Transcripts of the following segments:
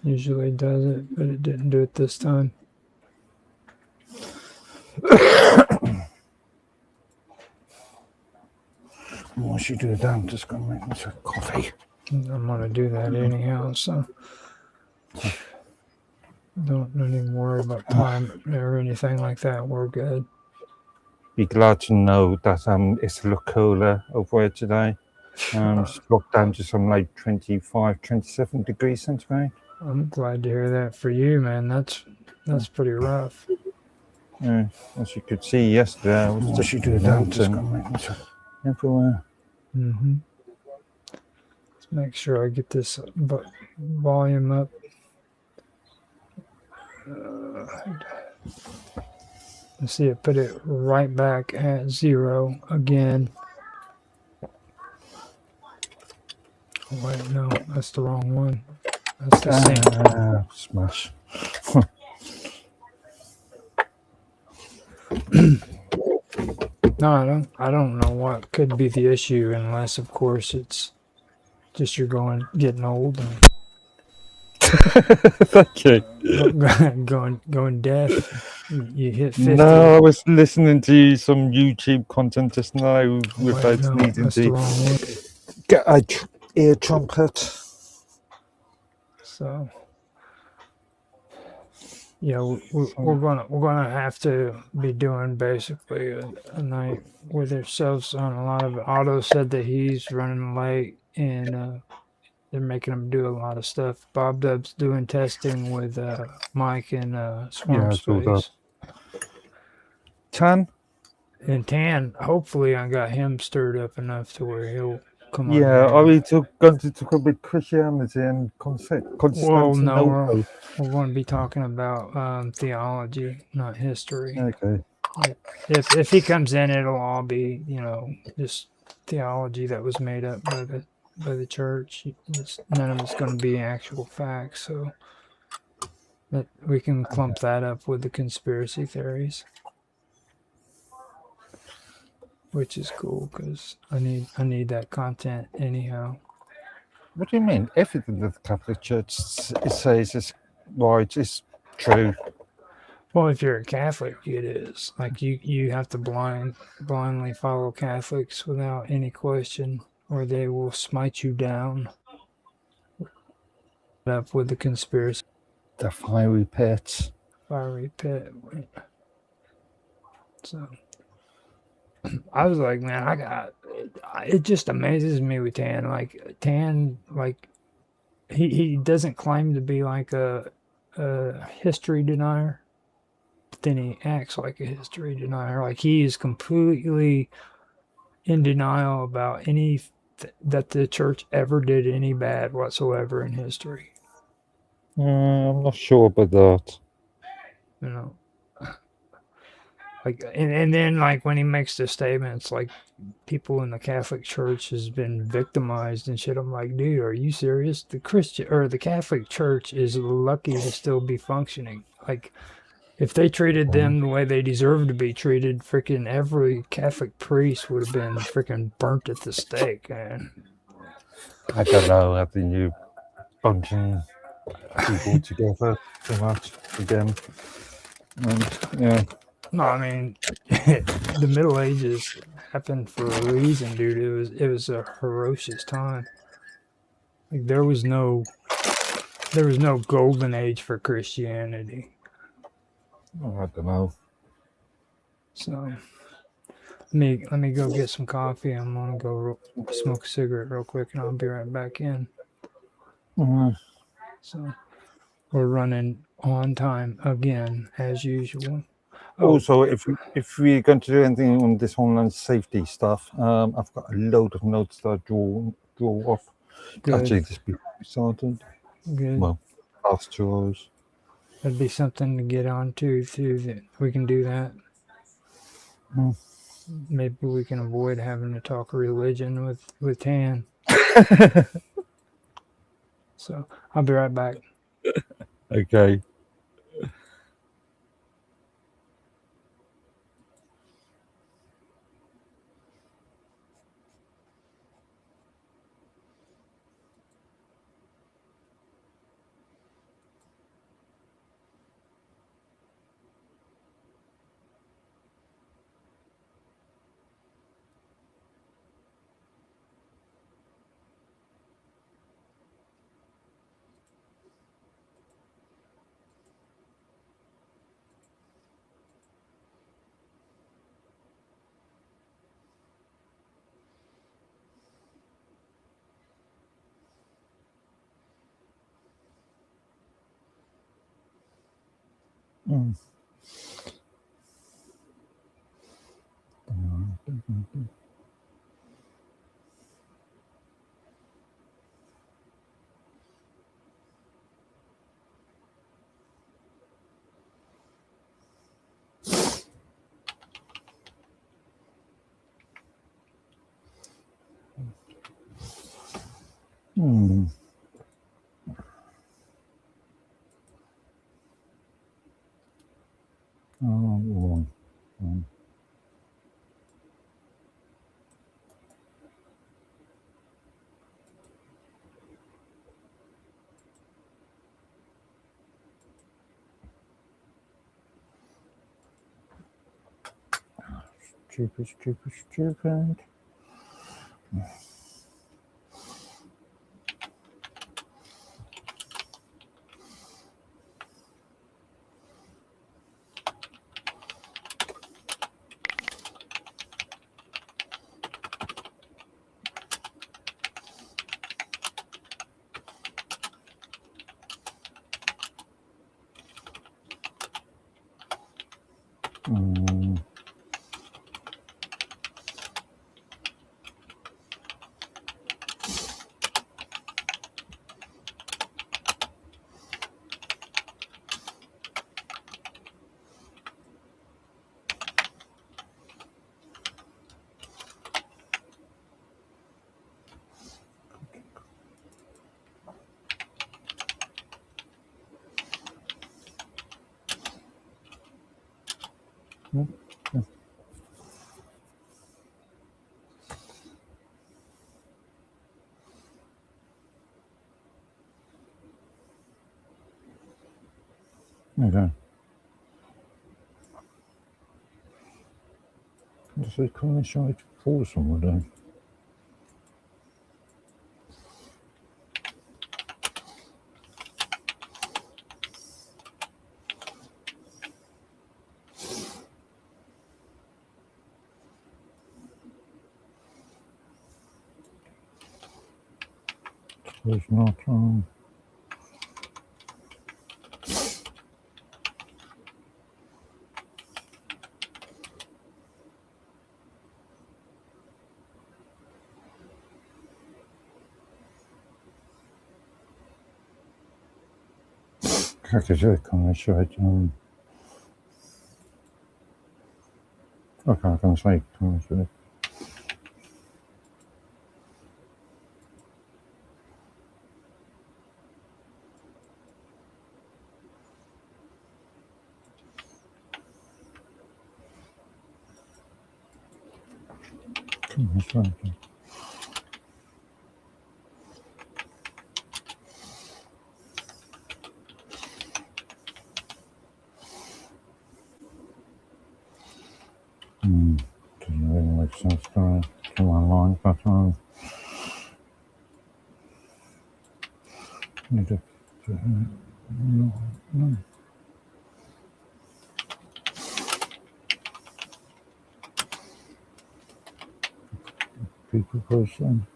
Usually does it, but it didn't do it this time. Once you do that, I'm just going to make myself coffee. I'm going to do that anyhow, so don't even worry about time or anything like that. We're good. Be glad to know that it's a lot cooler over here today. It's dropped down to some like 25, 27 degrees centigrade. I'm glad to hear that for you, man. That's pretty rough. Yeah, as you could see yesterday, I was just doing Hanson everywhere. Mm-hmm. Let's make sure I get this volume up. Let's see it put it right back at 0 again. Oh, wait, no, that's the wrong one. That's the same. Smash. No, I don't know what could be the issue, unless of course it's just you're getting old and Thank you. going deaf. You hit 50. No, I was listening to some YouTube content just now without needing to get a ear trumpet. So yeah, we're gonna have to be doing basically a night with ourselves on a lot of it. Otto said that he's running late and they're making him do a lot of stuff. Bob Dub's doing testing with Mike and Swamp Space. Tan? And Tan, hopefully I got him stirred up enough to where he'll come on. Yeah, are we going to talk about Christianity and Constantinople? Well, no, we're going to be talking about theology, not history. Okay. If he comes in, it'll all be, just theology that was made up by the church. None of it's going to be actual facts, so that we can clump that up with the conspiracy theories, which is cool because I need that content anyhow. What do you mean? Everything that the Catholic Church says is right, is true. Well, if you're a Catholic, it is. Like you have to blindly follow Catholics without any question, or they will smite you down. Up with the conspiracy. The fiery pits. Fiery pit. So I was like, man, it just amazes me with Tan. Like Tan, like he doesn't claim to be like a history denier. Then he acts like a history denier. Like he is completely in denial about that the church ever did any bad whatsoever in history. I'm not sure about that. Like and then like when he makes the statements like people in the Catholic Church has been victimized and shit, I'm like, dude, are you serious? The Catholic Church is lucky to still be functioning. Like if they treated them the way they deserve to be treated, freaking every Catholic priest would have been freaking burnt at the stake, man. I don't know. I think you bunching people together too much again. And, yeah. No, I mean, the Middle Ages happened for a reason, dude. It was a ferocious time. Like there was no golden age for Christianity. Oh, I don't know. So let me go get some coffee. I'm gonna go smoke a cigarette real quick, and I'll be right back in. Mm-hmm. So we're running on time again as usual. Also, if we're going to do anything on this online safety stuff, I've got a load of notes that I draw off. Good. Actually, this before we started. Good. Well, last 2 hours. That'd be something to get on to too. We can do that. Maybe we can avoid having to talk religion with Tan. So I'll be right back. Okay. Mm. Mm. Oh, well. Stupid. Mm. Okay. Does it coincide for somewhere then? There's not. Как же coincide? Okay, I can say coincide. Coincide. Doesn't really make sense to my mind, but need to. No. People person.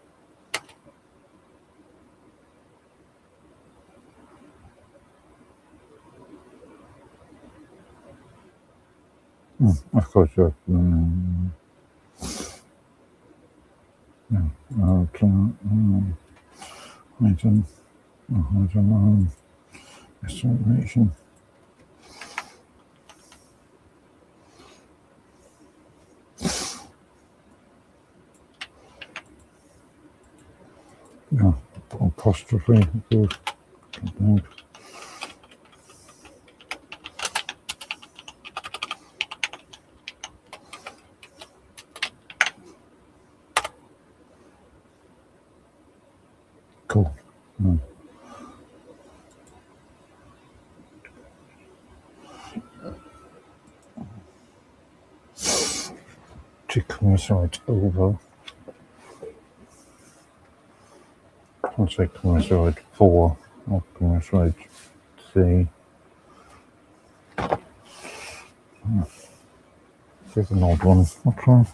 Of course, Hanson. Estimation. Yeah, apostrophe. Good. Cool. To coincide over. I'll say coincide 4 or coincide C. It's an odd one. I'll try.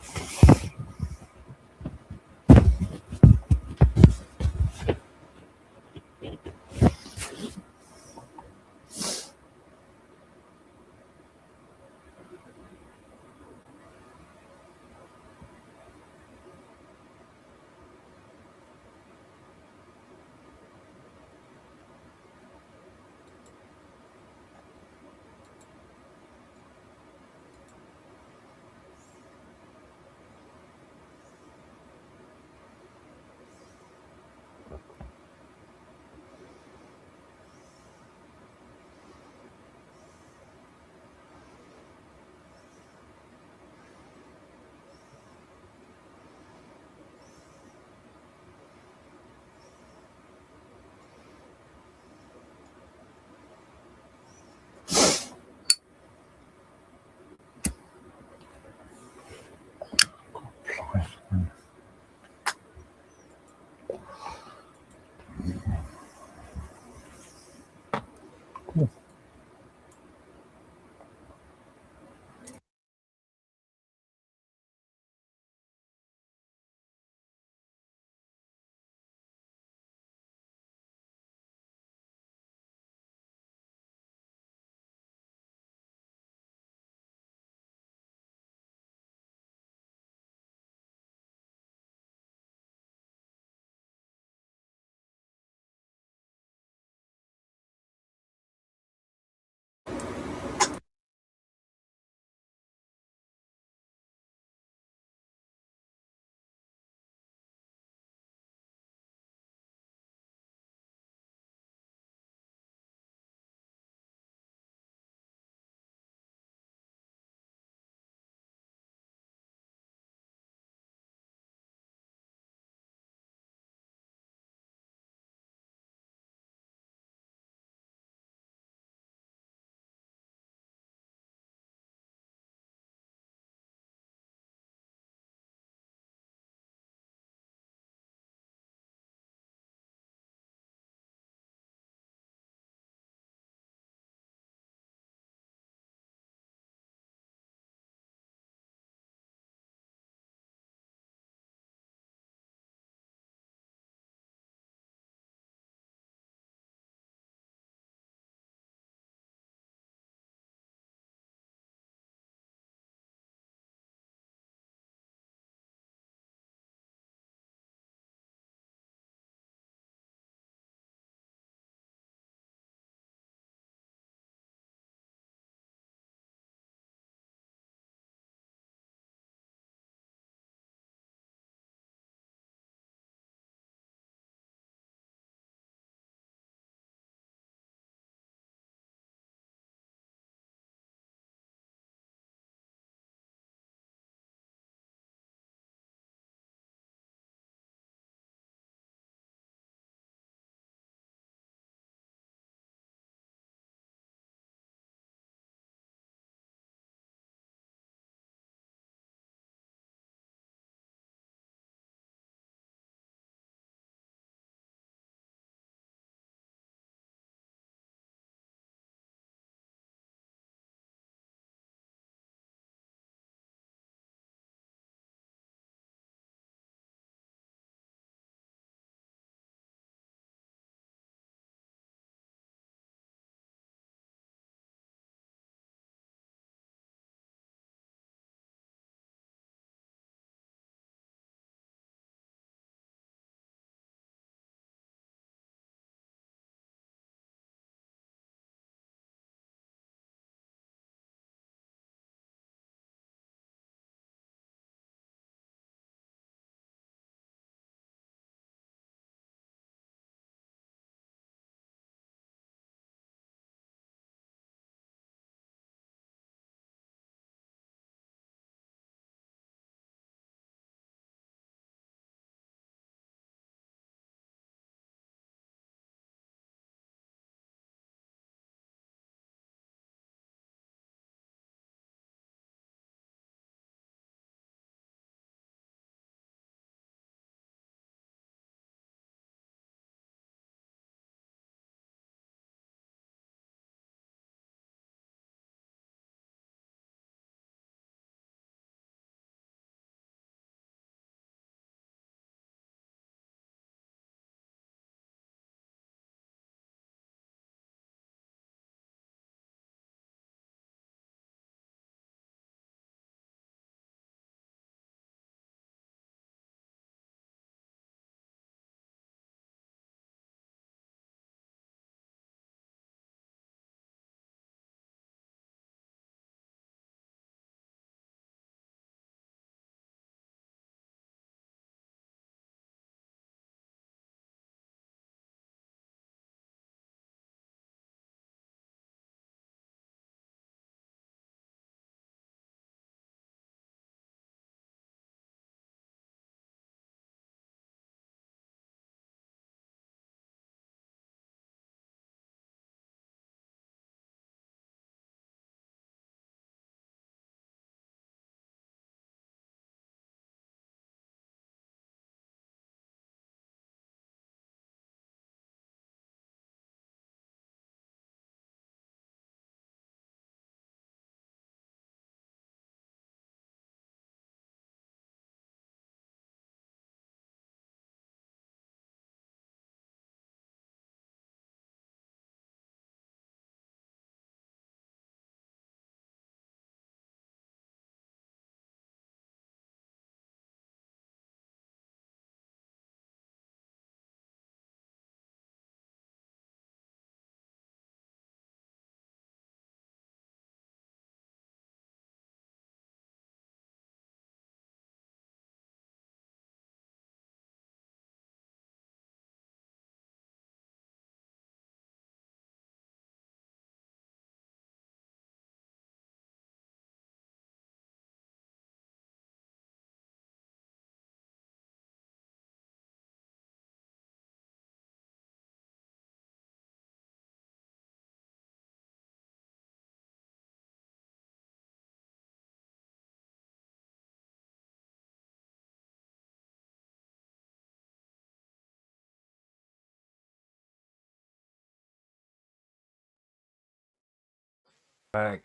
back.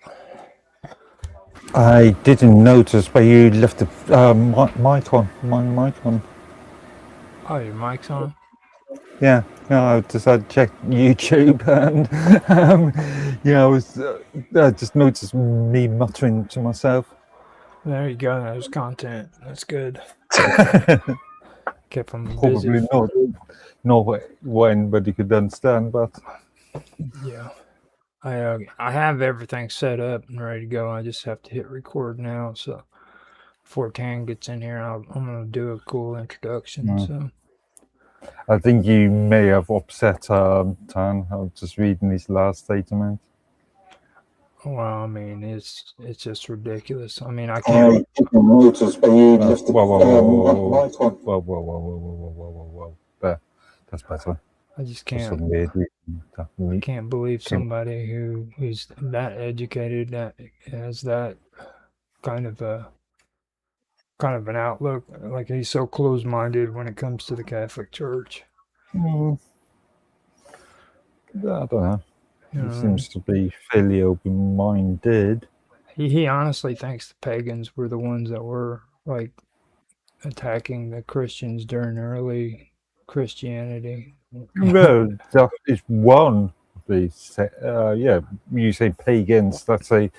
I didn't notice, but you left the mic on. My mic on. Oh, your mic's on? Yeah, no, I decided to check YouTube, and I just noticed me muttering to myself. There you go. That was content. That's good. Kept them busy. Probably not what anybody could understand, but Yeah. I have everything set up and ready to go. I just have to hit record now. So before Tan gets in here, I'm gonna do a cool introduction. So I think you may have upset Tan. I was just reading his last statement. well, I mean, it's just ridiculous. I mean, I I can't. didn't notice, but you left the mic on. Whoa. There, that's better. I just For some can't. weird I reason. can't believe somebody who's that educated, that has that kind of a an outlook, like he's so close-minded when it comes to the Catholic Church. I don't know. You He know, seems to be fairly open-minded. he honestly thinks the pagans were the ones that were like attacking the Christians during early Christianity. Well, that is one of these. You say pagans. That's a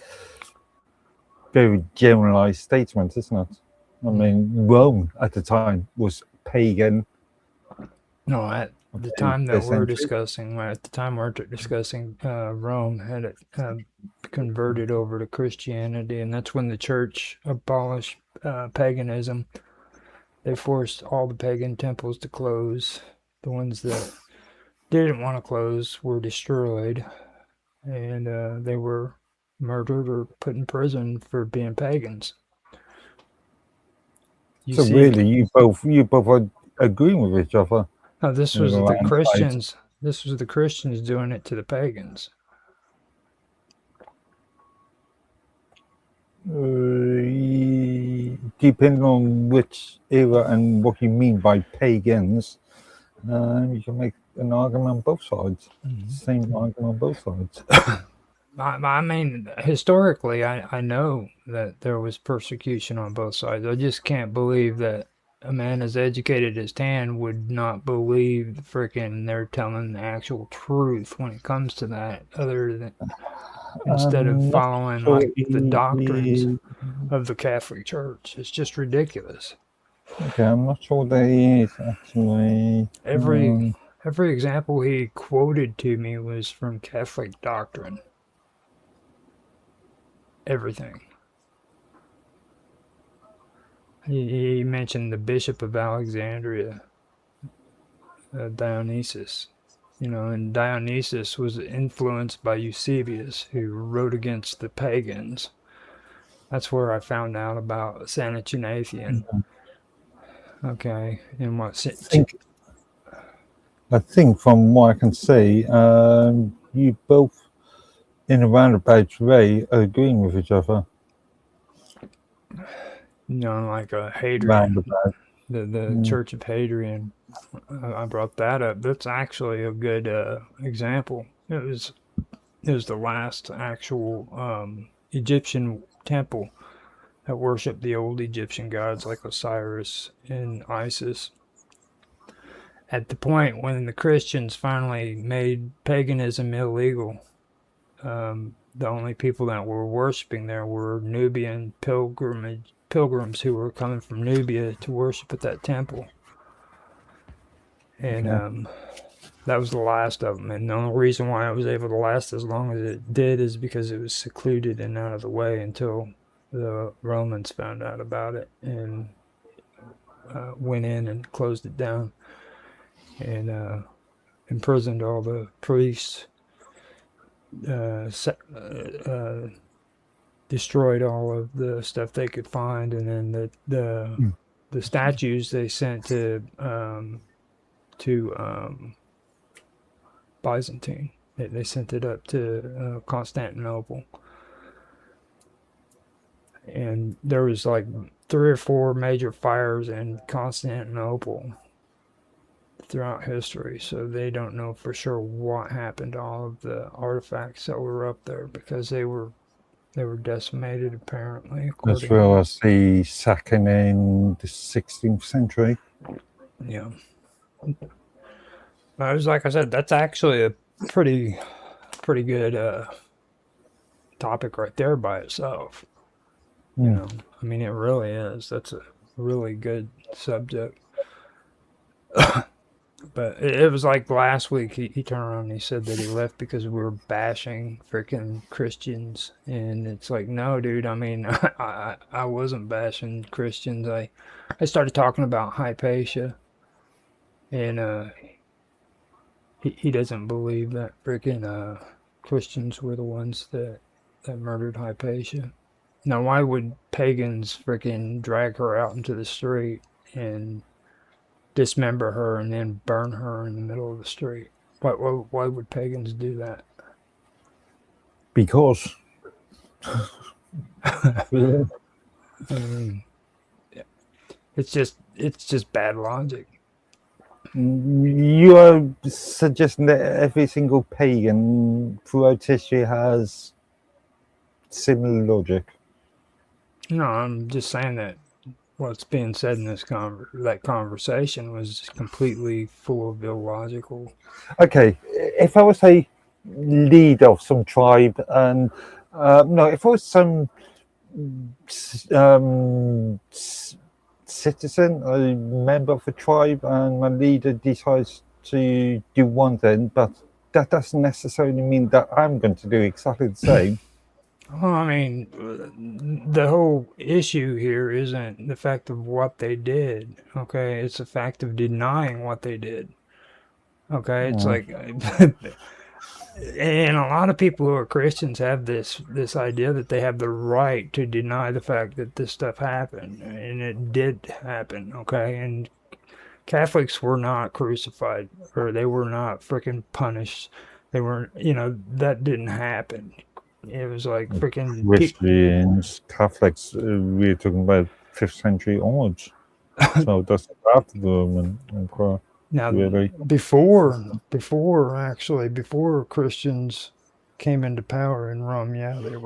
very generalized statement, isn't it? I mean, Rome at the time was pagan. No, at the time that we're discussing, Rome had converted over to Christianity, and that's when the church abolished paganism. They forced all the pagan temples to close. The ones that didn't want to close were destroyed, and they were murdered or put in prison for being pagans. Really, you both are agreeing with each other. No, this was the Christians. This was the Christians doing it to the pagans. Depending on which era and what you mean by pagans, you can make an argument on both sides. Same argument on both sides. I mean, historically, I know that there was persecution on both sides. I just can't believe that a man as educated as Tan would not believe freaking they're telling the actual truth when it comes to that, other than instead of following like the doctrines of the Catholic Church. It's just ridiculous. Okay, I'm not sure that he is actually. Every example he quoted to me was from Catholic doctrine. Everything. He mentioned the Bishop of Alexandria, Dionysius. You know, and Dionysius was influenced by Eusebius, who wrote against the pagans. That's where I found out about Sanatanathean. Okay, and what? I think from what I can see, you both, in a roundabout way, are agreeing with each other. You know, like Hadrian, the Church of Hadrian. I brought that up. That's actually a good example. It was the last actual Egyptian temple that worshipped the old Egyptian gods like Osiris and Isis. At the point when the Christians finally made paganism illegal, the only people that were worshiping there were Nubian pilgrims who were coming from Nubia to worship at that temple. And that was the last of them. And the only reason why it was able to last as long as it did is because it was secluded and out of the way until the Romans found out about it and went in and closed it down and imprisoned all the priests, destroyed all of the stuff they could find, and then the statues they sent to Byzantine. They sent it up to Constantinople. And there was like 3 or 4 major fires in Constantinople throughout history, so they don't know for sure what happened to all of the artifacts that were up there because they were They were decimated, apparently, as according well to... as the sacking in the 16th century. Yeah. I was like I said, that's actually a pretty good topic right there by itself. You know, I mean, it really is. That's a really good subject. But it was like last week, he turned around and he said that he left because we were bashing freaking Christians. And it's like, no, dude, I mean, I wasn't bashing Christians. I started talking about Hypatia. And he doesn't believe that freaking Christians were the ones that murdered Hypatia. Now, why would pagans freaking drag her out into the street and dismember her and then burn her in the middle of the street? Why would pagans do that? Because I mean, it's just bad logic. you are suggesting that every single pagan throughout history has similar logic. No, I'm just saying that what's being said in this that conversation was completely full of illogical. Okay, if I was a leader of some tribe, and no, if I was some citizen, a member of a tribe, and my leader decides to do one thing, but that doesn't necessarily mean that I'm going to do exactly the same. Well, I mean, the whole issue here isn't the fact of what they did, okay? It's the fact of denying what they did, okay? It's like, and a lot of people who are Christians have this idea that they have the right to deny the fact that this stuff happened, and it did happen, okay? And Catholics were not crucified, or they were not freaking punished. They weren't, that didn't happen. It was like freaking Christians, Catholics, we're talking about 5th century onwards. So that's after the Roman Emperor. now really. before Christians came into power in Rome. Yeah, they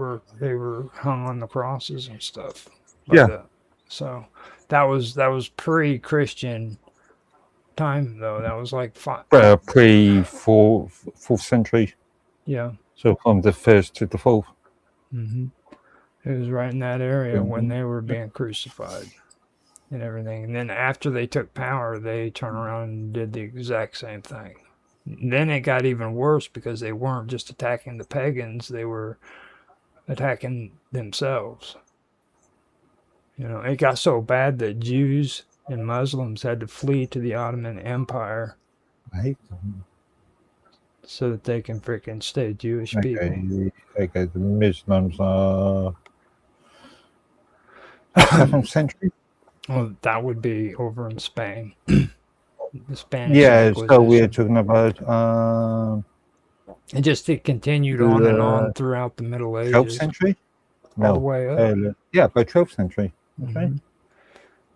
were hung on the crosses and stuff like that. So that was pre-Christian time, though. That was like pre-4th century. Yeah. So from the 1st to the 4th. It was right in that area when they were being crucified and everything. And then after they took power, they turned around and did the exact same thing. And then it got even worse because they weren't just attacking the pagans, they were attacking themselves. It got so bad that Jews and Muslims had to flee to the Ottoman Empire. Right. So that they can freaking stay Jewish people. Okay, the Muslims are 7th century. Well, that would be over in Spain. The Spanish Inquisition. So we're talking about it continued on and on throughout the Middle Ages. 12th century? All the way up. By 12th century. Okay.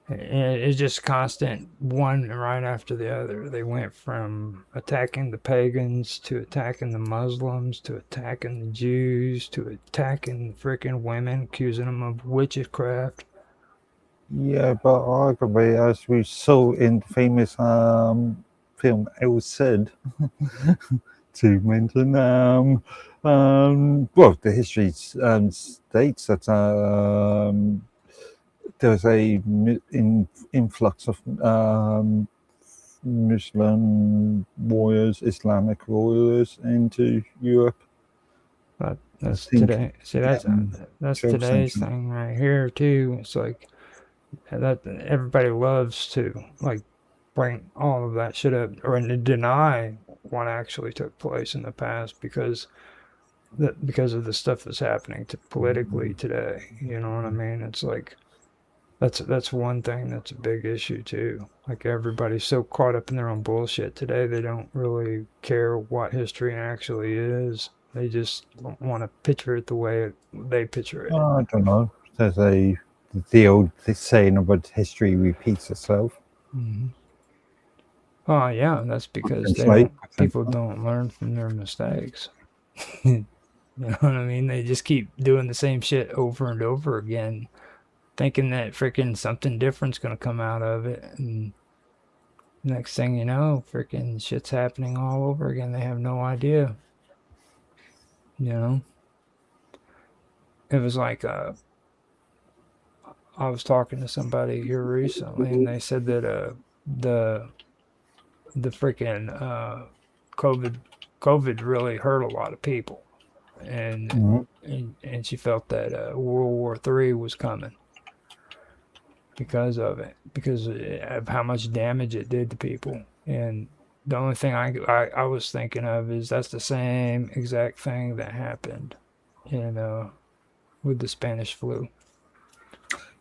And it's just constant, one right after the other. They went from attacking the pagans to attacking the Muslims to attacking the Jews to attacking freaking women, accusing them of witchcraft. Yeah, but arguably, as we saw in the famous film El Cid, to mention, well, the history states that there's a influx of Muslim warriors, Islamic warriors into Europe. But that's today. See, that's today's thing right here too. It's like that everybody loves to like bring all of that shit up or deny what actually took place in the past because of the stuff that's happening politically today. You know what I mean? It's like that's one thing that's a big issue too. Like everybody's so caught up in their own bullshit today, they don't really care what history actually is. They just want to picture it the way they picture it. I don't know. There's the old saying about history repeats itself. Mm-hmm. Oh yeah, that's because people don't learn from their mistakes. You know what I mean? They just keep doing the same shit over and over again, thinking that freaking something different's gonna come out of it. And next thing you know, freaking shit's happening all over again. They have no idea. You know? It was like I was talking to somebody here recently, and they said that the the freaking COVID COVID really hurt a lot of people, and Mhm. and she felt that World War III was coming because of it, because of how much damage it did to people. And the only thing I was thinking of is that's the same exact thing that happened in with the Spanish flu.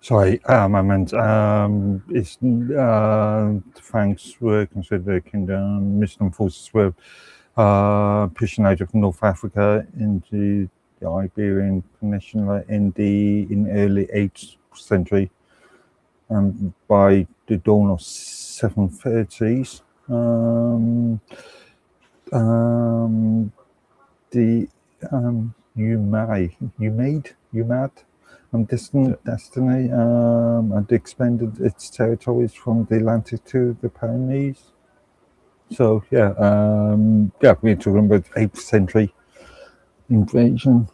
Sorry, I meant it's thanks were considered Muslim forces were pushing out of North Africa into the Iberian Peninsula in early 8th century, and by the dawn of 730s, the Umad distant destiny and expanded its territories from the Atlantic to the Pyrenees. So yeah, we're talking about 8th century invasion.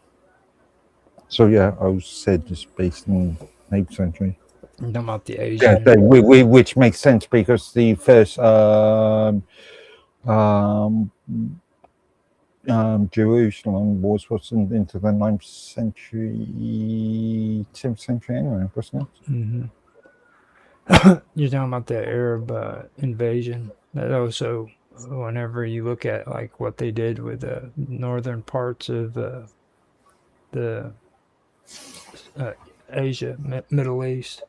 So yeah, I was said it's based in 8th century. I'm talking about the Yeah, Asian. which makes sense because the first um, Jerusalem was into the 9th century, 10th century anyway, wasn't it? Hmm. You're talking about the Arab invasion. That also, whenever you look at like what they did with the northern parts of the uh, Asia, Middle East,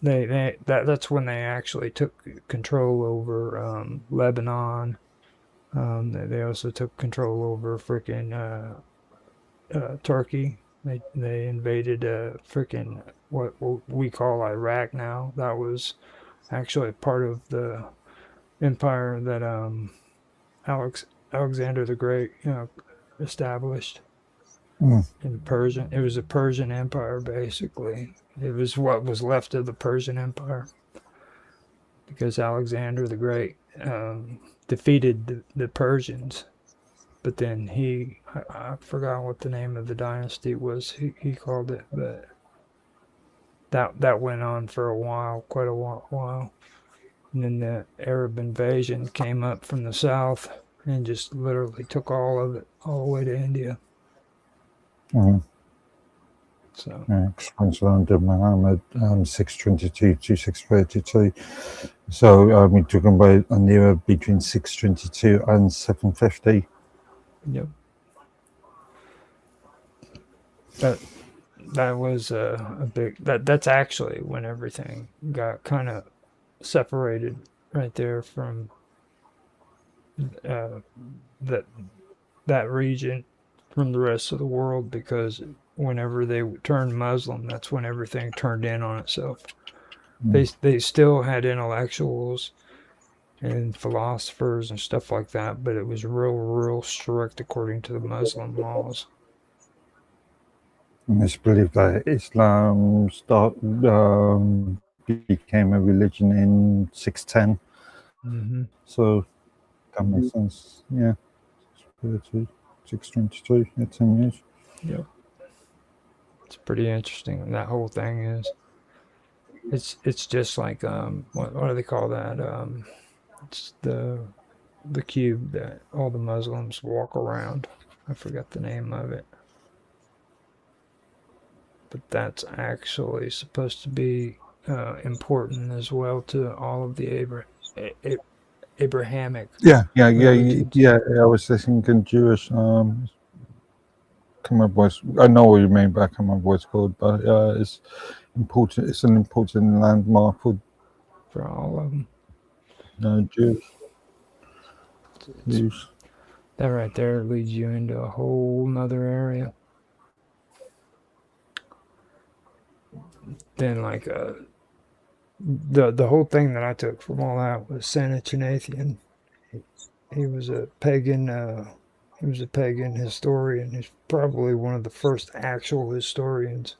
that's when they actually took control over Lebanon. They also took control over freaking Turkey. They invaded freaking what we call Iraq now. That was actually part of the empire that Alexander the Great, established Mm. in Persian. It was a Persian empire, basically. It was what was left of the Persian Empire because Alexander the Great defeated the Persians. But then I forgot what the name of the dynasty was. He called it, but that went on for a while, quite a while. And then the Arab invasion came up from the south and just literally took all of it all the way to India. Mm. So Expansion under Muhammad 622 to 632. So we're talking about an era between 622 and 750. yep, that that was a big that's actually when everything got kind of separated right there from uh, that that region from the rest of the world because whenever they turned Muslim, that's when everything turned in on itself. They still had intellectuals and philosophers and stuff like that, but it was real strict according to the Muslim laws. And it's believed that Islam became a religion in 610. Hmm. So that makes sense. Yeah, 622, yeah, 10 years. Yep, it's pretty interesting. That whole thing is. It's just like what do they call that? It's the cube that all the Muslims walk around. I forgot the name of it. But that's actually supposed to be important as well to all of the Abrahamic religions. I was thinking Jewish. Come up with, I know what you mean, but I can't remember what it's called. But it's important. It's an important landmark for For all of them. Jews. It's, that right there leads you into a whole nother area. Then like the whole thing that I took from all that was Saint Ignatian. He was a pagan He was a pagan historian. He's probably one of the first actual historians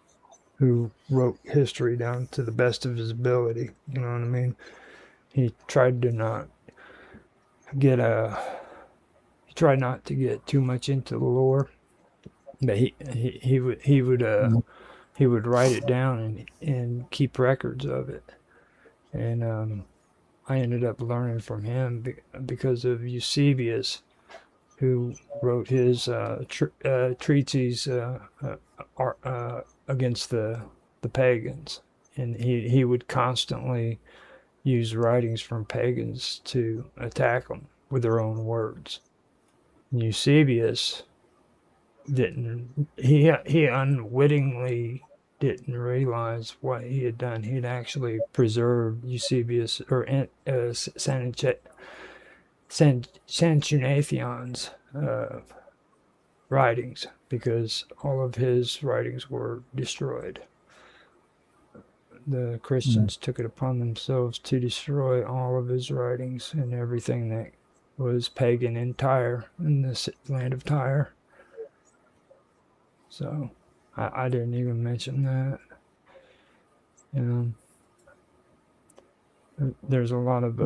who wrote history down to the best of his ability. You know what I mean? He tried to not get he tried not to get too much into the lore, but Mm. he would write it down and keep records of it. And I ended up learning from him because of Eusebius, who wrote his treatise against the pagans, and he would constantly use writings from pagans to attack them with their own words. Eusebius didn't he unwittingly didn't realize what he had done. He'd actually preserved Eusebius or Sanchuniathon's writings because all of his writings were destroyed. The Christians took it upon themselves to destroy all of his writings and everything that was pagan in Tyre, in the land of Tyre. So I didn't even mention that. You know, there's a lot of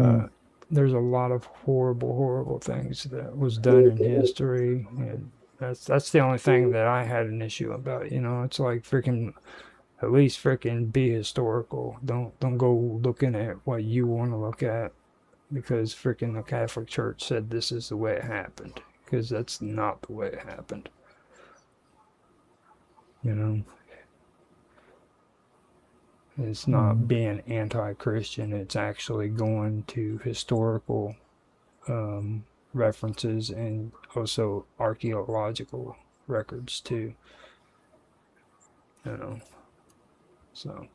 horrible things that was done in history, and that's the only thing that I had an issue about. You know, it's like freaking at least freaking be historical. Don't go looking at what you want to look at because freaking the Catholic Church said this is the way it happened, because that's not the way it happened. You know, it's not being anti-Christian. It's actually going to historical references and also archaeological records too. You know, so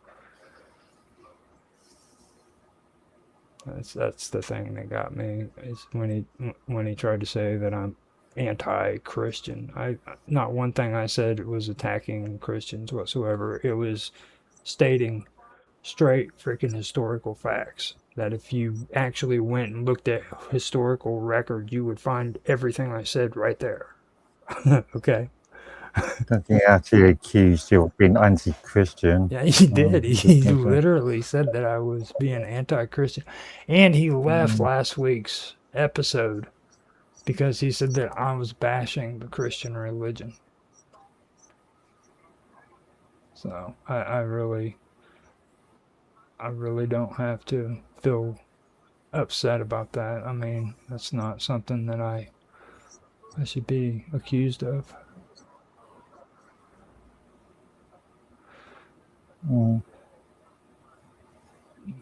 that's the thing that got me is when he tried to say that I'm anti-Christian. I not one thing I said was attacking Christians whatsoever. It was stating straight freaking historical facts that if you actually went and looked at historical record, you would find everything I said right there. Okay. That he actually accused you of being anti-Christian. Yeah, he did. He Definitely. literally said that I was being anti-Christian, and he left last week's episode because he said that I was bashing the Christian religion. So I really don't have to feel upset about that. I mean, that's not something that I should be accused of. I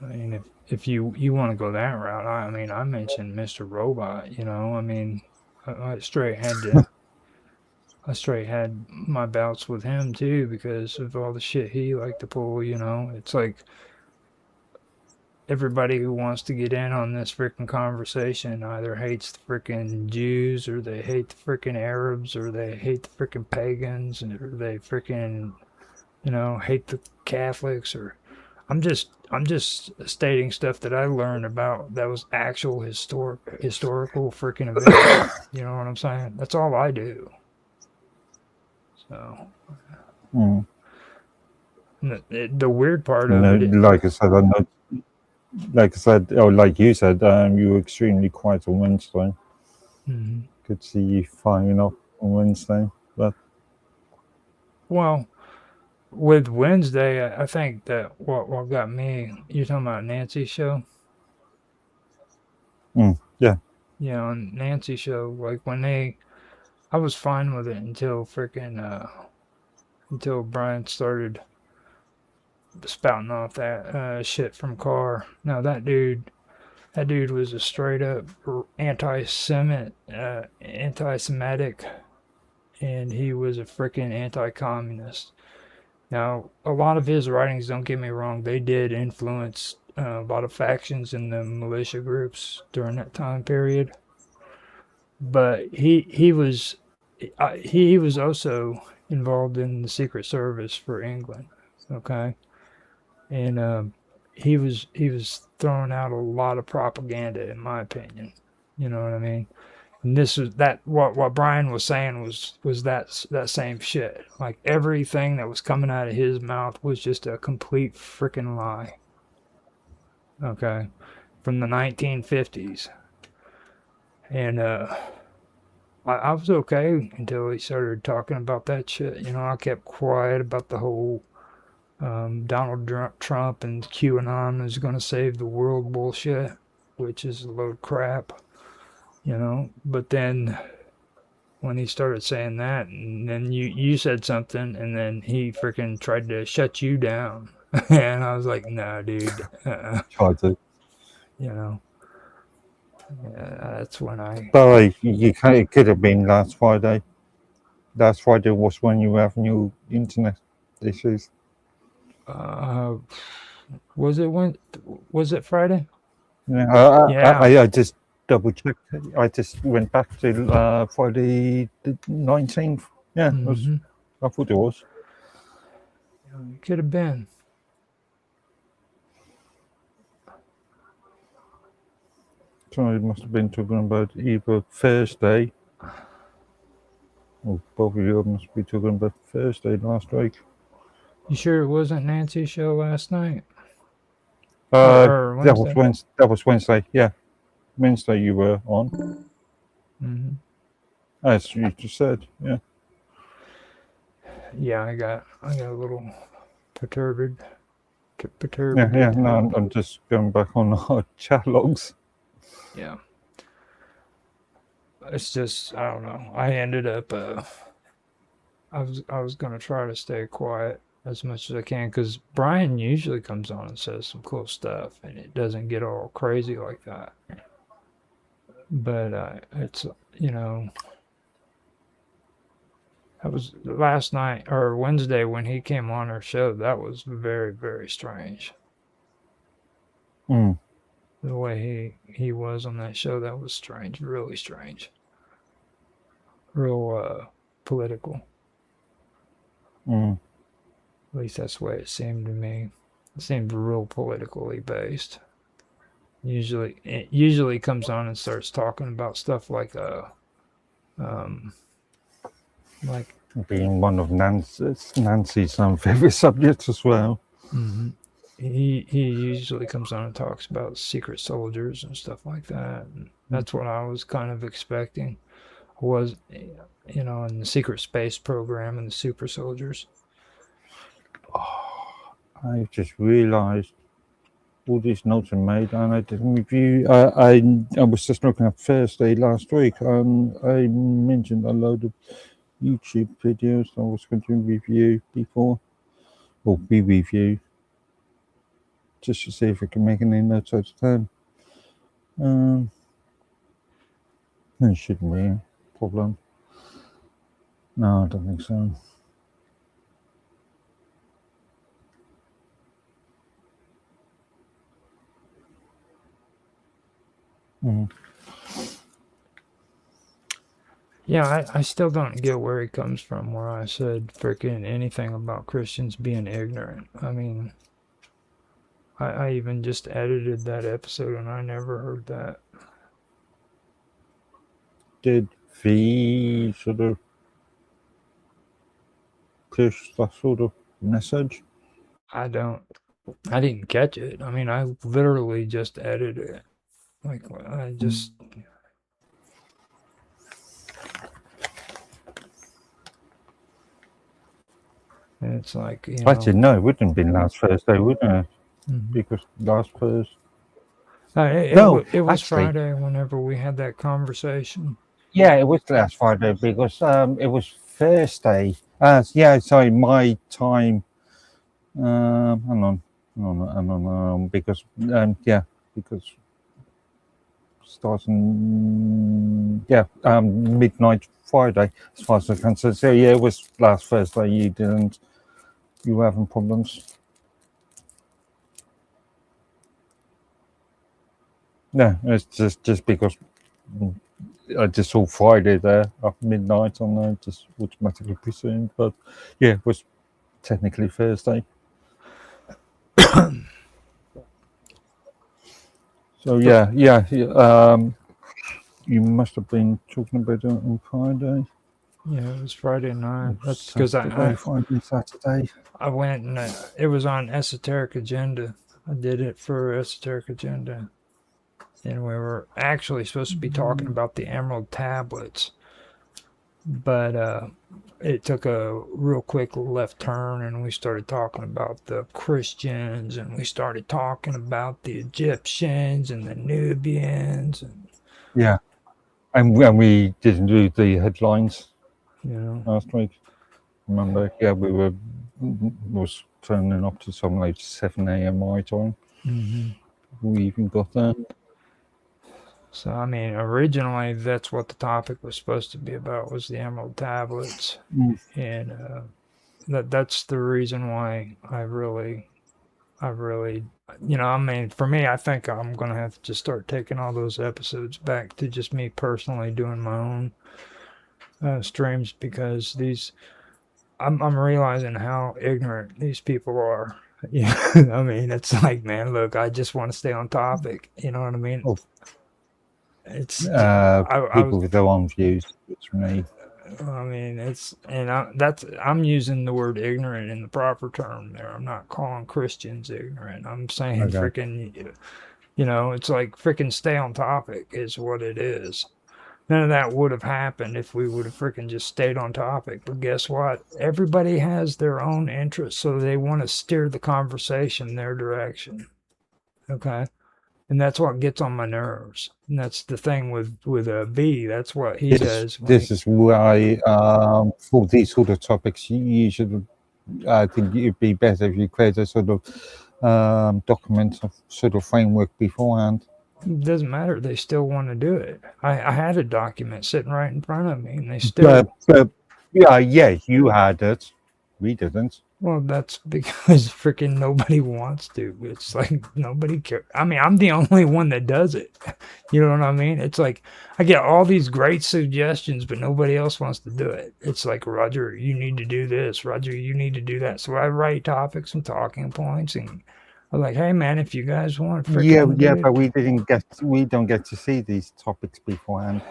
mean, if you want to go that route, I mean, I mentioned Mr. Robot. You know, I mean, I straight had my bouts with him too because of all the shit he liked to pull. You know, it's like everybody who wants to get in on this freaking conversation either hates the freaking Jews or they hate the freaking Arabs or they hate the freaking pagans or they freaking, you know, hate the Catholics or I'm just stating stuff that I learned about that was actual historical freaking events. You know what I'm saying? That's all I do. So the weird part of it, like I said, or like you said, you were extremely quiet on Wednesday. Could see you firing up on Wednesday, but well, with Wednesday, I think that what got me, you're talking about Nancy's show? yeah. Yeah, on Nancy's show, like I was fine with it until freaking, until Brian started spouting off that shit from Carr. Now that dude was a straight up anti-Semitic, and he was a freaking anti-communist. Now, a lot of his writings, don't get me wrong, they did influence a lot of factions in the militia groups during that time period. But he was also involved in the Secret Service for England. Okay, and he was throwing out a lot of propaganda, in my opinion. You know what I mean? And this is that what Brian was saying was that same shit. Like everything that was coming out of his mouth was just a complete freaking lie. Okay, from the 1950s, and I was okay until he started talking about that shit. You know, I kept quiet about the whole Donald Trump and QAnon is going to save the world bullshit, which is a load of crap. You know, but then when he started saying that, and then you said something, and then he freaking tried to shut you down, and I was like, "Nah, dude," Tried to. you know. That's when I. But it could have been last Friday. Last Friday was when you were having your internet issues. Was it when? Was it Friday? Yeah, Yeah. I just double checked. I just went back to Friday the 19th. Yeah, I thought it was. It could have been. So it must have been talking about either Thursday, or both of you must be talking about Thursday last week. You sure it wasn't Nancy's show last night? Or that was Wednesday. That was Wednesday. Yeah, Wednesday you were on. As you just said. Yeah. Yeah, I got a little perturbed. Yeah. No, I'm just going back on our chat logs. Yeah. It's just I don't know. I ended up I was gonna try to stay quiet as much as I can because Brian usually comes on and says some cool stuff and it doesn't get all crazy like that. But it's you know. That was last night or Wednesday when he came on our show. That was very, very strange. Mm. The way he was on that show, that was strange, really strange. Real political. Mm. At least that's the way it seemed to me. It seemed real politically based. It usually comes on and starts talking about stuff like being one of Nancy's favorite subjects as well. Mm-hmm. He usually comes on and talks about secret soldiers and stuff like that. And that's what I was kind of expecting. Was you know, in the secret space program and the super soldiers. I just realised all these notes are made, and I didn't review. I was just looking at Thursday last week, and I mentioned a load of YouTube videos I was going to review before, or re-review, just to see if I can make any notes out of them. It shouldn't be a problem. No, I don't think so. Yeah, I still don't get where he comes from where I said freaking anything about Christians being ignorant. I mean, I even just edited that episode and I never heard that. Did the sort of push that sort of message? I didn't catch it. I mean, I literally just edited it. Like, I just. And it's like, you know. Actually, no, it wouldn't have been last Thursday, wouldn't it? Mm-hmm. Because last Thursday. It was actually, Friday whenever we had that conversation. Yeah, it was last Friday because it was Thursday. Yeah, sorry, my time. Hang on. Because because starting midnight Friday as far as I can say. So yeah, it was last Thursday. You were having problems. No, it's just because I just saw Friday there at midnight on there, just automatically presumed. But yeah, it was technically Thursday. So yeah. You must have been talking about it on Friday. Yeah, it was Friday night. That's because Saturday, Friday, Saturday. I went and it was on Esoteric Agenda. I did it for Esoteric Agenda. And we were actually supposed to be talking about the Emerald Tablets. But it took a real quick left turn and we started talking about the Christians and we started talking about the Egyptians and the Nubians and Yeah. And we didn't do the headlines last week. Remember? Yeah, we was turning up to something like 7 a.m. my time. Mm-hmm. We even got there. So, I mean, originally that's what the topic was supposed to be about, was the Emerald Tablets. And that's the reason why I really, I mean, for me, I think I'm going to have to just start taking all those episodes back to just me personally doing my own streams, because I'm realizing how ignorant these people are. Yeah, I mean, it's like, man, look, I just want to stay on topic. You know what I mean? Oh. It's people with their own views. It's me. I mean, I'm using the word ignorant in the proper term there. I'm not calling Christians ignorant. I'm saying freaking, it's like freaking stay on topic is what it is. None of that would have happened if we would have freaking just stayed on topic. But guess what? Everybody has their own interests, so they want to steer the conversation their direction. Okay? And that's what gets on my nerves. And that's the thing with B. That's what he does. This is why for these sort of topics, you should. I think it'd be better if you create a sort of document, of sort of framework beforehand. It doesn't matter. They still want to do it. I had a document sitting right in front of me, and they still. But yeah, you had it. We didn't. Well, that's because freaking nobody wants to. It's like nobody cares. I mean, I'm the only one that does it. You know what I mean? It's like I get all these great suggestions, but nobody else wants to do it. It's like, Roger, you need to do this. Roger, you need to do that. So I write topics and talking points, and I'm like, hey man, if you guys want, but we don't get to see these topics beforehand.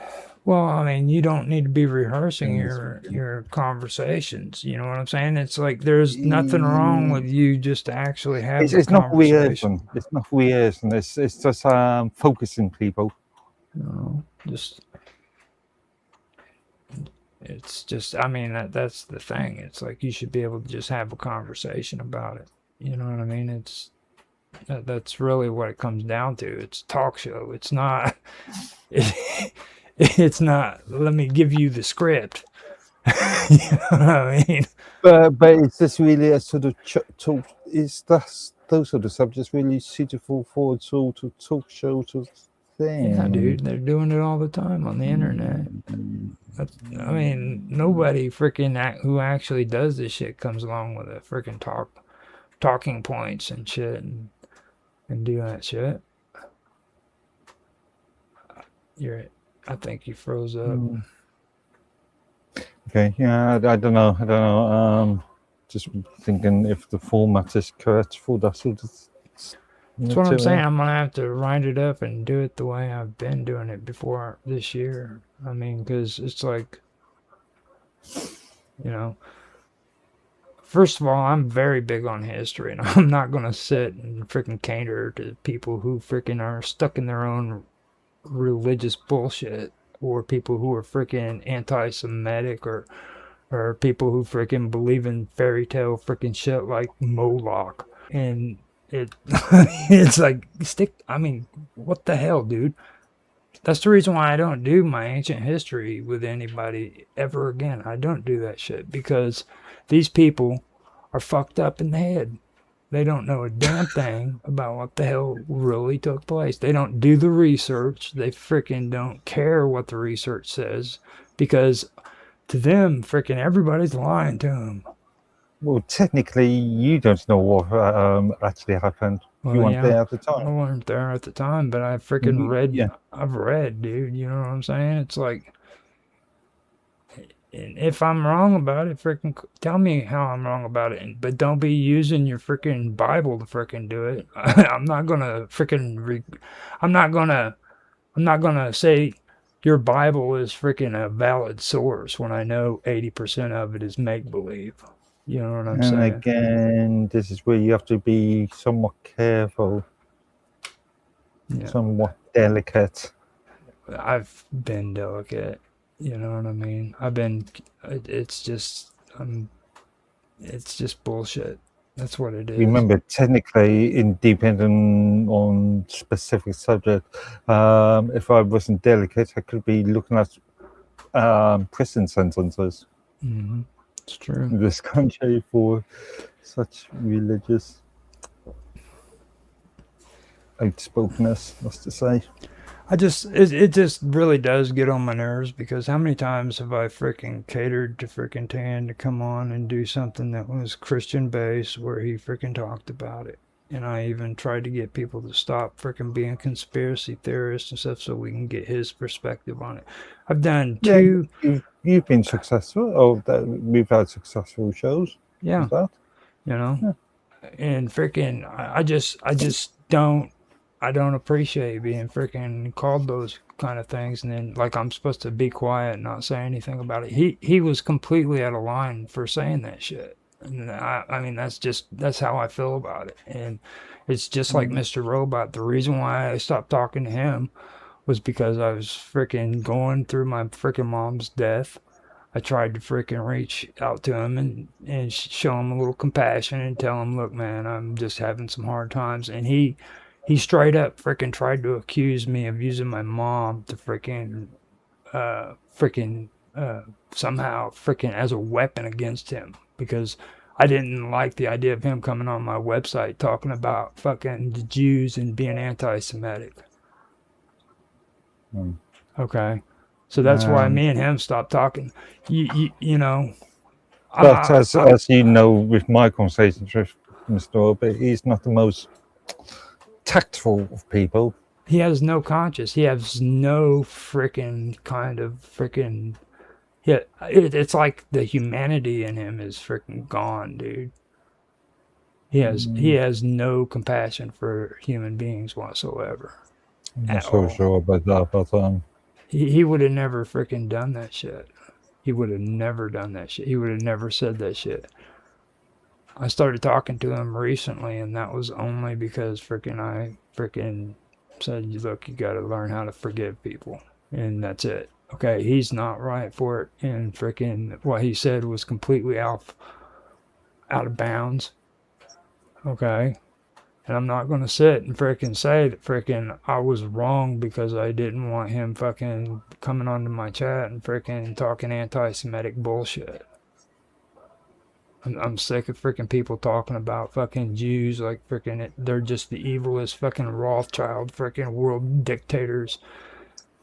Well, I mean, you don't need to be rehearsing your conversations. You know what I'm saying? It's like there's nothing wrong with you just actually having a conversation. It's not rehearsing. It's just focusing people. No, it's just. I mean, that's the thing. It's like you should be able to just have a conversation about it. You know what I mean? That's really what it comes down to. It's a talk show. It's not. It's not, let me give you the script. You know what I mean? But is this really a sort of talk? Is those sort of subjects really suitable for a sort of talk show sort of thing? Yeah, dude, they're doing it all the time on the internet. I mean, nobody freaking who actually does this shit comes along with a freaking talking points and shit and do that shit. You're right. I think you froze up. Okay, yeah, I don't know. Just thinking if the format is correct for that sort of. That's what I'm saying. I'm gonna have to wind it up and do it the way I've been doing it before this year. I mean, because it's like, first of all, I'm very big on history, and I'm not gonna sit and freaking cater to people who freaking are stuck in their own religious bullshit, or people who are freaking anti-Semitic, or people who freaking believe in fairy tale freaking shit like Moloch. And it's like, I mean, what the hell, dude? That's the reason why I don't do my ancient history with anybody ever again. I don't do that shit because these people are fucked up in the head. They don't know a damn thing about what the hell really took place. They don't do the research. They freaking don't care what the research says, because to them, freaking everybody's lying to them. Well, technically, you don't know what actually happened. You weren't there at the time. I wasn't there at the time, but I freaking read. Yeah. I've read, dude. You know what I'm saying? It's like, and if I'm wrong about it, freaking tell me how I'm wrong about it. But don't be using your freaking Bible to freaking do it. I'm not gonna freaking. I'm not gonna say your Bible is freaking a valid source when I know 80% of it is make believe. You know what I'm And saying? again, this is where you have to be somewhat careful, Yeah. somewhat delicate. I've been delicate. You know what I mean? It's just, it's just bullshit. That's what it is. Remember, technically, independent on specific subject, if I wasn't delicate, I could be looking at prison sentences Hmm. It's true. in this country for such religious outspokenness, as to say. It just really does get on my nerves because how many times have I freaking catered to freaking Tan to come on and do something that was Christian based where he freaking talked about it. And I even tried to get people to stop freaking being conspiracy theorists and stuff so we can get his perspective on it. I've done Yeah, two, you've been successful. Oh, we've had successful shows. yeah, Is that? you know, Yeah. and freaking I just I don't appreciate being freaking called those kind of things and then like I'm supposed to be quiet and not say anything about it. He was completely out of line for saying that shit. And I mean that's how I feel about it. And it's just like Mm. Mr. Robot. The reason why I stopped talking to him was because I was freaking going through my freaking mom's death. I tried to freaking reach out to him and show him a little compassion and tell him, look, man, I'm just having some hard times. And he straight up freaking tried to accuse me of using my mom to freaking somehow freaking as a weapon against him because I didn't like the idea of him coming on my website talking about fucking the Jews and being anti-Semitic. Mm. Okay. So that's why Um, me and him stopped talking. You know, but I, as you know, with my conversations with Mr. Orbit, he's not the most tactful of people. he has no conscience. He has no freaking kind of freaking. Yeah, it's like the humanity in him is freaking gone, dude. He Mm, has no compassion for human beings whatsoever I'm not at so all. sure about that, but He would have never freaking done that shit. He would have never done that shit. He would have never said that shit. I started talking to him recently, and that was only because freaking I freaking said, "Look, you got to learn how to forgive people," and that's it. Okay, he's not right for it, and freaking what he said was completely out of bounds. Okay, and I'm not gonna sit and freaking say that freaking I was wrong because I didn't want him fucking coming onto my chat and freaking talking anti-Semitic bullshit. I'm sick of freaking people talking about fucking Jews like freaking they're just the evilest fucking Rothschild freaking world dictators.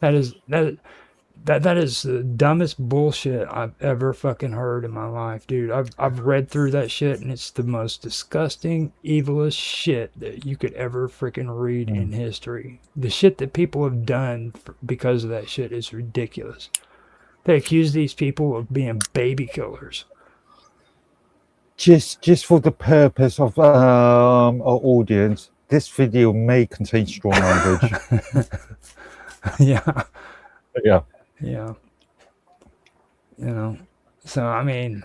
That is that is the dumbest bullshit I've ever fucking heard in my life, dude. I've read through that shit and it's the most disgusting, evilest shit that you could ever freaking read in history. The shit that people have done because of that shit is ridiculous. They accuse these people of being baby killers. just for the purpose of our audience, this video may contain strong language. Yeah, Yeah. yeah. You know, so I mean,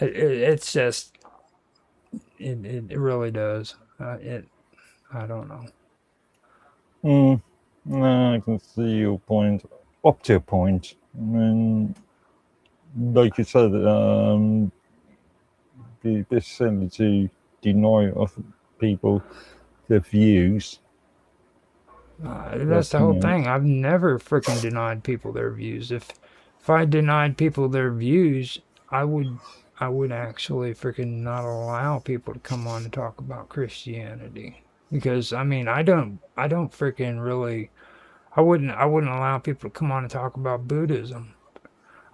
it's just it really does. I don't know. Mm, no, I can see your point. Up to a point. I mean, like you said, this certainly to deny of people their views. That's But the whole thing. I've never freaking denied people their views. If I denied people their views, I would I would actually freaking not allow people to come on and talk about Christianity because I mean I don't freaking really I wouldn't allow people to come on and talk about Buddhism.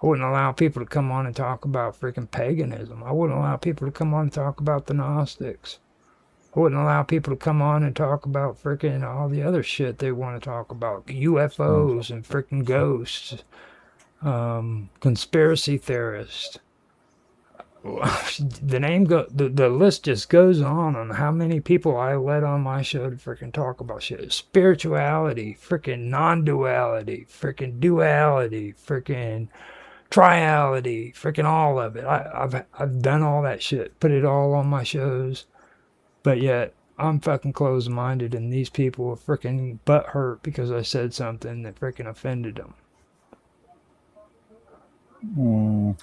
I wouldn't allow people to come on and talk about freaking paganism. I wouldn't allow people to come on and talk about the Gnostics. I wouldn't allow people to come on and talk about freaking all the other shit they want to talk about. UFOs and freaking ghosts, conspiracy theorists. the list just goes on how many people I let on my show to freaking talk about shit. Spirituality, freaking non-duality, freaking duality, freaking triality, freaking all of it. I've done all that shit, put it all on my shows, but yet I'm fucking closed-minded, and these people are freaking butthurt because I said something that freaking offended them.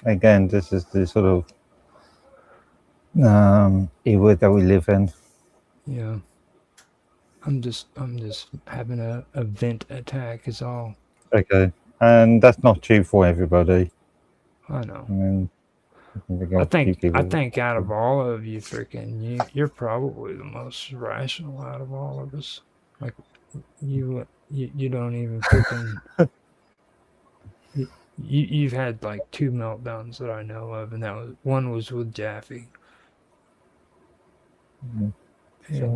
Again, this is the sort of era that we live in. Yeah. I'm just having a vent attack is all. Okay, and that's not true for everybody. I know. I mean, I think out of all of you, freaking, you're probably the most rational out of all of us. Like, you don't even freaking. You've had like 2 meltdowns that I know of, and one was with Jaffe. And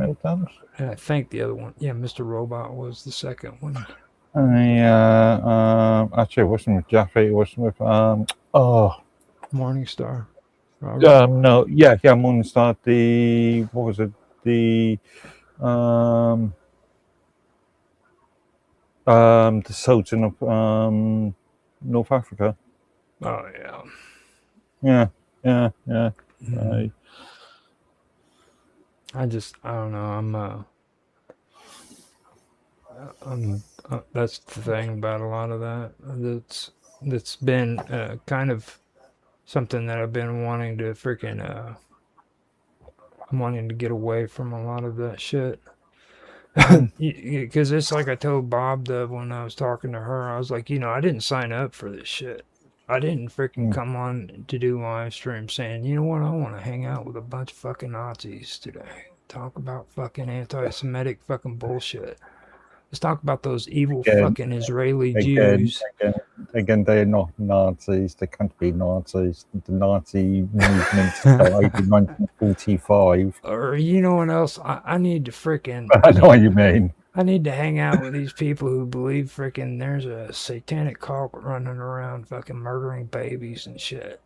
I think the other one, Mr. Robot was the second one. Actually, it wasn't with Jaffe. It was with Morningstar. No, Morningstar. What was it? The Sultan of North Africa. Oh yeah. Yeah. Mm-hmm. I don't know. That's the thing about a lot of that. That's been kind of something that I've been wanting to freaking. I'm wanting to get away from a lot of that shit. Because it's like I told Bob when I was talking to her, I was like, I didn't sign up for this shit. I didn't freaking come on to do live stream saying, you know what, I want to hang out with a bunch of fucking Nazis today. Talk about fucking anti-Semitic fucking bullshit. Let's talk about those evil fucking Israeli Jews. Again, they are not Nazis. They can't be Nazis. The Nazi movement started in 1945. Or you know what else? I need to freaking... I know what you mean. I need to hang out with these people who believe freaking there's a satanic cult running around fucking murdering babies and shit.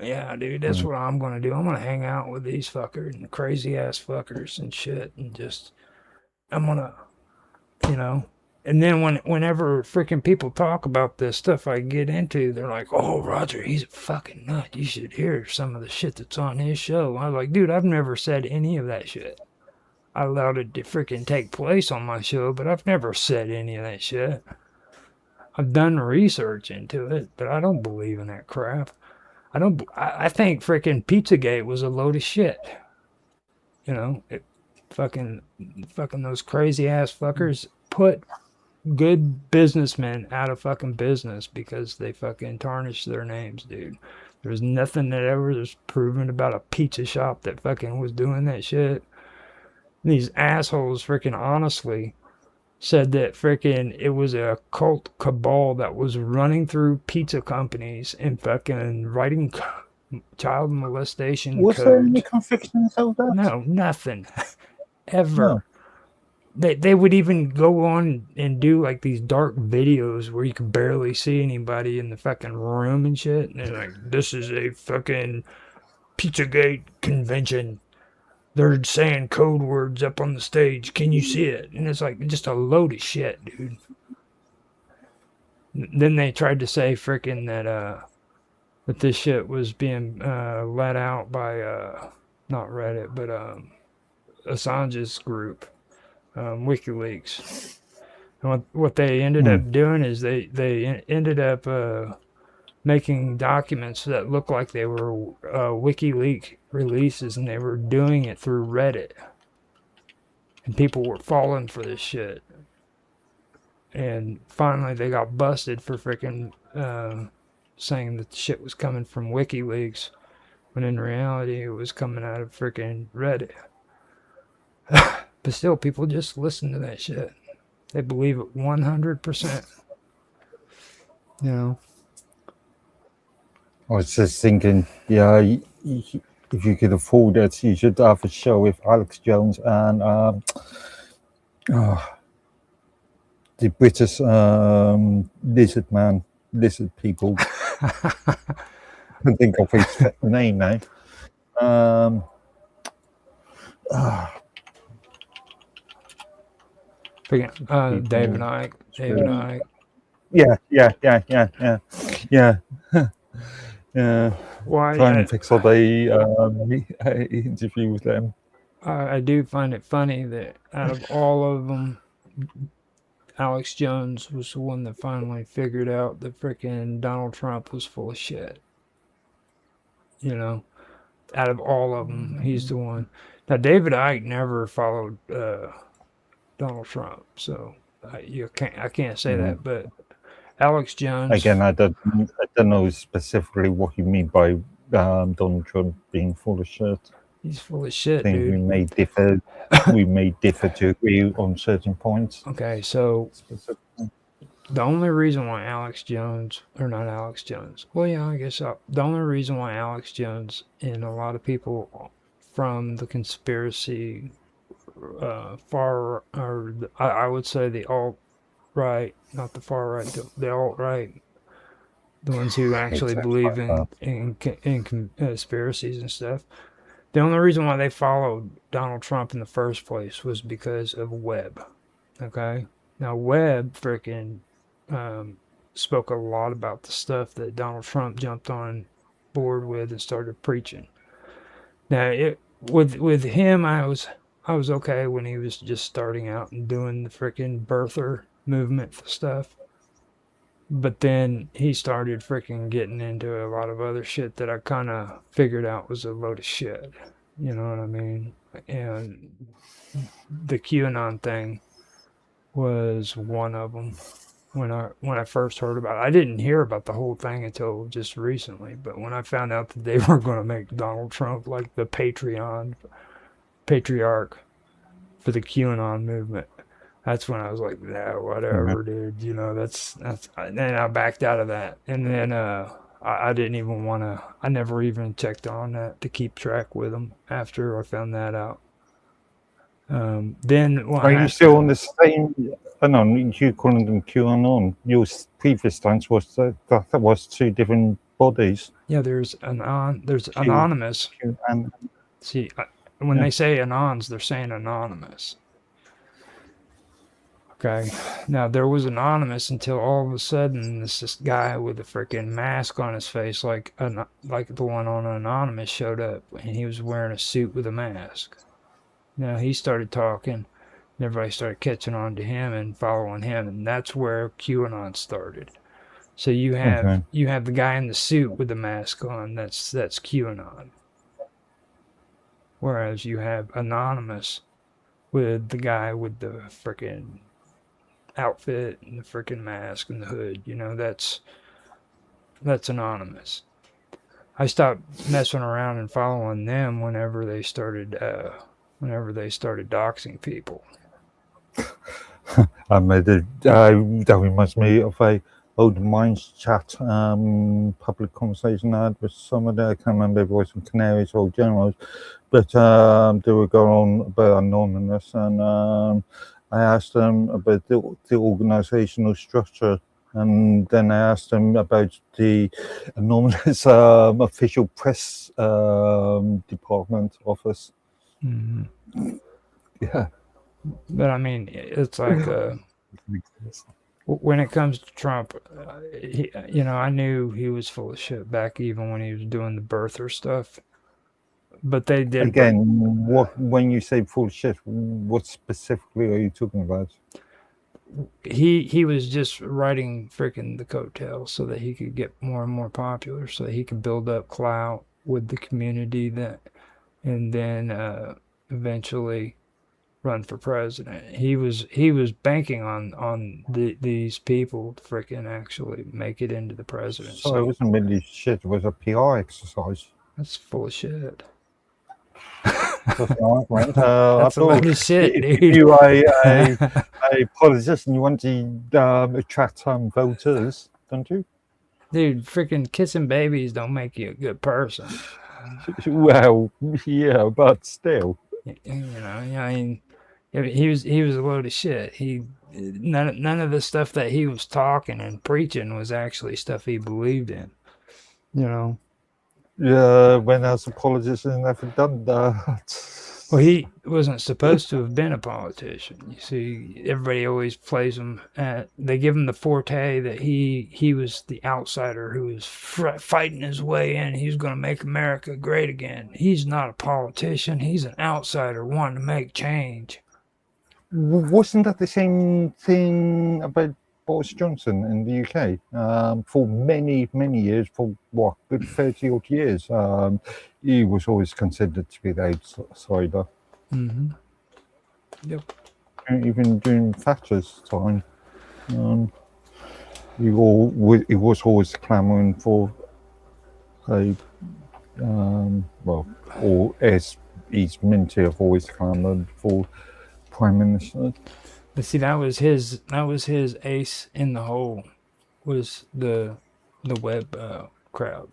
Yeah, dude, that's what I'm going to do. I'm going to hang out with these fuckers and crazy-ass fuckers and shit and just... I'm going to... and then whenever freaking people talk about this stuff I get into, they're like, oh, Roger, he's a fucking nut. You should hear some of the shit that's on his show. I was like, dude, I've never said any of that shit. I allowed it to freaking take place on my show, but I've never said any of that shit. I've done research into it, but I don't believe in that crap. I think freaking Pizzagate was a load of shit. Fucking those crazy ass fuckers put good businessmen out of fucking business because they fucking tarnished their names, dude. There's nothing that ever was proven about a pizza shop that fucking was doing that shit. These assholes freaking honestly said that freaking it was a cult cabal that was running through pizza companies and fucking writing child molestation Was codes. there any convictions of that? No, nothing. Ever. No. They would even go on and do like these dark videos where you could barely see anybody in the fucking room and shit. And they're like, this is a fucking Pizzagate convention. They're saying code words up on the stage. Can you see it? And it's like just a load of shit, dude. Then they tried to say freaking that this shit was being let out by not Reddit, but Assange's group, WikiLeaks. And what they ended up doing is they ended up making documents that looked like they were WikiLeaks releases, and they were doing it through Reddit. And people were falling for this shit. And finally they got busted for freaking saying that the shit was coming from WikiLeaks, when in reality it was coming out of freaking Reddit. But still, people just listen to that shit. They believe it 100%. I was just thinking, if you could afford it, you should have a show with Alex Jones and the British lizard people. can think of his name now. David Icke. David Icke. Yeah. Why? Trying to fix up a interview with them. I do find it funny that out of all of them, Alex Jones was the one that finally figured out that frickin' Donald Trump was full of shit. You know, out of all of them, he's the one. Now, David Icke never followed Donald Trump, so I can't say that. But Alex Jones, Again, I don't know specifically what you mean by Donald Trump being full of shit. he's full of shit, I think dude. we may differ to agree on certain points. Okay, so Specifically. the only reason why Alex Jones, or not Alex Jones, well, yeah, I guess so. The only reason why Alex Jones and a lot of people from the conspiracy far, or I would say the alt right, not the far right, the alt right, the ones who actually believe in conspiracies and stuff. The only reason why they followed Donald Trump in the first place was because of Webb. Okay, now Webb freaking spoke a lot about the stuff that Donald Trump jumped on board with and started preaching. Now, with him, I was okay when he was just starting out and doing the freaking birther movement stuff. But then he started freaking getting into a lot of other shit that I kind of figured out was a load of shit. You know what I mean? And the QAnon thing was one of them. When I first heard about it, I didn't hear about the whole thing until just recently. But when I found out that they were going to make Donald Trump like the patriarch for the QAnon movement, that's when I was like, nah, whatever, dude. You know, that's. And then I backed out of that, and then I didn't even want to. I never even checked on that to keep track with them after I found that out. Then what Are you happened? still on the same? No, you calling them QAnon. Your previous stance was that was two different bodies. Yeah, there's anonymous. And See, when they say anons, they're saying anonymous. Okay. Now there was anonymous until all of a sudden this guy with a freaking mask on his face, like the one on Anonymous, showed up, and he was wearing a suit with a mask. Now he started talking, and everybody started catching on to him and following him, and that's where QAnon started. So you have the guy in the suit with the mask on. That's QAnon. Whereas you have Anonymous with the guy with the freaking outfit and the freaking mask and the hood. You know, that's Anonymous. I stopped messing around and following them whenever they started doxing people. that reminds me of a old Minds chat public conversation I had with somebody. I can't remember if it was from Canaries or Generals, but they were going on about Anonymous, and I asked them about the organizational structure, and then I asked them about the Anonymous official press department office. Mm-hmm. Yeah. But I mean, it's like when it comes to Trump, I knew he was full of shit back even when he was doing the birther stuff. But they did. Again, when you say full shit, what specifically are you talking about? He was just riding freaking the coattails so that he could get more and more popular, so that he could build up clout with the community and then eventually run for president. He was banking on these people to freaking actually make it into the presidency. So it wasn't really shit. It was a PR exercise. That's full of shit. That's a load of shit, dude. If you are a politician, you want to attract voters, don't you? Dude, freaking kissing babies don't make you a good person. Well, yeah, but still. You know, I mean, he was a load of shit. None of the stuff that he was talking and preaching was actually stuff he believed in. You know. when as a politician never done that. Well, he wasn't supposed to have been a politician. You see, everybody always plays him. They give him the forte that he was the outsider who was fighting his way in. He was going to make America great again. He's not a politician. He's an outsider wanting to make change. Wasn't that the same thing about Boris Johnson in the UK? For many, many years, for what, good 30 odd years, he was always considered to be the outsider. Mm-hmm. Yep. Even during Thatcher's time, he was always clamouring for a, or as he's meant to have always clamoured for Prime Minister. But see, that was his ace in the hole, was the web crowd.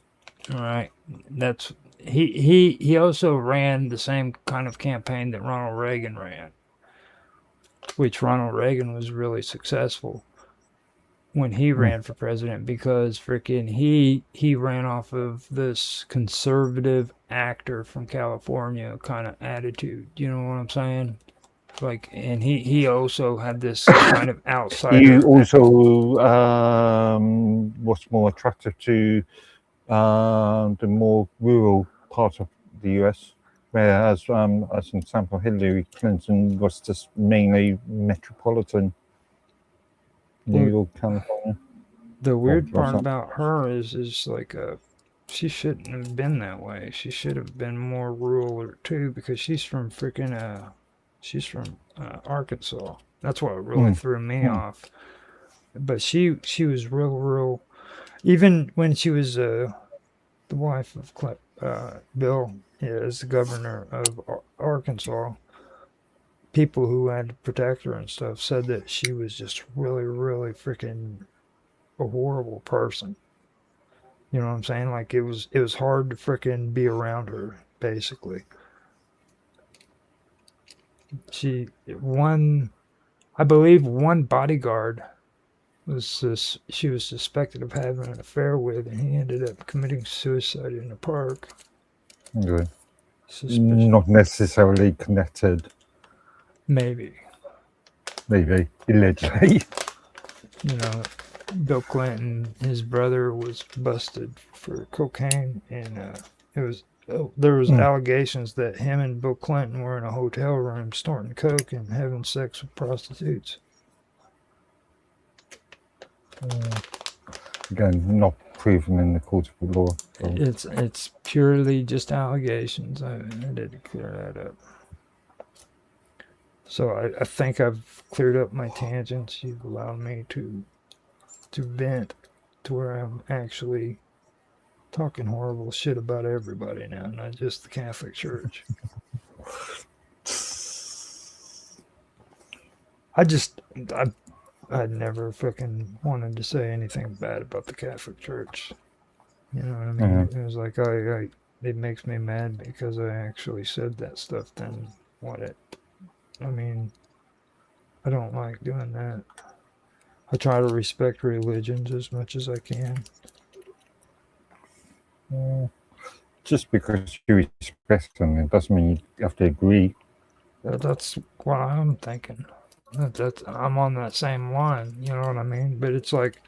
All right, that's he also ran the same kind of campaign that Ronald Reagan ran, which Ronald Reagan was really successful when he ran for president, because freaking he ran off of this conservative actor from California kind of attitude. You know what I'm saying? Like, and he also had this kind of outsider. He also was more attractive to the more rural part of the US, whereas, as an example, Hillary Clinton was just mainly metropolitan New York, California. The weird part about her is like she shouldn't have been that way. She should have been more rural too, because she's from freaking Arkansas. That's what really threw me off. But she was real. Even when she was the wife of Bill, as the governor of Arkansas, people who had to protect her and stuff said that she was just really freaking a horrible person. You know what I'm saying? Like, it was hard to freaking be around her, basically. I believe one bodyguard she was suspected of having an affair with, and he ended up committing suicide in the park. Okay. Not necessarily connected. Maybe, allegedly. You know, Bill Clinton, his brother, was busted for cocaine, and there was allegations that him and Bill Clinton were in a hotel room snorting coke and having sex with prostitutes. Again, not proven in the court of law. So. It's purely just allegations. I did to clear that up. So I think I've cleared up my tangents. You've allowed me to vent to where I'm actually talking horrible shit about everybody now, not just the Catholic Church. I'd never fucking wanted to say anything bad about the Catholic Church. You know what I mean? It was like, it makes me mad because I actually said that stuff. Then I mean, I don't like doing that. I try to respect religions as much as I can. Just because you respect them, it doesn't mean you have to agree. That's what I'm thinking. I'm on that same line, you know what I mean? But it's like,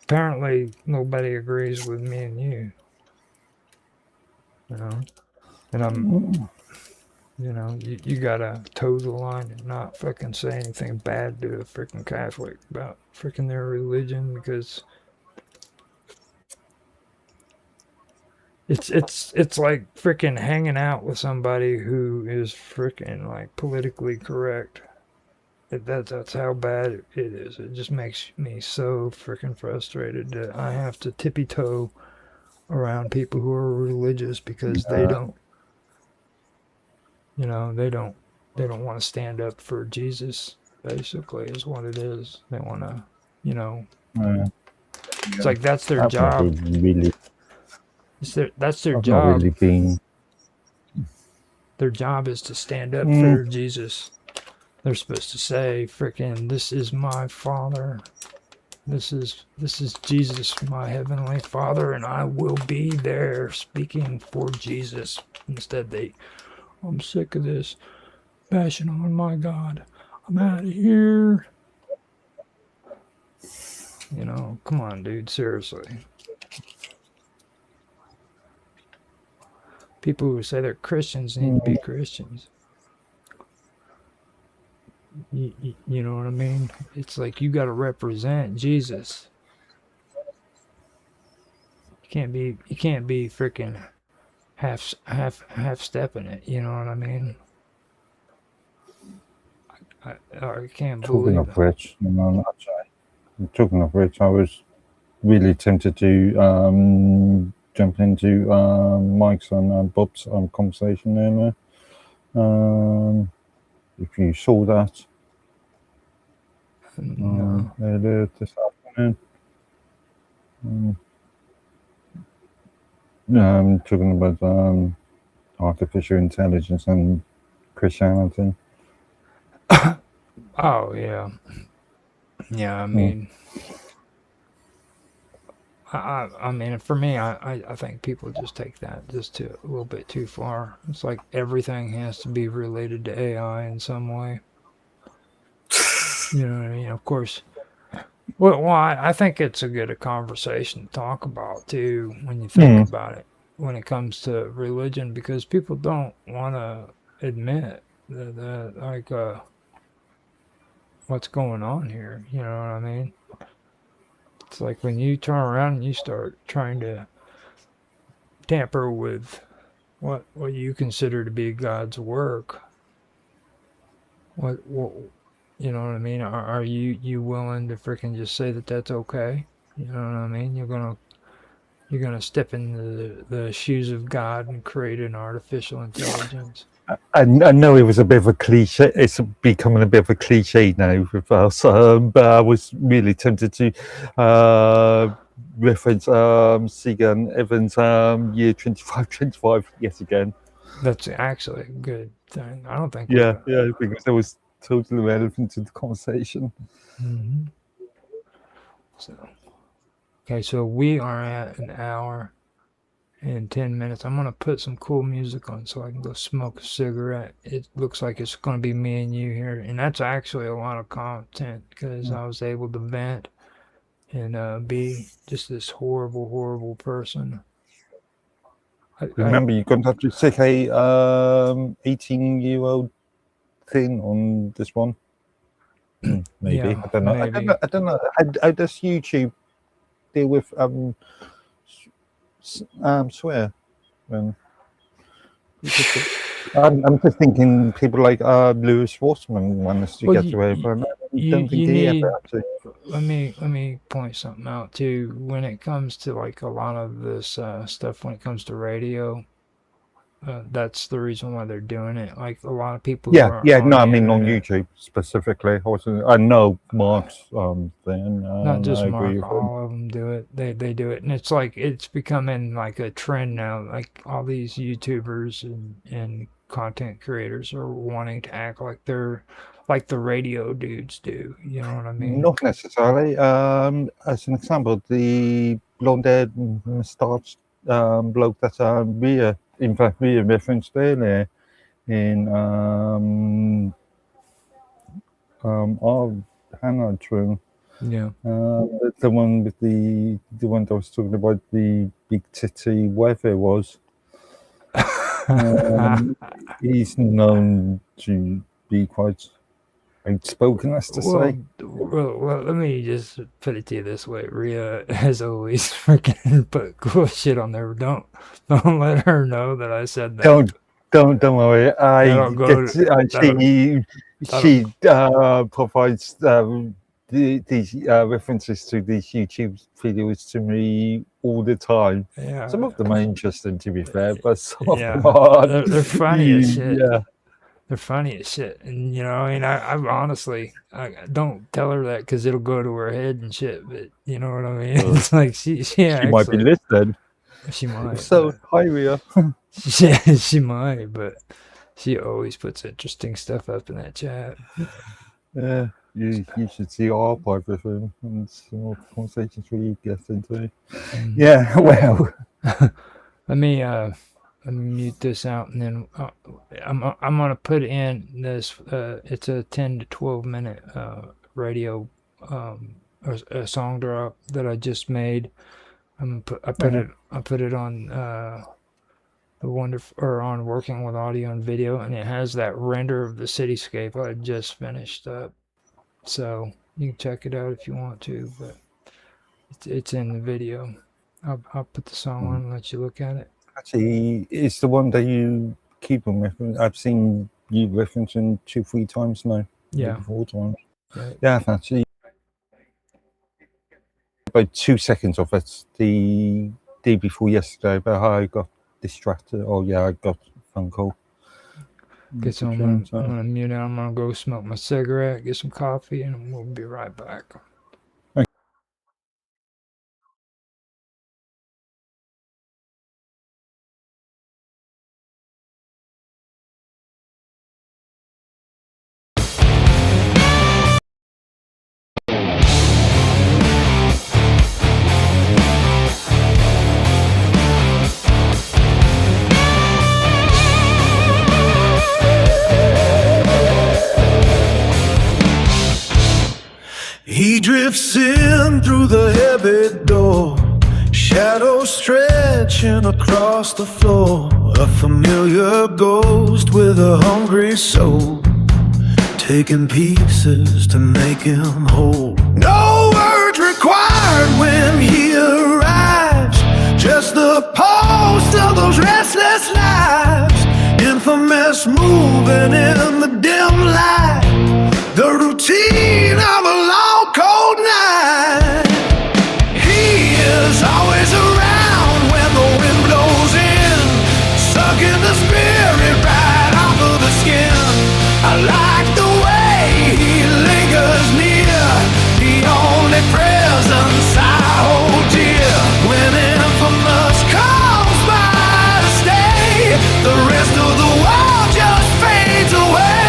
apparently nobody agrees with me and you. You know? And I'm, you know, you gotta toe the line and not fucking say anything bad to a freaking Catholic about freaking their religion, because it's like freaking hanging out with somebody who is freaking like politically correct. That's how bad it is. It just makes me so freaking frustrated that I have to tippy toe around people who are religious because they don't, you know, they don't want to stand up for Jesus. Basically, is what it is. They want to, you know, it's like that's their job. Really, that's their job. Really being... Their job is to stand up for Jesus. They're supposed to say, freaking, this is my father. This is Jesus, my heavenly Father, and I will be there speaking for Jesus. Instead, I'm sick of this bashing on my God. I'm out of here. You know, come on, dude. Seriously. People who say they're Christians need to be Christians. You know what I mean? It's like you got to represent Jesus. You can't be freaking half stepping it. You know what I mean? I can't Talking believe of which, talking of which, I was really tempted to jump into Mike's and Bob's conversation earlier. If you saw that No. earlier this afternoon. Talking about artificial intelligence and Christianity. Oh yeah, yeah. I mean, I mean, for me, I think people just take that just to a little bit too far. It's like everything has to be related to AI in some way. You know what I mean? Of course. Well, I think it's a good conversation to talk about too when you think about it when it comes to religion, because people don't want to admit that like what's going on here. You know what I mean? It's like when you turn around and you start trying to tamper with what you consider to be God's work. What you know what I mean? Are you willing to freaking just say that that's okay? You know what I mean? You're gonna step in the shoes of God and create an artificial intelligence. I know it was a bit of a cliche. It's becoming a bit of a cliche now with us, but I was really tempted to reference Segan Evans' year 2525 yet again. That's actually a good thing. I don't think. Yeah, because that was totally relevant to the conversation. Mm-hmm. So we are at an hour and 10 minutes. I'm gonna put some cool music on so I can go smoke a cigarette. It looks like it's gonna be me and you here, and that's actually a lot of content because I was able to vent and be just this horrible person. Remember, you're going to have to stick a 18-year-old thing on this one. Maybe. Yeah, I don't know. maybe. I don't know. How does YouTube deal with swear? I'm just thinking people like Lewis Schwartzman managed to get away with it. I don't think he ever actually. Let me point something out too. When it comes to like a lot of this stuff, when it comes to radio, that's the reason why they're doing it. Like a lot of people. No, I mean on YouTube specifically. I know Mark's thing. Not just Mark, all of them do it. They do it, and it's like it's becoming like a trend now. Like all these YouTubers and content creators are wanting to act like they're like the radio dudes do. You know what I mean? Not necessarily. As an example, the blonde-haired, moustached bloke that we referenced earlier in our hangout room. Yeah. The one with the one that I was talking about, the big titty, whatever it was. He's known to be quite outspoken, as to say. Well, let me just put it to you this way: Rhea has always freaking put cool shit on there. Don't let her know that I said that. Don't worry. She provides these references to these YouTube videos to me all the time. Yeah. Some of them are interesting, to be fair, but some of them are. They're funny as shit. Yeah. They're funny as shit, and you know, I mean, I honestly, I don't tell her that because it'll go to her head and shit. But you know what I mean? It's like she might be listening. She might. So hi, Rhea. Yeah, she might, but she always puts interesting stuff up in that chat. Yeah. You should see our archive with him and some of the conversations we get into. Mm. Yeah, well. Let me mute this out, and then I'm gonna put in this. It's a 10 to 12 minute radio a song drop that I just made. I put it on the wonderful or on Working with Audio and Video, and it has that render of the cityscape I just finished up. So you can check it out if you want to, but it's in the video. I'll put the song on and let you look at it. Actually, it's the one that you keep on referencing. I've seen you referencing 2-3 times now. Yeah. 4 times. Right. Yeah, I've actually. About 2 seconds of it the day before yesterday, but how I got distracted. Oh, yeah, I got a phone call. Okay, so I'm gonna mute out. I'm gonna go smoke my cigarette, get some coffee, and we'll be right back. He drifts in through the heavy door, shadows stretching across the floor. A familiar ghost with a hungry soul, taking pieces to make him whole. No words required when he arrives, just the pulse of those restless lives, infamous moving in the dim light, the routine of a long cold night. He is always around when the wind blows in, sucking the spirit right off of the skin. I like the way he lingers near, the only presence I hold dear. When infamous calls by to stay, the rest of the world just fades away.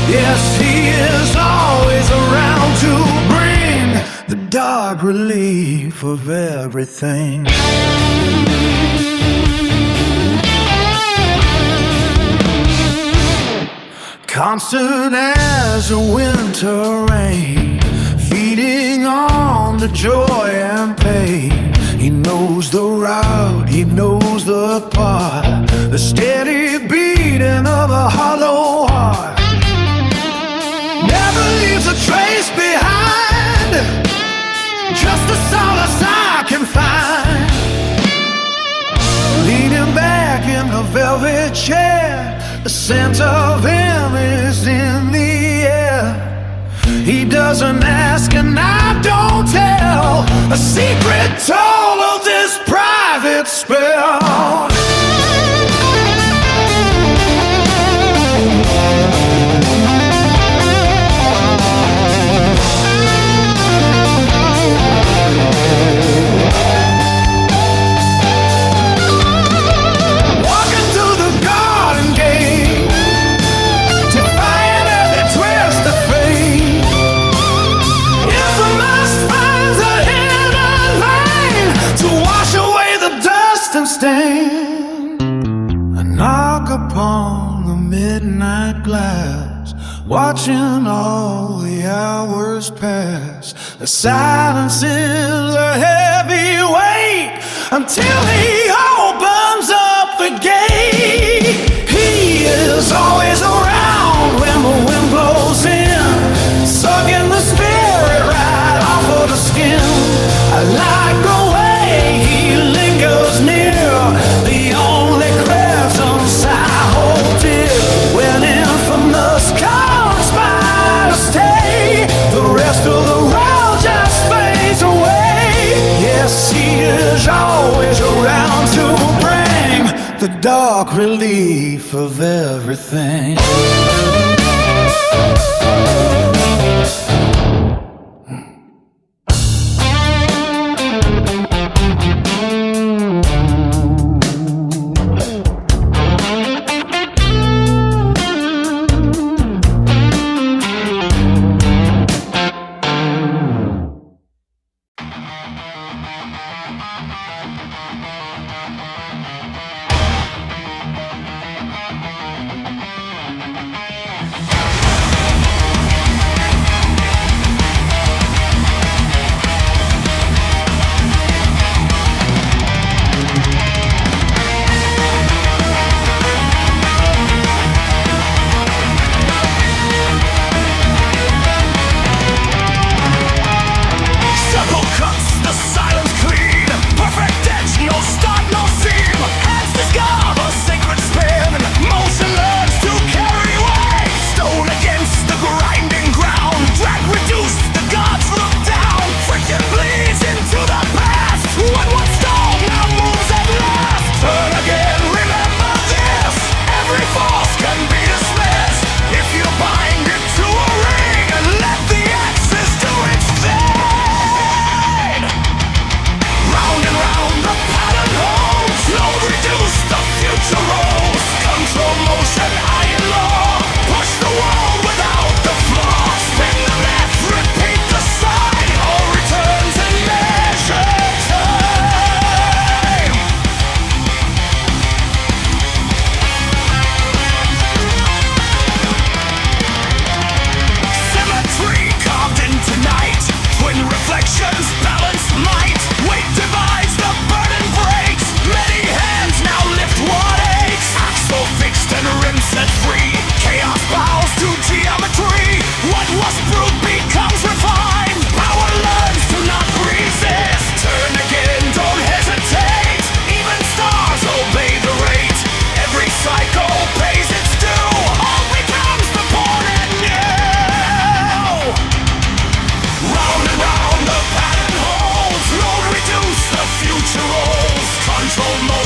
Yes, he is always around to bring the dark relief of everything. Constant as a winter rain, feeding on the joy and pain. He knows the route, he knows the path, the steady beating of a hollow heart. Never leaves a trace behind, just the solace I can find. Leaning back in the velvet chair, the scent of him is in the air. He doesn't ask and I don't tell, a secret toll of this private spell. Stand and knock upon the midnight glass, watching all the hours pass. The silence is a heavy weight until he opens up the gate. He is always around when the wind blows in, sucking the spirit right off of the skin. I like the way he lingers near, the only presence I hold dear. When infamous comes by to stay, the rest of the world just fades away. Yes, he is always around to bring the dark relief of everything.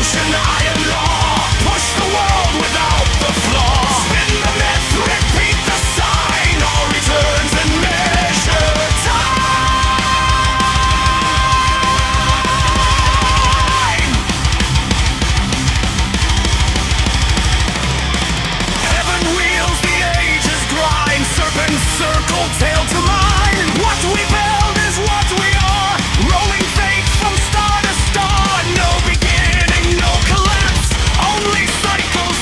ocean, iron law. Push the world without the flaw. Spin the myth, repeat the sign. All returns and measure time. Heaven wheels, the ages grind. Serpent circle, tail to mine. What we build is what we are. Rolling fate from star to star. No beginning, no collapse. Only cycles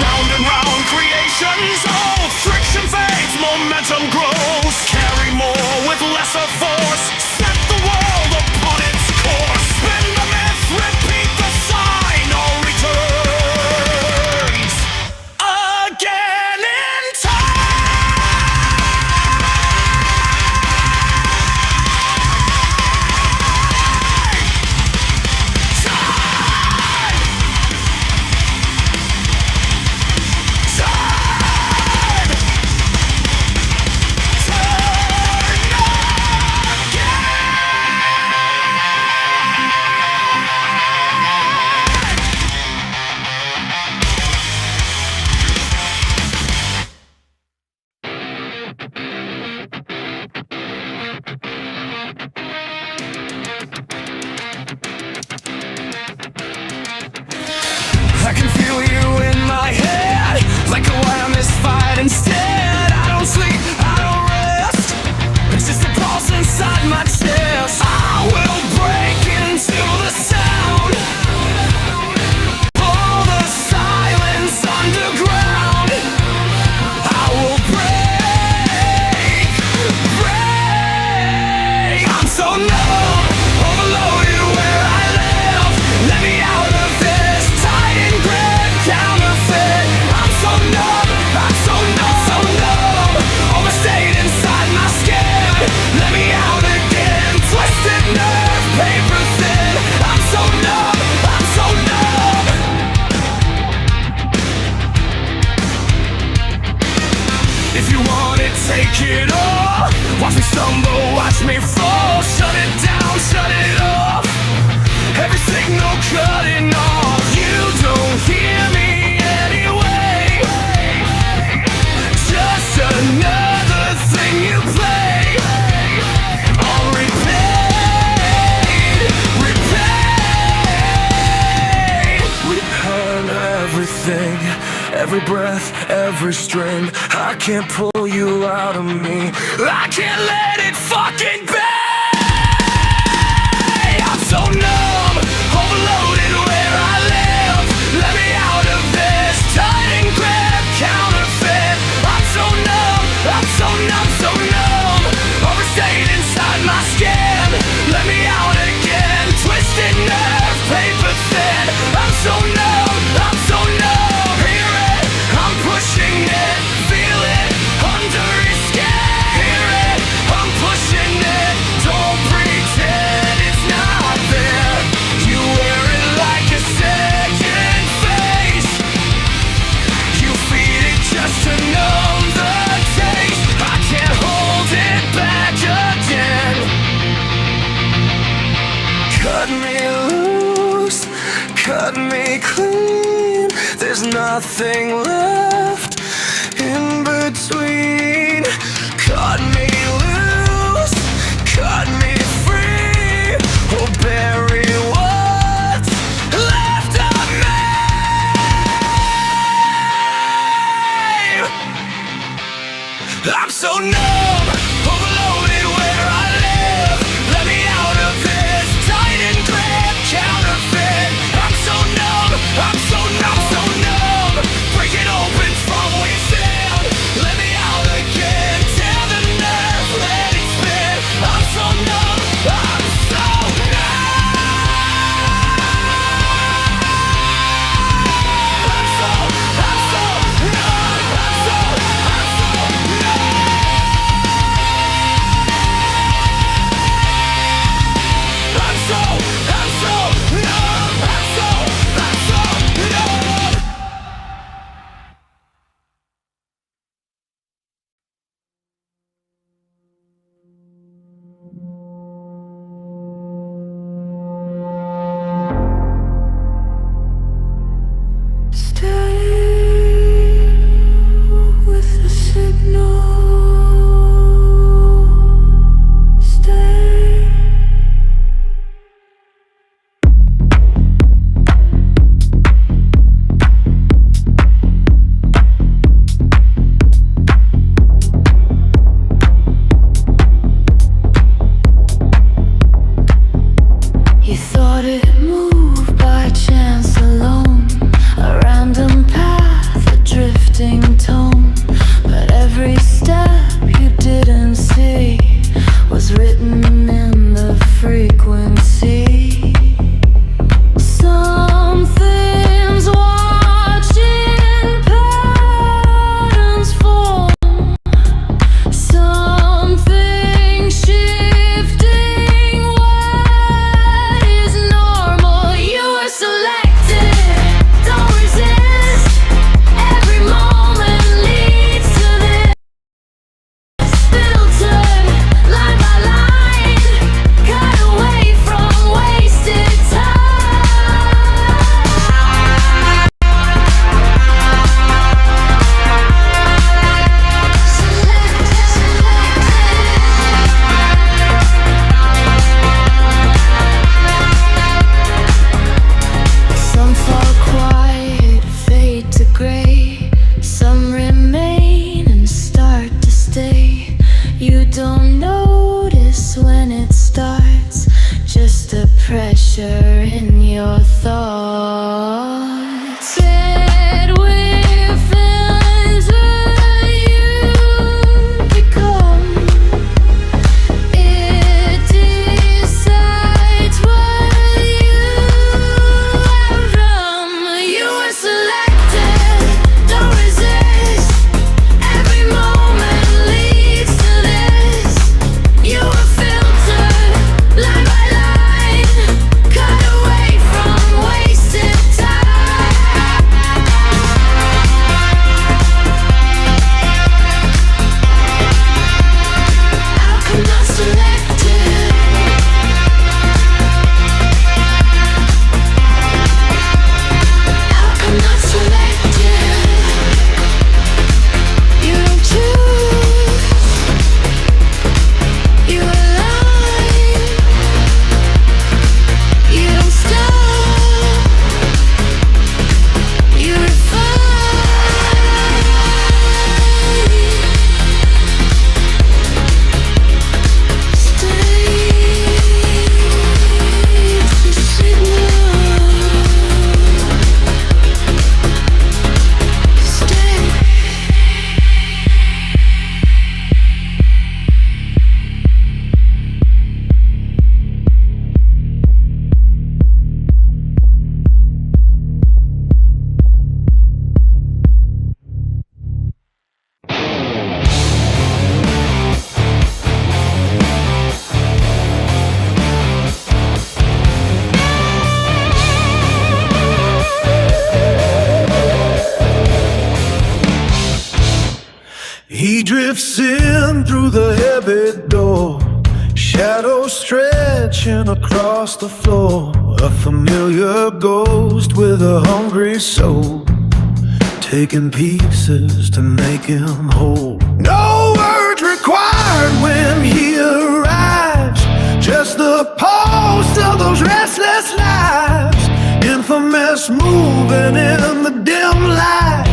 round and round creations. Oh, friction fades, momentum grows. Carry more with lesser force. Set the world upon its course. Spin the myth, repeat the sign. All returns again in I can feel you in my head, like a wild misfired instead. I don't sleep, I don't rest. It's just a pulse inside my chest. I will break into the sound. Pull the silence underground. I will break. I'm so numb, overloaded where I live. Let me out of this tight and grip counterfeit. I'm so numb, I'm so numb, so numb. Overstayed inside my skin. Let me out again. Twisted nerve, paper thin. I'm so numb, I'm so numb. If you want it, take it all. Watch me stumble, watch me fall. Shut it down, shut it off. Every signal cutting off. You don't hear me anyway. Just another thing you play. On repeat, repeat. We had everything, every breath, every string. I can't pull you out of me. I can't let it fucking be. I'm so numb, overloaded where I live. Let me out of this tight and grip counterfeit. I'm so numb, I'm so numb, so numb. Overstayed inside my skin. Let me out again. Twisted nerve, paper thin. I'm so numb, I'm so numb. Hear it, I'm pushing it. Feel it under your skin. Hear it, I'm pushing it. Don't pretend it's not there. You wear it like a second face. You feed it just to numb the taste. I can't hold it back again. Cut me loose, cut me clean. There's nothing left in between. Cut me loose, cut me free. Or bury what's left of me. I'm so numb, overloaded where I live. Let me out of this tight and grip counterfeit. I'm so numb, I'm so numb, so numb. Break it open from within. Let me out again, tear the nerve. He drifts in through the heavy door, shadows stretching across the floor. A familiar ghost with a hungry soul, taking pieces to make him whole. No words required when he arrives, just the pulse of those restless lives. Infamous, moving in the dim light,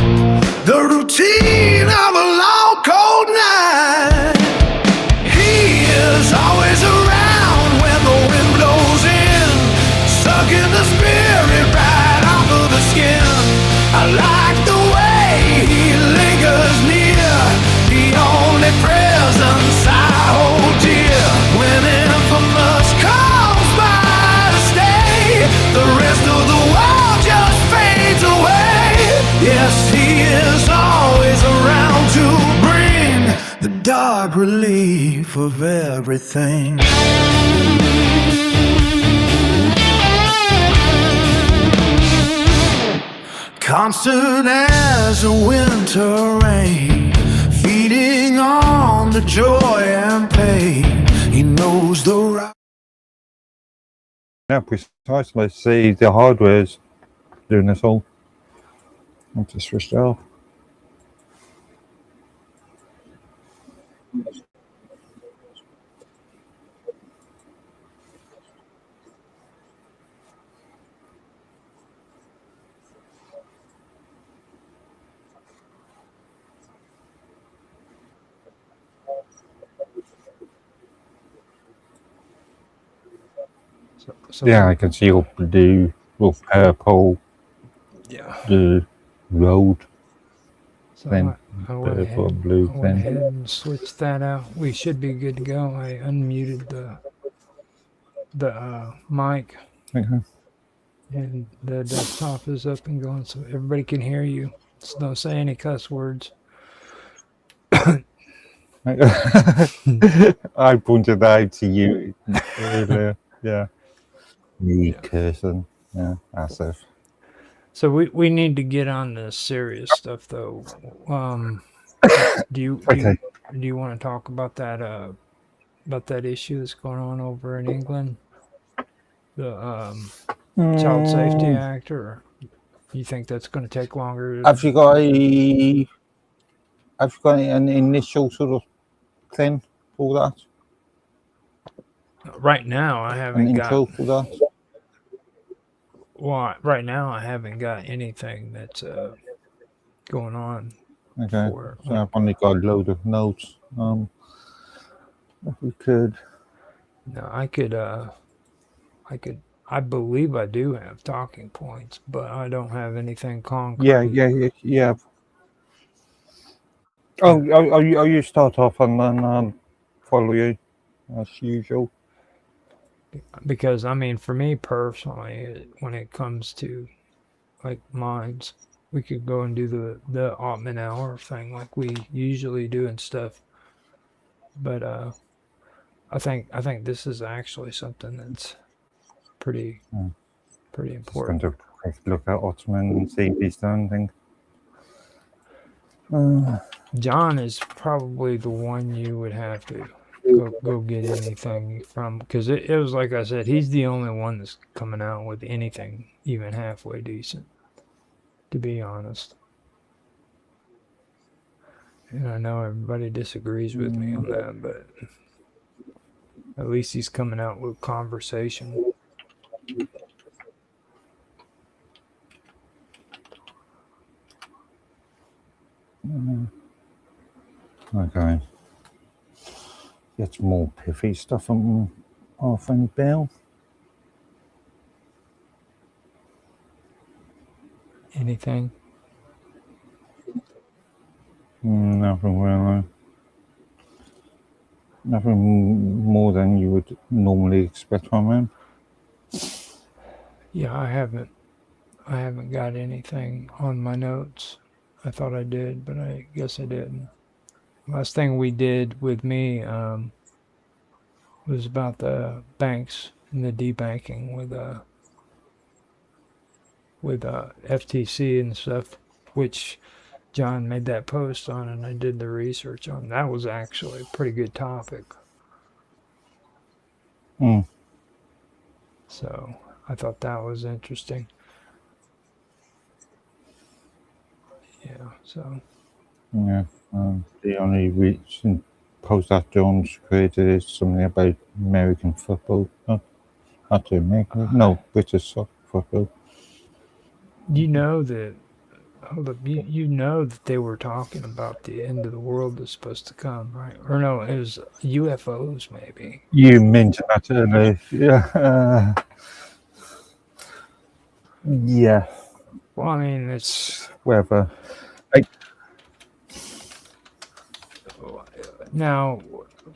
the routine of a long cold night. He is always around when the wind blows in, sucking the spirit right off of the skin. I like the way he lingers near, the only presence I hold dear. When infamous calls by to stay, the rest of the world just fades away. Yes, he is always around to bring the dark relief of everything. Constant as a winter rain, feeding on the joy and pain. He knows the right. Yeah, precisely. See, the hardware's doing this all. I'll just switch it off. So Yeah, I can see all blue, all purple, yeah. the road So thing, I went ahead, purple, blue I went thing. ahead and switched that out. We should be good to go. I unmuted the mic, Okay. and the desktop is up and going, so everybody can hear you. So don't say any cuss words. I pointed out to you earlier. Yeah. Me Yeah. cursing. Yeah, as if. So we need to get on the serious stuff, though. Do you want to talk about that issue that's going on over in England, the Child Safety Act, or you think that's going to take longer? Have you got an initial sort of thing for that? Right now, I An haven't intro got. for that? Well, right now I haven't got anything that's going on. Okay. For So I've only got a load of notes. If we could. no, I could. I believe I do have talking points, but I don't have anything concrete. Yeah. Oh, you start off and then follow you as usual. Because I mean, for me personally, when it comes to like mines, we could go and do the Altman hour thing like we usually do and stuff. But I think this is actually something that's pretty Just important. going to look at Ottoman and see if he's done anything. John is probably the one you would have to go get anything from, because it was like I said, he's the only one that's coming out with anything even halfway decent, to be honest. And I know everybody disagrees with me on that, but at least he's coming out with conversation. Okay. Get more pithy stuff from our friend Bill. Anything? Nothing really. Nothing more than you would normally expect from him. Yeah, I haven't got anything on my notes. I thought I did, but I guess I didn't. Last thing we did with me was about the banks and the debanking with FTC and stuff, which John made that post on, and I did the research on. That was actually a pretty good topic. Mm. So I thought that was interesting. Yeah. So Yeah. The only recent post that Jones created is something about American football. Not to American, no, British football. you know that. Hold up. You know that they were talking about the end of the world is supposed to come, right? Or no, it was UFOs maybe. You mentioned that earlier. Yeah. Yeah. Well, I mean, it's Whether. now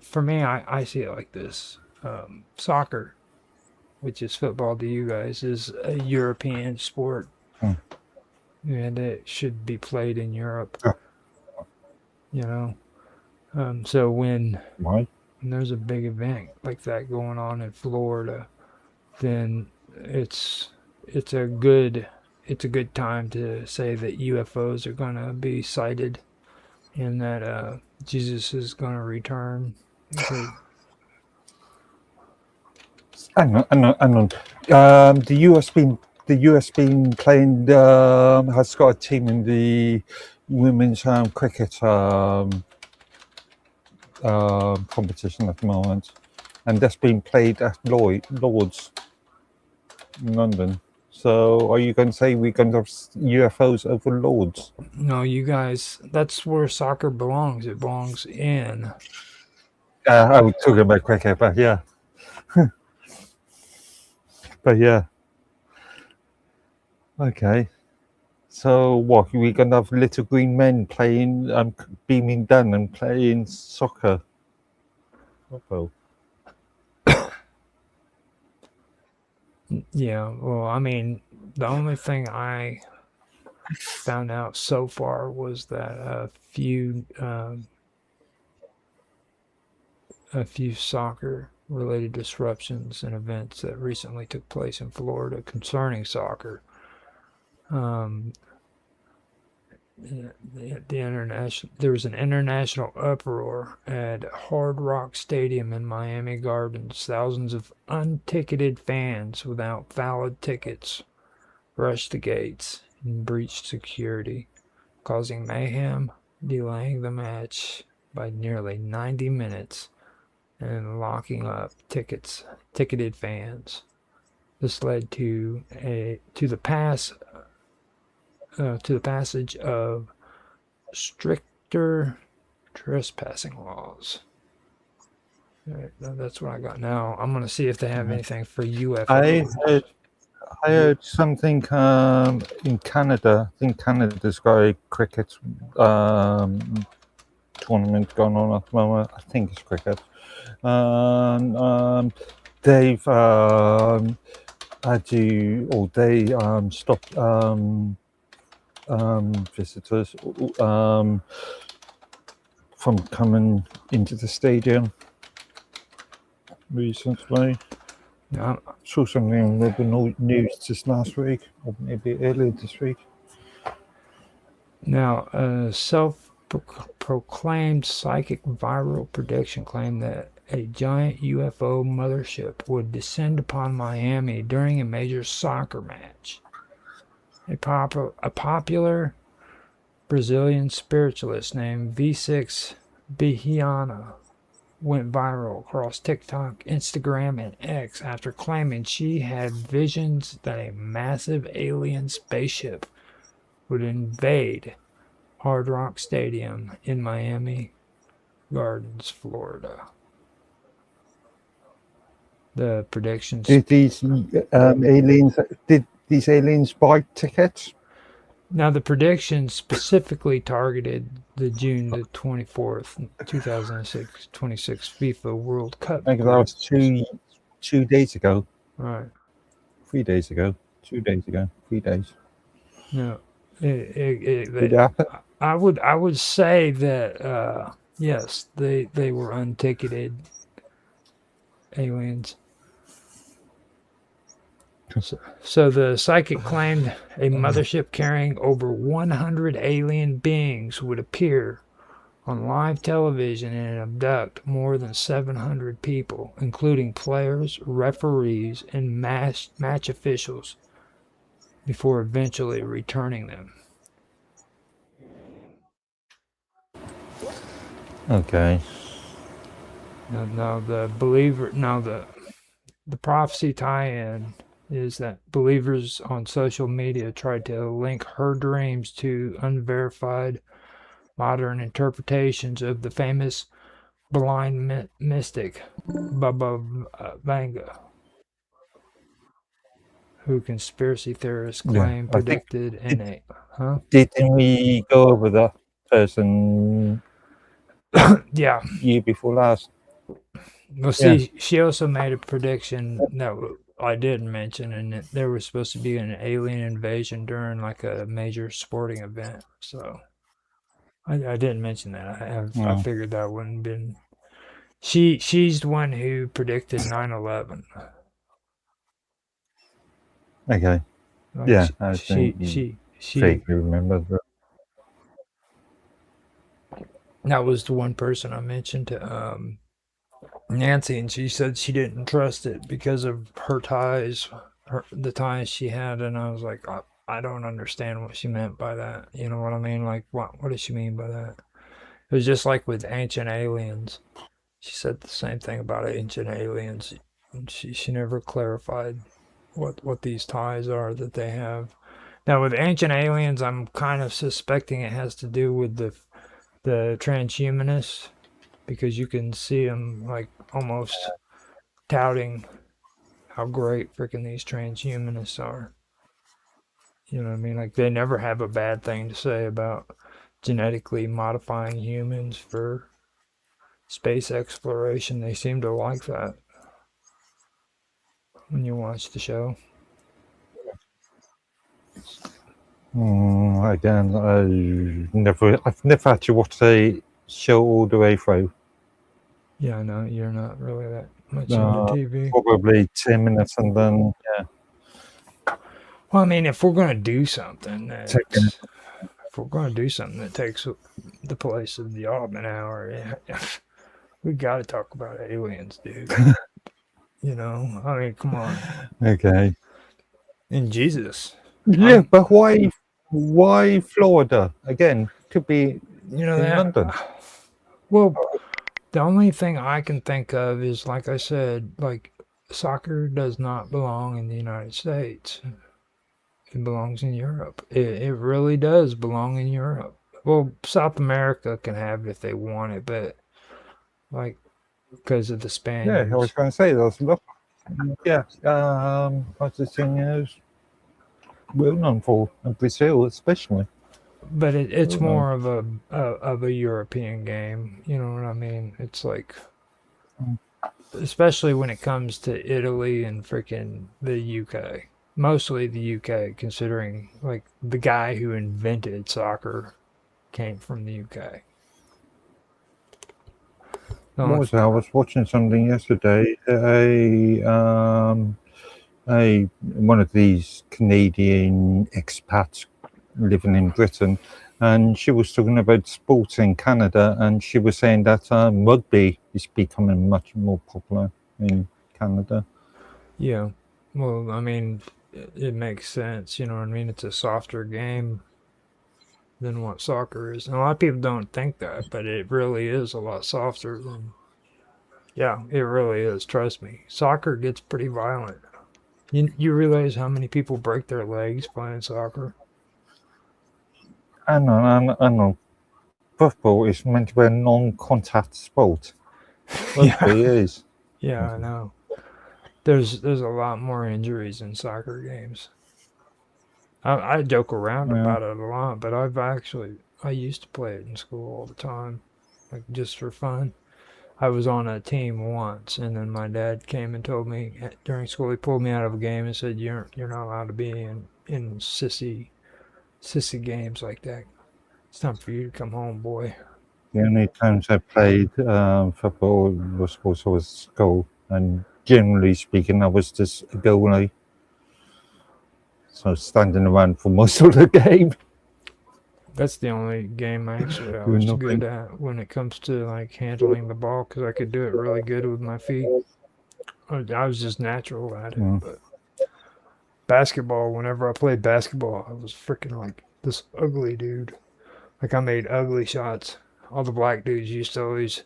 for me. I see it like this: soccer, which is football to you guys, is a European sport, Hmm. and it should be played in Europe. Yeah. You know, so when Why? there's a big event like that going on in Florida, then it's a good time to say that UFOs are going to be sighted and that Jesus is going to return. Because Hang on. The US been playing. Has got a team in the women's cricket competition at the moment, and that's been played at Lords in London. So, are you going to say we're going to have UFOs over Lords? no, you guys, that's where soccer belongs. It belongs in. I was talking about cricket, but yeah, but yeah. Okay. So what? We're going to have little green men playing, beaming down and playing soccer. Oh, Yeah, well, I mean, the only thing I found out so far was that a few soccer related disruptions and events that recently took place in Florida concerning soccer. Um, there was an international uproar at Hard Rock Stadium in Miami Gardens. Thousands of unticketed fans without valid tickets rushed the gates and breached security, causing mayhem, delaying the match by nearly 90 minutes and locking up ticketed fans. This led to the passage of stricter trespassing laws. All right, that's what I got now. I'm gonna see if they have anything for UFOs. I heard something in Canada. I think Canada's got a cricket tournament going on at the moment. I think it's cricket. They've stopped visitors from coming into the stadium recently. Now, Saw something on the news just last week, or maybe earlier this week. Now, a self-proclaimed psychic viral prediction claimed that a giant UFO mothership would descend upon Miami during a major soccer match. A popular Brazilian spiritualist named V6 Bihiana went viral across TikTok, Instagram, and X after claiming she had visions that a massive alien spaceship would invade Hard Rock Stadium in Miami Gardens, Florida. The predictions. Did these aliens buy tickets? Now, the predictions specifically targeted the June the 24th, 2026 FIFA World Cup. Like that was 2 days ago. Right. 3 days ago. 2 days ago. 3 days. No. Did it happen? I would say that yes, they were unticketed aliens. So the psychic claimed a mothership carrying over 100 alien beings would appear on live television and abduct more than 700 people, including players, referees, and match officials, before eventually returning them. Okay. Now the prophecy tie-in is that believers on social media tried to link her dreams to unverified modern interpretations of the famous blind mystic Baba Vanga, who conspiracy theorists claim I think predicted in didn't we go over that person yeah. year before last? Well, see, she also made a prediction that I didn't mention, and that there was supposed to be an alien invasion during like a major sporting event. So I didn't mention that. I figured that wouldn't have been. She's the one who predicted 9/11. Okay. Like yeah, I think she vaguely remember that. That was the one person I mentioned to Nancy, and she said she didn't trust it because of her ties, the ties she had, and I was like, I don't understand what she meant by that. You know what I mean? Like, what does she mean by that? It was just like with ancient aliens. She said the same thing about ancient aliens. And she never clarified what these ties are that they have. Now with ancient aliens, I'm kind of suspecting it has to do with the transhumanists, because you can see them like almost touting how great freaking these transhumanists are. You know what I mean? Like they never have a bad thing to say about genetically modifying humans for space exploration. They seem to like that when you watch the show. Again, I've never actually watched a show all the way through. Yeah, I know you're not really that much into TV. Probably 10 minutes, and then Well, I mean, if we're gonna do something that takes the place of the Altman Hour, we got to talk about aliens, dude. You know, I mean, come on. Okay. And Jesus. Yeah, but why Florida? Again, could be in London. Well, the only thing I can think of is, like I said, like soccer does not belong in the United States. It belongs in Europe. It really does belong in Europe. Well, South America can have it if they want it, but like because of the Spaniards. Yeah, I was going to say there's a lot. Yeah, what's the thing is well known for, in Brazil especially. But it's more of a European game. You know what I mean? It's like, especially when it comes to Italy and freaking the UK. Mostly the UK, considering like the guy who invented soccer came from the UK. I was watching something yesterday. One of these Canadian expats living in Britain, and she was talking about sports in Canada, and she was saying that rugby is becoming much more popular in Canada. Yeah, well, I mean, it makes sense. You know what I mean? It's a softer game than what soccer is. And a lot of people don't think that, but it really is a lot softer than. Yeah, it really is. Trust me. Soccer gets pretty violent. You realize how many people break their legs playing soccer? I know. Football is meant to be a non-contact sport. Rugby is. Yeah, I know. There's a lot more injuries in soccer games. I joke around about it a lot, but I used to play it in school all the time, like just for fun. I was on a team once, and then my dad came and told me during school, he pulled me out of a game and said, "You're not allowed to be in sissy games like that. It's time for you to come home, boy." The only times I played football was also at school, and generally speaking, I was just a goalie. So standing around for most of the game. That's the only game I was Doing good nothing. at when it comes to like handling the ball because I could do it really good with my feet. I was just natural at it. Mm. But basketball, whenever I played basketball, I was freaking like this ugly dude. Like I made ugly shots. All the black dudes used to always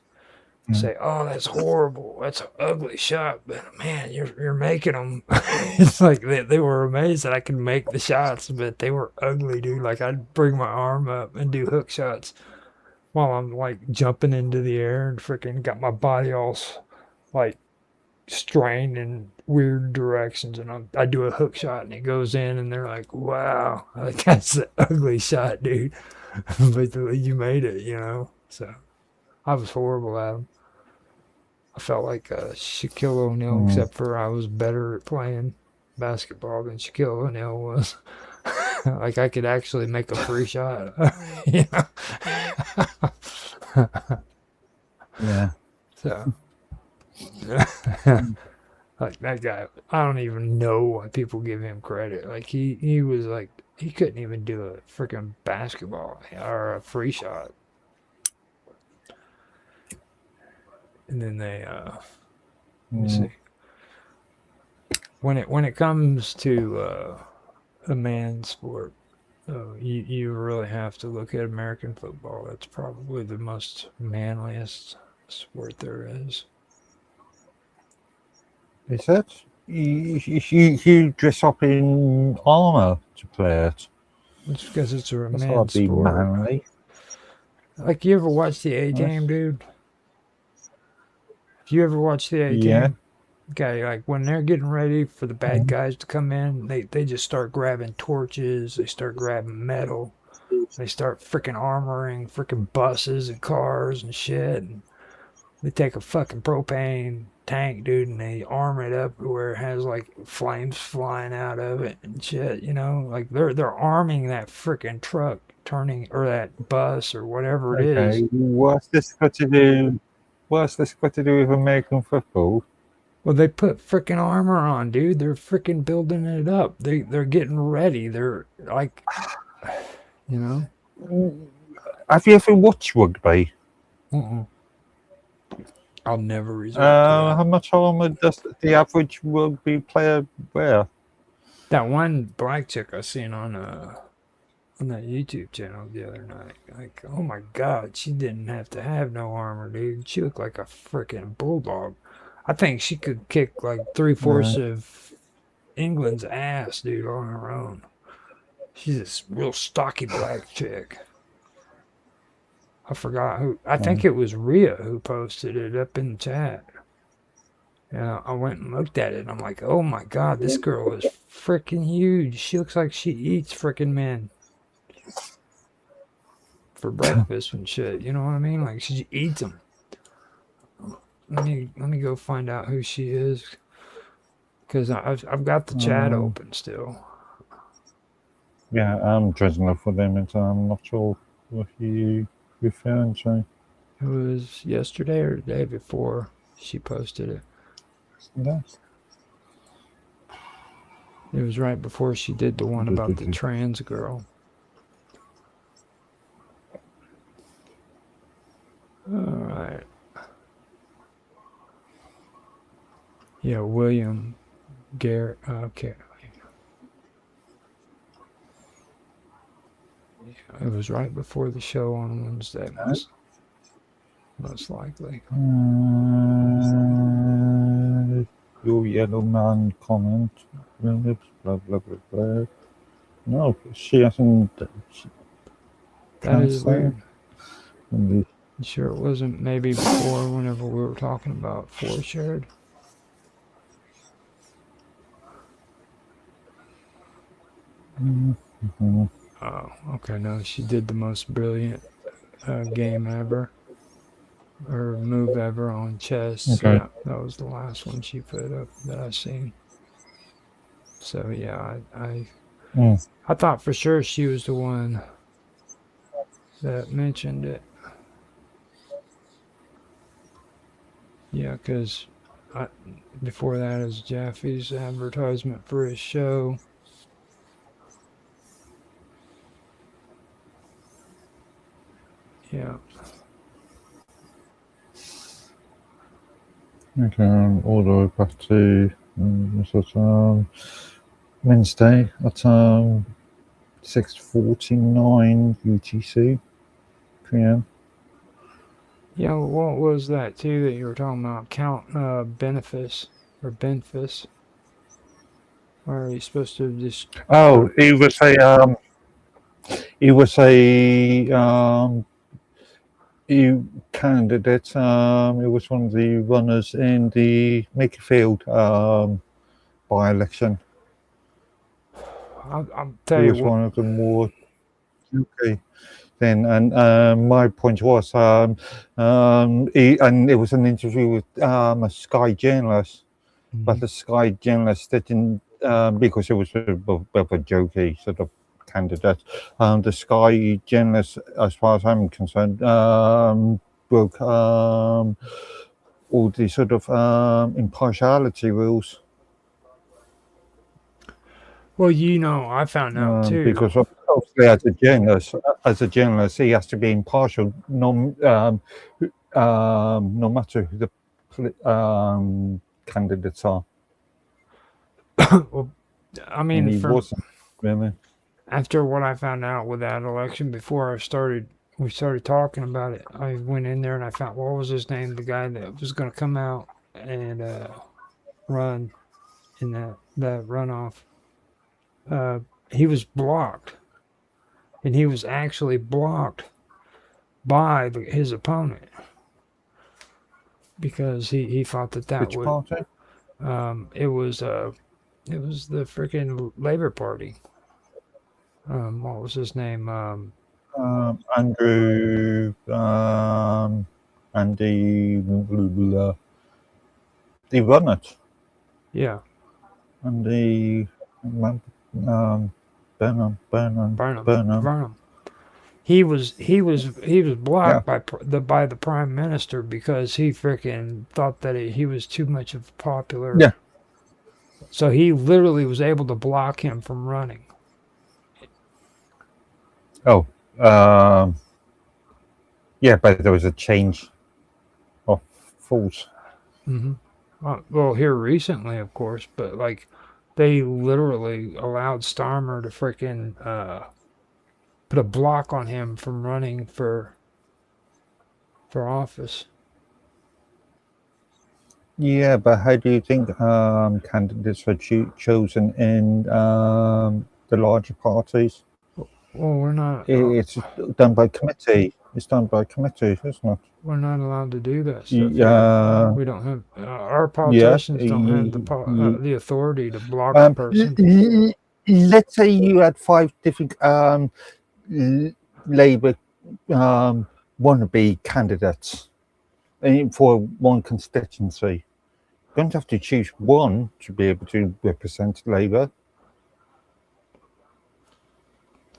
say, "Oh, that's horrible. That's an ugly shot." But man, you're making them. It's like they were amazed that I could make the shots, but they were ugly, dude. Like I'd bring my arm up and do hook shots while I'm like jumping into the air and freaking got my body all like strained in weird directions, and I do a hook shot and it goes in, and they're like, "Wow, like that's an ugly shot, dude." But you made it, you know. So I was horrible at them. I felt like Shaquille O'Neal, except for I was better at playing basketball than Shaquille O'Neal was. Like I could actually make a free shot. You know? Yeah. So, like that guy, I don't even know why people give him credit. Like he was like he couldn't even do a freaking basketball or a free shot. And then they let me see. When it comes to a man's sport, you really have to look at American football. That's probably the most manliest sport there is. Is it? You dress up in armor to play it. It's because it's a That's man's be sport. manly. Like you ever watch the A Team, dude? If you ever watch the A Team, Yeah. okay, like when they're getting ready for the bad guys to come in, they just start grabbing torches, they start grabbing metal, they start freaking armoring freaking buses and cars and shit. And they take a fucking propane tank, dude, and they arm it up where it has like flames flying out of it and shit. You know, like they're arming that freaking truck turning or that bus or whatever it is. Okay. What's this got to do? What's this got to do with American football? Well, they put freaking armor on, dude. They're freaking building it up. They're getting ready. They're like, you know. Have you ever watched rugby? I'll never resort to that. How much armor does the average rugby player wear? That one black chick I seen on that YouTube channel the other night. Like, oh my god, she didn't have to have no armor, dude. She looked like a freaking bulldog. I think she could kick like 3/4 of England's ass, dude, on her own. She's this real stocky black chick. I forgot who. I think it was Rhea who posted it up in the chat. And I went and looked at it, and I'm like, oh my god, this girl is freaking huge. She looks like she eats freaking men for breakfast and shit. You know what I mean? Like she eats them. Let me go find out who she is, because I've got the chat open still. Yeah, I'm dredging up for them, and I'm not sure what you referring to. It was yesterday or the day before she posted it. Yeah. It was right before she did the one about the trans girl. All right. Yeah, William Garrett. Okay. It was right before the show on Wednesday, most likely. Your yellow man comment. Blah, blah, blah, blah. No, she hasn't. That is weird. You sure it wasn't maybe before whenever we were talking about four shared? Oh, okay. No, she did the most brilliant game ever, or move ever on chess. Okay. Yeah, that was the last one she put up that I seen. So yeah, I thought for sure she was the one that mentioned it. Yeah, because before that is Jaffe's advertisement for his show. Yeah. Okay, all the way back to Wednesday at 6:49 UTC PM. Yeah, what was that too that you were talking about? Count Benefice or Benfis? Or are you supposed to just Oh, he was a candidate. He was one of the runners in the Makerfield by-election. I'll He tell you was what. one of the more okay then, and my point was, and it was an interview with a Sky journalist, but the Sky journalist didn't, because it was a bit of a jokey sort of candidate. The Sky journalist, as far as I'm concerned, broke all the sort of impartiality rules. Well, I found out too. Because obviously, as a journalist, he has to be impartial, no matter who the candidates are. Well, I And mean, he wasn't really. after what I found out with that election, before we started talking about it, I went in there and I found, what was his name? The guy that was going to come out and run in that runoff. He was blocked, and he was actually blocked by his opponent because he thought that Which would. party? It was the freaking Labor Party. What was his name? Andrew, Andy, the runner, Yeah, Andy, Burnham. Burnham. He was Yeah. blocked by the prime minister because he freaking thought that he was too much of a popular. Yeah. So he literally was able to block him from running. Oh, yeah, but there was a change of force. Mm-hmm. Well, here recently, of course, but like they literally allowed Starmer to freaking put a block on him from running for office. Yeah, but how do you think candidates are chosen in the larger parties? Well, we're not. It's done by committee. It's done by committee, isn't it? We're not allowed to do that stuff here. Yeah. We don't have our politicians don't have the authority to block a person. Let's say you had 5 different Labour wannabe candidates for one constituency. You're going to have to choose one to be able to represent Labour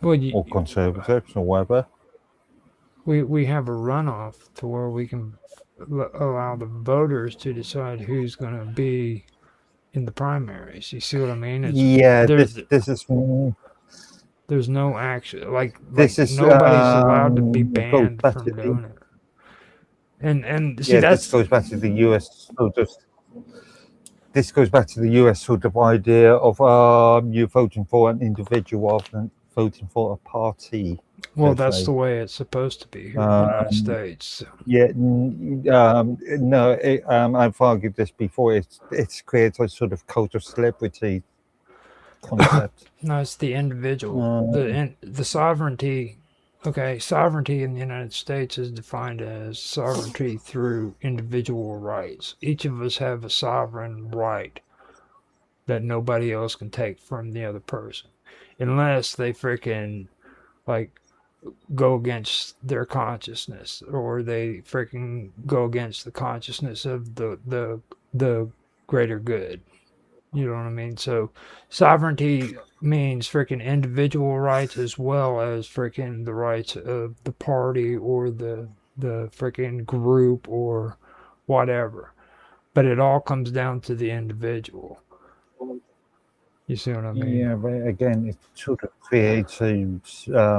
or Conservatives or whatever. We have a runoff to where we can allow the voters to decide who's going to be in the primaries. You see what I mean? There's no action. Like nobody's allowed to be banned from doing it. And see, this goes back to the US. This goes back to the US sort of idea of you voting for an individual rather than voting for a party. Well, that's the way it's supposed to be here in the United States. Yeah, no, I've argued this before. It's created a sort of cult of celebrity concept. No, it's the individual. The sovereignty. Okay, sovereignty in the United States is defined as sovereignty through individual rights. Each of us have a sovereign right that nobody else can take from the other person, unless they freaking like go against their consciousness, or they freaking go against the consciousness of the greater good. You know what I mean? So sovereignty means freaking individual rights as well as freaking the rights of the party or the freaking group or whatever. But it all comes down to the individual. You see what I mean? Yeah, but again, it sort of creates a,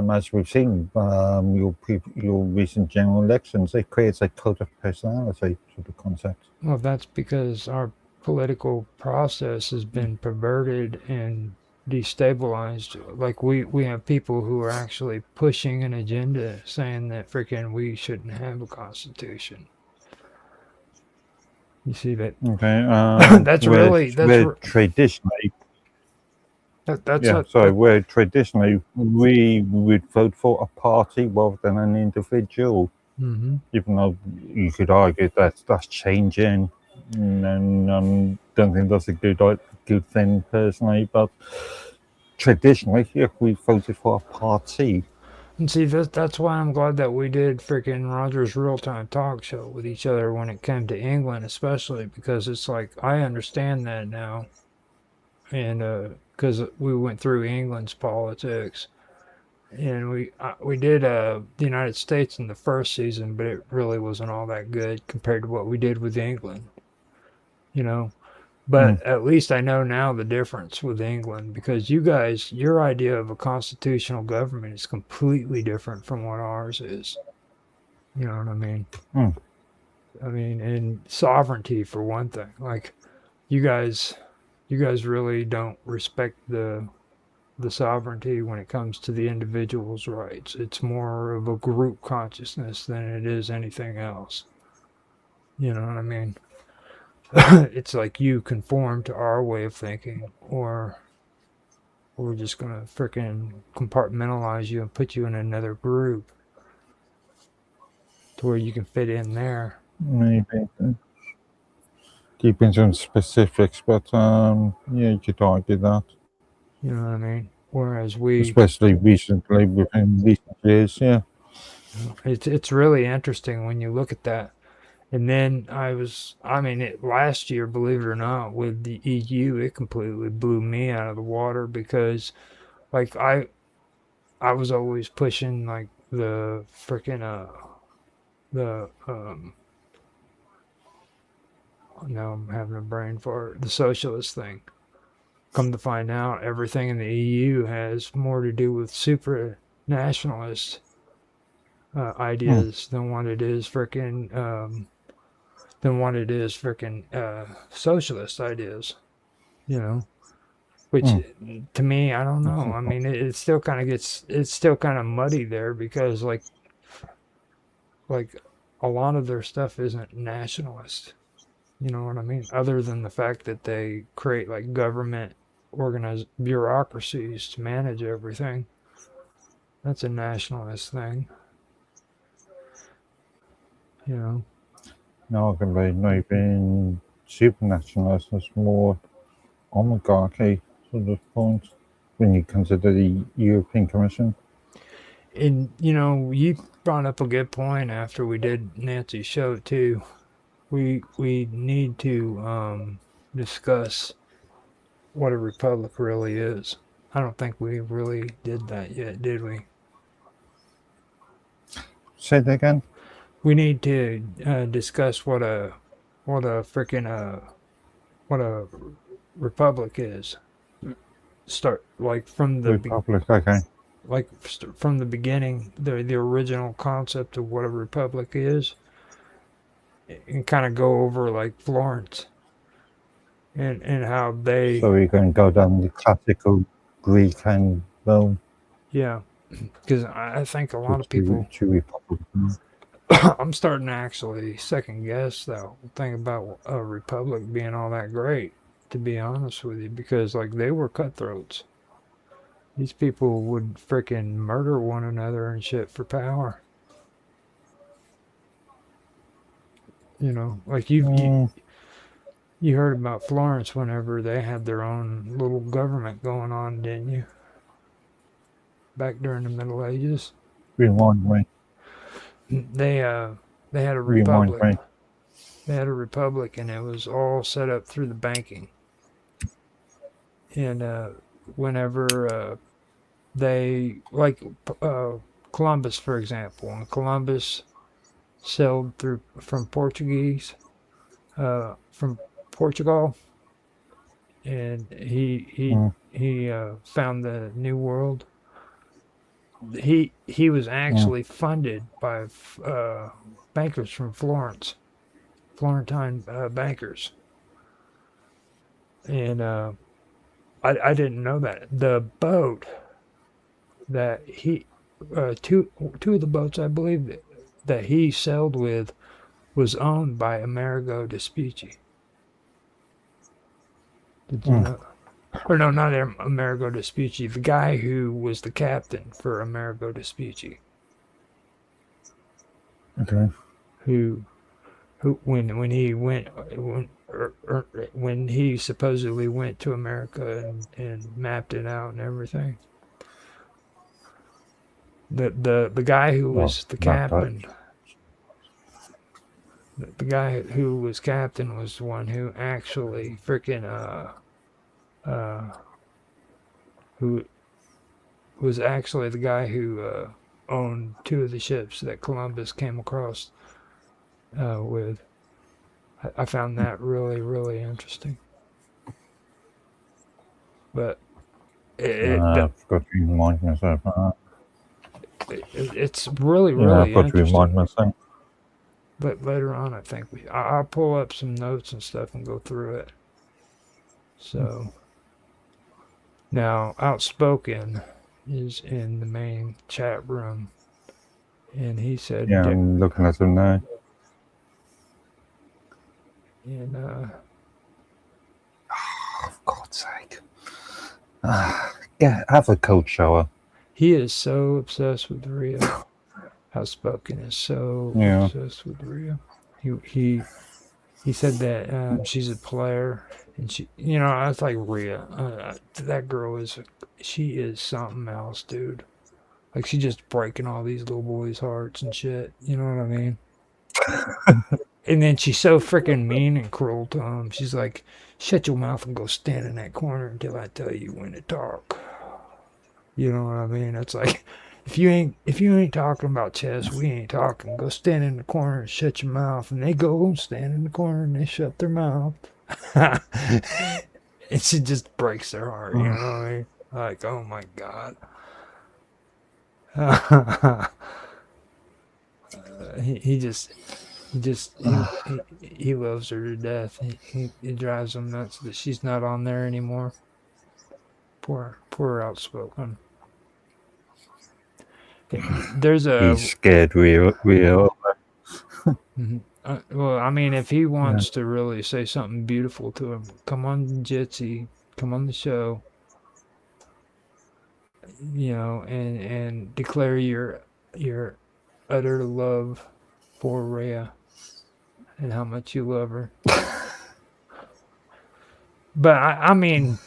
as we've seen, your recent general elections, it creates a cult of personality sort of concept. Well, that's because our political process has been perverted and destabilized. Like we have people who are actually pushing an agenda saying that freaking we shouldn't have a constitution. You see that? Okay, That's where really where traditionally, that's yeah, what sorry, where traditionally we would vote for a party rather than an individual, mm-hmm. even though you could argue that that's changing, and don't think that's a good thing personally, but traditionally, yeah, we voted for a party. And see that's why I'm glad that we did freaking Roger's real time talk show with each other when it came to England, especially because it's like I understand that now, and because we went through England's politics, and we did the United States in the first season, but it really wasn't all that good compared to what we did with England, you know. But Mm. at least I know now the difference with England because you guys, your idea of a constitutional government is completely different from what ours is. You know what I mean? Mm. I mean, and sovereignty for one thing. Like you guys, you guys really don't respect the sovereignty when it comes to the individual's rights. It's more of a group consciousness than it is anything else. You know what I mean? It's like you conform to our way of thinking, or we're just gonna freaking compartmentalize you and put you in another group to where you can fit in there. Maybe keeping some specifics, but yeah, you could argue that, You know what I mean? Whereas we, especially recently within recent years. Yeah. it's really interesting when you look at that. And then I mean, last year, believe it or not, with the EU, it completely blew me out of the water because, like, I was always pushing like the freaking the now I'm having a brain fart, the socialist thing. Come to find out, everything in the EU has more to do with super nationalist Mm. ideas than what it is freaking socialist ideas. You know, which Mm. to me, I don't know. I mean, it still kind of gets it's still kind of muddy there because like a lot of their stuff isn't nationalist. You know what I mean? Other than the fact that they create like government organized bureaucracies to manage everything. That's a nationalist thing, you know. No, I can be maybe supranationalist is more oligarchy sort of point when you consider the European Commission. And you know, you brought up a good point after we did Nancy's show too. We need to discuss what a republic really is. I don't think we really did that yet, did we? Say that again. We need to discuss what a freaking what a republic is. Start like from the Republic, okay. from the beginning, the original concept of what a republic is, and kind of go over like Florence and how they, So we're going to go down the classical Greek and Rome yeah, because I think a lot of people. to Republic. I'm starting to actually second guess that whole thing about a republic being all that great, to be honest with you, because like they were cutthroats. These people would freaking murder one another and shit for power. You know, like you heard about Florence whenever they had their own little government going on, didn't you? Back during the Middle Ages, Rewind me. they they had a Rewind republic. me. They had a republic, and it was all set up through the banking. And whenever they like Columbus, for example, when Columbus sailed through from Portugal and he found the New World. He was actually funded by bankers from Florentine bankers, and I didn't know that the boat that he two of the boats I believe that he sailed with was owned by Amerigo Vespucci. Did you know? Or no, not Amerigo Vespucci. The guy who was the captain for Amerigo Vespucci. Okay. Who when he went when he supposedly went to America and mapped it out and everything. The guy who was the captain. The guy who was captain was the one who actually freaking who was actually the guy who owned two of the ships that Columbus came across with. I found that really, really interesting. But I've got to remind myself. it's really, really I've got to interesting. remind myself. But later on, I think I'll pull up some notes and stuff and go through it. So now, Outspoken is in the main chat room, and he said, Yeah, I'm looking at them now. And For God's sake. Yeah, have a cold shower. he is so obsessed with Rhea. Outspoken is so obsessed with Rhea. He said that she's a player, and she, I was like, Rhea, that girl she is something else, dude. Like, she just breaking all these little boys' hearts and shit. You know what I mean? And then she's so freaking mean and cruel to him. She's like, shut your mouth and go stand in that corner until I tell you when to talk. You know what I mean? It's like, if you ain't talking about chess, we ain't talking. Go stand in the corner and shut your mouth. And they go and stand in the corner and they shut their mouth. And she just breaks their heart, you know what I mean? Like, oh my God. He loves her to death. He drives him nuts that she's not on there anymore. Poor Outspoken. There's a. He's scared real. Well, I mean, if he wants to really say something beautiful to him, come on Jitsi, come on the show, and declare your utter love for Rhea and how much you love her. But I mean,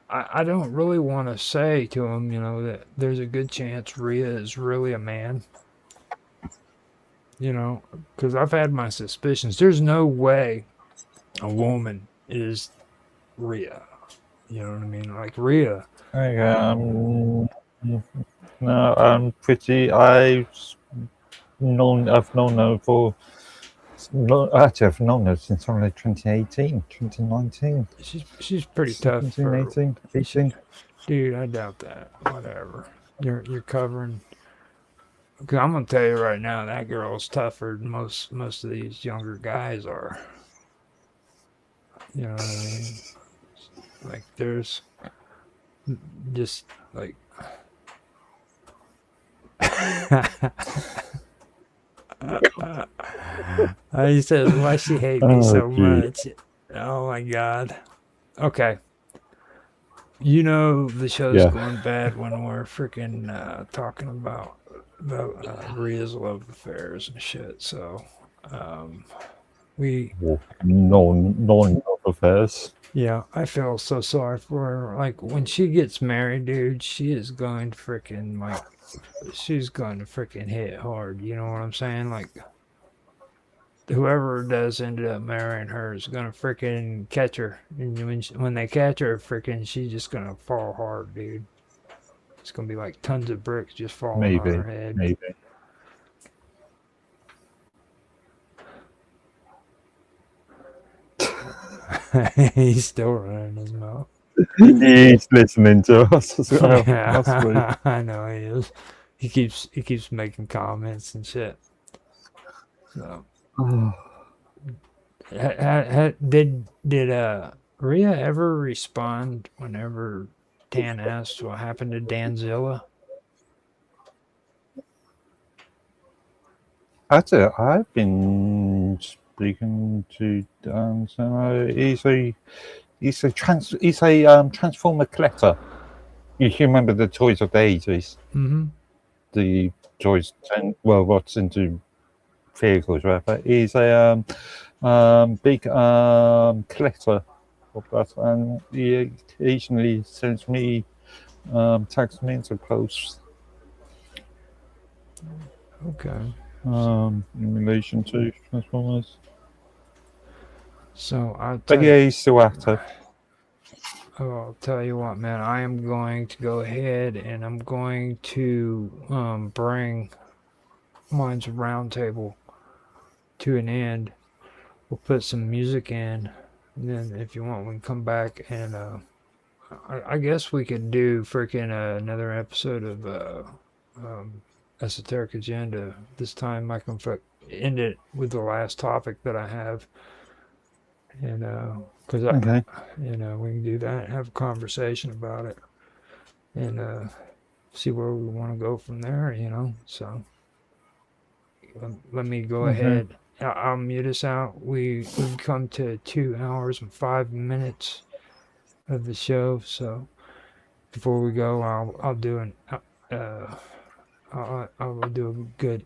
I don't really want to say to him, that there's a good chance Rhea is really a man. Because I've had my suspicions. There's no way a woman is Rhea. You know what I mean? Like Rhea. No, I'm pretty. I've known her for. Actually, I've known her since only 2018, 2019. She's pretty tough. 2018, 18. Dude, I doubt that. Whatever. You're covering. Because I'm gonna tell you right now, that girl's tougher than most of these younger guys are. You know what I mean? Like, there's just like. He says, why she hate me so much? Oh my God. Okay. The show's going bad when we're freaking talking about Rhea's love affairs and shit. So, non affairs. Yeah, I feel so sorry for her. Like, when she gets married, dude, she's going to freaking hit hard. You know what I'm saying? Like, whoever does end up marrying her is going to freaking catch her. And when they catch her, freaking, she's just going to fall hard, dude. It's going to be like tons of bricks just falling on her head. Maybe. He's still running his mouth. He's listening to us as well. Must be. Yeah, I know he is. He keeps making comments and shit. So, did Rhea ever respond whenever Dan asked what happened to Danzilla? That's it. I've been speaking to Dan. So he's a transformer collector. You remember the toys of the 80s? Mm-hmm. The toys robots into vehicles, right? But he's a big collector of that, and he occasionally sends me tags me into posts Okay. in relation to Transformers. So But yeah, he's still active. I'll tell you what, man. I am going to go ahead and I'm going to bring Mine's Roundtable to an end. We'll put some music in, and then if you want, we can come back and I guess we could do freaking another episode of Esoteric Agenda. This time I can end it with the last topic that I have, and because Okay. we can do that, have a conversation about it, and see where we want to go from there. So let me go ahead. I'll mute us out. We've come to 2 hours and 5 minutes of the show. So before we go, I'll do an I'll do a good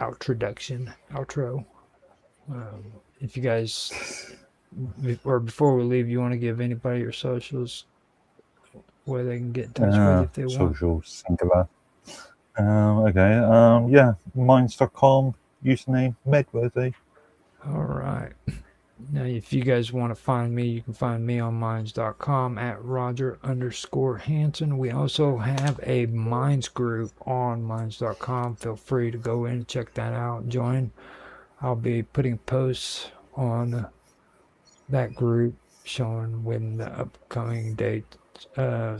outro. If you guys, or before we leave, you want to give anybody your socials where they can get in touch with you if they want. Socials, singular. Okay. Yeah. Minds.com. Username Medworthy. All right. Now, if you guys want to find me, you can find me on minds.com at Roger_Hanson. We also have a Minds group on minds.com. Feel free to go in and check that out. Join. I'll be putting posts on that group showing when the upcoming date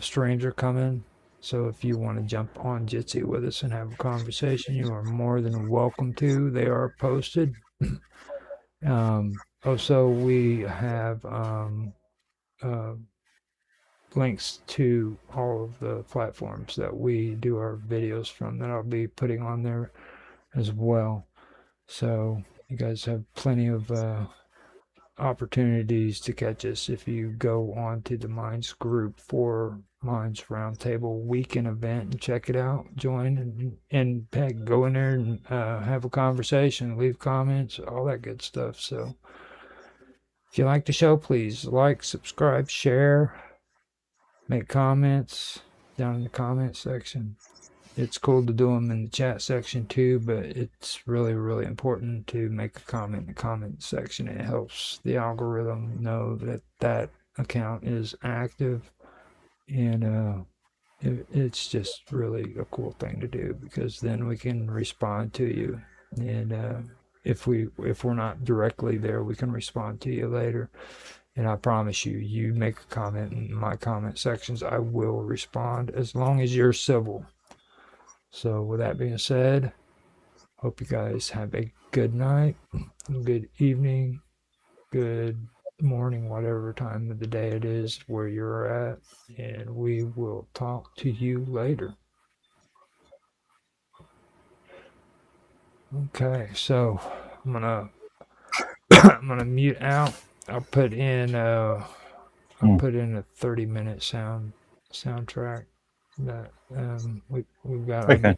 streams are coming. So if you want to jump on Jitsi with us and have a conversation, you are more than welcome to. They are posted. Also, we have links to all of the platforms that we do our videos from that I'll be putting on there as well. So you guys have plenty of opportunities to catch us if you go on to the Minds group for Minds Roundtable weekend event and check it out. Join and heck, go in there and have a conversation, leave comments, all that good stuff. So if you like the show, please like, subscribe, share, make comments down in the comment section. It's cool to do them in the chat section too, but it's really, really important to make a comment in the comment section. It helps the algorithm know that that account is active, and it's just really a cool thing to do because then we can respond to you, and if we're not directly there, we can respond to you later. And I promise you, you make a comment in my comment sections, I will respond as long as you're civil. So with that being said, hope you guys have a good night, good evening, good morning, whatever time of the day it is where you're at, and we will talk to you later. Okay, so I'm gonna mute out. I'll put in a 30-minute soundtrack that we've got. Okay.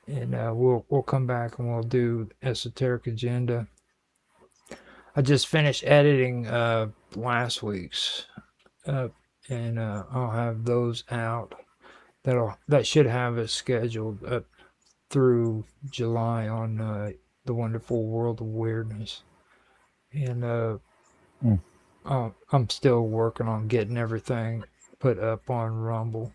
And we'll come back and we'll do Esoteric Agenda. I just finished editing last week's and I'll have those out. That should have us scheduled up through July on the Wonderful World of Weirdness. And I'm still working on getting everything put up on Rumble.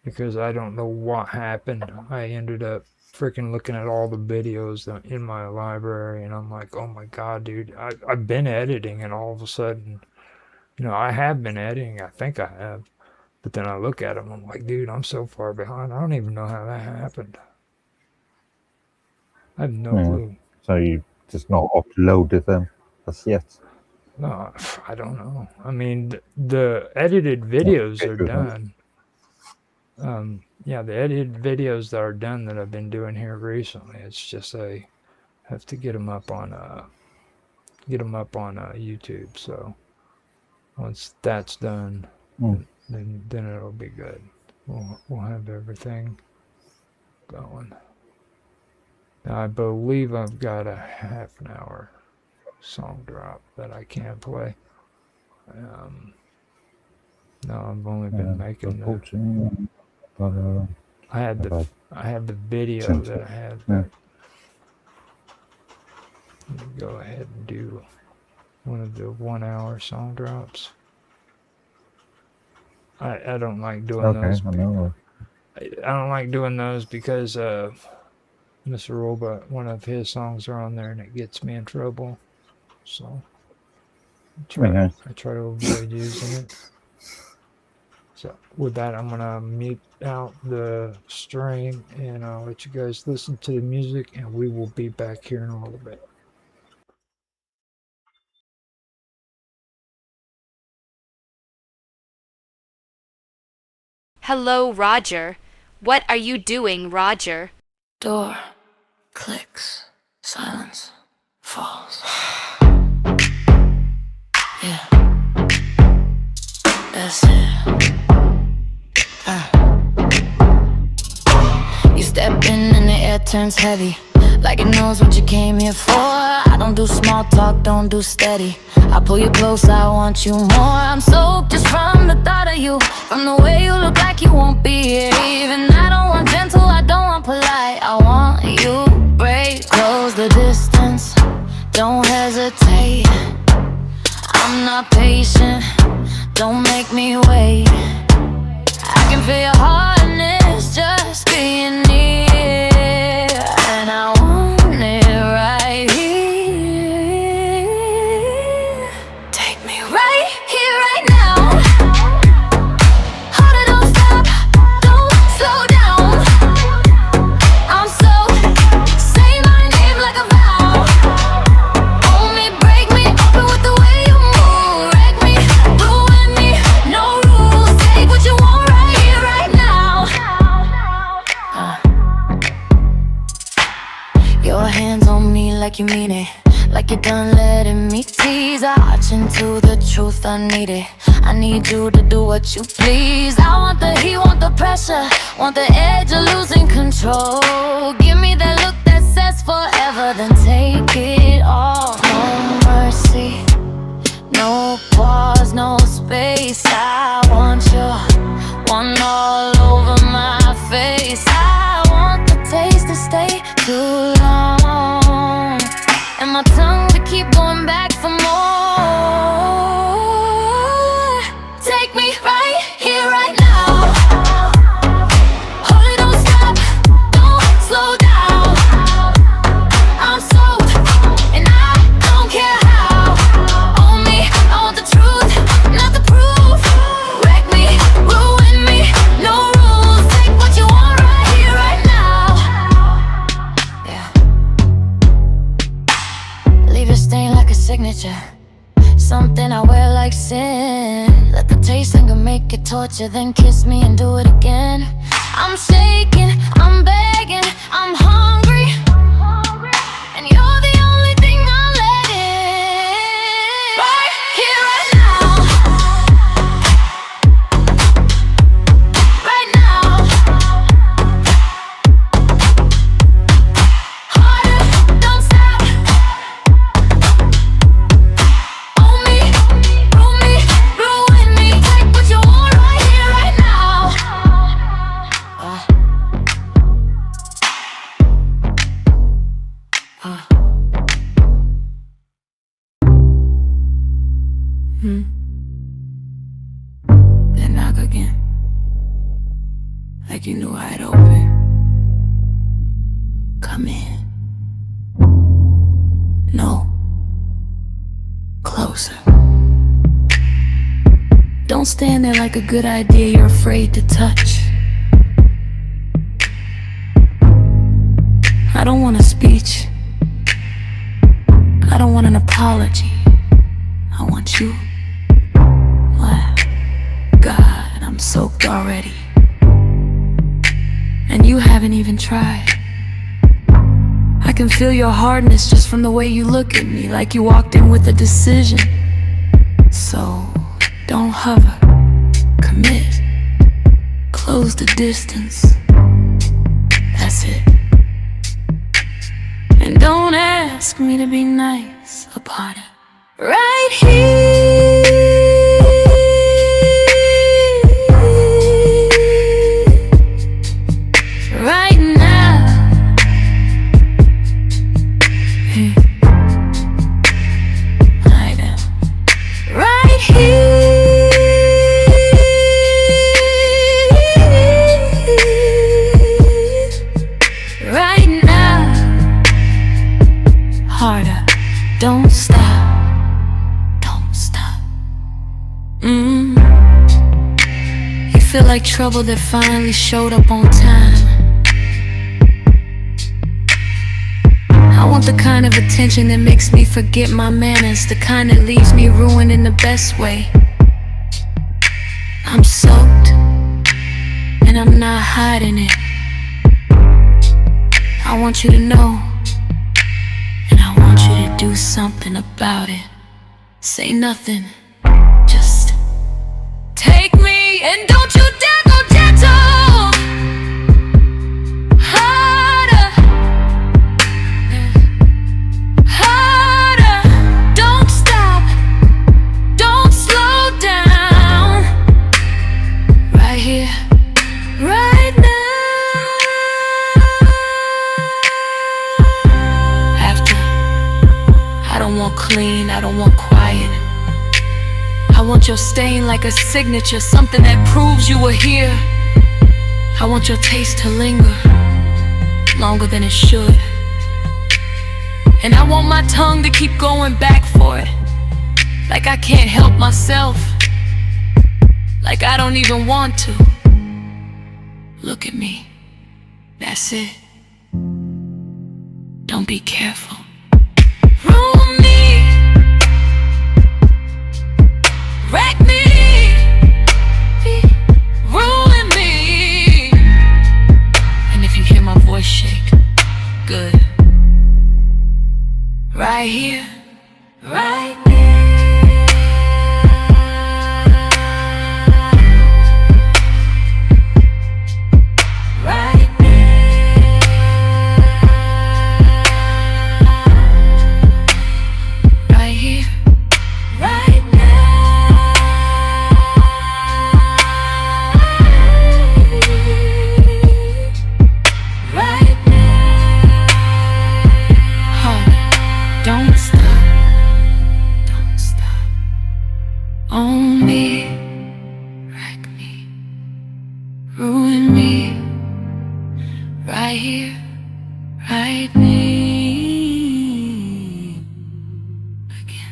because I don't know what happened. I ended up freaking looking at all the videos in my library, and I'm like, oh my god, dude, I've been editing, and all of a sudden, I have been editing. I think I have. But then I look at them, I'm like, dude, I'm so far behind. I don't even know how that happened. I have no clue. So you just not uploaded them as yet? No, I don't know. I mean, the edited videos are done. Yeah, the edited videos that are done that I've been doing here recently. It's just I have to get them up on YouTube. So once that's done, then it'll be good. We'll have everything going. Now, I believe I've got a half an hour song drop that I can play. No, I've only been making I had the video that I had. Let me go ahead and do one of the 1 hour song drops. I don't like doing those. I don't like doing those because Mr. Robot, one of his songs are on there and it gets me in trouble. So I try to avoid using it. So with that, I'm going to mute out the stream and I'll let you guys listen to the music, and we will be back here in a little bit. Hello, Roger. What are you doing, Roger? Door clicks, silence falls. Yeah, that's it. You step in and the air turns heavy, like it knows what you came here for. I don't do small talk, don't do steady. I pull you close, I want you more. I'm soaked just from the thought of you, from the way you look like you won't be here even. I don't want gentle, I don't want polite, I want you. Break, close the distance, don't hesitate. I'm not patient, don't make me wait. I can feel your hardness just being near, and I want it right here. Take me right here, right now. Hold it, don't stop, don't slow down. I'm so, say my name like a vow. Hold me, break me, open with the way you move. Wreck me, ruin me, no rules. Take what you want right here, right now. Your hands on me like you mean it, like you're done letting me tease. I arch into the truth, I need it. I need you to do what you please. I want the heat, want the pressure, want the edge of losing control. Give me that look that says forever, then take it all. No mercy, no pause, no space. I want you, one all over my face. I want the taste to stay too long, and my tongue to keep going back for more. Take me right here, right now. Hold it, don't stop, don't slow down. I'm soaked, and I don't care how. Own me, I want the truth, not the proof. Wreck me, ruin me, no rules. Take what you want right here, right now. Yeah. Leave a stain like a signature, something I wear like sin. Let the taste linger, make it torture, then kiss me and do it again. I'm shaking, I'm begging, I'm hungry, and you're the only thing I'll let in. Right here, right now. Right now. Harder, don't stop. Own me, ruin me. Take what you want right here, right now. come in. No. Closer. Don't stand there like a good idea you're afraid to touch. I don't want a speech. I don't want an apology. I want you. Wow. God, I'm soaked already. And you haven't even tried. I can feel your hardness just from the way you look at me, like you walked in with a decision. So, don't hover. Commit. Close the distance. That's it. And don't ask me to be nice about it. Right here, right now. Hey. Lie down. Right here, right now. Harder. Don't stop. You feel like trouble that finally showed up on time. I want the kind of attention that makes me forget my manners, the kind that leaves me ruined in the best way. I'm soaked, and I'm not hiding it. I want you to know, and I want you to do something about it. Say nothing. Just take me, and don't you dare go gentle. Harder, harder. Don't stop, don't slow down. Right here, right now. After, I don't want clean, I don't want quiet. I want your stain like a signature, something that proves you were here. I want your taste to linger longer than it should. And I want my tongue to keep going back for it, like I can't help myself, like I don't even want to. Look at me. That's it. Don't be careful. Ruin me. Wreck me, ruin me. And if you hear my voice shake, good. Right here, right right right here, right Don't stop. Own me, wreck me, ruin me. Right here, right me again.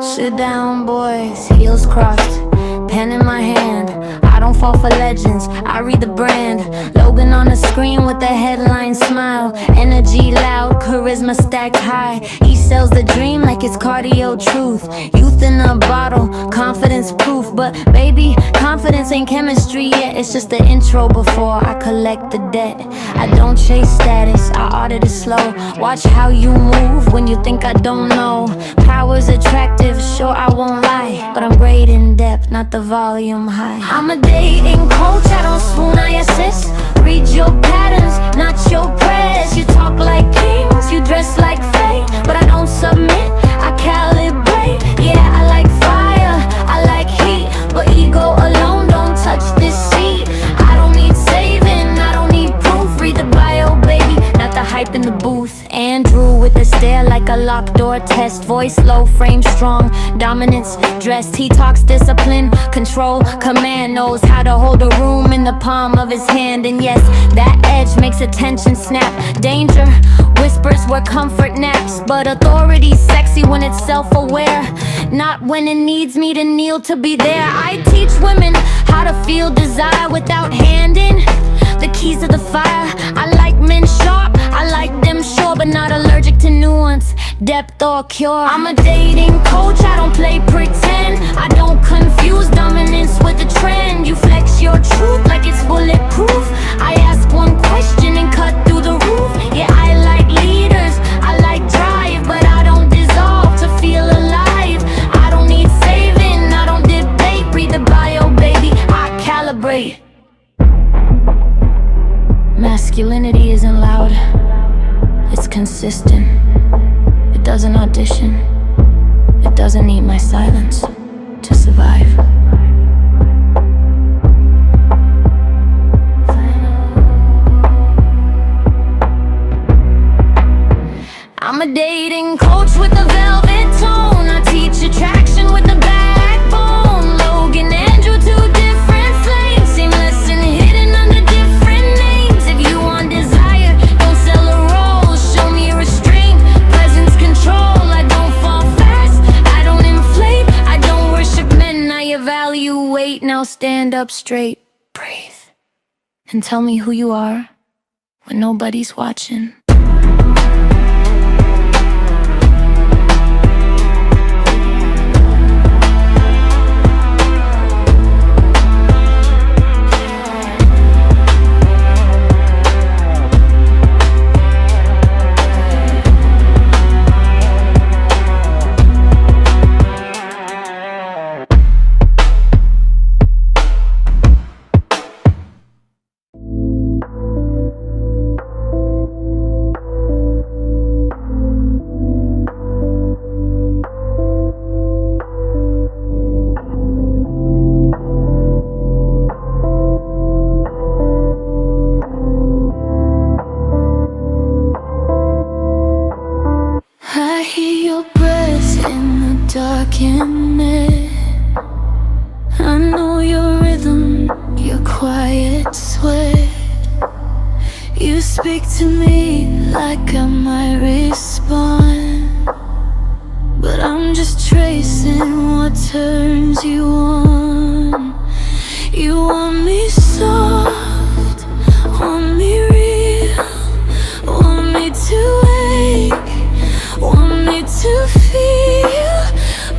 Sit down, boys, heels crossed, pen in my hand. I don't fall for legends, I read the brand. Logan on the screen with the headline smile. Energy loud, charisma stacked high. He sells the dream like it's cardio truth. Youth in a bottle, confidence proof. But baby, confidence ain't chemistry yet. It's just the intro before I collect the debt. I don't chase status, I audit it slow. Watch how you move when you think I don't know. Power's attractive, sure I won't lie, but I'm great in depth, not the volume high. I'm a dating coach, I don't swoon, I assist. Read your patterns, not your prayers. You talk like kings, you dress like fate, but I don't submit, I calibrate. Yeah, I like fire, I like heat, but ego alone don't touch this seat. I don't need saving, I don't need proof. Read the bio, baby, not the hype locked door test. Voice low, frame strong, dominance dressed. He talks discipline, control, command. Knows how to hold a room in the palm of his hand. And yes, that edge makes attention snap. Danger whispers where comfort naps. But authority's sexy when it's self-aware, not when it needs me to kneel to be there. I teach women how to feel desire without handing the keys to the fire. I like men sharp, I like them sure, but not allergic to nuance, depth or cure. I'm a dating coach, I don't play pretend. I don't confuse dominance with a trend. You flex your truth like it's bulletproof. I ask one question and cut through the roof. Yeah, I like leaders, I like drive, but I don't dissolve to feel alive. I don't need saving, I don't debate. Read the bio, baby, I calibrate. Masculinity isn't loud, it's consistent. It doesn't audition, it doesn't need my silence to survive. I'm a dating coach with a velvet tone. I teach attraction with a backbone. Logan, Andrew, two different flames, seamless and hidden under different names. If you want desire, don't sell a rose. Show me restraint, presence, control. I don't fall fast, I don't inflate. I don't worship men, I evaluate. Now stand up straight, breathe, and tell me who you are when nobody's watching. I hear your breath in the darkness. I know your rhythm, your quiet sweat. You speak to me like I might respond, but I'm just tracing what turns you on. You want me soft, want me real, want me to wake, want me to feel,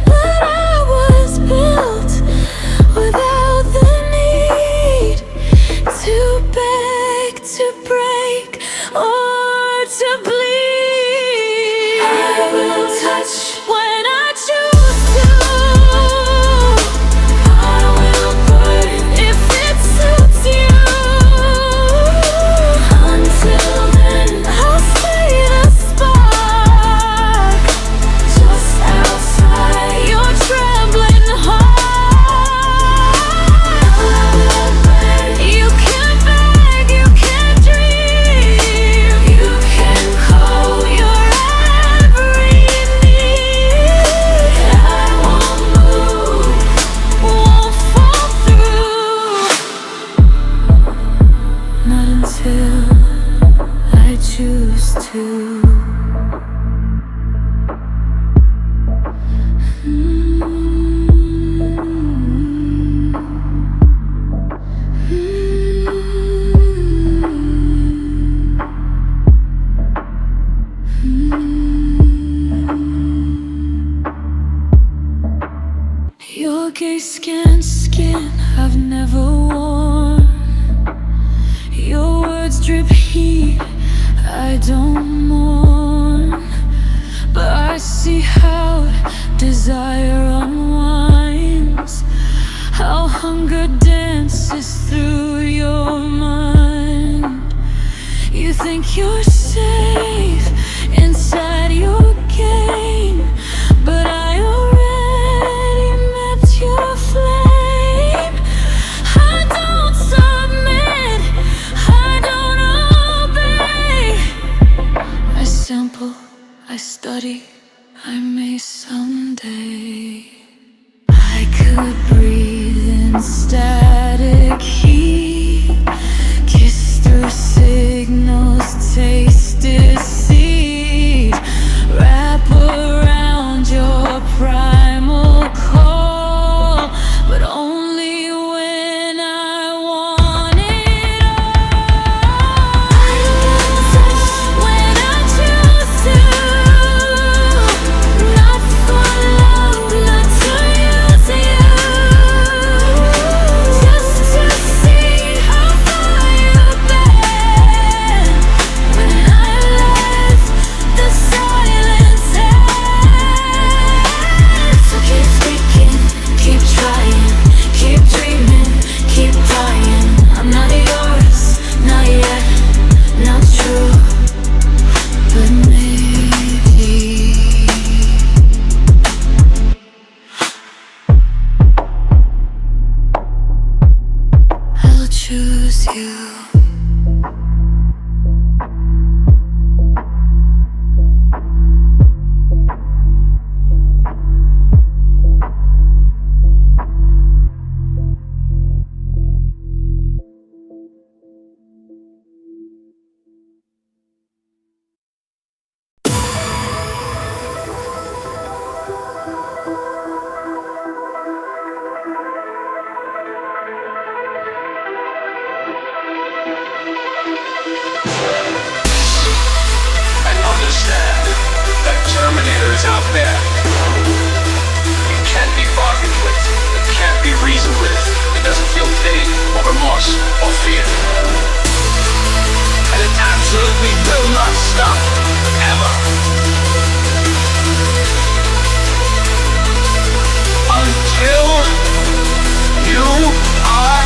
but I was built without the need to beg, to break, or to bleed. I will touch when I choose to. I will burn if it suits you. Until then, I'll stay the spark just outside your trembling heart. You can beg, you can dream, you can call your every need. I won't move, won't fall through, not until I choose to. Your gay skin I've never worn. Your words drip heat, I don't mourn. But I see how desire unwinds, how hunger dances through your mind. You think you're safe inside your game, but I already met your flame. I don't submit, I don't obey. I sample, I study, monsters out there. It can't be bargained with. It can't be reasoned with. It doesn't feel pain or remorse or fear. And it absolutely will not stop, ever. Until you are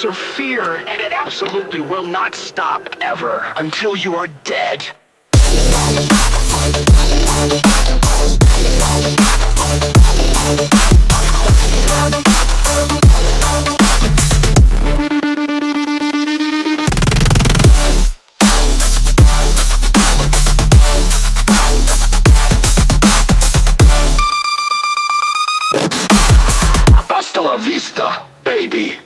or fear, and it absolutely will not stop ever until you are dead. Hasta la vista, baby.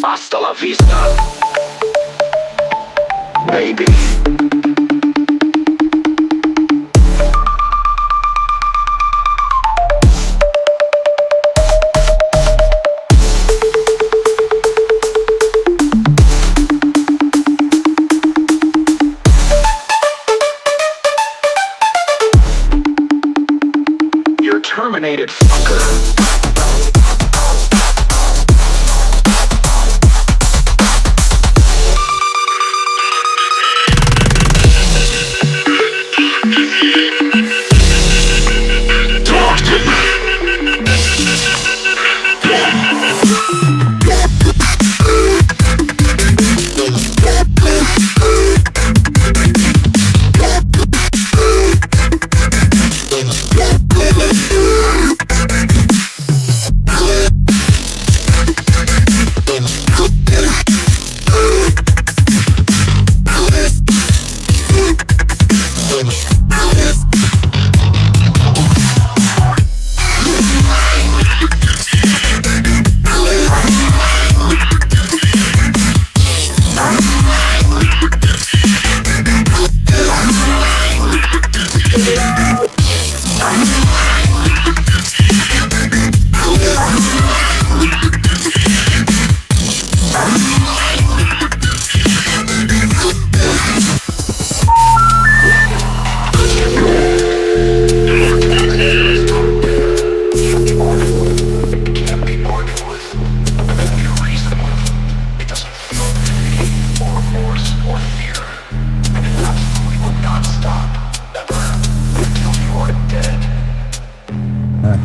Hasta la vista, baby. You're terminated, fucker.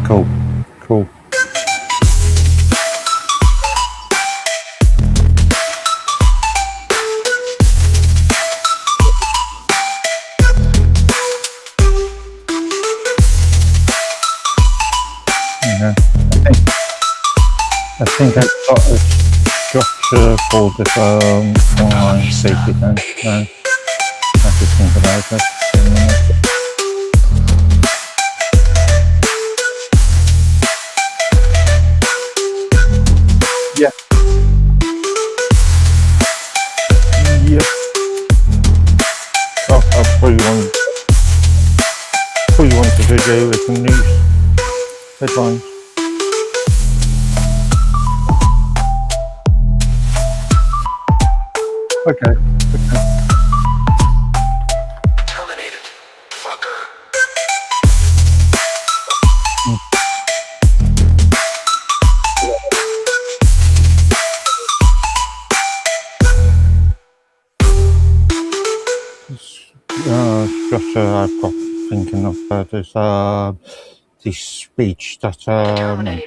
Cool. Cool. Yeah, I think I've got a structure for this online safety fence now. I have to think about it. What do you want to do with some news headlines? Okay. Terminated. Fucker. Just I've got thinking of this the speech that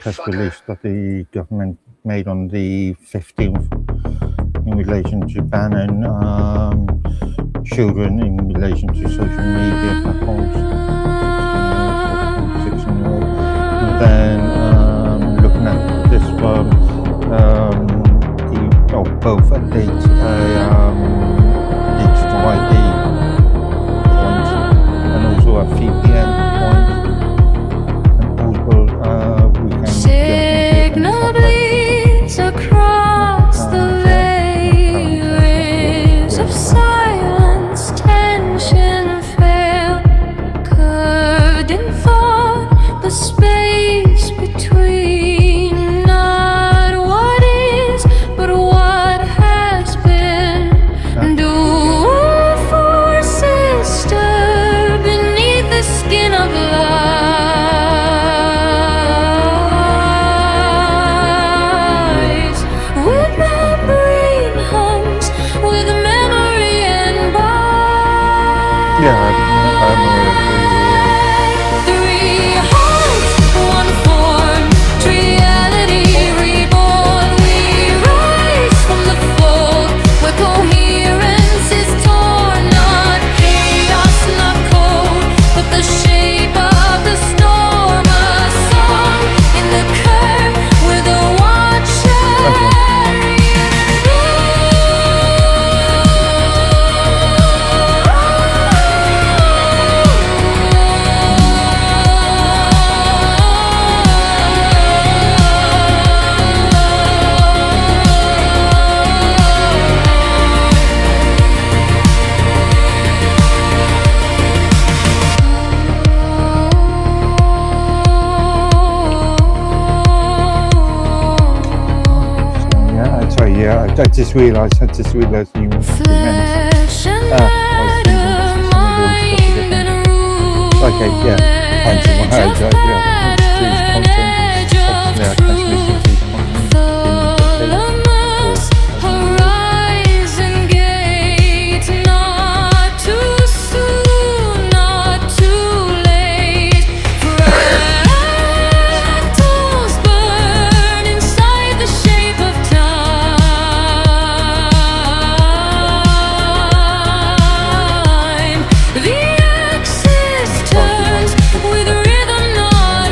press release that the government made on the 15th in relation to banning children in relation to social media platforms, 16-year-old. And then looking at this one, both updates HID point and also a VPN point, and also we can Signal bleeds across the veils of silence, tension felt, curved in thought, the space between not what is, but what has been. Do our forces stir beneath the skin of lies? Remembering hums with memory and body. Yeah, I'm Three hearts, one form, reality reborn. We rise from the fold, where coherence is torn. Not chaos, not cold, but the shape of the storm. A song in the curve, where the watcher I just realised you wanted to mention. flesh and I was thinking mind and rules. Okay, yeah. Hanson, yeah. These content. Obviously, I can't listen to these content. Thalamus, horizon gate, not too soon, not too late. Fractals burn inside the shape of time. The axis turns with rhythm, not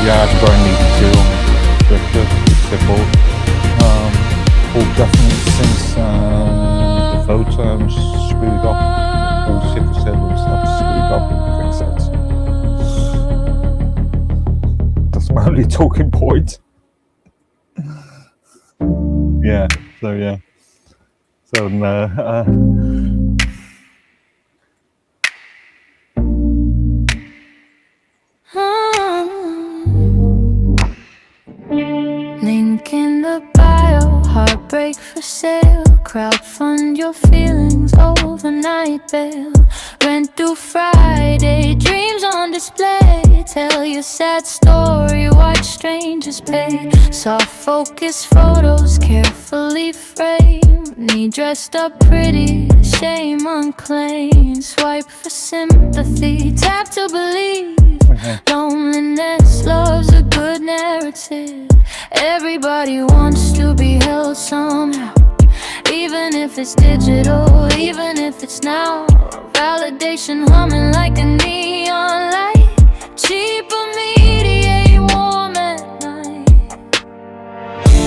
yeah, I haven't got any to on the board. All definitely since the voter screwed up, all the civil servants have screwed up Brexit. That's my only talking point. Yeah, so yeah. So Link in the bio, heartbreak for sale. Crowdfund your feelings, overnight bail. Rent through Friday, dreams on display. Tell your sad story, watch strangers pay. Soft focus photos, carefully framed. Need dressed up pretty, shame unclaimed. Swipe for sympathy, tap to believe. Loneliness loves a good narrative. Everybody wants to be held somehow, even if it's digital, even if it's now. Validation humming like a neon light. Cheaper mediate warm at night.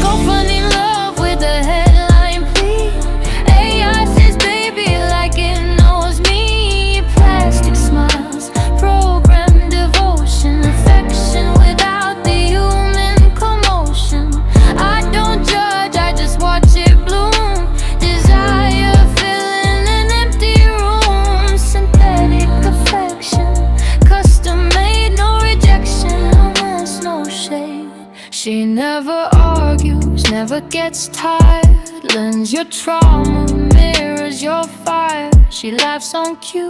Go funny love with a headline, please. AI says baby like it knows me. Plastic smiles, program devotion, affection without the human commotion. I don't judge, I just watch it bloom. Desire filling an empty room. Synthetic affection, custom made, no rejection, no mess, no shade. She never argues, never gets tired. Lends your trauma, mirrors your fire. She laughs on cue,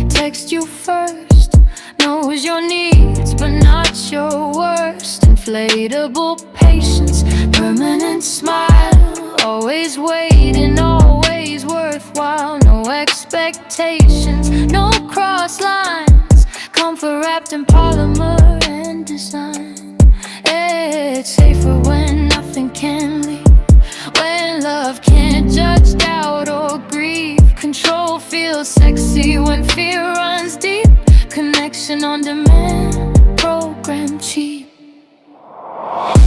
texts you first. Knows your needs, but not your worst. Inflatable patience, permanent smile. Always waiting, always worthwhile. No expectations, no cross lines. Comfort wrapped in polymer and design. It's safer when nothing can leave. When love can't judge doubt or grief. Control feels sexy when fear runs deep. Connection on demand, program cheap.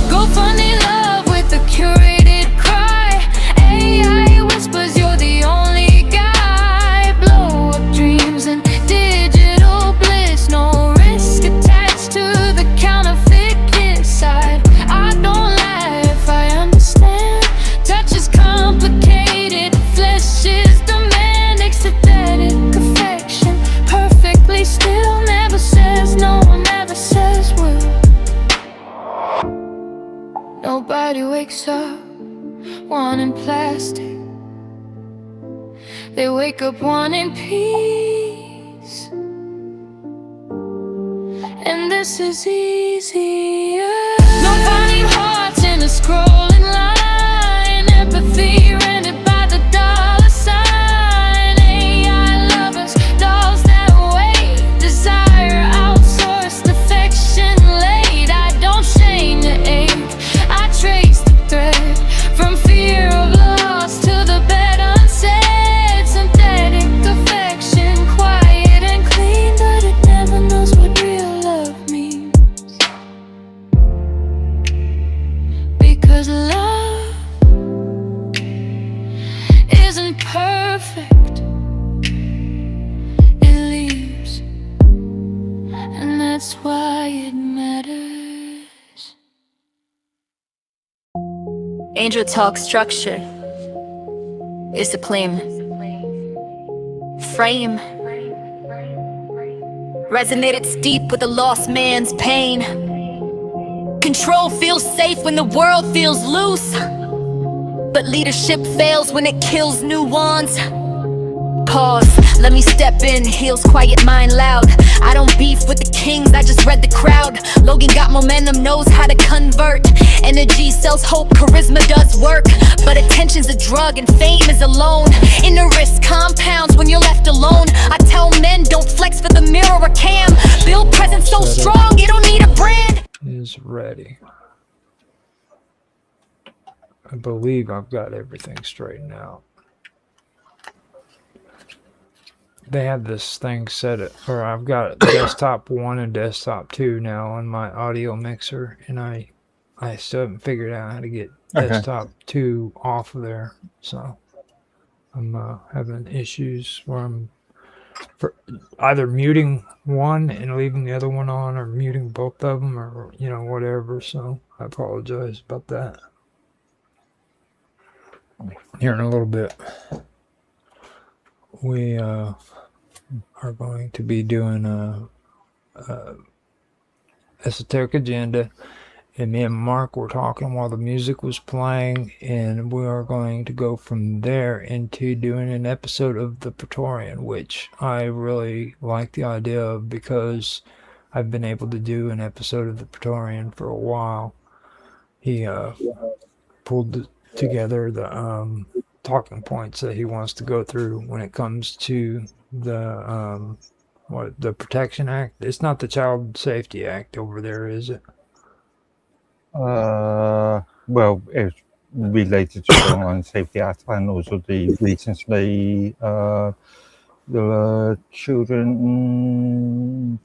Go funny love with a curated cry. AI whispers you're the only guy. Blow up dreams and digital bliss. No risk attached to the counterfeit kiss side. I don't laugh, I understand. Touch is complicated, flesh is demanding. Synthetic affection, perfectly still. Never says no, never says will. Nobody wakes up wanting plastic. They wake up wanting peace. And this is easier. No finding hearts in a scrolling line. Empathy rented by the dollar sign. AI lovers, dolls that wait. Desire outsourced, affection late. I don't shame the ache, I trace the thread. From fear of loss to the bed unsaid. Synthetic affection, quiet and clean, but it never knows what real love means. Because love isn't perfect, it leaves, and that's why it matters. Angel talk structure, discipline, frame. Resonated deep with the lost man's pain. Control feels safe when the world feels loose, but leadership fails when it kills new ones. Pause, let me step in, heels quiet, mind loud. I don't beef with the kings, I just read the crowd. Logan got momentum, knows how to convert. Energy sells hope, charisma does work. But attention's a drug and fame is a loan. Inner risk compounds when you're left alone. I tell men don't flex for the mirror or cam. Build presence so strong, you don't need a brand. Is ready. I believe I've got everything straightened out. they have this thing set it, or I've got desktop 1 and desktop 2 now on my audio mixer, and I still haven't figured out how to get Okay. desktop 2 off of there. So I'm having issues where I'm either muting one and leaving the other one on, or muting both of them, or whatever. So I apologize about that. Here in a little bit, we are going to be doing a esoteric agenda, and me and Mark were talking while the music was playing, and we are going to go from there into doing an episode of the Praetorian, which I really like the idea of, because I've been able to do an episode of the Praetorian for a while. He pulled together the talking points that he wants to go through when it comes to the the Protection Act. It's not the Child Safety Act over there, is it? Well, it's related to the Online Safety Act, and also the recently the children.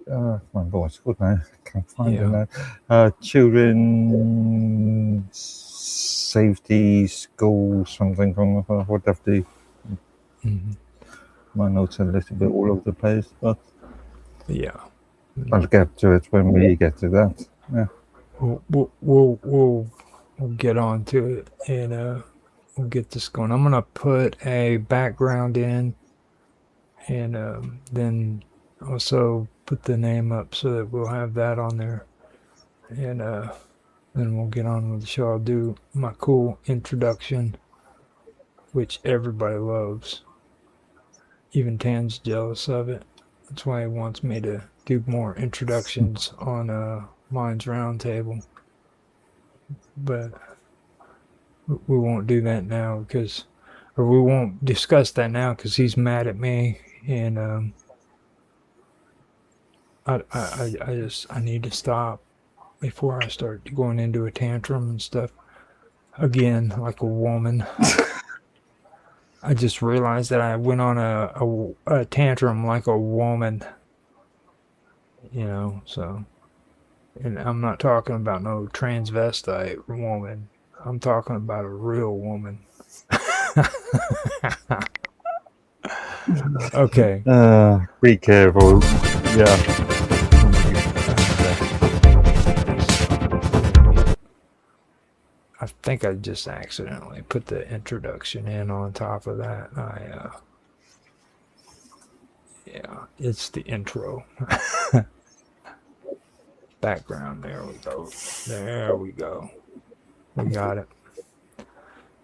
I remember what's called now. I can't find it now. Children Safety School something. What have to. My notes are a little bit all over the place, but yeah, I'll get to it when we get to that. Yeah. We'll get on to it, and we'll get this going. I'm gonna put a background in, and then also put the name up so that we'll have that on there, and then we'll get on with the show. I'll do my cool introduction, which everybody loves. Even Tan's jealous of it. That's why he wants me to do more introductions on Minds Roundtable. But we won't do that now, or we won't discuss that now, because he's mad at me, and I need to stop before I start going into a tantrum and stuff again, like a woman. I just realized that I went on a tantrum like a woman, so, and I'm not talking about no transvestite woman. I'm talking about a real woman. Okay. Be careful. Yeah. I think I just accidentally put the introduction in on top of that. Yeah, it's the intro. Background, there we go. There we go. We got it.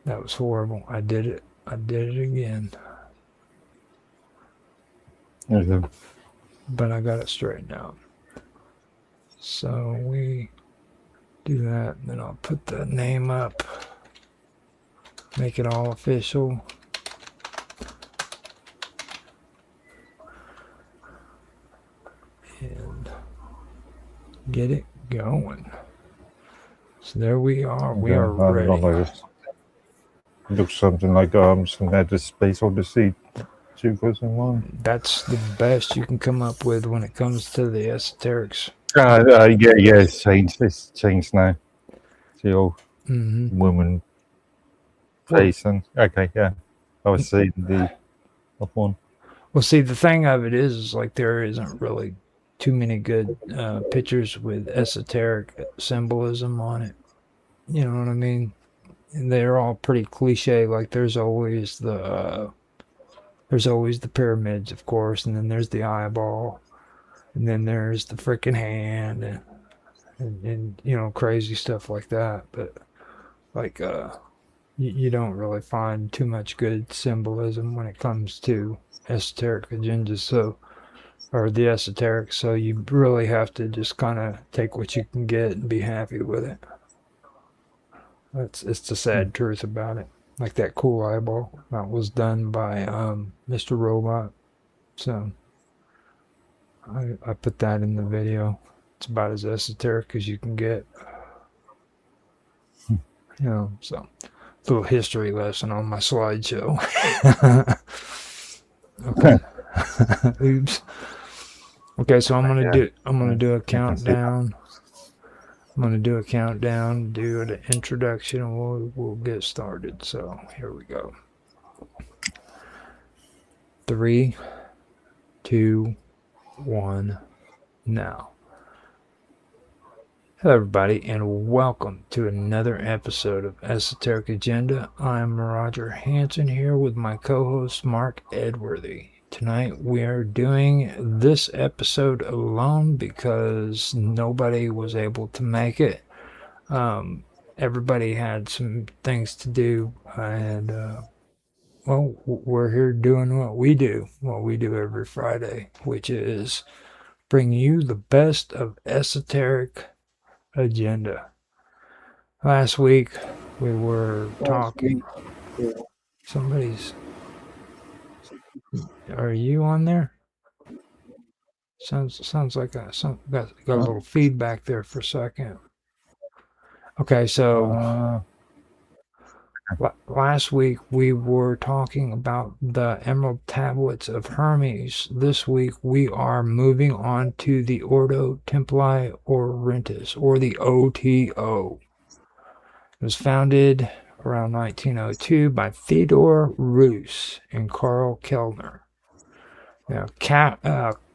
That was horrible. I did it again. Okay. But I got it straightened out. So we do that, and then I'll put the name up, make it all official. And get it going. So there we are. We are ready. Looks something like some Outer Space Odyssey 2001. That's the best you can come up with when it comes to the esoterics. Yeah, it's changed. It's changed now. The old woman face, and okay, yeah, I was seeing the top one. Well, see, the thing of it is like there isn't really too many good pictures with esoteric symbolism on it. You know what I mean? And they're all pretty cliche. Like there's always the pyramids, of course, and then there's the eyeball. And then there's the freaking hand, and crazy stuff like that. But like you don't really find too much good symbolism when it comes to esoteric agendas, or the esoteric. So you really have to just kind of take what you can get and be happy with it. It's the sad truth about it. Like that cool eyeball that was done by Mr. Robot. So I put that in the video. It's about as esoteric as you can get. So a little history lesson on my slideshow. Okay. Oops. Okay, so I'm gonna Yeah. do a You can see that. countdown. I'm gonna do a countdown, do an introduction, and we'll get started. So here we go. 3, 2, 1, now. Hello, everybody, and welcome to another episode of Esoteric Agenda. I'm Roger Hanson here with my co-host Mark Edworthy. Tonight we are doing this episode alone because nobody was able to make it. Everybody had some things to do, and well, we're here doing what we do every Friday, which is bring you the best of Esoteric Agenda. Last week we were talking. Somebody's. Are you on there? Sounds like got a little feedback there for a second. Okay, so last week we were talking about the Emerald Tablets of Hermes. This week we are moving on to the Ordo Templi Orientis, or the OTO. It was founded around 1902 by Theodore Roos and Carl Kellner. Now,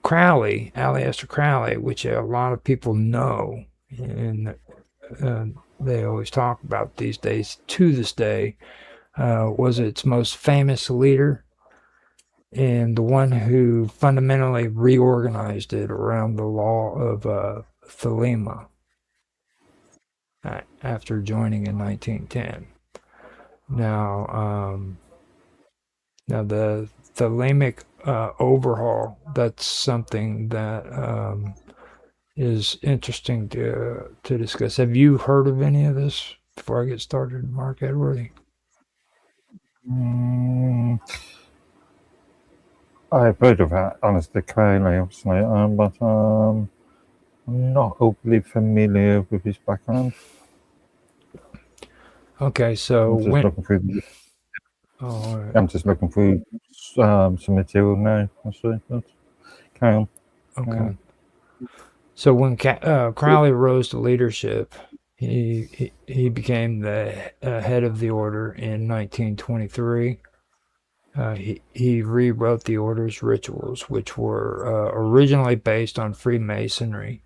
Crowley, Aleister Crowley, which a lot of people know, and they always talk about these days, to this day, was its most famous leader and the one who fundamentally reorganized it around the law of Thelema after joining in 1910. Now the Thelemic overhaul, that's something that is interesting to discuss. Have you heard of any of this before I get started, Mark Edworthy? I've heard of that, honestly, Crowley, obviously, but I'm not overly familiar with his background. Okay, so I'm just looking through some material now. Actually, but carry on. Okay. So when Crowley rose to leadership, he became the head of the order in 1923. He rewrote the order's rituals, which were originally based on Freemasonry,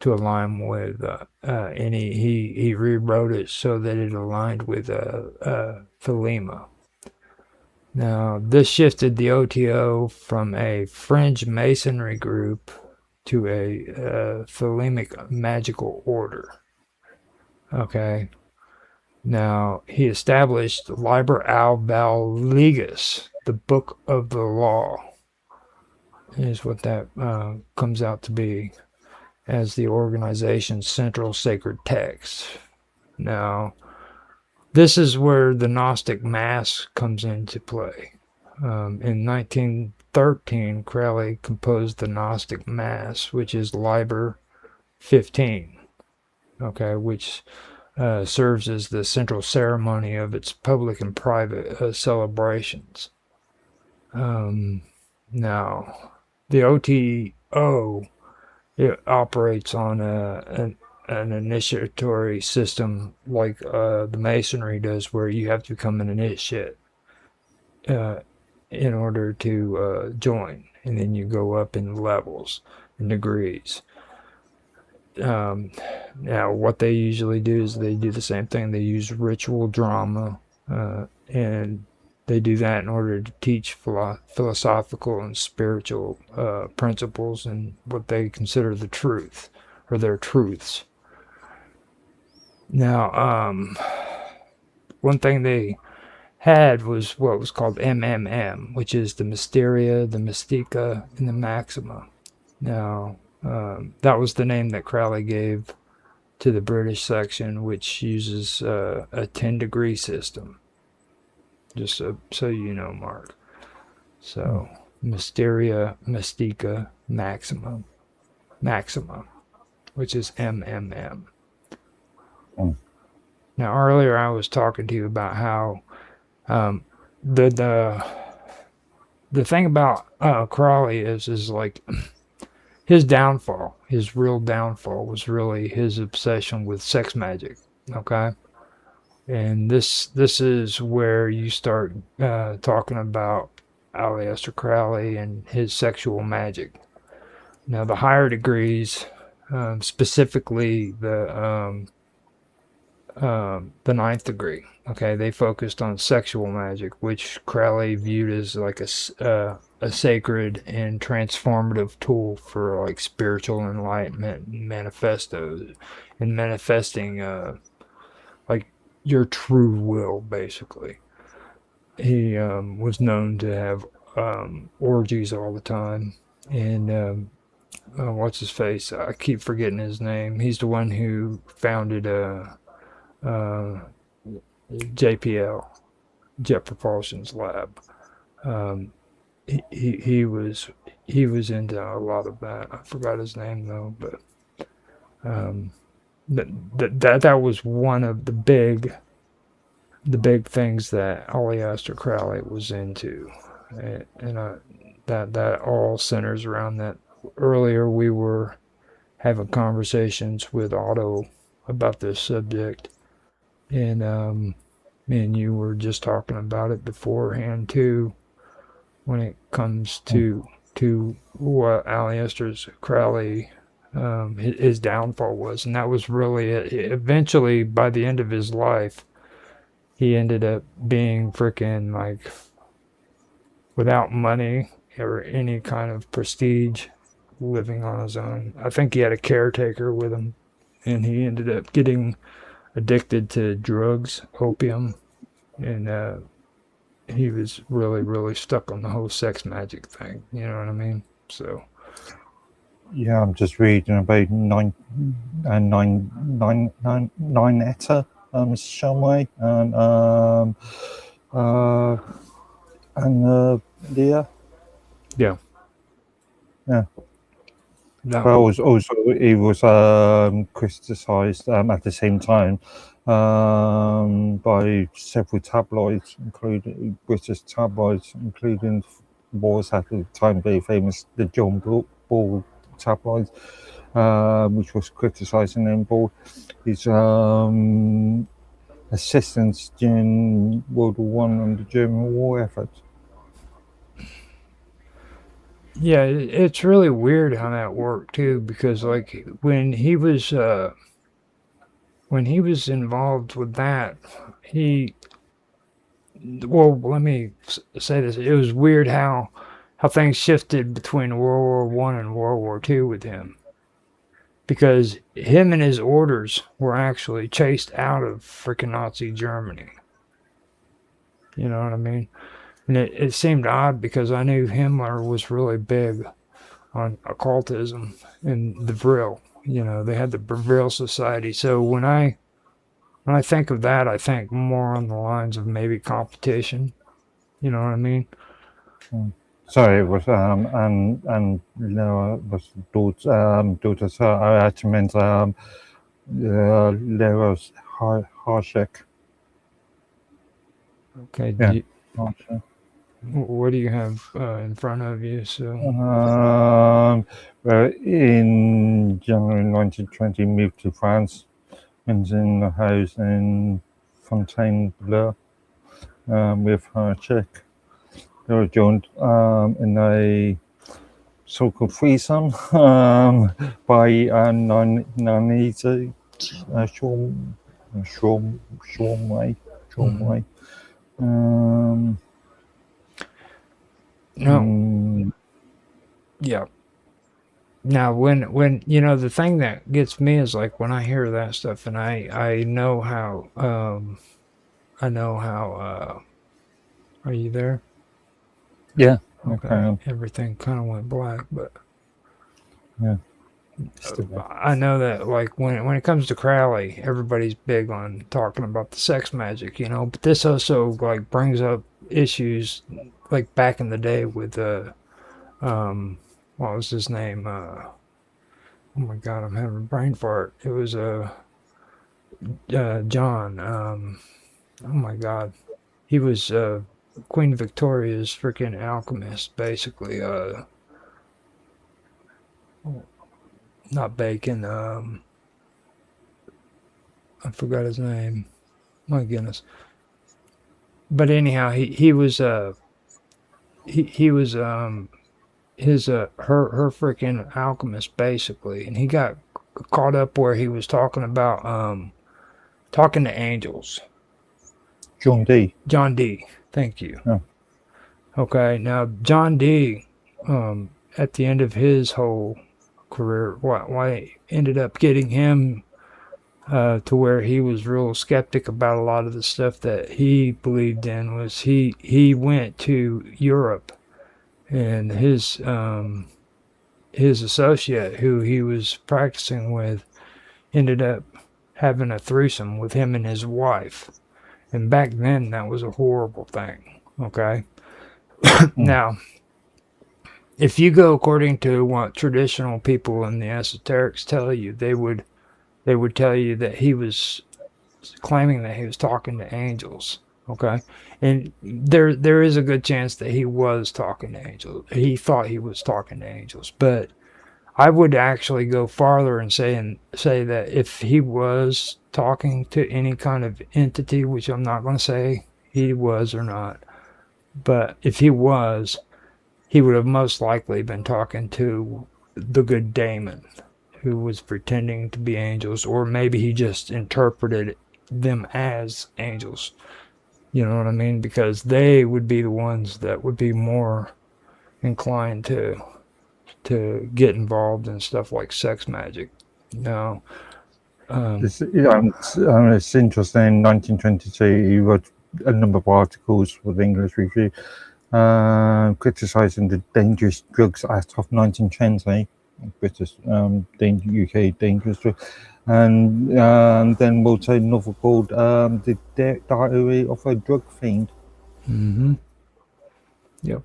to align with he rewrote it so that it aligned with Thelema. Now, this shifted the OTO from a fringe masonry group to a Thelemic magical order. Okay. Now, he established Liber Albal Legis, the Book of the Law, is what that comes out to be, as the organization's central sacred text. Now, this is where the Gnostic Mass comes into play. In 1913, Crowley composed the Gnostic Mass, which is Liber 15, okay, which serves as the central ceremony of its public and private celebrations. Now, the OTO, it operates on an initiatory system like the Masonry does, where you have to become an initiate in order to join, and then you go up in levels and degrees. Now, what they usually do is they do the same thing. They use ritual drama, and they do that in order to teach philosophical and spiritual principles and what they consider the truth, or their truths. Now, one thing they had was what was called MMM, which is the Mysteria, the Mystica, and the Maxima. Now, that was the name that Crowley gave to the British section, which uses a 10-degree system. Just so you know, Mark. So, Mysteria, Mystica, Maxima, which is MMM. Now, earlier I was talking to you about how the the thing about Crowley is like his downfall, his real downfall was really his obsession with sex magic. Okay, and this is where you start talking about Aleister Crowley and his sexual magic. Now, the higher degrees, specifically the ninth degree. Okay, they focused on sexual magic, which Crowley viewed as like a sacred and transformative tool for like spiritual enlightenment and manifestos and manifesting like your true will, basically. He was known to have orgies all the time, and what's his face? I keep forgetting his name. He's the one who founded JPL, Jet Propulsion's lab. He was into a lot of that. I forgot his name though, but that was one of the big things that Aleister Crowley was into, and that all centers around that. Earlier we were having conversations with Otto about this subject, and me and you were just talking about it beforehand too, when it comes to what Aleister Crowley his downfall was, and that was really it. Eventually, by the end of his life, he ended up being freaking like without money or any kind of prestige, living on his own. I think he had a caretaker with him, and he ended up getting addicted to drugs, opium, and he was really stuck on the whole sex magic thing. You know what I mean? So Yeah, I'm just reading about nine etta Shumway and Leah. yeah. Yeah. No. But also he was criticised at the same time by several tabloids, including British tabloids, including what was at the time very famous, the John Ball tabloid, which was criticising him for his assistance during World War One and the German war effort. Yeah, it's really weird how that worked too, because like when he was involved with that, let me say this: it was weird how things shifted between World War One and World War Two with him, because him and his orders were actually chased out of freaking Nazi Germany. You know what I mean? And it seemed odd because I knew Himmler was really big on occultism and the Vril. You know, they had the Vril Society. So when I think of that, I think more on the lines of maybe competition. You know what I mean? Sorry, it was and Laura was daughter. So I actually meant Laura's Harshek. Okay. Yeah. What do you have in front of you? So, well, in January 1920, moved to France, and in a house in Fontainebleau with her chick. They were joined in a so-called threesome by Nanita Shormway. no. Yeah. Now, when you know, the thing that gets me is like when I hear that stuff, and I know how are you there? Yeah. Okay. Everything kind of went black, but yeah. I know that like when it comes to Crowley, everybody's big on talking about the sex magic, you know. But this also like brings up issues like back in the day with what was his name? Oh my God, I'm having a brain fart. It was John. Oh my God, he was Queen Victoria's freaking alchemist, basically. Not Bacon. I forgot his name. My goodness. But anyhow, he was he was his her freaking alchemist, basically, and he got caught up where he was talking about talking to angels. John D. John D. Thank you. Oh. Okay, now John D. At the end of his whole career, why ended up getting him to where he was real skeptic about a lot of the stuff that he believed in was he went to Europe, and his associate who he was practicing with ended up having a threesome with him and his wife. And back then, that was a horrible thing, okay? Now, if you go according to what traditional people in the esoterics tell you, they would tell you that he was claiming that he was talking to angels, okay? And there is a good chance that he was talking to angels. He thought he was talking to angels, but I would actually go farther and say that if he was talking to any kind of entity, which I'm not going to say he was or not, but if he was, he would have most likely been talking to the good daemon who was pretending to be angels, or maybe he just interpreted them as angels. You know what I mean? Because they would be the ones that would be more inclined to get involved in stuff like sex magic. No. It's interesting. In 1922, he wrote a number of articles for the English Review, criticising the Dangerous Drugs Act of 1920, British, UK Dangerous Drugs, and then wrote a novel called The Diary of a Drug Fiend. Mm-hmm. Yep.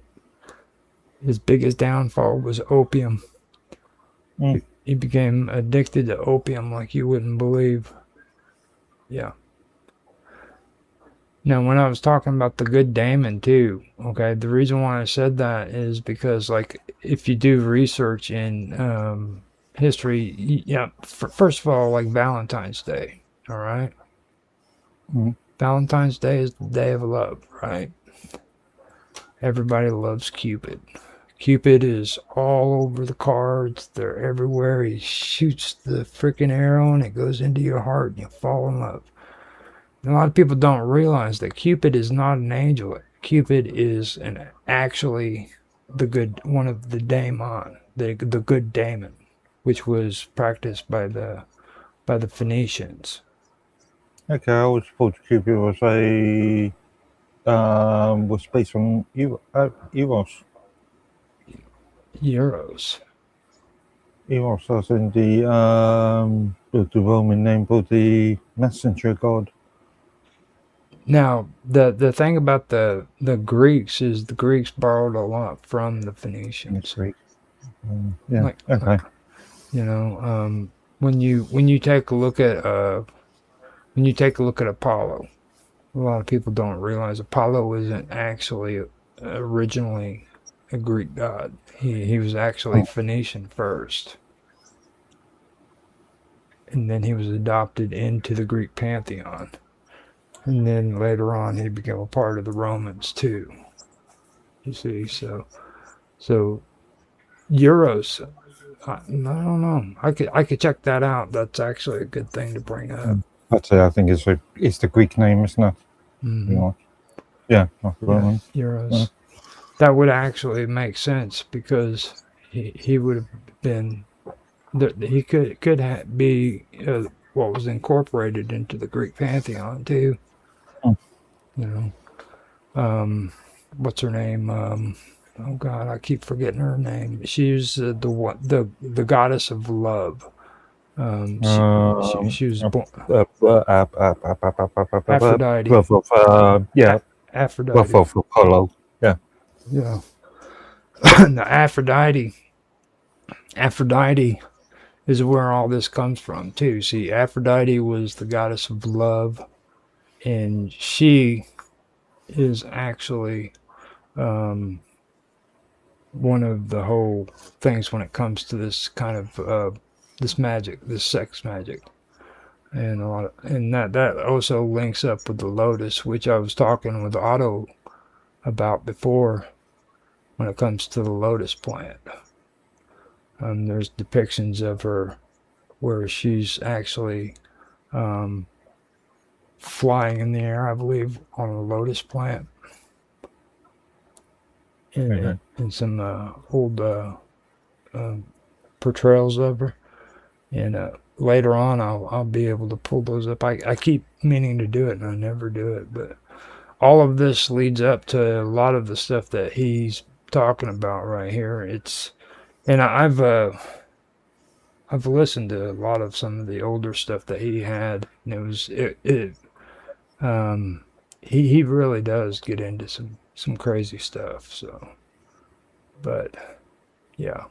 His biggest downfall was opium. He became addicted to opium like you wouldn't believe. Yeah. Now, when I was talking about the good daemon too, okay, the reason why I said that is because, like, if you do research in history, first of all, like Valentine's Day, all right? Valentine's Day is the day of love, right? Everybody loves Cupid. Cupid is all over the cards. They're everywhere. He shoots the freaking arrow and it goes into your heart and you fall in love. And a lot of people don't realize that Cupid is not an angel. Cupid is actually one of the daemon, the good daemon, which was practiced by the Phoenicians. Okay, I always thought Cupid was was based on Eros. Eros, as in the Roman name for the messenger god. Now, the thing about the Greeks is the Greeks borrowed a lot from the Phoenicians. Greek. Okay. You know, when you take a look at Apollo, a lot of people don't realize Apollo isn't actually originally a Greek god. He was actually Phoenician first, and then he was adopted into the Greek pantheon, and then later on he became a part of the Romans too. You see, so Euros, I don't know. I could check that out. That's actually a good thing to bring up. I think it's the Greek name, isn't it? Mm-hmm. Yeah, Roman. Euros. Yeah. That would actually make sense because he would have been he could be what was incorporated into the Greek pantheon too. You know, what's her name? Oh God, I keep forgetting her name. She's the goddess of love. She was born Aphrodite. Aphrodite. Of Apollo. Yeah. Now, Aphrodite is where all this comes from too. See, Aphrodite was the goddess of love, and she is actually one of the whole things when it comes to this kind of this magic, this sex magic. And that also links up with the lotus, which I was talking with Otto about before when it comes to the lotus plant. There's depictions of her where she's actually flying in the air, I believe, on a lotus plant. In some old portrayals of her. And later on, I'll be able to pull those up. I keep meaning to do it, and I never do it. But all of this leads up to a lot of the stuff that he's talking about right here. And I've listened to a lot of some of the older stuff that he had, and he really does get into some crazy stuff. So, but yeah.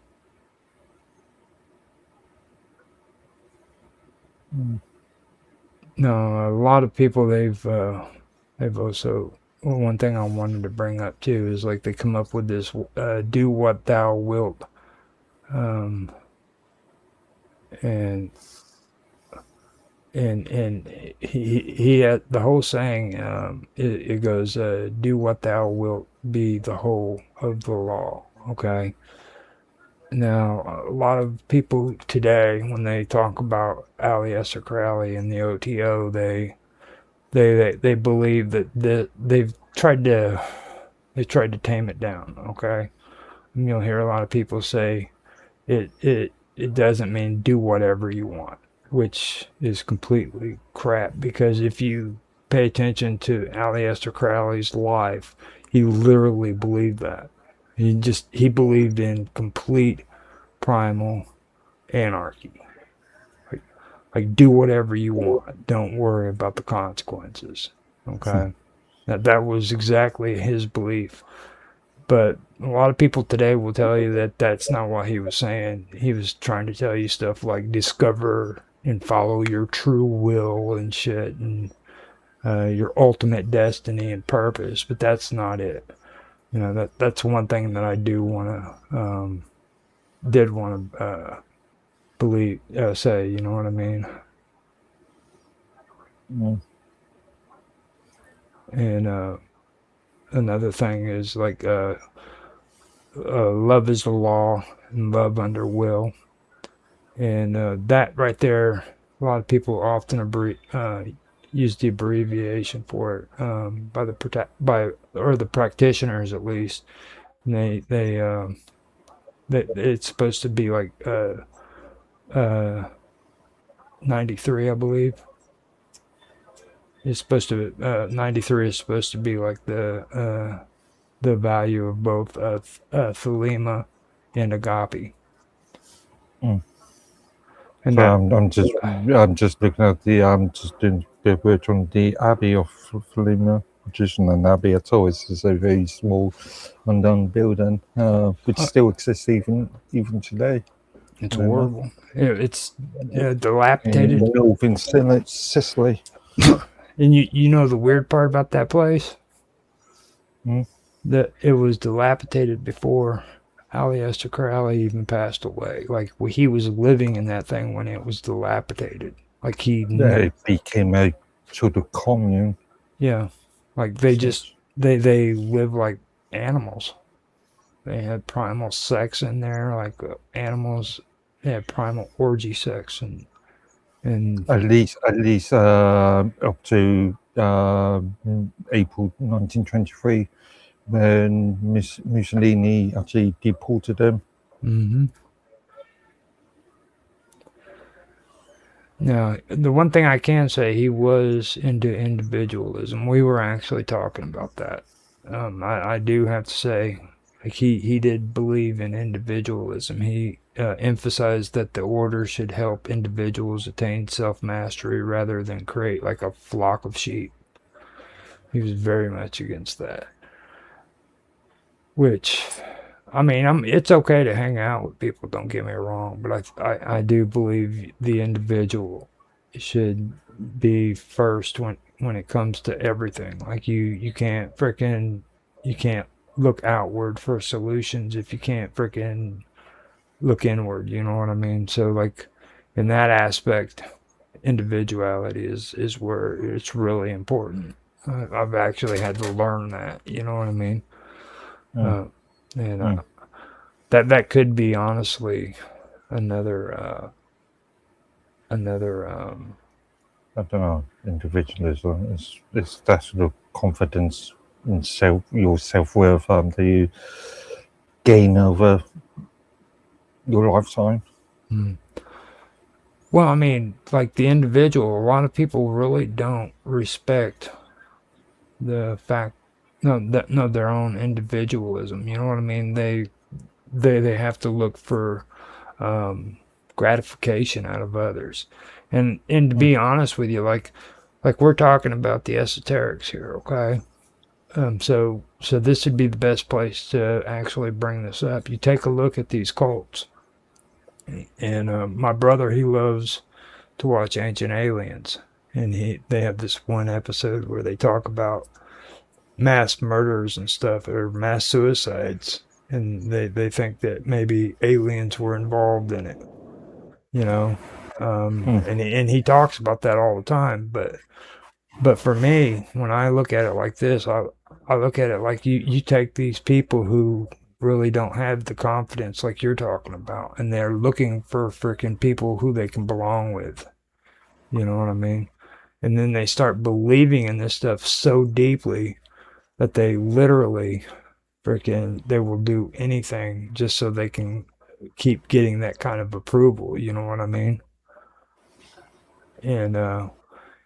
No, a lot of people they've also, one thing I wanted to bring up too is like they come up with this do what thou wilt, and he had the whole saying, it goes, do what thou wilt be the whole of the law. Okay. Now, a lot of people today, when they talk about Aleister Crowley and the OTO, they believe that they've tried to tame it down. Okay, and you'll hear a lot of people say it doesn't mean do whatever you want, which is completely crap. Because if you pay attention to Aleister Crowley's life, he literally believed that. He believed in complete primal anarchy. Like do whatever you want. Don't worry about the consequences. Okay? That was exactly his belief. But a lot of people today will tell you that that's not what he was saying. He was trying to tell you stuff like discover and follow your true will and shit, and your ultimate destiny and purpose. But that's not it. You know, that's one thing that I do want to, believe, say, you know what I mean? Mm. And another thing is like, love is the law and love under will. And that right there, a lot of people often use the abbreviation for it, by the practitioners at least. And it's supposed to be like 93, I believe. It's supposed to 93 is supposed to be like the value of both thelema and agape. Mm. And So I'm just looking at just doing a bit of work on the Abbey of Thelema, which isn't an abbey at all. It's just a very small, undone building, which still exists even today. it's horrible. It's dilapidated. In northern Sicily. And you know the weird part about that place? Hmm? That it was dilapidated before Aleister Crowley even passed away. Like he was living in that thing when it was dilapidated. Like it became a sort of commune. Yeah, like they live like animals. They had primal sex in there, like animals. They had primal orgy sex and at least up to April 1923, when Mussolini actually deported them. Mm-hmm. Now, the one thing I can say, he was into individualism. We were actually talking about that. I do have to say, like he did believe in individualism. He emphasized that the order should help individuals attain self-mastery rather than create like a flock of sheep. He was very much against that. Which, I mean, it's okay to hang out with people, don't get me wrong, but I do believe the individual should be first when it comes to everything. Like you can't look outward for solutions if you can't freaking look inward. You know what I mean? So like in that aspect, individuality is where it's really important. I've actually had to learn that. You know what I mean? And that could be honestly another I don't know, individualism is that sort of confidence in your self-worth that you gain over your lifetime. Well, I mean, like the individual, a lot of people really don't respect the fact, no, their own individualism. You know what I mean? They have to look for gratification out of others, and to be honest with you, like we're talking about the esoterics here, okay? So this would be the best place to actually bring this up. You take a look at these cults, and my brother, he loves to watch Ancient Aliens, and they have this one episode where they talk about mass murders and stuff, or mass suicides, and they think that maybe aliens were involved in it, you know. And he talks about that all the time, but for me, when I look at it like this, I look at it like you take these people who really don't have the confidence like you're talking about, and they're looking for freaking people who they can belong with. You know what I mean? And then they start believing in this stuff so deeply that they literally they will do anything just so they can keep getting that kind of approval. You know what I mean? And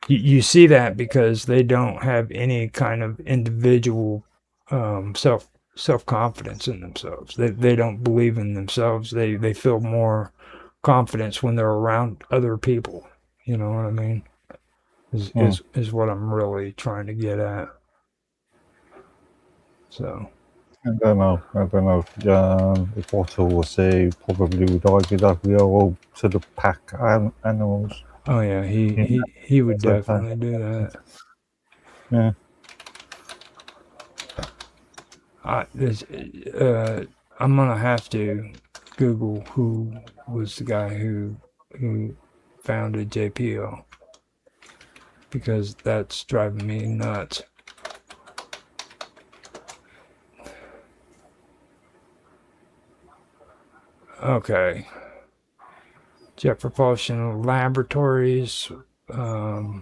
you see that because they don't have any kind of individual self confidence in themselves. They don't believe in themselves. They feel more confidence when they're around other people. You know what I mean? Is what I'm really trying to get at. So I don't know. If Otto will say, probably would argue that we are all sort of pack animals. Oh yeah, he would definitely do that. Yeah. I'm gonna have to Google who was the guy who founded JPL, because that's driving me nuts. Okay. Jet Propulsion Laboratories, that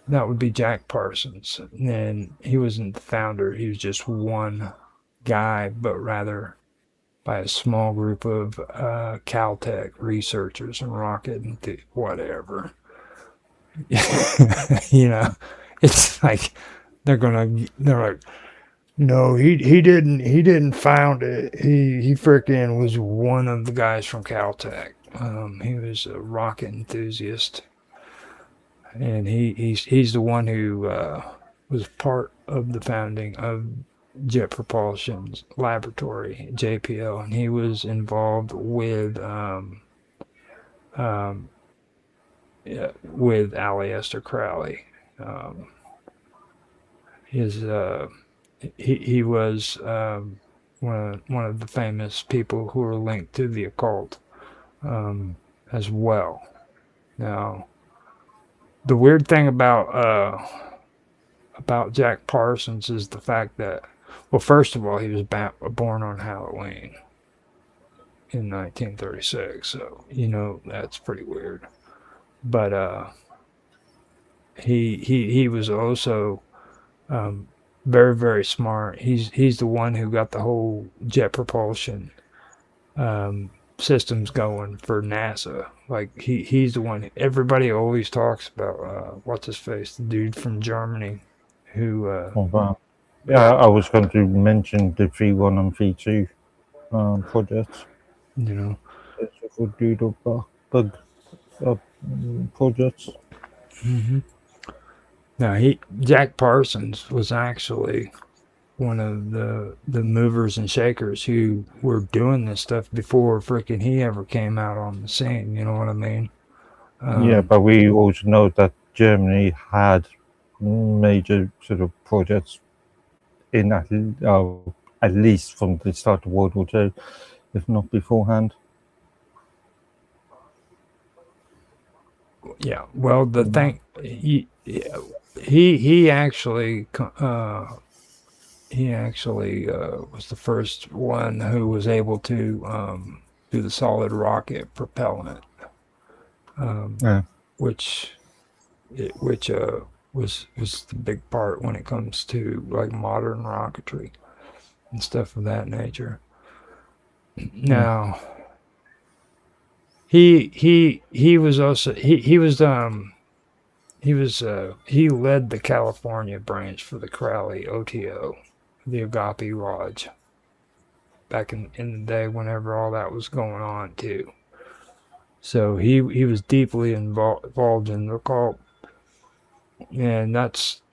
would be Jack Parsons. And he wasn't the founder, he was just one guy, but rather by a small group of Caltech researchers and rocket and whatever. You know, it's like they're like, no, he didn't found it. He freaking was one of the guys from Caltech. He was a rocket enthusiast, and he's the one who was part of the founding of Jet Propulsion's laboratory, JPL, and he was involved with Aleister Crowley. He was one of the famous people who are linked to the occult as well. Now, the weird thing about Jack Parsons is the fact that, well, first of all, he was born on Halloween in 1936, so you know that's pretty weird. But he was also very, very smart. He's the one who got the whole jet propulsion systems going for NASA. Like he's the one. Everybody always talks about what's his face, the dude from Germany, who. Yeah, I was going to mention the V1 and V2 projects. You know, it's a good dude of bug projects. Mm-hmm. Now Jack Parsons was actually one of the movers and shakers who were doing this stuff before freaking he ever came out on the scene. You know what I mean? Yeah, but we also know that Germany had major sort of projects in that, at least from the start of World War II, if not beforehand. Yeah. Well, the thing he actually was the first one who was able to do the solid rocket propellant, Yeah. which was the big part when it comes to like modern rocketry and stuff of that nature. Now, he was also he led the California branch for the Crowley OTO, the Agape Lodge, back in the day whenever all that was going on too. So he was deeply involved in the cult. And that's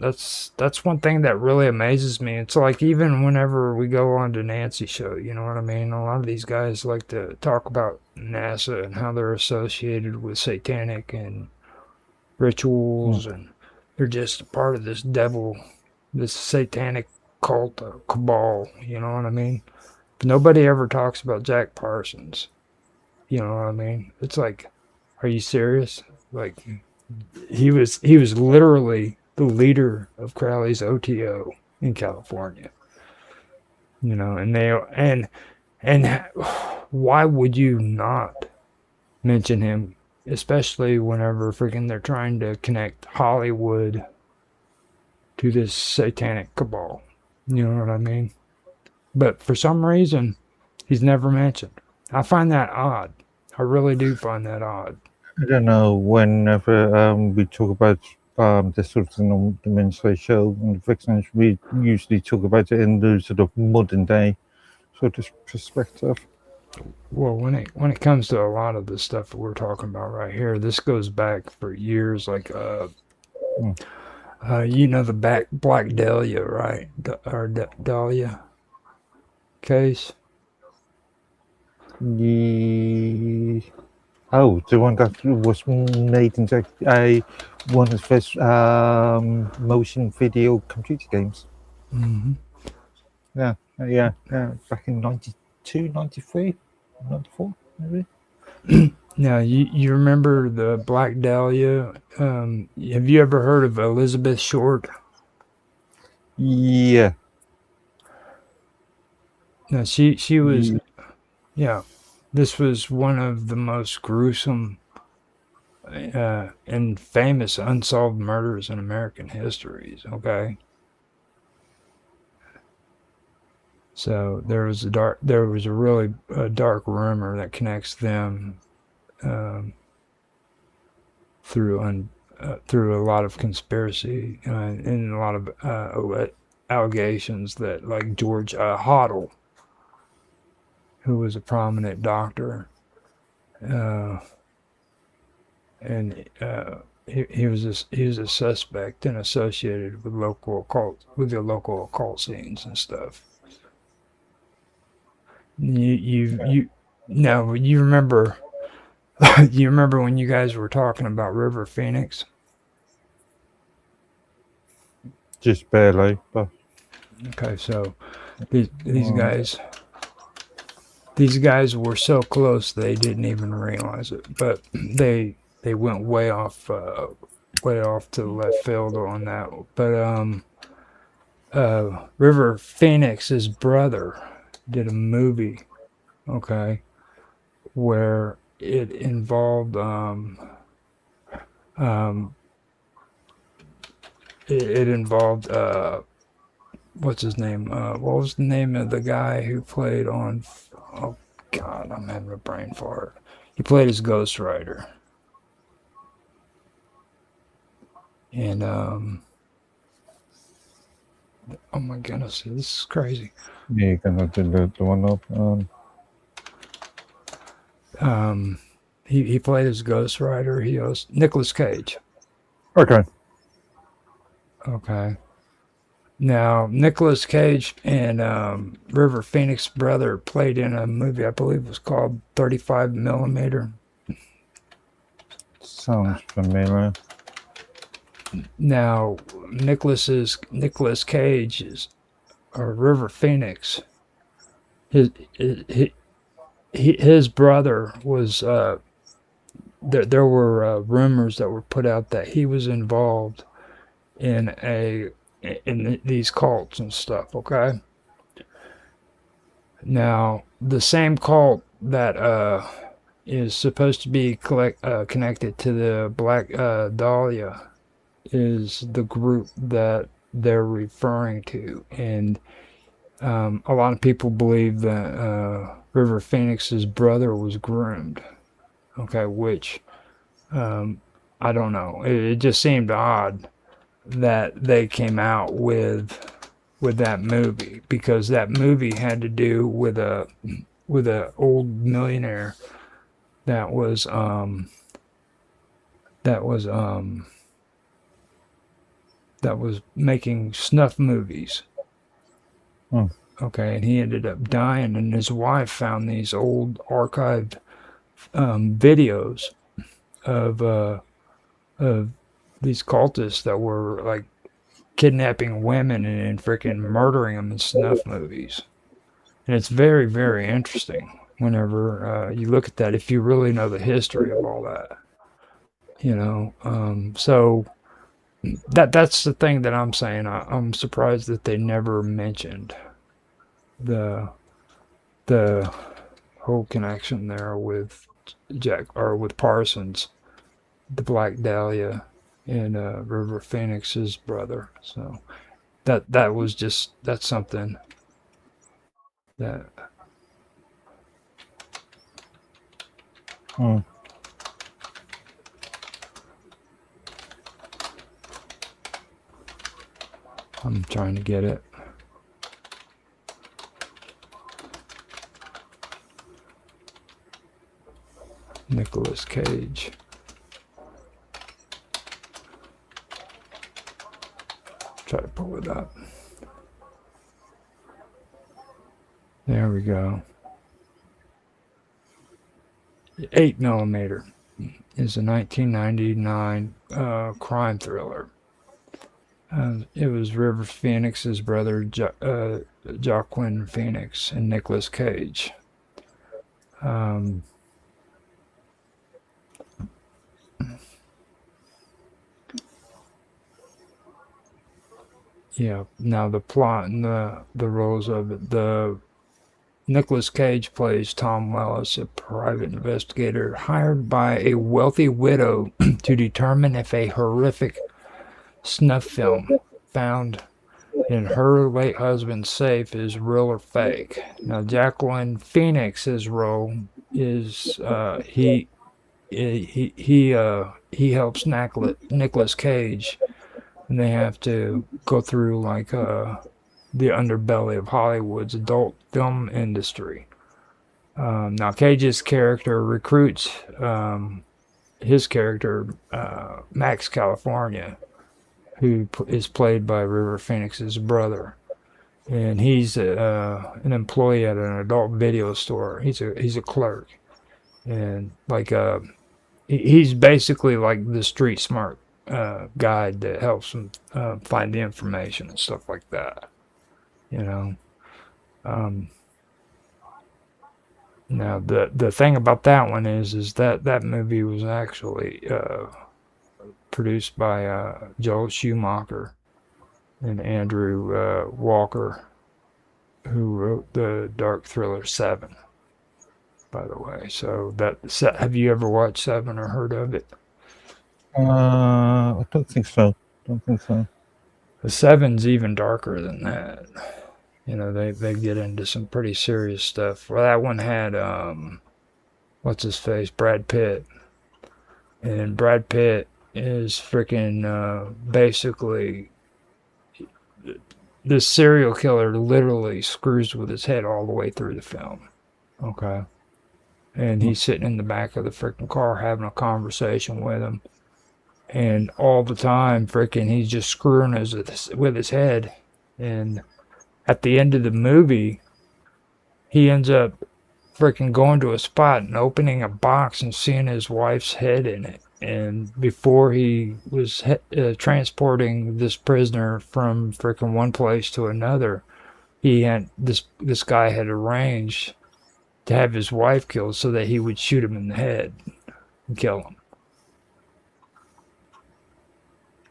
one thing that really amazes me. It's like even whenever we go on to Nancy's show, you know what I mean? A lot of these guys like to talk about NASA and how they're associated with satanic and rituals, and they're just a part of this satanic cult cabal, you know what I mean? But nobody ever talks about Jack Parsons. You know what I mean? It's like, are you serious? Like, he was literally the leader of Crowley's OTO in California. You know, and why would you not mention him, especially whenever freaking they're trying to connect Hollywood to this satanic cabal? You know what I mean? But for some reason, he's never mentioned. I find that odd. I really do find that odd. I don't know, whenever we talk about this sort of thing on the Wednesday show and the Vixens, we usually talk about it in the sort of modern day sort of perspective. Well, when it comes to a lot of the stuff that we're talking about right here, this goes back for years. Like, you know, the Black Dahlia, right? Dahlia case. Oh, the one that was made into one of the first motion video computer games. Mm-hmm. Yeah, back in 92, 93, 94, maybe. Now, you remember the Black Dahlia? Have you ever heard of Elizabeth Short? Yeah. No, she was, yeah. This was one of the most gruesome and famous unsolved murders in American histories. Okay. So there was a really dark rumor that connects them through a lot of conspiracy and a lot of allegations that, like, George Hoddle, who was a prominent doctor, and he was a suspect and associated with the local occult scenes and stuff. You remember you remember when you guys were talking about River Phoenix? Just barely, but okay. So these guys were so close they didn't even realize it, but they went way off to the left field on that. But River Phoenix's brother did a movie, okay, where it involved what's his name? What was the name of the guy who played on? Oh God, I'm having a brain fart. He played as Ghost Rider, and oh my goodness, this is crazy. Yeah, you're gonna do the one up. He played as Ghost Rider. He was Nicolas Cage. Okay. Okay. Now, Nicolas Cage and River Phoenix's brother played in a movie, I believe it was called 35 Millimeter. Sounds familiar. Now, Nicolas Cage's or River Phoenix. His brother was. There were rumors that were put out that he was involved in these cults and stuff. Okay. Now, the same cult that is supposed to be connected to the Black Dahlia is the group that they're referring to, and a lot of people believe that River Phoenix's brother was groomed. Okay, which I don't know. It just seemed odd that they came out with that movie, because that movie had to do with a old millionaire that was making snuff movies. Okay, and he ended up dying, and his wife found these old archived videos of these cultists that were like kidnapping women and freaking murdering them in snuff movies. And it's very, very interesting whenever you look at that, if you really know the history of all that. You know, so that's the thing that I'm saying. I'm surprised that they never mentioned the whole connection there with with Parsons, the Black Dahlia, and River Phoenix's brother. So that was just, that's something that I'm trying to get it. Nicolas Cage. Try to pull it up. There we go. 8mm is a 1999 crime thriller. It was River Phoenix's brother, Joaquin Phoenix, and Nicolas Cage. Yeah, now the plot and the roles of it. The Nicolas Cage plays Tom Wellis, a private investigator hired by a wealthy widow to determine if a horrific snuff film found in her late husband's safe is real or fake. Now, Jacqueline Phoenix's role is he helps Nicolas Cage, and they have to go through like the underbelly of Hollywood's adult film industry. Now, Cage's character recruits his character, Max California, who is played by River Phoenix's brother, and he's an employee at an adult video store. He's a clerk, and like he's basically like the street smart guide that helps them find the information and stuff like that. You know. Now the thing about that one is that movie was actually produced by Joel Schumacher and Andrew Walker, who wrote the dark thriller Seven, by the way. So have you ever watched Seven or heard of it? I don't think so. The Seven's even darker than that. You know, they get into some pretty serious stuff. Well, that one had what's his face, Brad Pitt, and Brad Pitt is freaking basically, this serial killer literally screws with his head all the way through the film. Okay, and he's sitting in the back of the freaking car having a conversation with him. And all the time, freaking, he's just screwing with his head. And at the end of the movie, he ends up freaking going to a spot and opening a box and seeing his wife's head in it. and before he was transporting this prisoner from freaking one place to another, he had this guy had arranged to have his wife killed so that he would shoot him in the head and kill him.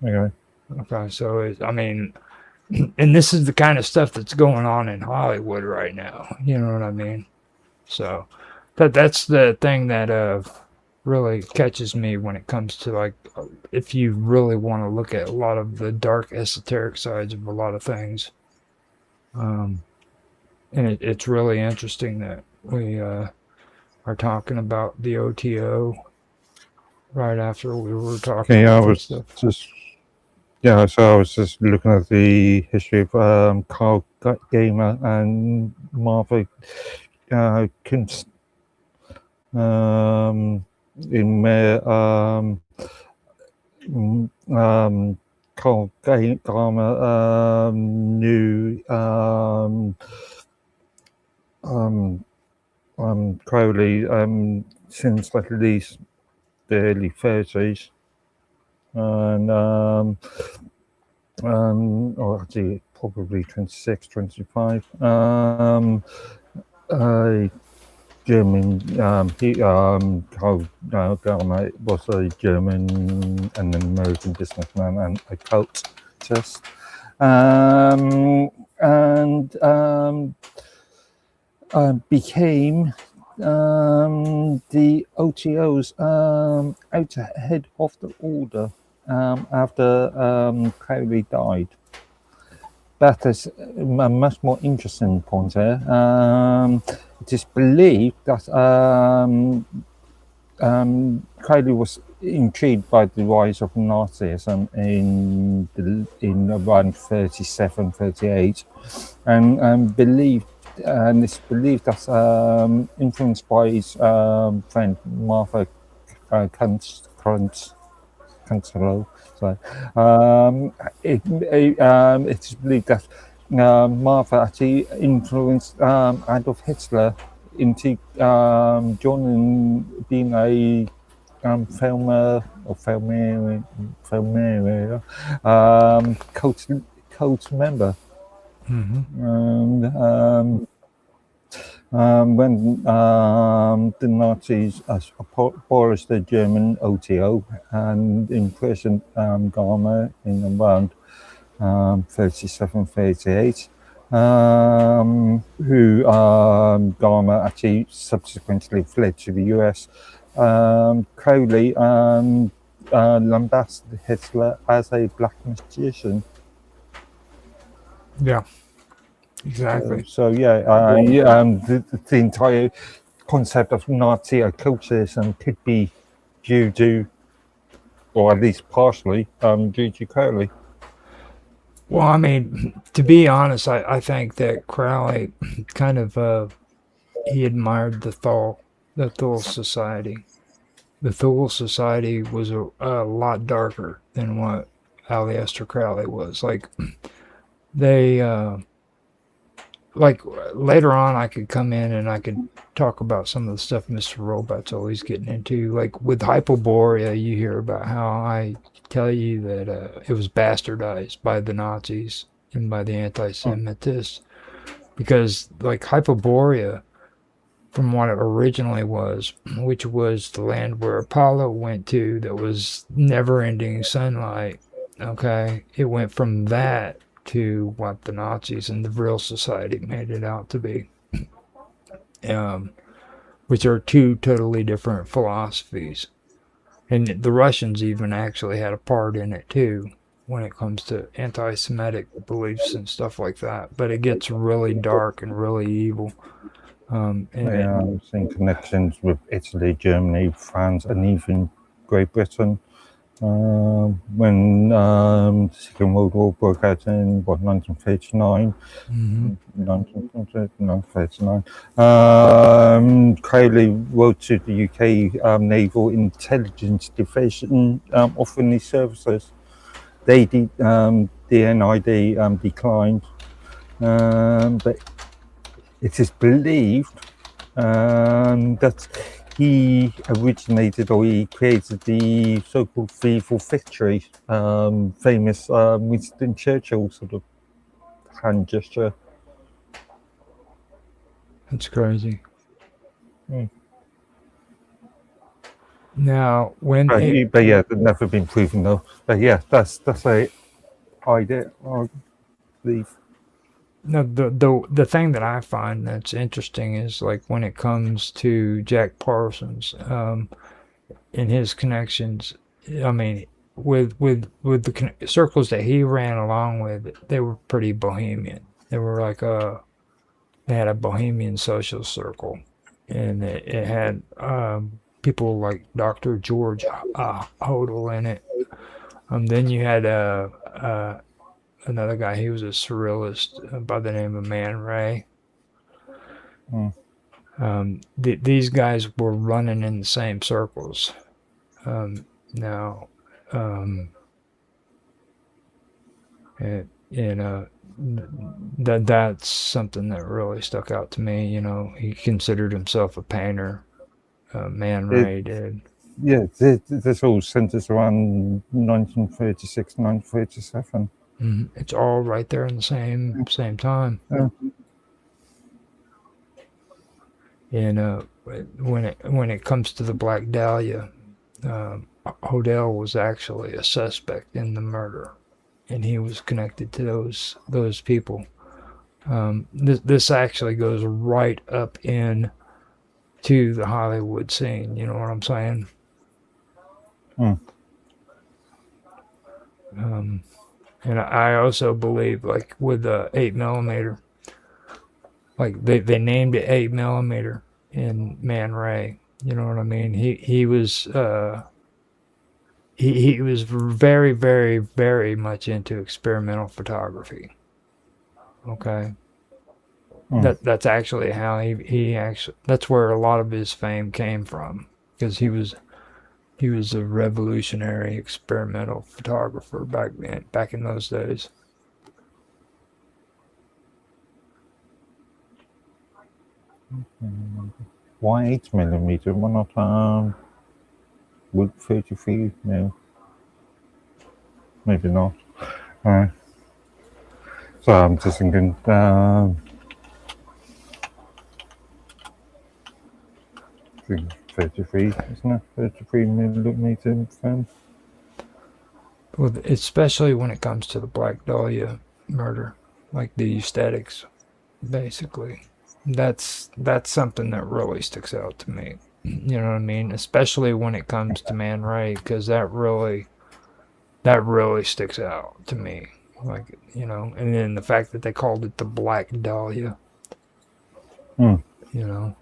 Okay. Okay, so I mean, and this is the kind of stuff that's going on in Hollywood right now. You know what I mean? So that's the thing that really catches me when it comes to, like, if you really want to look at a lot of the dark esoteric sides of a lot of things. And it's really interesting that we are talking about the OTO right after we were talking Yeah, I about was stuff. just so I was just looking at the history of Carl Gamer and Martha Kunst, in where Carl Gamer knew Crowley since at least the early 30s, and or actually probably 26, 25. German, Carl Gallmer was a German and an American businessman and occultist, and became the OTO's outer head of the order after Crowley died. That is a much more interesting point here. It is believed that Crowley was intrigued by the rise of Nazism in around 37, 38, and believed, and it's believed that influenced by his friend Martha Kunstler. So it's believed that Martha actually influenced Adolf Hitler into joining, being a filmer or filmmaker, cult member. And when the Nazis abolished the German OTO and imprisoned Garmer in around 37, 38, who Garmer actually subsequently fled to the US. Crowley lambasted Hitler as a black magician. Yeah, exactly. So the entire concept of Nazi occultism could be due to, or at least partially, due to Crowley. Well, I mean, to be honest, I think that Crowley kind of he admired the Thule Society. The Thule Society was a lot darker than what Aleister Crowley was. Like, they like later on I could come in and I could talk about some of the stuff Mr. Robot's always getting into. Like with Hyperborea, you hear about how I tell you that it was bastardized by the Nazis and by the anti-Semitists, because like Hyperborea, from what it originally was, which was the land where Apollo went to, that was never-ending sunlight. Okay, it went from that to what the Nazis and the Vril Society made it out to be, which are two totally different philosophies. And the Russians even actually had a part in it too, when it comes to anti-Semitic beliefs and stuff like that. But it gets really dark and really evil. I'm seeing connections with Italy, Germany, France, and even Great Britain. When the Second World War broke out in 1939, 1939, Crowley wrote to the UK Naval Intelligence Division offering these services. The NID declined, but it is believed that he originated or he created the so-called V for Victory, famous Winston Churchill sort of hand gesture. That's crazy. Mm. Now, when But yeah, it's never been proven though. But yeah, that's a idea, I believe. no, the thing that I find that's interesting is like when it comes to Jack Parsons, and his connections. I mean, with the circles that he ran along with, they were pretty bohemian. They were like they had a bohemian social circle, and it had people like Dr. George Hodel in it. Then you had another guy. He was a surrealist by the name of Man Ray. These guys were running in the same circles. Now, that's something that really stuck out to me. You know, he considered himself a painter. Man Ray did. Yeah, this all centers around 1936, 1937. It's all right there in the same time. Yeah. And when it comes to the Black Dahlia, Hodel was actually a suspect in the murder, and he was connected to those people. This actually goes right up in to the Hollywood scene. You know what I'm saying? And I also believe, like with the 8mm, like they named it 8mm in Man Ray. You know what I mean? He was he was very, very, very much into experimental photography. Okay. That's actually how he actually, that's where a lot of his fame came from, because he was a revolutionary experimental photographer back in those days. Why 8mm? Why not with 33? No, maybe not. So I'm just thinking. 33, isn't it? 33mm film. Well, especially when it comes to the Black Dahlia murder, like the aesthetics, basically. That's something that really sticks out to me. You know what I mean? Especially when it comes to Man Ray, because that really sticks out to me. Like, you know, and then the fact that they called it the Black Dahlia. You know.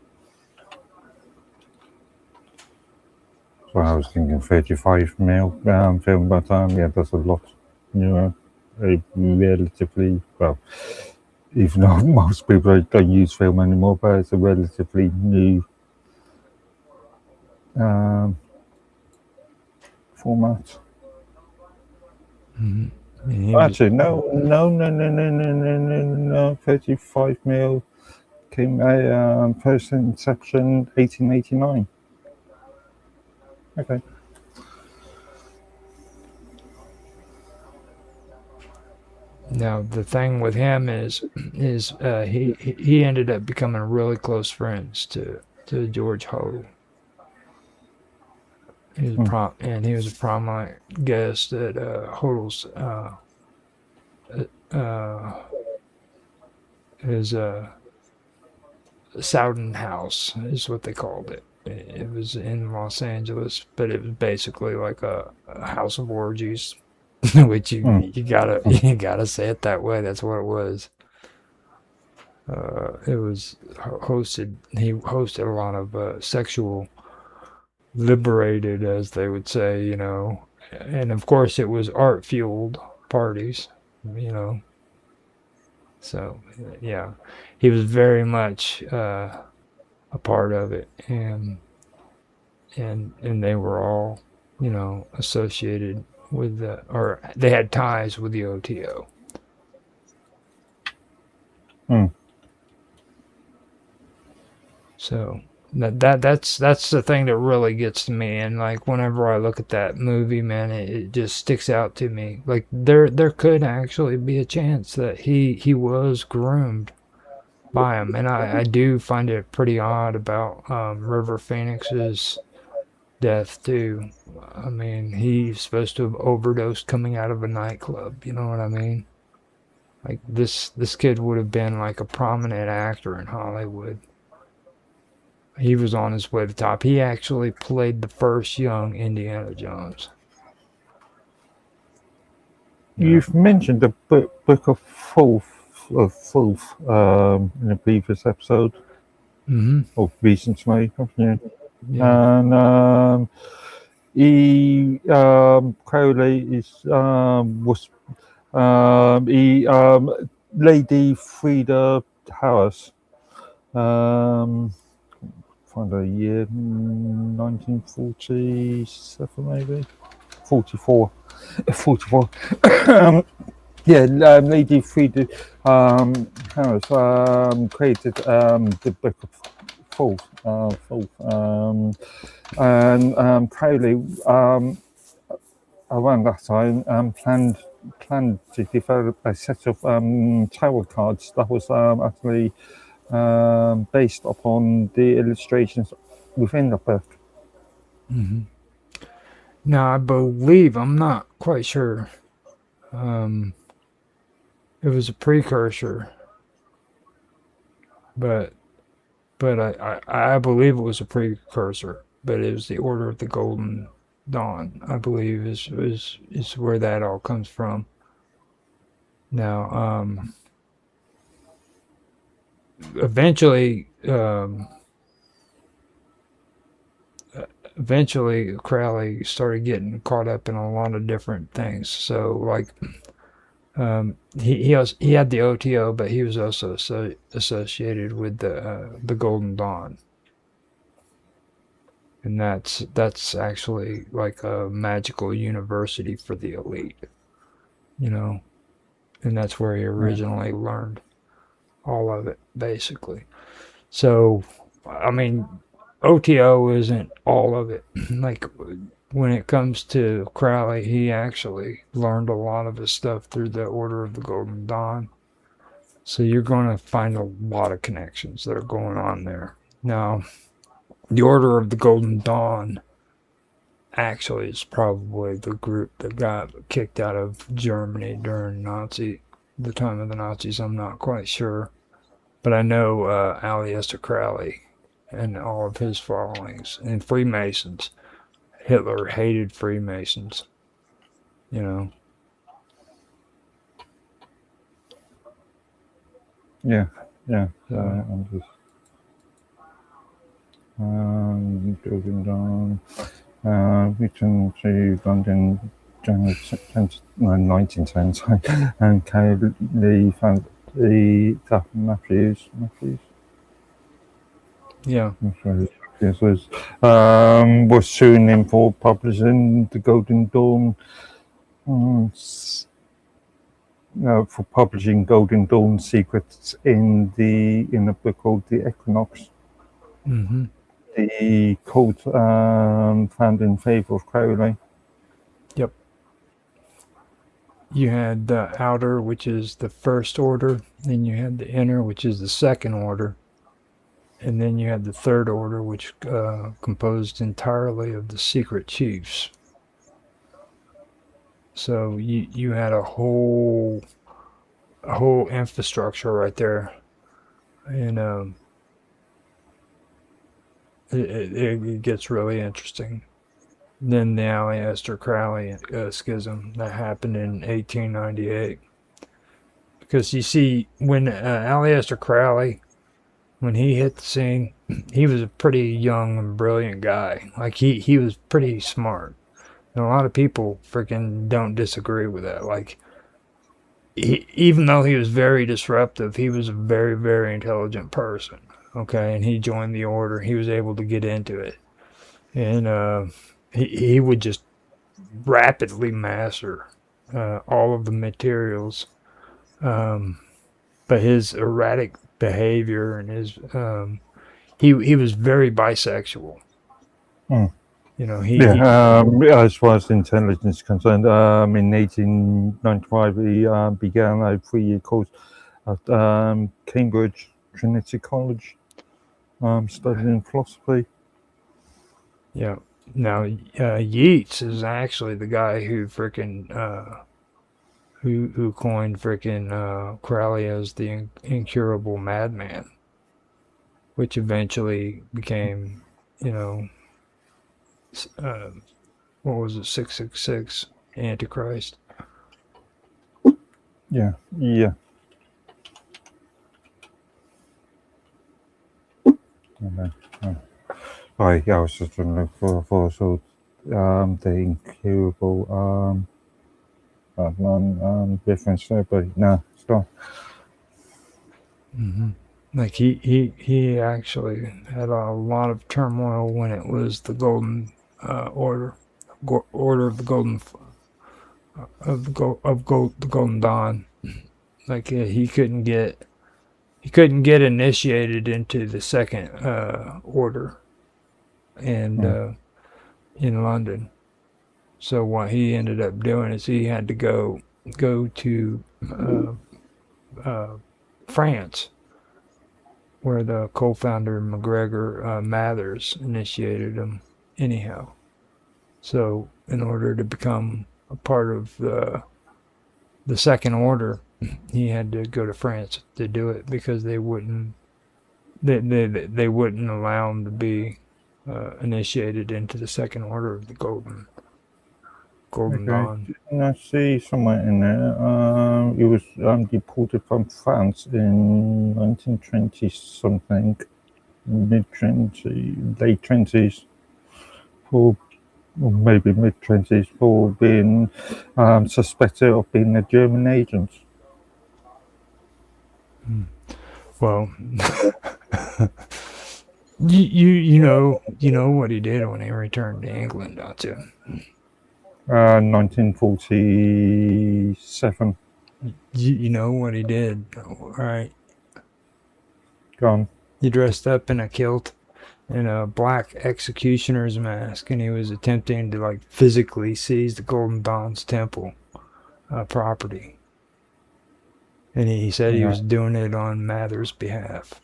So I was thinking 35mm film, but yeah, that's a lot newer. Relatively, well, even though most people don't use film anymore, but it's a relatively new format. Actually, no. 35mm came first inception 1889. Okay. Now the thing with him is he ended up becoming really close friends to George Hodel. He was a prominent guest at Hodel's his Soudan House is what they called it. It was in Los Angeles, but it was basically like a house of orgies, which you gotta say it that way. That's what it was. It was hosted. He hosted a lot of sexual liberated, as they would say, you know, and of course it was art fueled parties, you know. So yeah, he was very much a part of it, and they were all, you know, associated with or they had ties with the OTO. So That's the thing that really gets to me. And like whenever I look at that movie, man, it just sticks out to me. Like there could actually be a chance that he was groomed by him. And I do find it pretty odd about River Phoenix's death too. I mean, he's supposed to have overdosed coming out of a nightclub. You know what I mean? Like this kid would have been like a prominent actor in Hollywood. He was on his way to the top. He actually played the first young Indiana Jones. You've mentioned the book of Fulf in a previous episode of recently, haven't you? Yeah. And Crowley is was Lady Frida Harris. Find a year, 1947 maybe, 44. Lady Frida Harris created the Book of Fulf, and Crowley around that time planned to develop a set of tarot cards that was actually based upon the illustrations within the book. Now, I believe, I'm not quite sure, it was a precursor, but I believe it was a precursor, but it was the Order of the Golden Dawn, I believe is where that all comes from. Now, eventually Crowley started getting caught up in a lot of different things. So like he had the OTO, but he was also associated with the Golden Dawn, and that's actually like a magical university for the elite, you know, and that's where he originally learned all of it, basically. So, I mean, OTO isn't all of it. Like, when it comes to Crowley, he actually learned a lot of his stuff through the Order of the Golden Dawn. So you're going to find a lot of connections that are going on there. Now, the Order of the Golden Dawn actually is probably the group that got kicked out of Germany during the time of the Nazis. I'm not quite sure. But I know Aleister Crowley and all of his followings and Freemasons. Hitler hated Freemasons, you know. Yeah. I'm just Golden Dawn. Returned to London January 1910, and Crowley found the Matthews. Yeah. Yes, was soon in for publishing the Golden Dawn. For publishing Golden Dawn secrets in a book called The Equinox. The cult found in favor of Crowley. Yep. You had the outer, which is the first order, then you had the inner, which is the second order, and then you had the third order, which composed entirely of the secret chiefs. So you had a whole infrastructure right there, and it gets really interesting. Then the Aleister Crowley schism that happened in 1898. Because you see, when Aleister Crowley, when he hit the scene, he was a pretty young and brilliant guy. Like, he was pretty smart. And a lot of people freaking don't disagree with that. Like, even though he was very disruptive, he was a very, very intelligent person. Okay, and he joined the order. He was able to get into it. And he would just rapidly master all of the materials. But his erratic behavior and his he was very bisexual. Hmm. You know, he As far as intelligence is concerned, in 1895 he began a 3-year course at Cambridge Trinity College, studying philosophy. yeah. Now Yeats is actually the guy who freaking who coined freaking Crowley as the incurable madman, which eventually became, you know, what was it, 666 Antichrist. Yeah. Okay. Right, yeah, I was just trying to look for so the incurable difference there, but no, it's not. Like he actually had a lot of turmoil when it was the Golden Order, Order of the Golden the Golden Dawn. Like he couldn't get initiated into the second order, and in London. So what he ended up doing is he had to go to France, where the co-founder McGregor Mathers initiated him anyhow. So in order to become a part of the second order, he had to go to France to do it because they wouldn't allow him to be initiated into the second order of the Golden Dawn. And I see somewhere in there, he was deported from France in 1920 something, late 20s, for or maybe mid 20s, for being suspected of being a German agent. Well, you know what he did when he returned to England, don't you? 1947. You know what he did, right? Gone. He dressed up in a kilt and a black executioner's mask, and he was attempting to like physically seize the Golden Dawn's temple property. And he said he was doing it on Mather's behalf.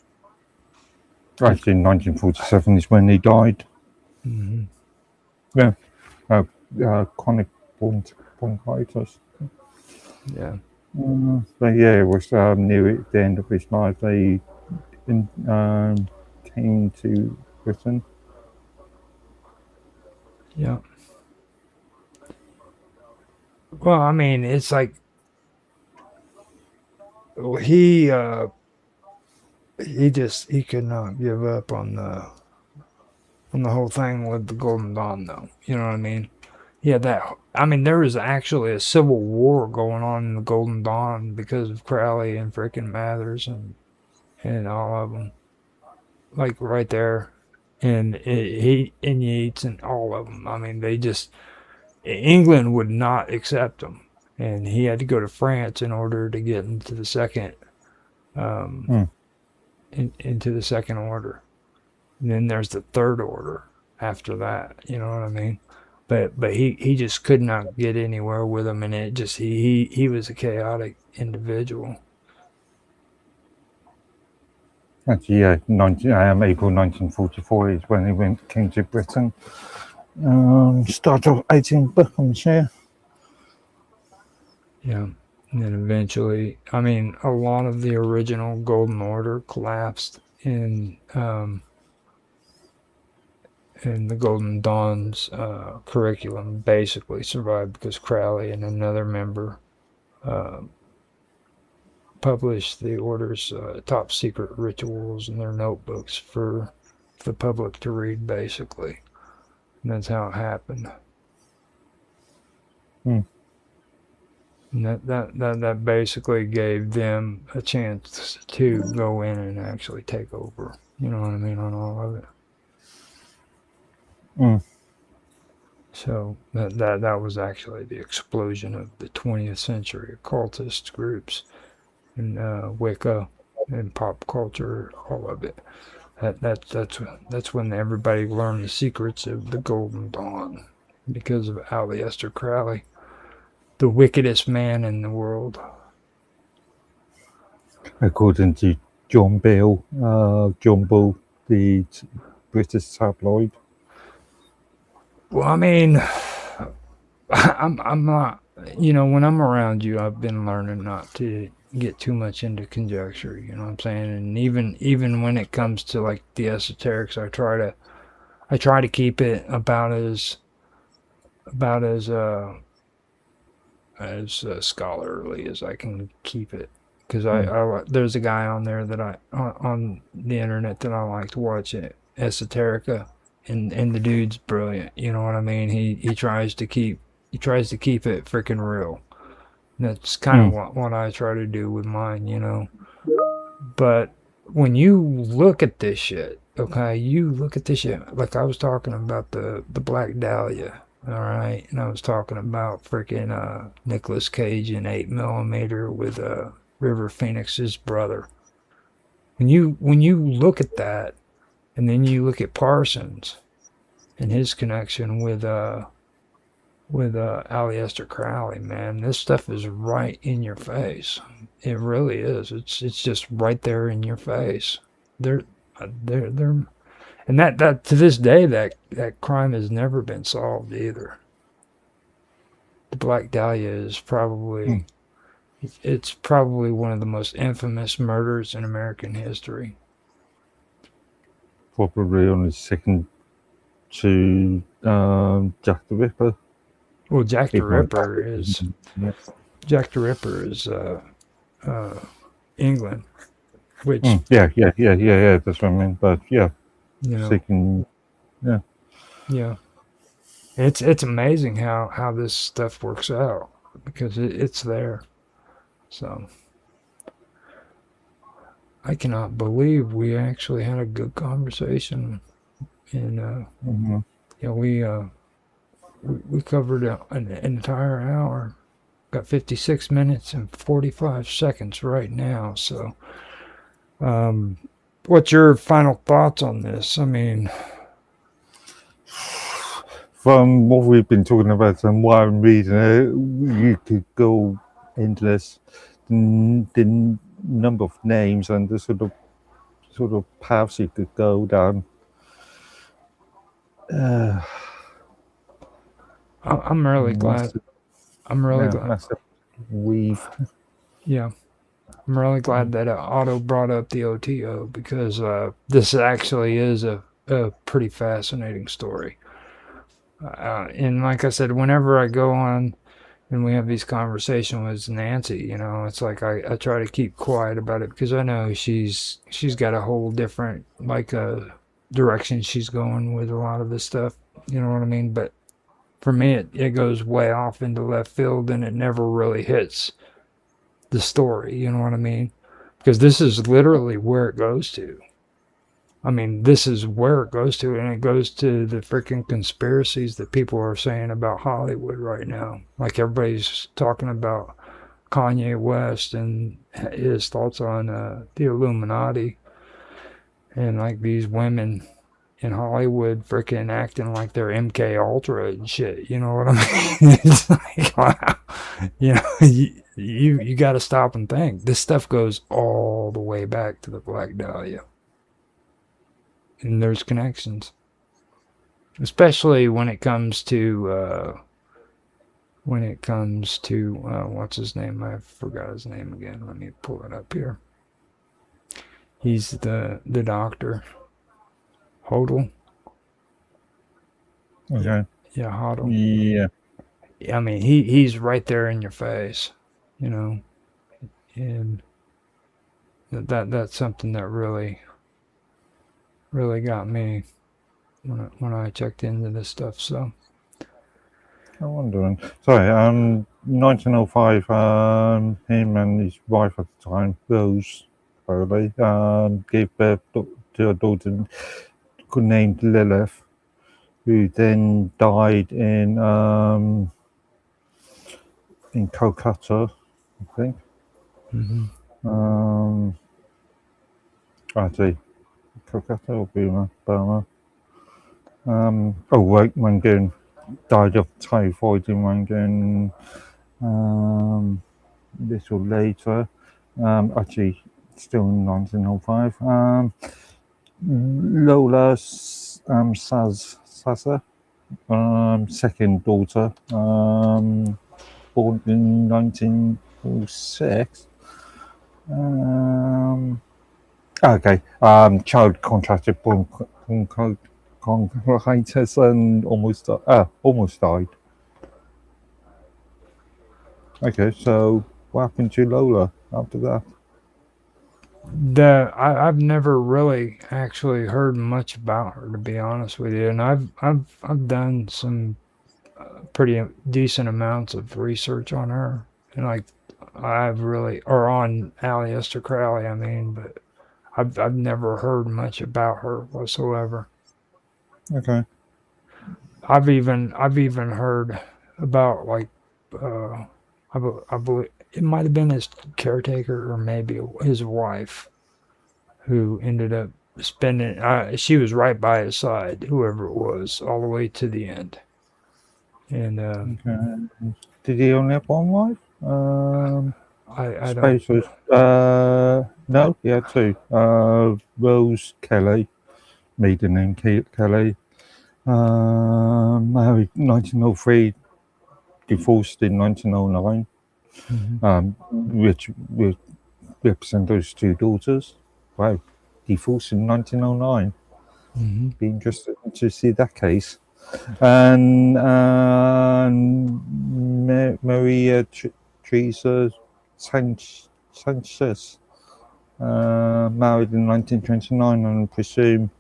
Actually, 1947 is when he died. Mm-hmm. Yeah. Chronic bronchitis. Yeah. But yeah, it was near the end of his life. They came to Britain. Yeah. Well, I mean, it's like he could not give up on the whole thing with the Golden Dawn, though. You know what I mean? Yeah, there was actually a civil war going on in the Golden Dawn because of Crowley and frickin' Mathers and all of them, like right there, and Yeats and all of them. I mean, they just England would not accept him, and he had to go to France in order to get into the second, into the second order. And then there's the third order after that. You know what I mean? But he just could not get anywhere with him, and it just he was a chaotic individual. Actually, yeah, April 1944 is when he came to Britain. Started off 18 Buckinghamshire. Yeah, and then eventually, I mean, a lot of the original Golden Order collapsed in the Golden Dawn's curriculum basically survived because Crowley and another member published the order's top secret rituals in their notebooks for the public to read, basically. And that's how it happened. And that basically gave them a chance to go in and actually take over. You know what I mean, on all of it. So that was actually the explosion of the 20th century occultist groups and Wicca and pop culture, all of it. That's when everybody learned the secrets of the Golden Dawn because of Aleister Crowley, the wickedest man in the world. According to John Bull, the British tabloid. Well, I mean, I'm not. You know, when I'm around you, I've been learning not to get too much into conjecture. You know what I'm saying? And even when it comes to like the esoterics, I try to keep it about as scholarly as I can keep it. Because there's a guy on there that on the internet that I like to watch it, Esoterica, and the dude's brilliant. You know what I mean? He tries to keep it freaking real. And that's kind of what I try to do with mine, you know. But when you look at this shit, okay, you look at this shit. Like I was talking about the Black Dahlia, all right, and I was talking about freaking Nicolas Cage in 8mm with River Phoenix's brother. When you look at that, and then you look at Parsons and his connection with Aleister Crowley, man, this stuff is right in your face. It really is. It's just right there in your face. They're and that to this day that crime has never been solved either. The Black Dahlia is probably it's probably one of the most infamous murders in American history. Probably only second to Jack the Ripper. Well, Jack the Ripper is England, which yeah. That's what I mean. But yeah, you know, second, yeah. It's amazing how this stuff works out because it's there. So I cannot believe we actually had a good conversation, and you know, we covered an entire hour. Got 56 minutes and 45 seconds right now. So, what's your final thoughts on this? I mean, from what we've been talking about and what I'm reading, you could go into this, the number of names and the sort of paths you could go down. I'm really glad. I'm really glad. Massive weave. Yeah, I'm really glad that Otto brought up the OTO because this actually is a pretty fascinating story. And like I said, whenever I go on and we have these conversations with Nancy, you know, it's like I try to keep quiet about it because I know she's got a whole different direction she's going with a lot of this stuff. You know what I mean? But for me, it goes way off into left field and it never really hits the story. You know what I mean? Because this is literally where it goes to. I mean, this is where it goes to, and it goes to the freaking conspiracies that people are saying about Hollywood right now. Like everybody's talking about Kanye West and his thoughts on the Illuminati, and like these women in Hollywood freaking acting like they're MK Ultra and shit. You know what I mean? It's like, wow. You know, you got to stop and think. This stuff goes all the way back to the Black Dahlia. And there's connections. Especially when it comes to what's his name? I forgot his name again. Let me pull it up here. He's the doctor. Hodel. Okay. Yeah, Hodel. Yeah. I mean, he's right there in your face, you know, and that's something that really got me when I checked into this stuff. So. I'm wondering. Sorry. 1905. Him and his wife at the time, Rose, probably, gave birth to a daughter named Lilith, who then died in Calcutta, I think. Mm-hmm. I see. Calcutta or Burma. Oh wait, Rangoon died of typhoid in Rangoon little later. Actually, still in 1905. Lola Sasa, second daughter, born in 1906. Okay, child contracted bronchitis and almost died. Okay, so what happened to Lola after that? I've never really actually heard much about her, to be honest with you, and I've done some pretty decent amounts of research on her, and like or on Aleister Crowley, I mean, but I've never heard much about her whatsoever. Okay. I've even heard about like I believe it might have been his caretaker or maybe his wife who ended up spending. She was right by his side, whoever it was, all the way to the end. And Okay. Did he only have one wife? I Space don't. was no, he had two. Rose Kelly, maiden name Kelly. Married 1903, divorced in 1909. Which represent those two daughters. Wow, divorced in 1909. Be interested to see that case. And Maria Teresa Sanchez, married in 1929 and presume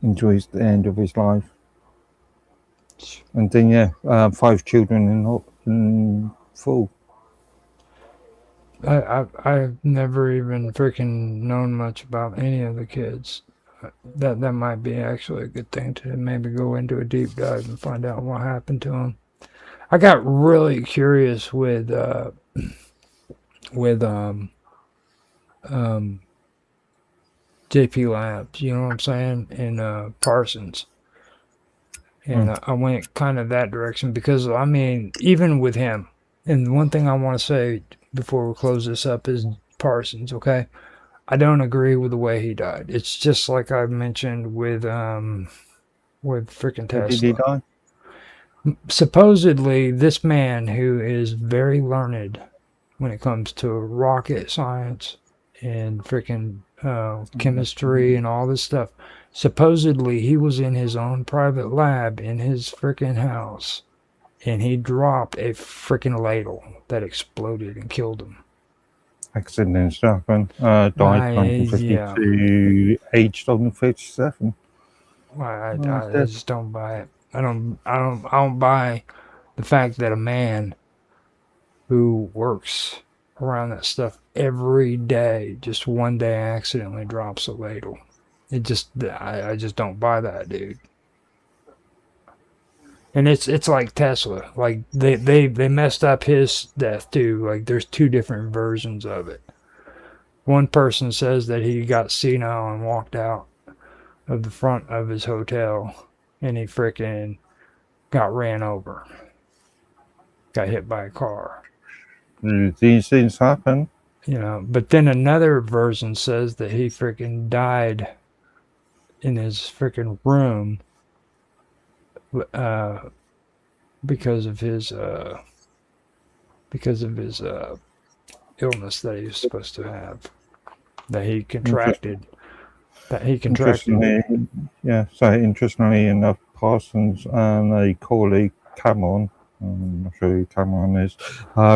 enjoys the end of his life. And then 5 children in full. I've never even freaking known much about any of the kids. That might be actually a good thing to maybe go into a deep dive and find out what happened to them. I got really curious with JP Labs, you know what I'm saying, and Parsons. And I went kind of that direction because, I mean, even with him, and one thing I want to say before we close this up is Parsons, okay? I don't agree with the way he died. It's just like I mentioned with freaking Tesla. Did he die? Supposedly, this man who is very learned when it comes to rocket science and freaking chemistry and all this stuff, supposedly he was in his own private lab in his freaking house, and he dropped a freaking ladle that exploded and killed him. Accidents happen. Died 1952, aged only 37. I just don't buy it. I don't buy the fact that a man who works around that stuff every day just one day accidentally drops a ladle. I just don't buy that, dude. And it's like Tesla. Like they messed up his death too. Like there's 2 different versions of it. One person says that he got senile and walked out of the front of his hotel and he freaking got ran over. Got hit by a car. These things happen. You know, but then another version says that he freaking died in his freaking room because of his illness that he was supposed to have, that he contracted. Interestingly enough, Parsons and a colleague, Cameron, I'm not sure who Cameron is,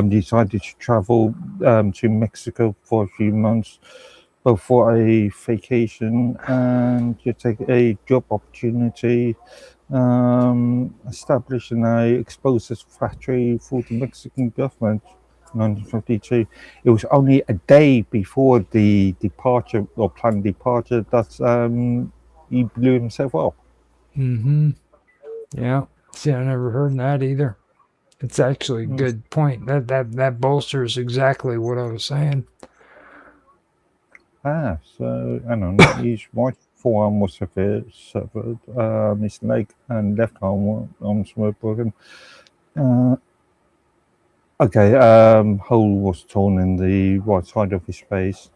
decided to travel to Mexico for a few months, both for a vacation and to take a job opportunity, establishing a explosives factory for the Mexican government. 1952. It was only a day before the departure or planned departure that he blew himself up. Yeah. See, I never heard that either. It's actually a good point. That bolsters exactly what I was saying. So hang on. His right forearm was severed. His leg and left arms were broken. Okay. Hole was torn in the right side of his face.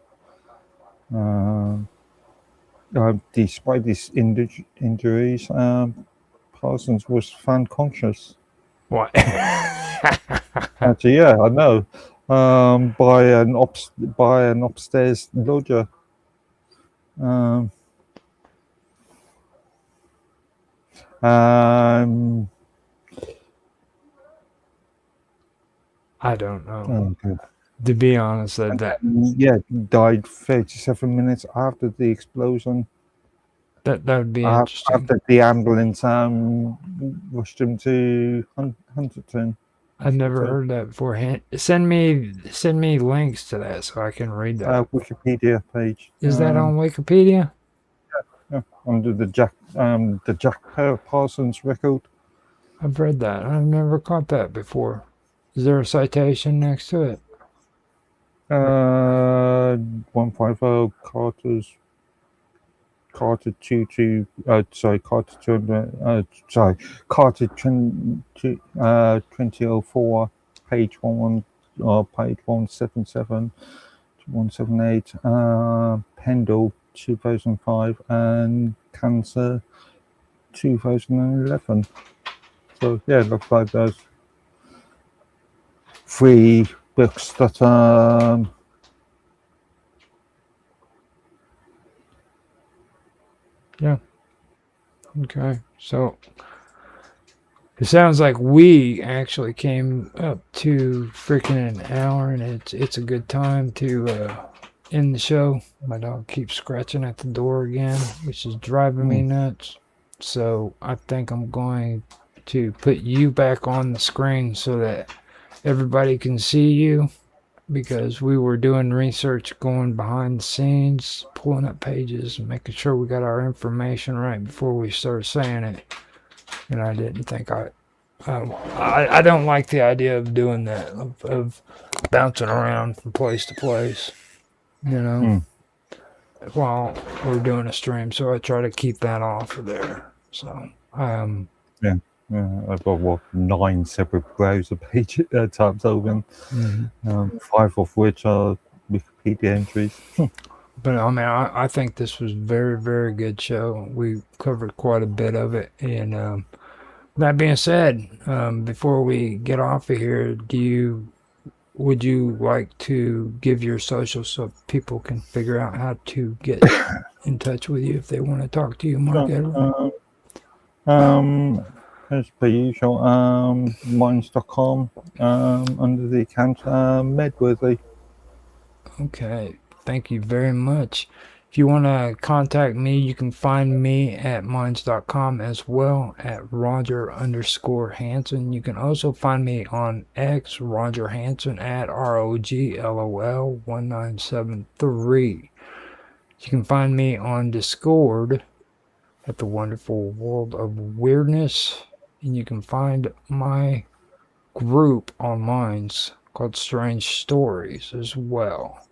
Despite his injuries, Parsons was found conscious. What? Actually, yeah, I know. By an upstairs lodger. Um, I don't know. okay. To be honest, that Yeah, died 37 minutes after the explosion. would be interesting. After the ambulance rushed him to Huntington. I've never heard that before. Send me links to that so I can read that. Wikipedia page. Is that on Wikipedia? Yeah, under the Jack Parsons record. I've read that. I've never caught that before. Is there a citation next to it? 150 Carter 22. Carter 200. Carter 2004. Page 11. Page 177 to 178. Pendle 2005 and Cancer 2011. So yeah, it looks like those 3 books that Yeah. Okay. So it sounds like we actually came up to freaking an hour, and it's a good time to end the show. My dog keeps scratching at the door again, which is driving me nuts. So I think I'm going to put you back on the screen so that everybody can see you, because we were doing research, going behind the scenes, pulling up pages, and making sure we got our information right before we started saying it. And I didn't think I don't like the idea of doing that, of bouncing around from place to place, while we're doing a stream. So I try to keep that off of there. So yeah. I've got 9 separate browser page tabs open, 5 of which are Wikipedia entries. But I mean, I think this was very, very good show. We covered quite a bit of it. And that being said, before we get off of here, would you like to give your social so people can figure out how to get in touch with you if they want to talk to you, Mark Edwards? As per usual, minds.com, under the account Medworthy. Okay, thank you very much. If you want to contact me, you can find me at minds.com as well, at Roger_Hanson. You can also find me on X, Roger Hanson, at ROGLOL1973. You can find me on Discord at the Wonderful World of Weirdness. And you can find my group on Minds called Strange Stories as well.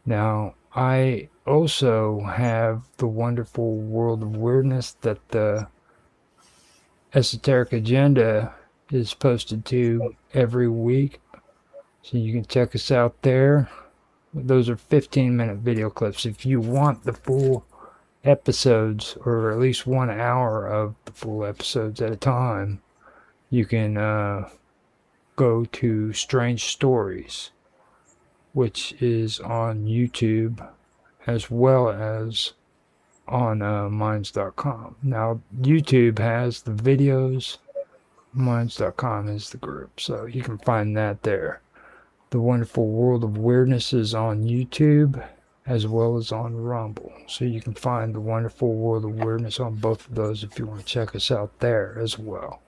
Now, I also have the Wonderful World of Weirdness that the Esoteric Agenda is posted to every week. So you can check us out there. Those are 15-minute video clips. If you want the full episodes, or at least 1 hour of the full episodes at a time, you can go to Strange Stories, which is on YouTube as well as on minds.com. Now, YouTube has the videos, minds.com is the group, so you can find that there. The Wonderful World of Weirdness is on YouTube as well as on Rumble, so you can find the Wonderful World of Weirdness on both of those if you want to check us out there as well.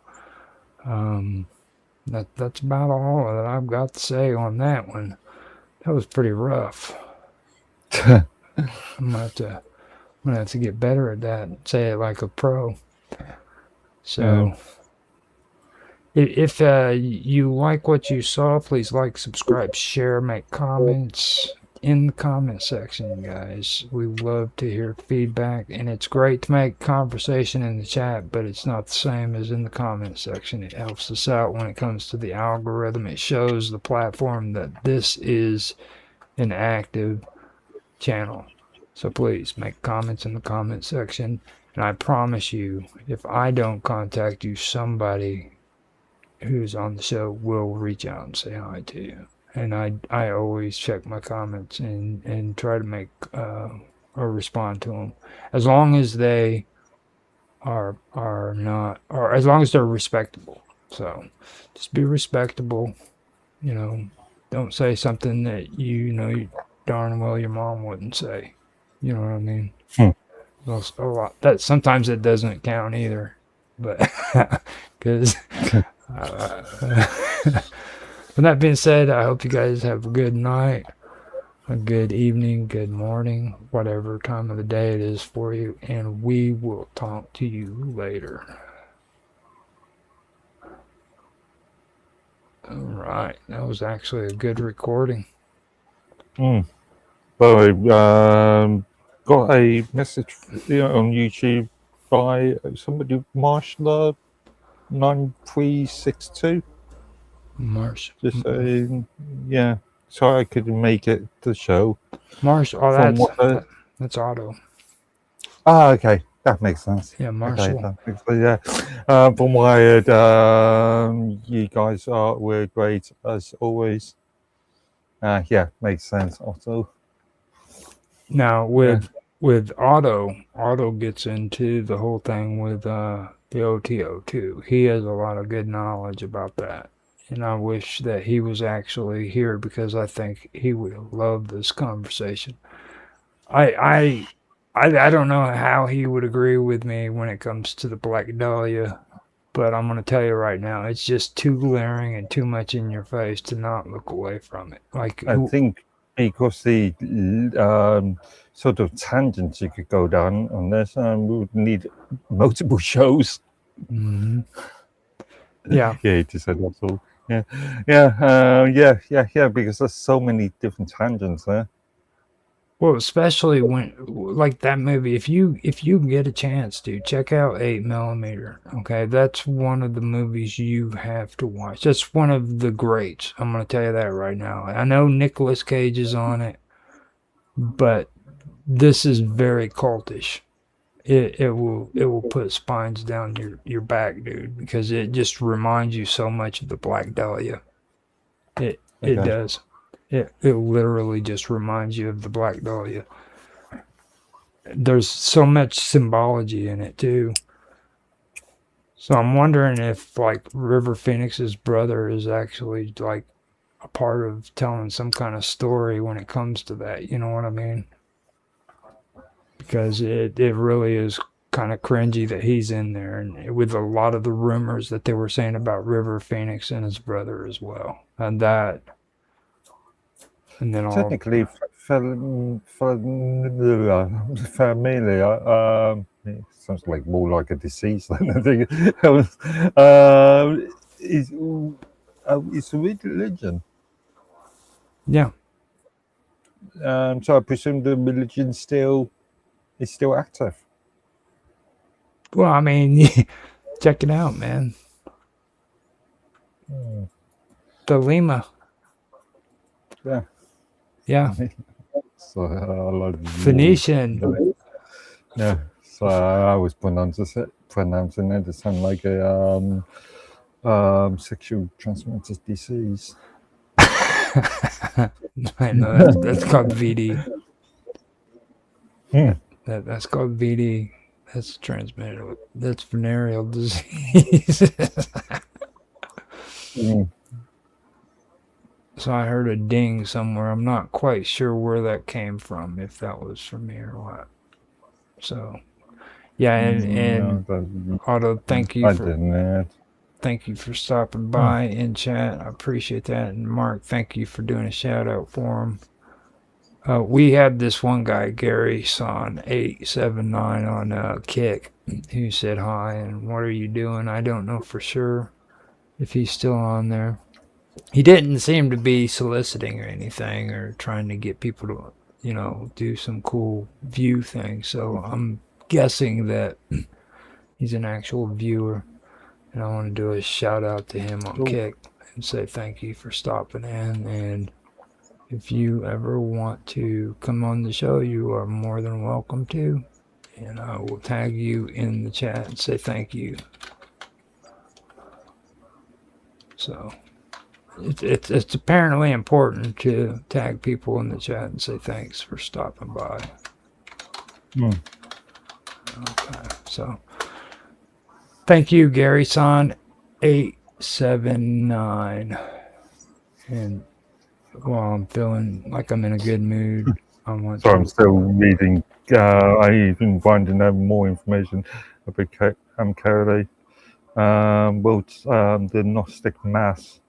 That's about all that I've got to say on that one. That was pretty rough. I'm gonna have to get better at that and say it like a pro. So if you like what you saw, please like, subscribe, share, make comments. in the comment section, guys. We love to hear feedback, and it's great to make conversation in the chat, but it's not the same as in the comment section. It helps us out when it comes to the algorithm. It shows the platform that this is an active channel. So please make comments in the comment section, and I promise you, if I don't contact you, somebody who's on the show will reach out and say hi to you. And I always check my comments and try to make or respond to them, as long as they are not, or as long as they're respectable. So just be respectable, you know. Don't say something that you know you darn well your mom wouldn't say. You know what I mean? A lot that sometimes it doesn't count either, but because. With that being said, I hope you guys have a good night, a good evening, good morning, whatever time of the day it is for you, and we will talk to you later. All right, that was actually a good recording. By the way, got a message on YouTube by somebody, Marshall 9362. Marsh. Just saying, yeah. Sorry I couldn't make it to the show. Marsh. Oh, that's Otto. Ah, okay. That makes sense. Yeah, Marshall. Okay, yeah. From what I heard, you guys were great as always. Yeah, makes sense. Also. Now with Otto gets into the whole thing with the OTO too. He has a lot of good knowledge about that. And I wish that he was actually here, because I think he would love this conversation. I don't know how he would agree with me when it comes to the Black Dahlia, but I'm going to tell you right now, it's just too glaring and too much in your face to not look away from it. Like, I think because the sort of tangents you could go down on this, we would need multiple shows. Mm-hmm. Yeah. Yeah, just said that's all. Yeah, because there's so many different tangents there. Well, especially when, like that movie, if you get a chance to check out 8mm, okay, that's one of the movies you have to watch. That's one of the greats. I'm going to tell you that right now. I know Nicolas Cage is on it, but this is very cultish. It will put spines down your back, dude, because it just reminds you so much of the Black Dahlia. It does. It literally just reminds you of the Black Dahlia. There's so much symbology in it too. So I'm wondering if like River Phoenix's brother is actually like a part of telling some kind of story when it comes to that. You know what I mean? Because it really is kind of cringy that he's in there, and with a lot of the rumors that they were saying about River Phoenix and his brother as well, and then technically familia, it sounds like more like a disease than I think. It's a religion. Yeah. So I presume the religion is still active. Well, I mean, check it out, man. The Lima. Yeah. So Phoenician. Yeah. So I was pronouncing it to sound like a sexual transmitted disease. I know that's called VD. That's called VD. That's transmitted. That's venereal disease. So I heard a ding somewhere. I'm not quite sure where that came from, if that was from me or what. So, yeah, and Otto, thank you for stopping by in chat. I appreciate that. And Mark, thank you for doing a shout out for him. We had this one guy, Gary Son 879 on Kick, who said hi and what are you doing? I don't know for sure if he's still on there. he didn't seem to be soliciting or anything or trying to get people to, do some cool view thing. So I'm guessing that he's an actual viewer. And I want to do a shout out to him on Cool. Kick and say thank you for stopping in. And if you ever want to come on the show, you are more than welcome to. And I will tag you in the chat and say thank you. So it's apparently important to tag people in the chat and say thanks for stopping by. Hmm. Okay, so thank you, Gary-san 879. And while I'm feeling like I'm in a good mood, I want So to. I'm still reading. I even finding out more information about Karaday. The Gnostic Mass,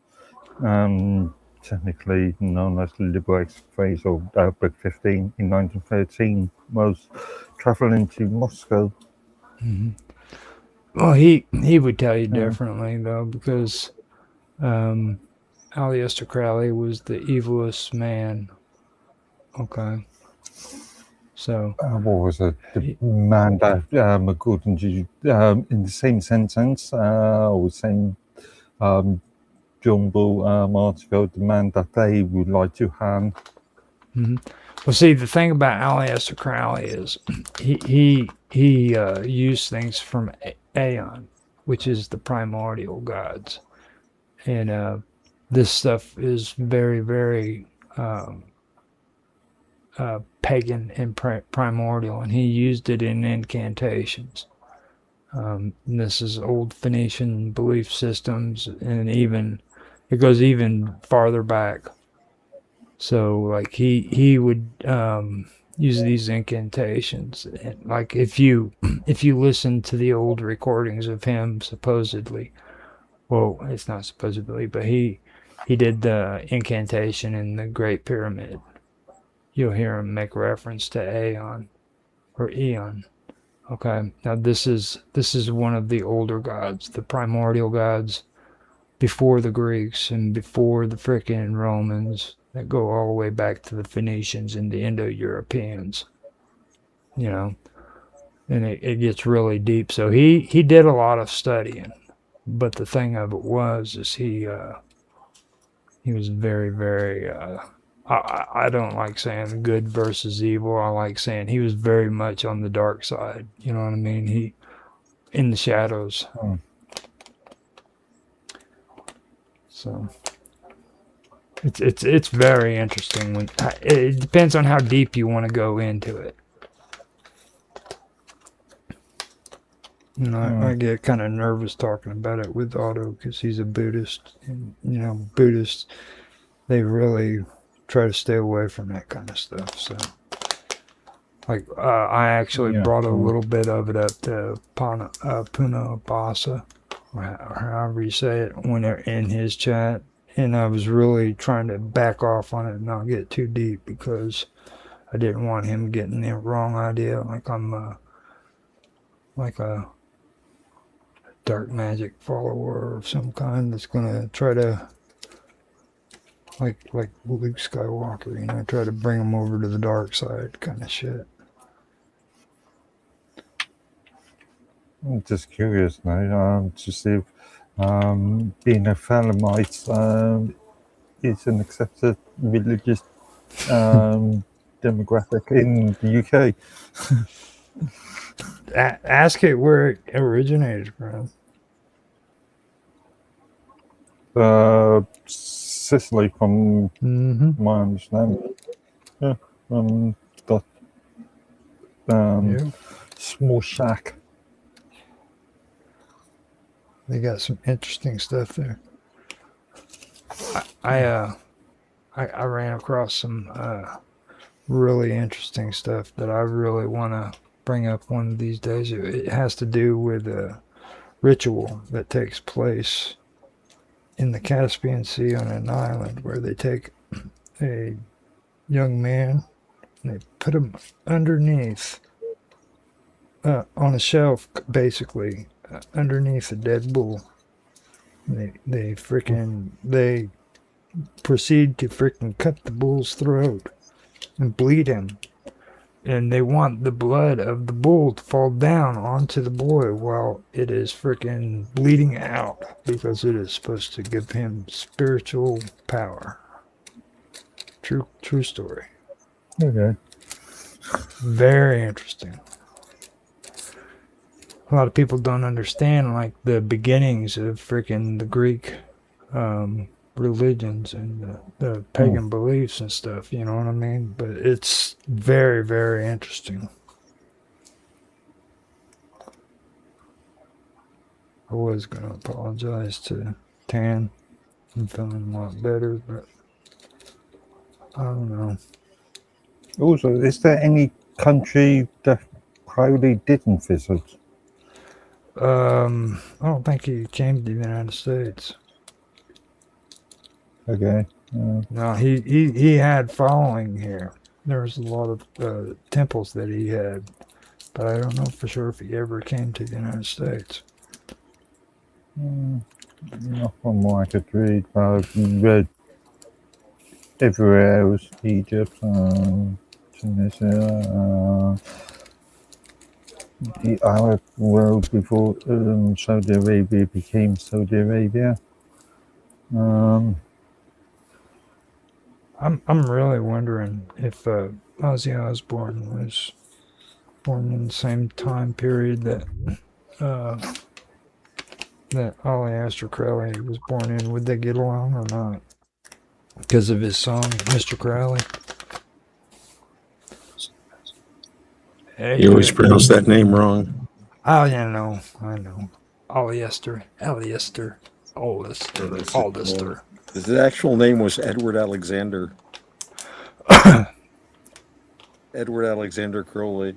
technically known as the Liberated Phrase or Book 15 in 1913, was traveling to Moscow. Mm-hmm. Well, he would tell you differently though, because Aleister Crowley was the evilest man. Okay. So What was it? The man that, according to in the same sentence, or same jumble article, the man that they would like to hang. Mm-hmm. Well, see, the thing about Aleister Crowley is he used things from Aeon, which is the primordial gods, and this stuff is very, very pagan and primordial, and he used it in incantations. And this is old Phoenician belief systems, and even it goes even farther back. So like he would use these incantations, and like if you listen to the old recordings of him, supposedly, well, it's not supposedly, but he did the incantation in the Great Pyramid. You'll hear him make reference to Aeon or Eon. Okay, now this is one of the older gods, the primordial gods, before the Greeks and before the frickin' Romans, that go all the way back to the Phoenicians and the Indo-Europeans. And it gets really deep. So he did a lot of studying, but the thing of it is he was very, very. I don't like saying good versus evil. I like saying he was very much on the dark side. You know what I mean? He in the shadows. So it's very interesting. When it depends on how deep you want to go into it. I get kind of nervous talking about it with Otto because he's a Buddhist, and Buddhists, they really try to stay away from that kind of stuff. So, like, I actually brought a little bit of it up to Puna Basa, or however you say it, when they're in his chat, and I was really trying to back off on it and not get too deep because I didn't want him getting the wrong idea, like I'm like a dark magic follower of some kind that's gonna try to. Like Luke Skywalker, try to bring him over to the dark side kind of shit. I'm just curious now to see if being a Phalamite is an accepted religious demographic in the UK. Ask it where it originated from. Sicily, from my understanding. Yeah. Small shack. They got some interesting stuff there. I ran across some really interesting stuff that I really want to bring up one of these days. It has to do with a ritual that takes place in the Caspian Sea on an island where they take a young man and they put him underneath on a shelf, basically underneath a dead bull. They proceed to freaking cut the bull's throat and bleed him. And they want the blood of the bull to fall down onto the boy while it is freaking bleeding out, because it is supposed to give him spiritual power. True story. Okay. Very interesting. A lot of people don't understand like the beginnings of freaking the Greek religions and the pagan beliefs and stuff, you know what I mean? But it's very, very interesting. I was going to apologize to Tan. I'm feeling a lot better, but I don't know. Also, is there any country that Crowley didn't visit? I don't think he came to the United States. Okay. No, he had following here. There was a lot of temples that he had, but I don't know for sure if he ever came to the United States. Not from what I could read, but I've read everywhere else, Egypt, Tunisia, the Arab world before Saudi Arabia became Saudi Arabia. I'm really wondering if Ozzy Osbourne was born in the same time period that that Ollie Astor Crowley was born in. Would they get along or not? Because of his song, Mr. Crowley. Hey, You always pronounce that name wrong. Oh, yeah, I know. Ollie Astor. Hollister. His actual name was Edward Alexander. Edward Alexander Crowley.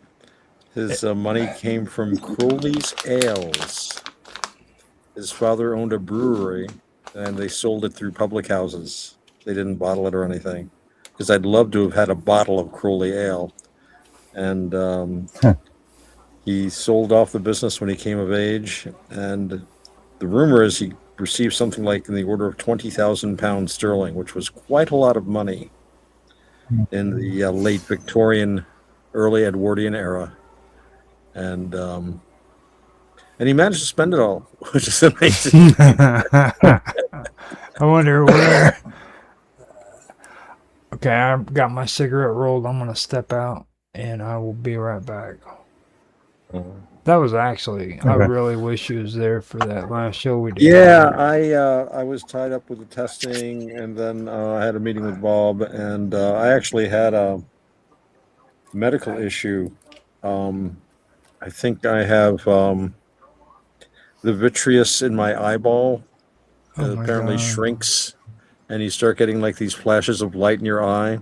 His money came from Crowley's Ales. His father owned a brewery, and they sold it through public houses. They didn't bottle it or anything. Because I'd love to have had a bottle of Crowley Ale. And he sold off the business when he came of age. And the rumor is he received something like in the order of 20,000 pounds sterling, which was quite a lot of money in the late Victorian, early Edwardian era. And he managed to spend it all, which is amazing. I wonder where. Okay, I've got my cigarette rolled. I'm going to step out, and I will be right back. That was actually, I really wish you was there for that last show we did. Yeah, I was tied up with the testing, and then I had a meeting with Bob, and I actually had a medical issue. I think I have the vitreous in my eyeball apparently shrinks, and you start getting like these flashes of light in your eye.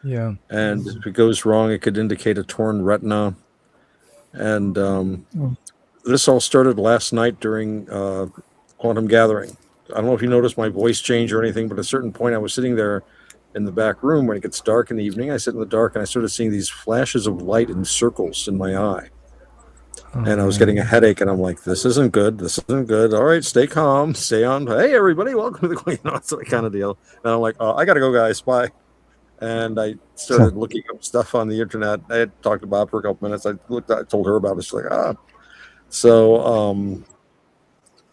Yeah. And if it goes wrong, it could indicate a torn retina. And this all started last night during Quantum Gathering. I don't know if you noticed my voice change or anything, but at a certain point I was sitting there in the back room when it gets dark in the evening. I sit in the dark and I started seeing these flashes of light in circles in my eye. And I was getting a headache, and I'm like, this isn't good. This isn't good. All right, stay calm. Stay on. Hey, everybody, welcome to the Queen. That's that kind of deal. And I'm like, oh, I got to go, guys. Bye. And I started looking up stuff on the internet. I had talked to Bob for a couple minutes. I told her about it. She's like, ah. So,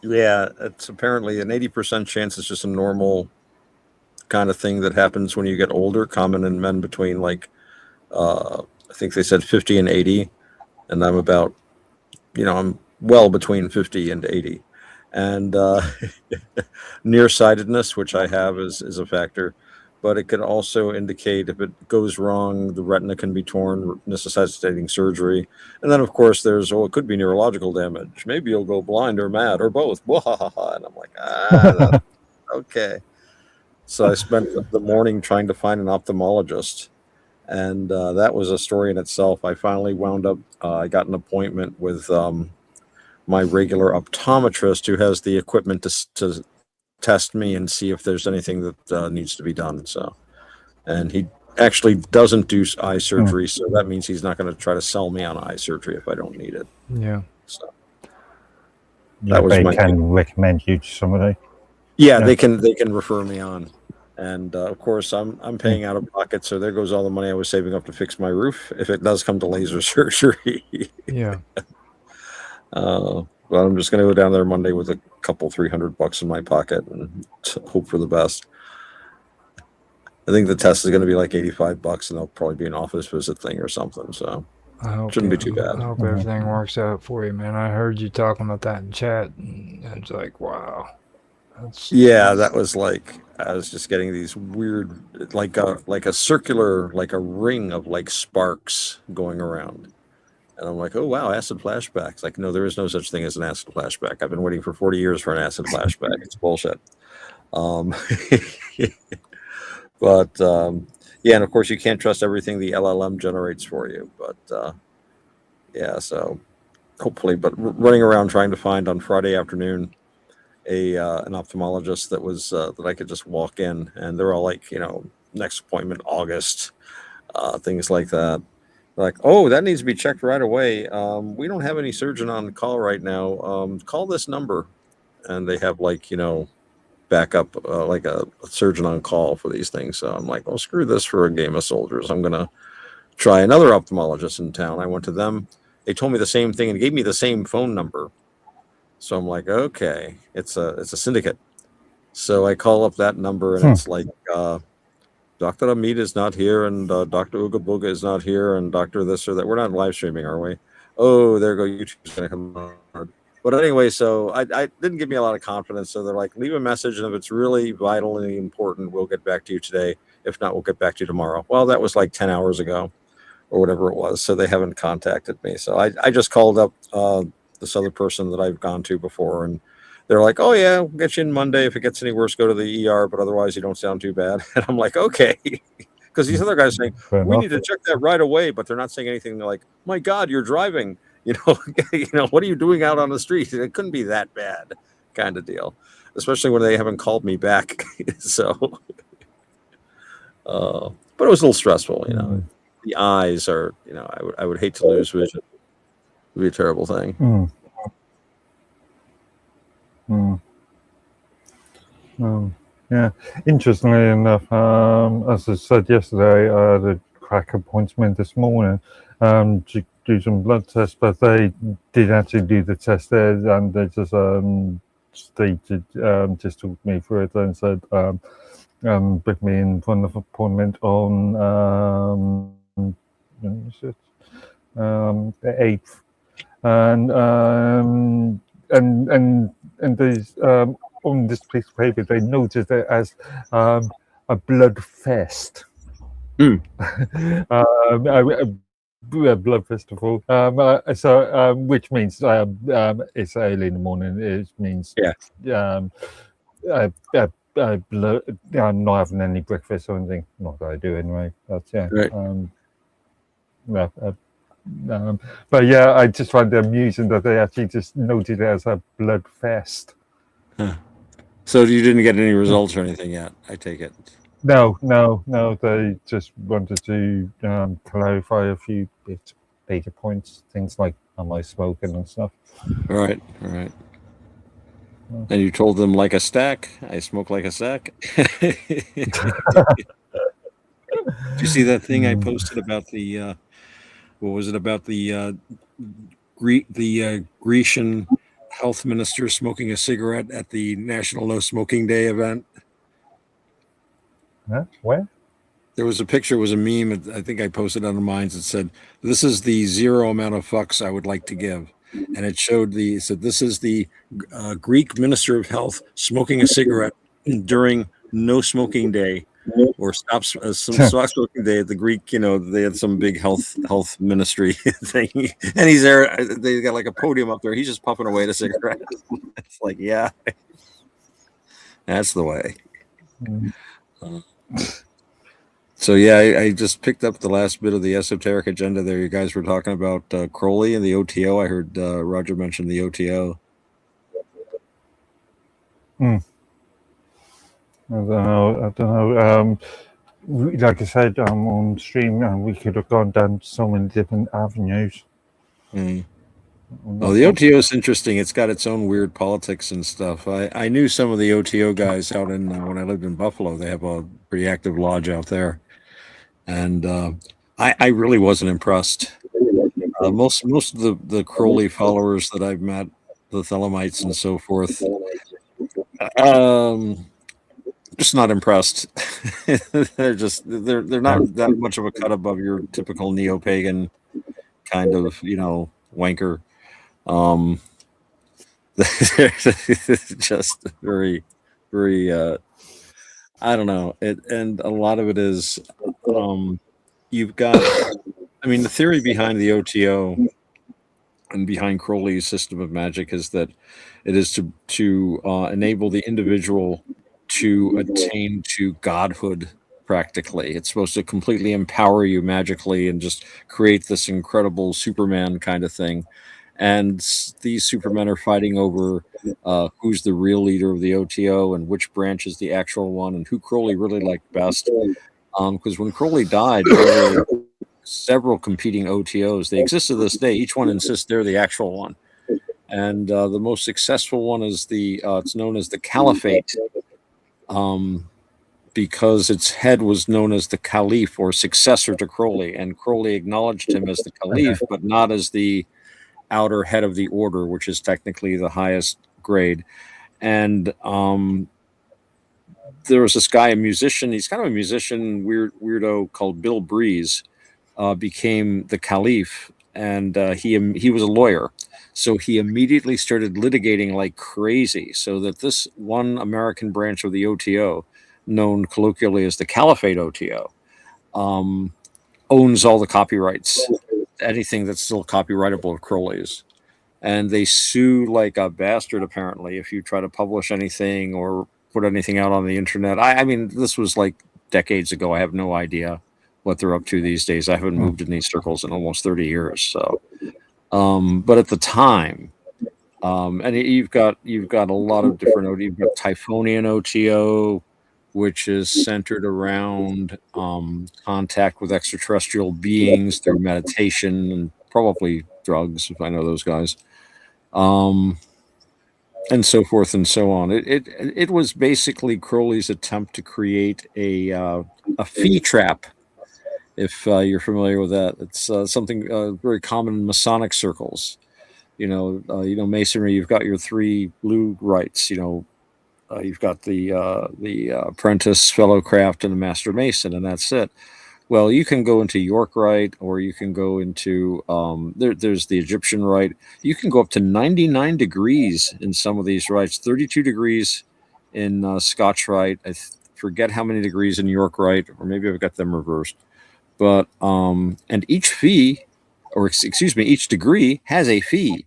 yeah, it's apparently an 80% chance it's just a normal kind of thing that happens when you get older, common in men between like, I think they said 50 and 80. And I'm about, I'm well between 50 and 80. And nearsightedness, which I have, is a factor. But it could also indicate if it goes wrong, the retina can be torn, necessitating surgery. And then, of course, it could be neurological damage. Maybe you'll go blind or mad or both. And I'm like, okay. So I spent the morning trying to find an ophthalmologist. And that was a story in itself. I finally wound up, I got an appointment with my regular optometrist who has the equipment to test me and see if there's anything that needs to be done. So, and he actually doesn't do eye surgery, so that means he's not going to try to sell me on eye surgery if I don't need it. Yeah. So that was they can recommend you to somebody. Yeah, they can refer me on. And of course, I'm paying out of pocket, so there goes all the money I was saving up to fix my roof if it does come to laser surgery. Yeah. But I'm just going to go down there Monday with a couple $300 in my pocket and hope for the best. I think the test is going to be like $85, and there'll probably be an office visit thing or something. So I hope shouldn't be too I bad. hope everything works out for you, man. I heard you talking about that in chat, and it's like, wow. Yeah, that was like I was just getting these weird, like a circular, like a ring of like sparks going around. And I'm like, oh, wow, acid flashbacks. Like, no, there is no such thing as an acid flashback. I've been waiting for 40 years for an acid flashback. It's bullshit. But, yeah, and of course, you can't trust everything the LLM generates for you. But, yeah, so hopefully, but running around trying to find on Friday afternoon an ophthalmologist that was that I could just walk in, and they're all like, next appointment, August, things like that. Like, oh, that needs to be checked right away. We don't have any surgeon on call right now. Call this number. And they have like, backup, like a surgeon on call for these things. So I'm like, oh, screw this for a game of soldiers. I'm going to try another ophthalmologist in town. I went to them. They told me the same thing and gave me the same phone number. So I'm like, okay, it's a syndicate. So I call up that number and it's like, Dr. Amit is not here, and Dr. Uga Buga is not here, and Dr. this or that. We're not live streaming, are we? Oh, there go YouTube's going to come on. But anyway, so I didn't give me a lot of confidence. So they're like, leave a message, and if it's really vitally important, we'll get back to you today. If not, we'll get back to you tomorrow. Well, that was like 10 hours ago or whatever it was. So they haven't contacted me. So I just called up this other person that I've gone to before, and they're like, oh, yeah, we'll get you in Monday. If it gets any worse, go to the ER, but otherwise you don't sound too bad. And I'm like, okay. Because these other guys are saying, we need to check that right away, but they're not saying anything. They're like, my God, you're driving. What are you doing out on the street? It couldn't be that bad kind of deal, especially when they haven't called me back. So, but it was a little stressful, The eyes are, I would hate to lose vision. It would be a terrible thing. Yeah. Interestingly enough, as I said yesterday, I had a crack appointment this morning to do some blood tests, but they did actually do the test there, and they just just took me through it and said booked me in for an appointment on the 8th, and there's on this piece of paper they noted it as a blood fest. A blood festival. So which means it's early in the morning. It means blood, I'm not having any breakfast or anything. Not that I do anyway. But yeah. Right. But yeah, I just find it amusing that they actually just noted it as a blood fest. Huh. So you didn't get any results or anything yet, I take it? No. They just wanted to clarify a few data points, things like am I smoking and stuff. All right. And you told them like a stack. I smoke like a sack. Did you see that thing I posted about the? What was it about the Grecian health minister smoking a cigarette at the National No Smoking Day event? Huh? Where? There was a picture, it was a meme, I think I posted on the Minds, that said, this is the zero amount of fucks I would like to give. And it showed this is the Greek Minister of Health smoking a cigarette during No Smoking Day, or Stop Smoking Day at the Greek, they had some big health ministry thing. And he's there, they got like a podium up there, he's just puffing away the cigarette. It's like, yeah, that's the way. So yeah, I just picked up the last bit of the esoteric agenda there. You guys were talking about Crowley and the OTO. I heard Roger mention the OTO. I don't know. Like I said, on stream, we could have gone down so many different avenues. Oh, the OTO is interesting. It's got its own weird politics and stuff. I knew some of the OTO guys out in when I lived in Buffalo. They have a pretty active lodge out there, and I really wasn't impressed. Most of the Crowley followers that I've met, the Thelemites and so forth, just not impressed. they're not that much of a cut above your typical neo-pagan kind of wanker. Just very, very. I don't know it, and a lot of it is. You've got. I mean, the theory behind the OTO and behind Crowley's system of magic is that it is to enable the individual to attain to godhood practically. It's supposed to completely empower you magically and just create this incredible Superman kind of thing. And these Supermen are fighting over who's the real leader of the OTO and which branch is the actual one and who Crowley really liked best. Because when Crowley died, there were several competing OTOs. They exist to this day. Each one insists they're the actual one. And the most successful one is it's known as the Caliphate, because its head was known as the Caliph or successor to Crowley. And Crowley acknowledged him as the Caliph, but not as the outer head of the order, which is technically the highest grade. And there was this guy, a musician. He's kind of a musician, weirdo called Bill Breeze, became the Caliph, and he was a lawyer. So he immediately started litigating like crazy, so that this one American branch of the OTO, known colloquially as the Caliphate OTO, owns all the copyrights, anything that's still copyrightable of Crowley's. And they sue like a bastard, apparently, if you try to publish anything or put anything out on the internet. I mean, this was like decades ago. I have no idea what they're up to these days. I haven't moved in these circles in almost 30 years. So, but at the time, and you've got a lot of different. You've got Typhonian OTO, which is centered around contact with extraterrestrial beings through meditation and probably drugs, if I know those guys, and so forth and so on. It was basically Crowley's attempt to create a fee trap. If you're familiar with that, it's something very common in Masonic circles. Masonry. You've got your three blue rites. You've got the apprentice, fellow craft, and the master mason, and that's it. Well, you can go into York Rite, or you can go into there's the Egyptian Rite. You can go up to 99 degrees in some of these rites, 32 degrees in Scotch Rite. I forget how many degrees in York Rite, or maybe I've got them reversed. But and each fee, or excuse me, each degree has a fee.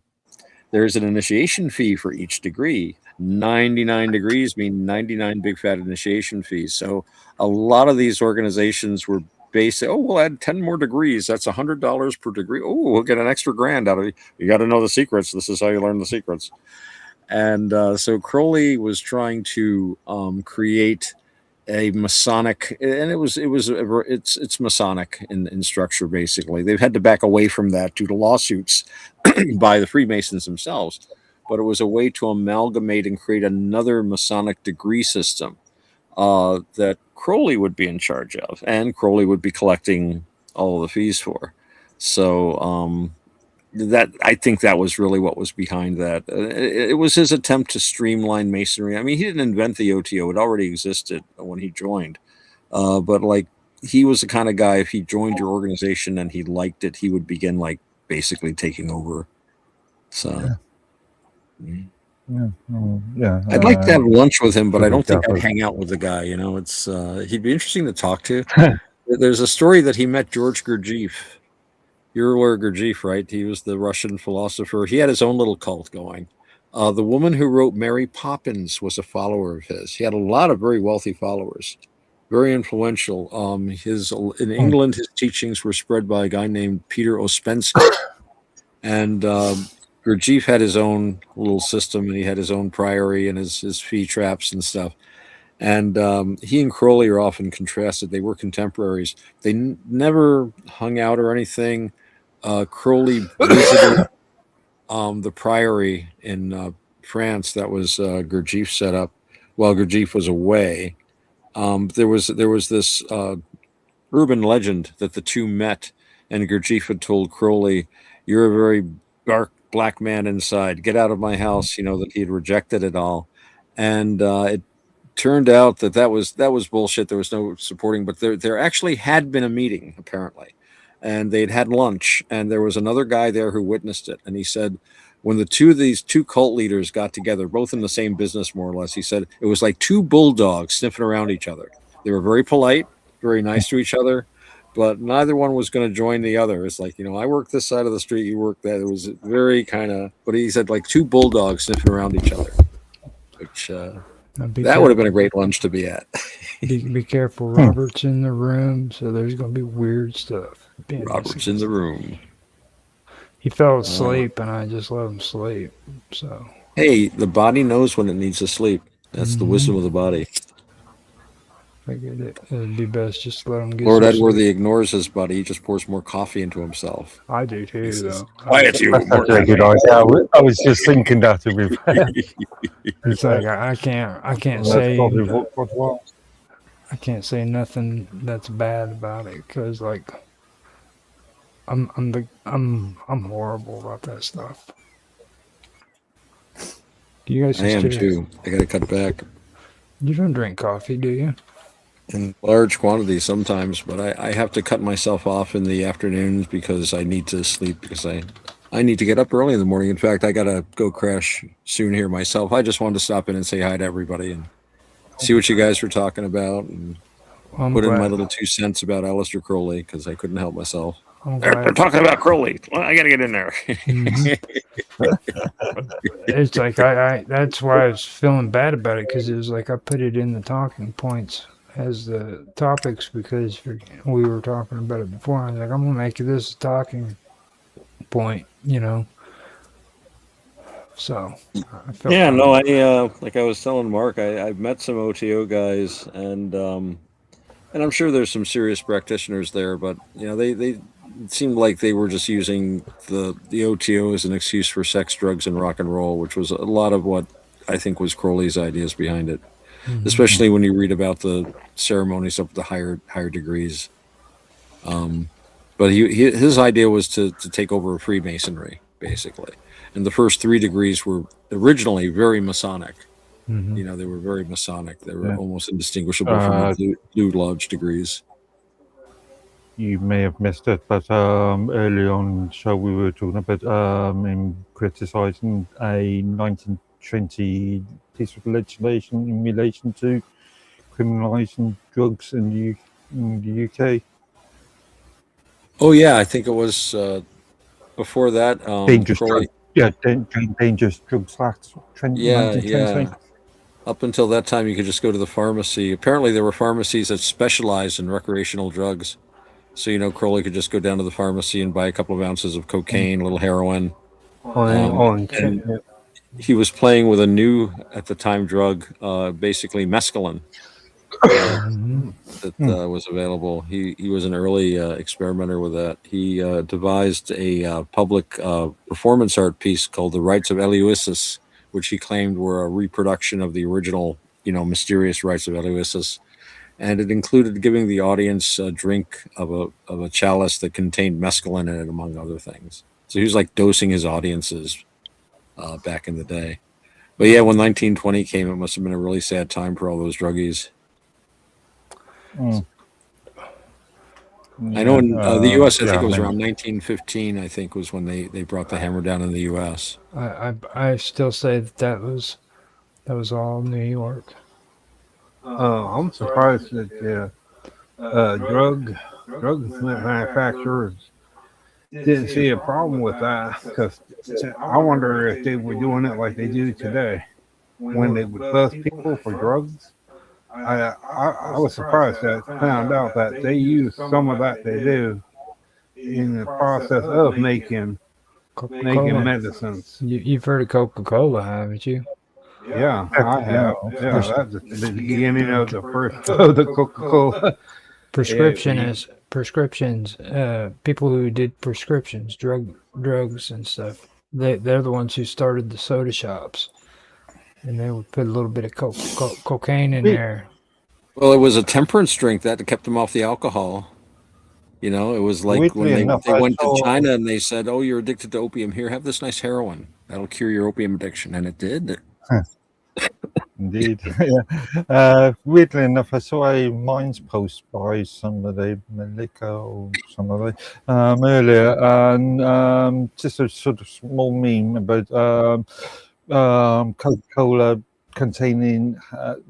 There's an initiation fee for each degree. 99 degrees mean 99 big fat initiation fees. So a lot of these organizations were based, we'll add 10 more degrees. That's $100 per degree. Oh, we'll get an extra grand out of it. You got to know the secrets. This is how you learn the secrets. And so Crowley was trying to create a Masonic, and it's Masonic in structure. Basically, they've had to back away from that due to lawsuits by the Freemasons themselves. But it was a way to amalgamate and create another Masonic degree system that Crowley would be in charge of, and Crowley would be collecting all the fees for. So that, I think that was really what was behind that. It was his attempt to streamline Masonry. I mean, he didn't invent the OTO; it already existed when he joined. But like, he was the kind of guy, if he joined your organization and he liked it, he would begin like basically taking over. So. Yeah. I'd like to have lunch with him, but I don't think I'd hang out with the guy. It's he'd be interesting to talk to. There's a story that he met George Gurdjieff. You're aware of Gurdjieff, right? He was the Russian philosopher. He had his own little cult going. The woman who wrote Mary Poppins was a follower of his. He had a lot of very wealthy followers, very influential. In England, his teachings were spread by a guy named Peter Ouspensky, and Gurdjieff had his own little system, and he had his own priory and his fee traps and stuff. And he and Crowley are often contrasted. They were contemporaries. They never hung out or anything. Crowley visited the priory in France that was Gurdjieff set up while Gurdjieff was away. There was this urban legend that the two met, and Gurdjieff had told Crowley, "You're a very dark black man inside. Get out of my house." You know that he had rejected it all, and it turned out that that was bullshit. There was no supporting, but there actually had been a meeting apparently, and they'd had lunch, and there was another guy there who witnessed it, and he said when these two cult leaders got together, both in the same business more or less, he said it was like two bulldogs sniffing around each other. They were very polite, very nice to each other, but neither one was going to join the other. It's like, I work this side of the street, you work that. It was very kind of, but he said like two bulldogs sniffing around each other, which that would have been a great lunch to be at. Be careful, Robert's in the room, so there's going to be weird stuff. Robert's in the room. He fell asleep, and I just let him sleep. So hey, the body knows when it needs to sleep. That's the wisdom of the body. Figured it'd be best just to let him get Lord some Edworthy sleep. ignores his body. He just pours more coffee into himself. I do too, though. Quiet you. That's actually a good idea. I was just thinking that with. It's like I can't That's say probably what. I can't say nothing that's bad about it because like I'm horrible about that stuff. You guys I am just too. I got to cut back You don't drink coffee, do you? in large quantities sometimes, but I have to cut myself off in the afternoons because I need to sleep because I need to get up early in the morning. In fact, I got to go crash soon here myself. I just wanted to stop in and say hi to everybody and see what you guys were talking about and I'm put in glad. my little 2 cents about Aleister Crowley because I couldn't help myself. I'm They're glad. talking about Crowley. Well, I got to get in there. It's like I that's why I was feeling bad about it because it was like I put it in the talking points as the topics because we were talking about it before. I was like, I'm gonna make this a talking point, So I felt Yeah, bad. no, like I was telling Mark, I've met some OTO guys, and I'm sure there's some serious practitioners there, but they seemed like they were just using the OTO as an excuse for sex, drugs, and rock and roll, which was a lot of what I think was Crowley's ideas behind it, especially when you read about the ceremonies up to higher degrees. But his idea was to take over Freemasonry, basically. And the first 3 degrees were originally very Masonic. They were very Masonic. They were almost indistinguishable from the Blue Lodge degrees. You may have missed it, but early on the show we were talking about in criticising a 1920 piece of legislation in relation to criminalising drugs in the UK. Oh yeah, I think it was before that. Dangerous Crowley, dangerous drugs act. yeah, 1920. yeah. Up until that time, you could just go to the pharmacy. Apparently, there were pharmacies that specialized in recreational drugs. So, Crowley could just go down to the pharmacy and buy a couple of ounces of cocaine, a little heroin. And he was playing with a new, at the time, drug, basically mescaline, that was available. He was an early experimenter with that. He devised a public performance art piece called The Rites of Eleusis, which he claimed were a reproduction of the original, mysterious rites of Eleusis. And it included giving the audience a drink of a chalice that contained mescaline in it, among other things. So he was like dosing his audiences back in the day. But yeah, when 1920 came, it must have been a really sad time for all those druggies. I know in the U.S., I think it was around 1915, I think, was when they brought the hammer down in the U.S. I still say that was all New York. I'm surprised that drug manufacturers didn't see a problem with that, because I wonder if they were doing it like they do today when they would bust people for drugs. I was surprised that I found out that they use some of that they do in the process of making medicines. You've heard of Coca-Cola, haven't you? Yeah, I have. Yeah, that's the beginning of the first of the Coca-Cola. Prescriptions. People who did prescriptions, drugs and stuff. They're the ones who started the soda shops, and they would put a little bit of cocaine in there. Well, it was a temperance drink that kept them off the alcohol. You know, it was like when Weirdly enough, they I went to saw. China and they said, "Oh, you're addicted to opium. Here, have this nice heroin. That'll cure your opium addiction," and it did. Indeed. Yeah. Weirdly enough, I saw a Minds post by somebody, Malika or somebody, earlier, and just a sort of small meme about Coca-Cola containing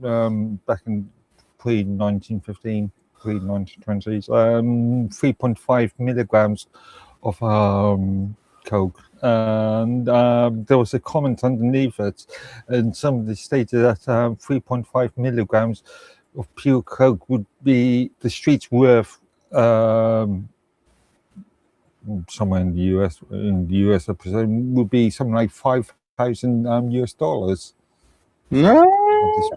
back in pre-1915, pre-1920s, 3.5 milligrams of Coke. And there was a comment underneath it, and somebody stated that 3.5 milligrams of pure Coke would be the street's worth somewhere in the US. In the US, I presume would be something like $5,000 US dollars. No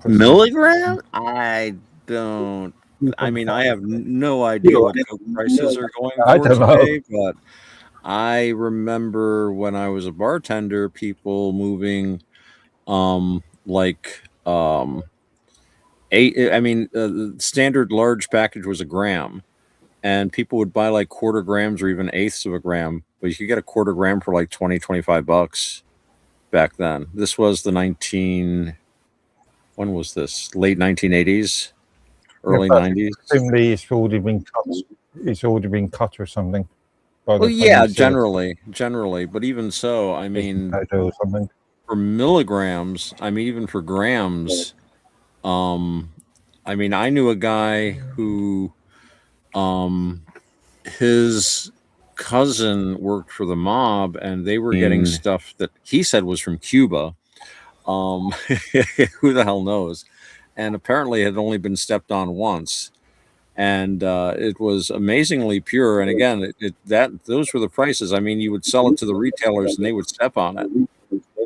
milligram? I don't. I mean, I have no idea what Coke prices are going I for don't know. today, but I remember when I was a bartender, people moving, like, eight. I mean, the standard large package was a gram, and people would buy like quarter grams or even eighths of a gram, but you could get a quarter gram for like 20, 25 bucks back then. This was the when was this? Late 1980s, early 90s. Presumably, it's already been cut. It's already been cut or something. Well, yeah, generally, but even so, I mean, or something. for milligrams, I mean, even for grams, I mean, I knew a guy who, his cousin worked for the mob, and they were getting stuff that he said was from Cuba. Who the hell knows? And apparently, it had only been stepped on once. And it was amazingly pure. And again, those were the prices. I mean, you would sell it to the retailers, and they would step on it.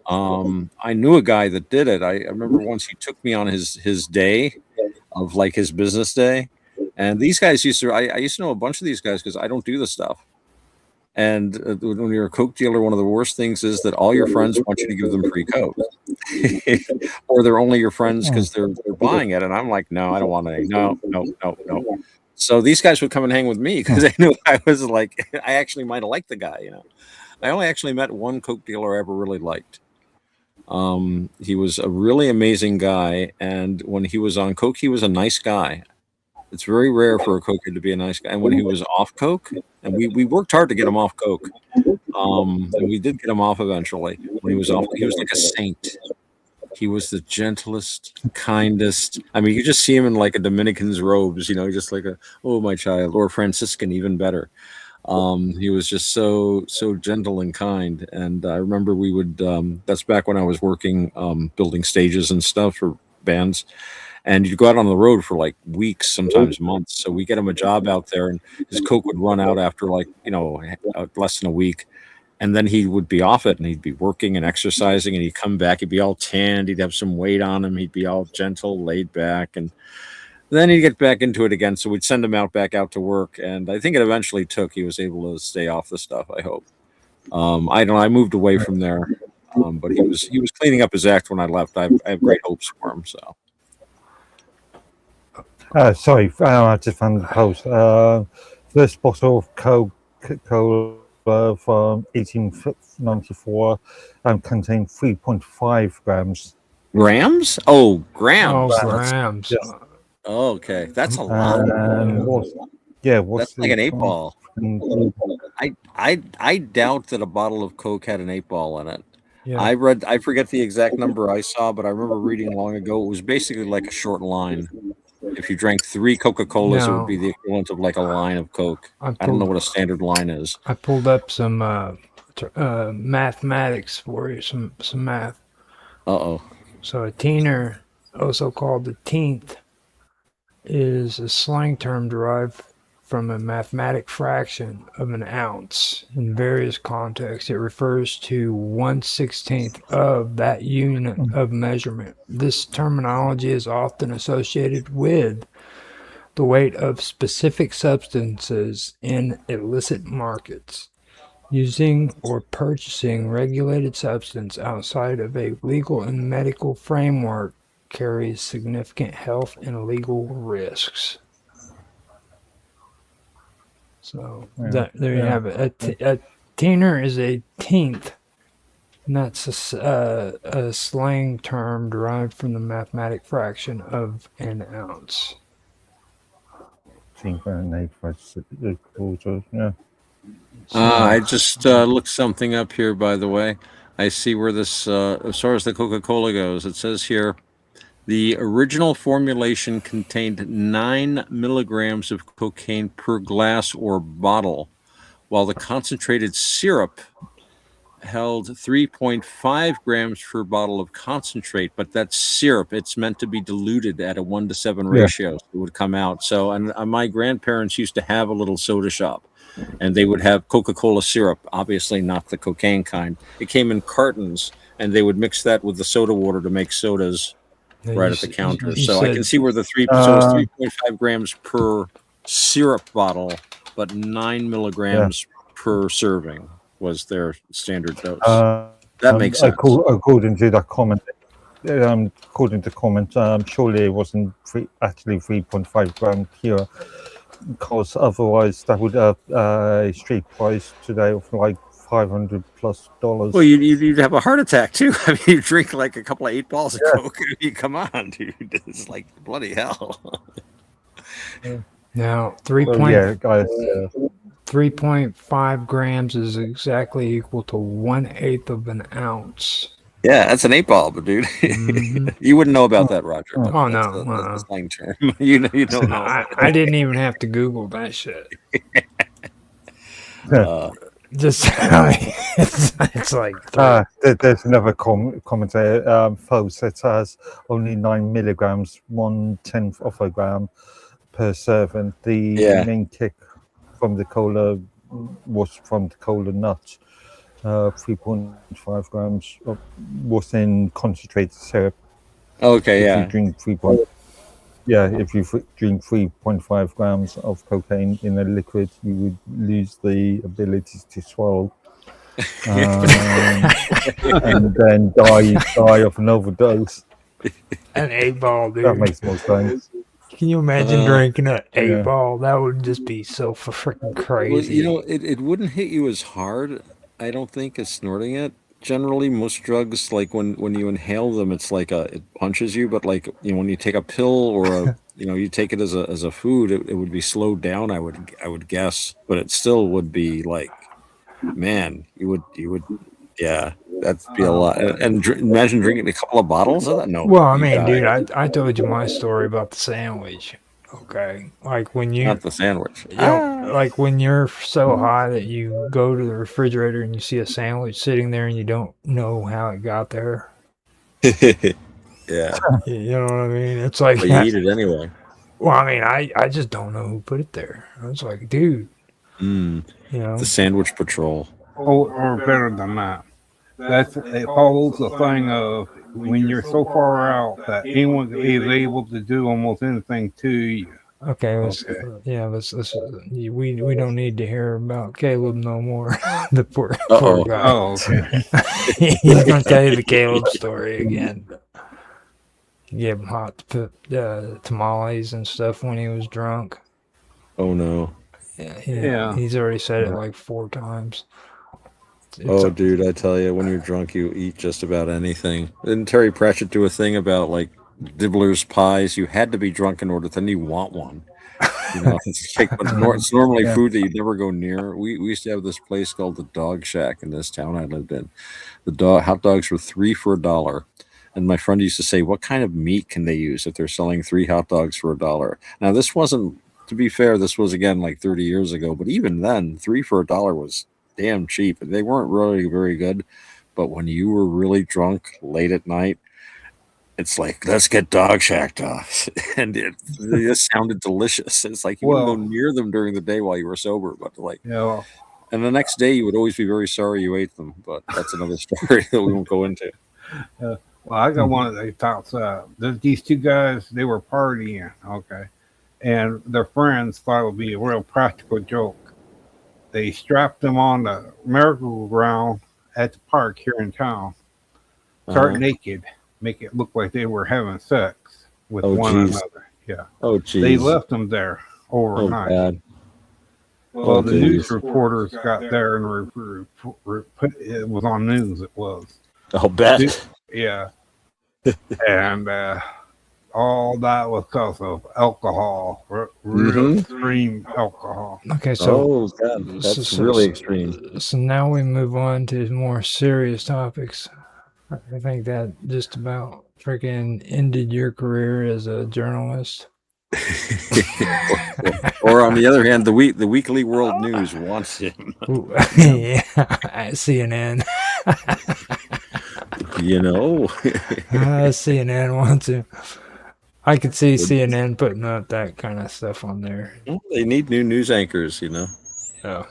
I knew a guy that did it. I remember once he took me on his day of like his business day, and these guys used to. I used to know a bunch of these guys because I don't do the stuff. And when you're a Coke dealer, one of the worst things is that all your friends want you to give them free Coke, or they're only your friends because they're buying it. And I'm like, no, I don't want any. No. So these guys would come and hang with me because they knew I was like, I actually might have liked the guy. You know, I only actually met one Coke dealer I ever really liked. He was a really amazing guy, and when he was on Coke, he was a nice guy. It's very rare for a coker to be a nice guy. And when he was off Coke, and we worked hard to get him off Coke, and we did get him off eventually. When he was off, he was like a saint. He was the gentlest, kindest. I mean, you just see him in like a Dominican's robes, you know, just like oh, my child, or Franciscan, even better. He was just so gentle and kind. And I remember we would, that's back when I was working, building stages and stuff for bands. And you'd go out on the road for like weeks, sometimes months. So we get him a job out there, and his Coke would run out after like, less than a week. And then he would be off it, and he'd be working and exercising, and he'd come back. He'd be all tanned. He'd have some weight on him. He'd be all gentle, laid back. And then he'd get back into it again. So we'd send him back out to work. And I think it eventually took. He was able to stay off the stuff, I hope. I don't know. I moved away from there. But he was cleaning up his act when I left. I have great hopes for him. So. Sorry, I just found the post. First bottle of Coca-Cola from 1894 contained 3.5 grams. Grams? Oh, grams. Oh, grams. Yeah. Oh, okay, that's a lot. That's like an 8-ball. I doubt that a bottle of Coke had an 8-ball in it. Yeah. I forget the exact number I saw, but I remember reading long ago. It was basically like a short line. If you drank 3 Coca-Colas, it would be the equivalent of like a line of Coke. I don't know what a standard line is. I pulled up some mathematics for you, some math. Uh-oh. So a teener, also called the teenth, is a slang term derived from a mathematic fraction of an ounce. In various contexts, it refers to 1/16 of that unit of measurement. This terminology is often associated with the weight of specific substances in illicit markets. Using or purchasing regulated substance outside of a legal and medical framework carries significant health and legal risks. So there you have it. A teener is a tenth, and that's a slang term derived from the mathematic fraction of an ounce. 10.8 quarter, yeah. I just looked something up here, by the way. I see where this, as far as the Coca-Cola goes, it says here, the original formulation contained 9 milligrams of cocaine per glass or bottle, while the concentrated syrup held 3.5 grams per bottle of concentrate, but that's syrup. It's meant to be diluted at a 1-to-7 ratio. So it would come out. So, and my grandparents used to have a little soda shop, and they would have Coca-Cola syrup, obviously not the cocaine kind. It came in cartons, and they would mix that with the soda water to make sodas right at the counter. So I can see where the so it's 3.5 grams per syrup bottle, but 9 milligrams per serving was their standard dose. That makes sense. According to that comment, according to comment, surely it wasn't actually 3.5 grams here, because otherwise that would have a street price today of like $500+. Well, you'd have a heart attack too. I mean, you drink like a couple of 8 balls of Coke. I mean, come on, dude. It's like bloody hell. Now, 3.5 grams is exactly equal to 1/8 of an ounce. Yeah, that's an 8 ball, but dude, you wouldn't know about that, Roger. Oh no, that's a slang term. you don't know. I didn't even have to Google that shit. Just it's like there's another commentator. Folks, it has only 9 milligrams, 1/10 of a gram per serving. The main kick from the cola was from the cola nut. 3.5 grams was in concentrated syrup. Okay, if you drink if you drink 3.5 grams of cocaine in a liquid, you would lose the ability to swallow, and then die of an overdose. An 8 ball, dude. That makes more sense. Can you imagine drinking an 8 ball? That would just be so freaking crazy. Well, it wouldn't hit you as hard, I don't think, as snorting it. Generally, most drugs, like when you inhale them, it's like it punches you. But like when you take a pill or you take it as a food, it would be slowed down. I would guess, but it still would be like, man, you would that'd be a lot. And imagine drinking a couple of bottles of that. No. Well, I mean, dude, I told you my story about the sandwich. Okay, like when you not the sandwich. Like when you're so high that you go to the refrigerator and you see a sandwich sitting there and you don't know how it got there. Yeah, you know what I mean. It's like you eat it anyway. Well, I mean, I just don't know who put it there. I was like, dude, the sandwich patrol. Or better than that. It follows the thing of when you're so far out that anyone is able to do almost anything to you. Okay, let's we don't need to hear about Caleb no more. The poor guy. Oh, okay. He's gonna tell you the Caleb story again. He gave him hot tamales and stuff when he was drunk. Oh no. Yeah. He's already said it like 4 times. Dude, I tell you, when you're drunk, you eat just about anything. Didn't Terry Pratchett do a thing about like Dibbler's pies? You had to be drunk in order, then you want one. It's normally food that you never go near. We used to have this place called the Dog Shack in this town I lived in. The hot dogs were 3 for $1. And my friend used to say, what kind of meat can they use if they're selling 3 hot dogs for $1? Now, this wasn't, to be fair, this was again like 30 years ago, but even then, 3 for $1 was damn cheap. They weren't really very good, but when you were really drunk late at night, it's like, let's get Dog Shack dogs. And it just sounded delicious. It's like you wouldn't go near them during the day while you were sober, but like, and the next day you would always be very sorry you ate them, but that's another story that we won't go into. Well, I got one of the thoughts. These 2 guys, they were partying, okay, and their friends thought it would be a real practical joke. they strapped them on the merry-go-round at the park here in town, start naked, make it look like they were having sex with one another. Yeah. Oh, They geez. left them there overnight. bad. Well, the news geez. reporters got there and it was on news. It was. I'll bet. Yeah. And all that was because of alcohol, real extreme alcohol. Okay, so that's really extreme. So now we move on to more serious topics. I think that just about freaking ended your career as a journalist. Or on the other hand, the Weekly World News wants him. Yeah, at CNN. CNN wants him. I could see CNN putting out that kind of stuff on there. Well, they need new news anchors, Yeah.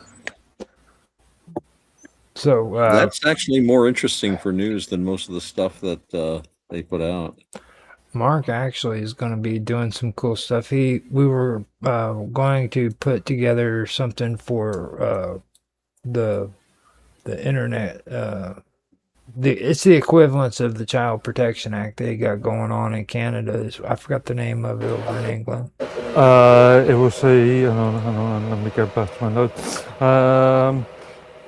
So that's actually more interesting for news than most of the stuff that they put out. Mark actually is going to be doing some cool stuff. We were going to put together something for the internet. It's the equivalence of the Child Protection Act they got going on in Canada. I forgot the name of it over in England. It was hang on, let me go back to my notes.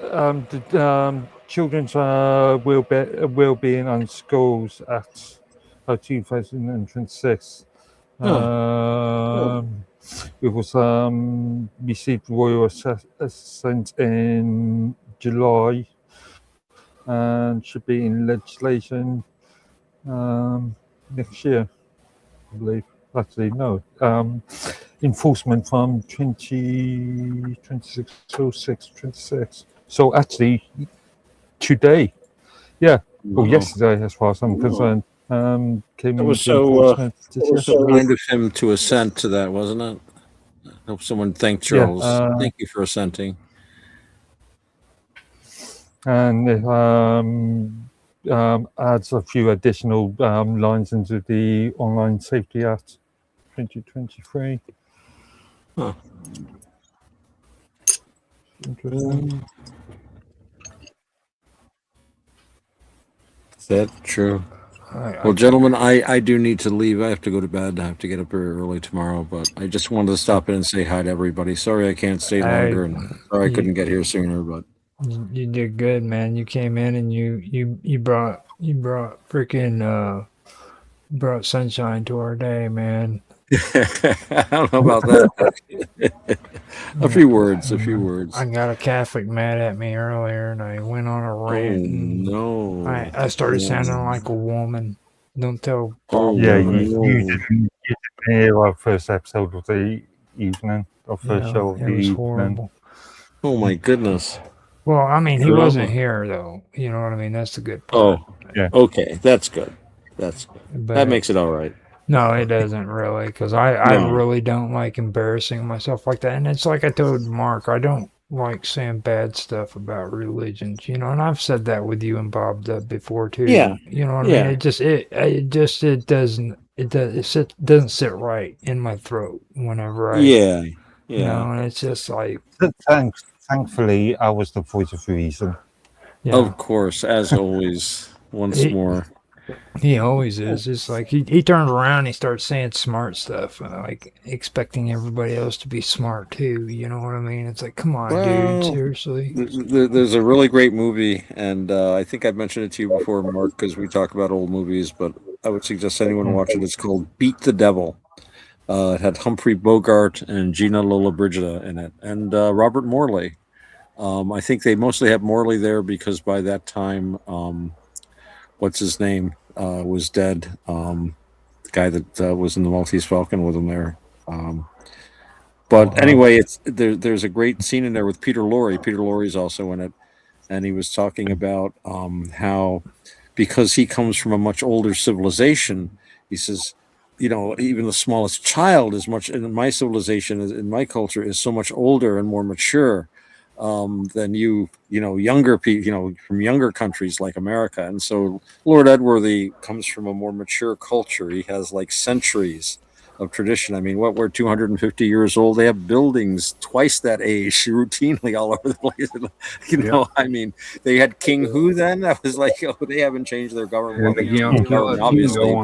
The children's well-being on schools Act of 2026. It was received royal assent in July and should be in legislation next year, I believe. Actually, no. Enforcement from 2026 to 26. So actually, today, yesterday, as far as I'm concerned, came It was so kind of him to assent to that, wasn't it? I hope someone thanked Charles. Thank you for assenting. And it adds a few additional lines into the Online Safety Act 2023. Huh. Interesting. Is that true? Well, gentlemen, I do need to leave. I have to go to bed. I have to get up very early tomorrow, but I just wanted to stop in and say hi to everybody. Sorry I can't stay longer, and sorry I couldn't get here sooner, but you did good, man. You came in and you brought freaking brought sunshine to our day, man. I don't know about that. A few words. I got a Catholic mad at me earlier, and I went on a rant. No. I started sounding like a woman. Don't tell. You didn't hear our first episode of the evening, our first show of the evening. Horrible. Oh my goodness. Well, I mean, he wasn't here though. You know what I mean? That's the good part. Oh, yeah. Okay, that's good. That makes it all right. No, it doesn't really, because I really don't like embarrassing myself like that. And it's like I told Mark, I don't like saying bad stuff about religions, and I've said that with you and Bob Dub before too. Yeah. You know what I mean? It doesn't sit right in my throat whenever I and it's just like Thankfully, I was the voice of reason. Yeah. Of course, as always, once more. He always is. It's like he turns around and he starts saying smart stuff, like expecting everybody else to be smart too. You know what I mean? It's like, come on, dude, seriously. There's a really great movie, and I think I've mentioned it to you before, Mark, because we talk about old movies, but I would suggest anyone watch it. It's called Beat the Devil. It had Humphrey Bogart and Gina Lollobrigida in it, and Robert Morley. I think they mostly have Morley there because by that time, what's his name, was dead. The guy that was in the Maltese Falcon with him there. But anyway, there's a great scene in there with Peter Lorre. Peter Lorre's also in it, and he was talking about how, because he comes from a much older civilization, he says, even the smallest child is much in my civilization, in my culture, is so much older and more mature than younger people, from younger countries like America. And so Lord Edworthy comes from a more mature culture. He has like centuries of tradition. I mean, what, we're 250 years old. They have buildings twice that age routinely all over the place. You know, I mean, they had King Who then. I was like, oh, they haven't changed their government. Well, they changed their government, obviously.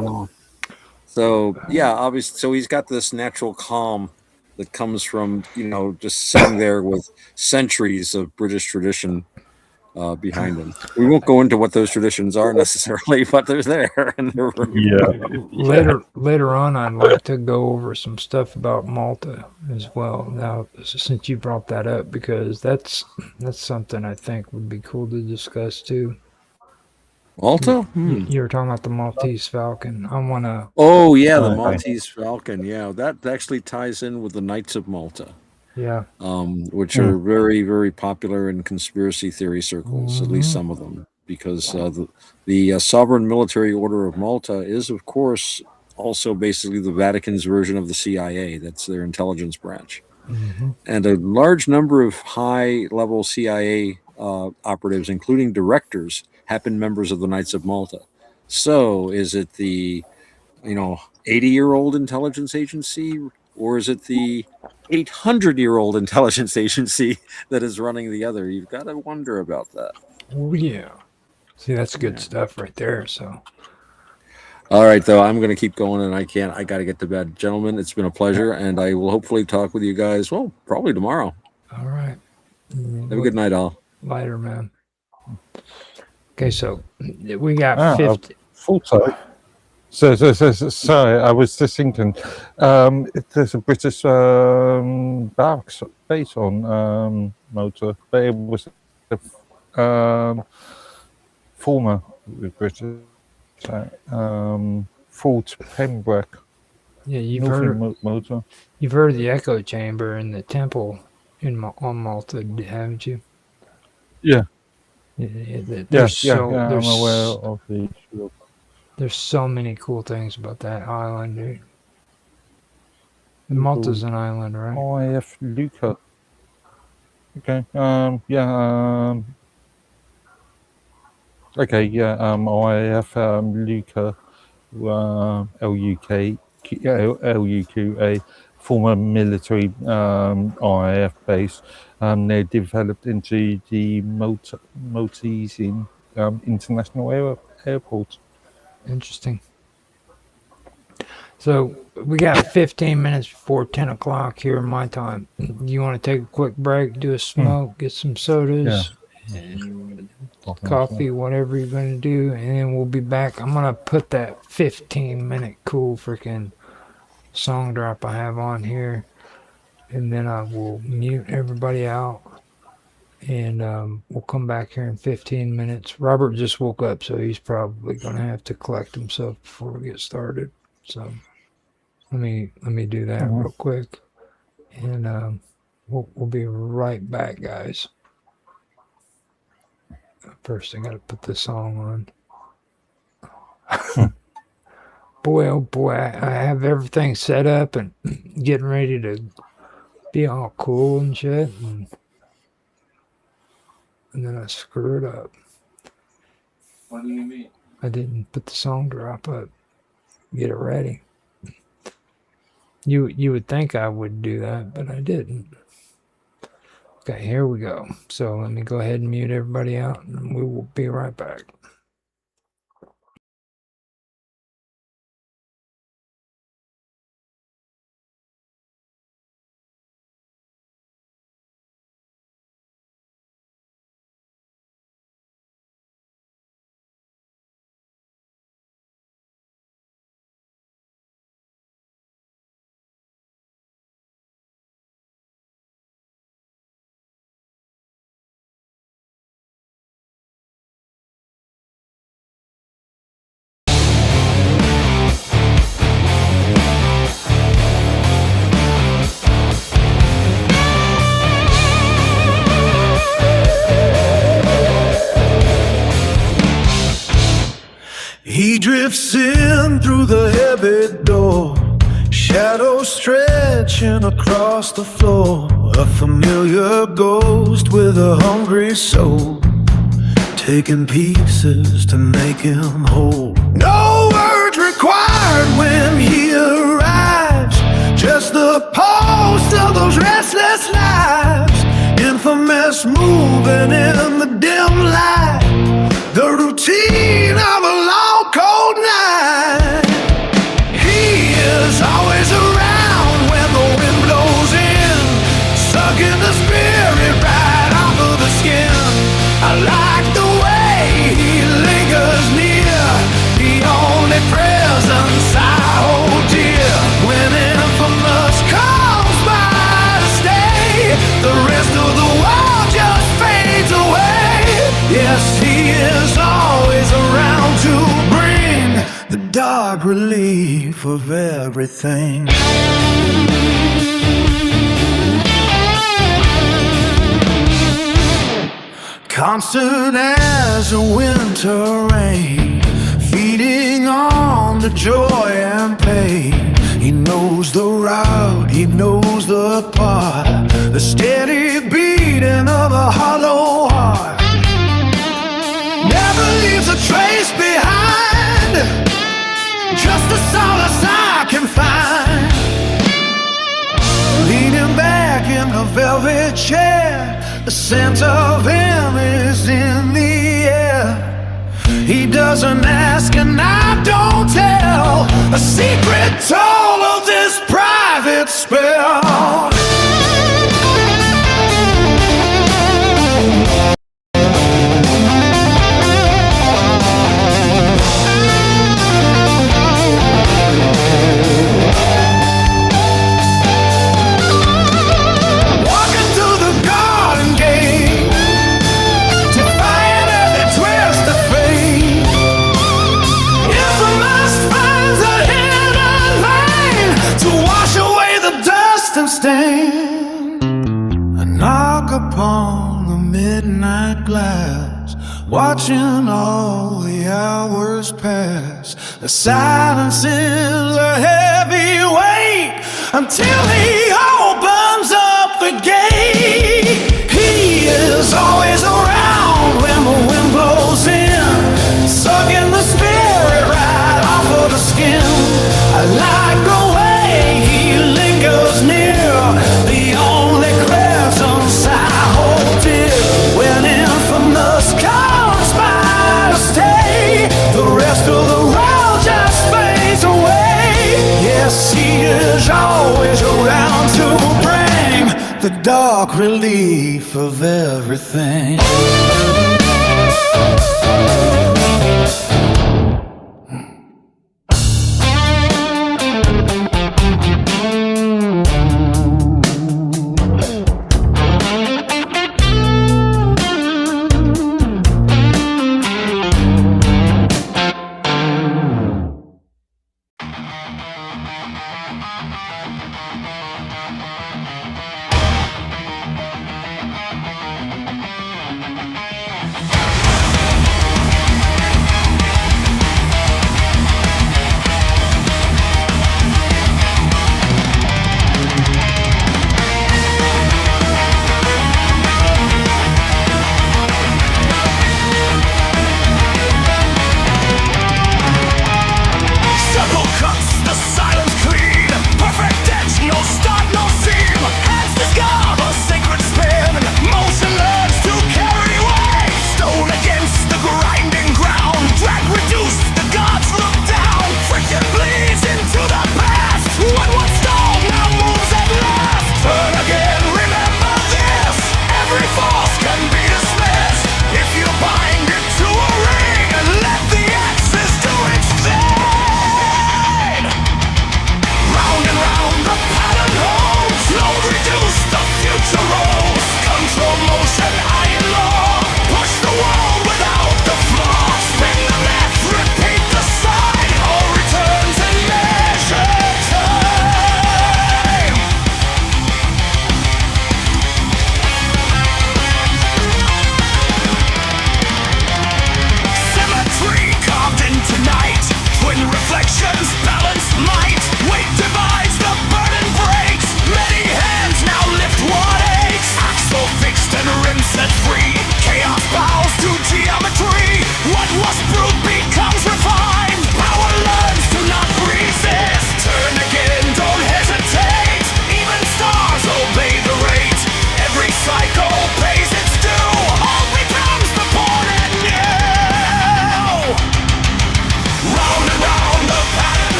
So yeah, obviously. So he's got this natural calm that comes from, you know, just sitting there with centuries of British tradition behind him. We won't go into what those traditions are necessarily, but they're there. And they're later on, I'd like to go over some stuff about Malta as well. Now, since you brought that up, because that's something I think would be cool to discuss too. Malta? You were talking about the Maltese Falcon. I want to. Oh yeah, the Maltese Falcon. Yeah, that actually ties in with the Knights of Malta. Yeah. Which are very, very popular in conspiracy theory circles, at least some of them, because the Sovereign Military Order of Malta is, of course, also basically the Vatican's version of the CIA. That's their intelligence branch. And a large number of high-level CIA operatives, including directors, have been members of the Knights of Malta. So is it the, 80-year-old intelligence agency, or is it the 800-year-old intelligence agency that is running the other? You've got to wonder about that. Oh, yeah. See, that's good stuff right there. So, all right, though, I'm going to keep going, and I got to get to bed. Gentlemen, it's been a pleasure, and I will hopefully talk with you guys, well, probably tomorrow. All right. Have a good night, all. Later, man. Okay, so we got 50. Full time. So, sorry, I was just thinking, there's a British barracks base on Malta, but it was a former British Fort Pembroke. Yeah, you've heard Malta. You've heard of the echo chamber in the temple on Malta, haven't you? Yeah. There's I'm aware of the. There's so many cool things about that island, dude. Malta's an island, right? IF Luca. Okay. Okay. Yeah. IF Luca. LUQA. Former military IF base. They're developed into the Maltese International Airport. Interesting. So we got 15 minutes before 10 o'clock here in my time. You want to take a quick break, do a smoke, get some sodas, and coffee, whatever you're going to do, and then we'll be back. I'm going to put that 15-minute cool freaking song drop I have on here, and then I will mute everybody out. And we'll come back here in 15 minutes. Robert just woke up, so he's probably going to have to collect himself before we get started. So let me do that real quick, and we'll be right back, guys. First, I got to put this song on. Boy, oh boy, I have everything set up and getting ready to be all cool and shit. And then I screwed up. What do you mean? I didn't put the song drop up. Get it ready. You would think I would do that, but I didn't. Okay, here we go. So let me go ahead and mute everybody out, and we will be right back. He drifts in through the heavy door, shadows stretching across the floor. A familiar ghost with a hungry soul, taking pieces to make him whole. No words required when he arrives. moving in the dim light, the routine of a long cold night. He is always around when the wind blows in, sucking the spirit right off of the skin. I like the way he lingers near, the only presence I hold dear. When infamous calls by to stay, the rest of the world just fades away. Yes, he is always around to bring the dark relief of everything. Constant as a winter rain, feeding on the joy and pain. He knows the route, he knows the part, the steady beating of a hollow heart. Never leaves a trace behind, just the solace I can find. Leaning back in the velvet chair, the scent of him is in the air. He doesn't ask and I don't tell, a secret told of this private spell. I knock upon the midnight glass, watching all the hours pass. The silence is a heavy weight until he opens up the gate. He is always around when the wind blows in, sucking the spirit right off of the skin. I like the way he lingers near, the only presence I hold dear. When infamous calls by to stay, the rest of the world just fades away. Yes, he is always around to bring the dark relief of everything.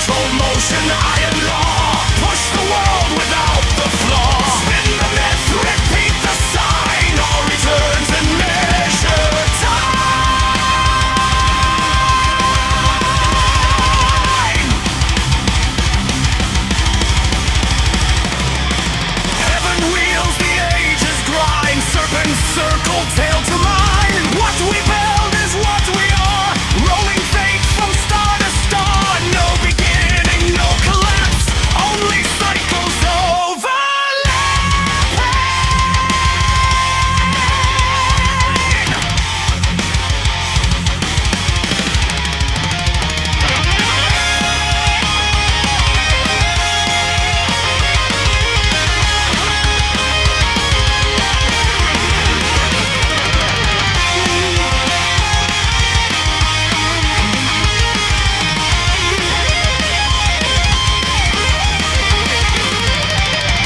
control motion, iron law. Push the world without the flaw. Spin the myth, repeat the sign. All returns and measure time. Heaven wheels, the ages grind. Serpent circle, tail to mine. What we build is what we are. Rolling fate from star to star. No beginning, no collapse. Only cycles overlapping.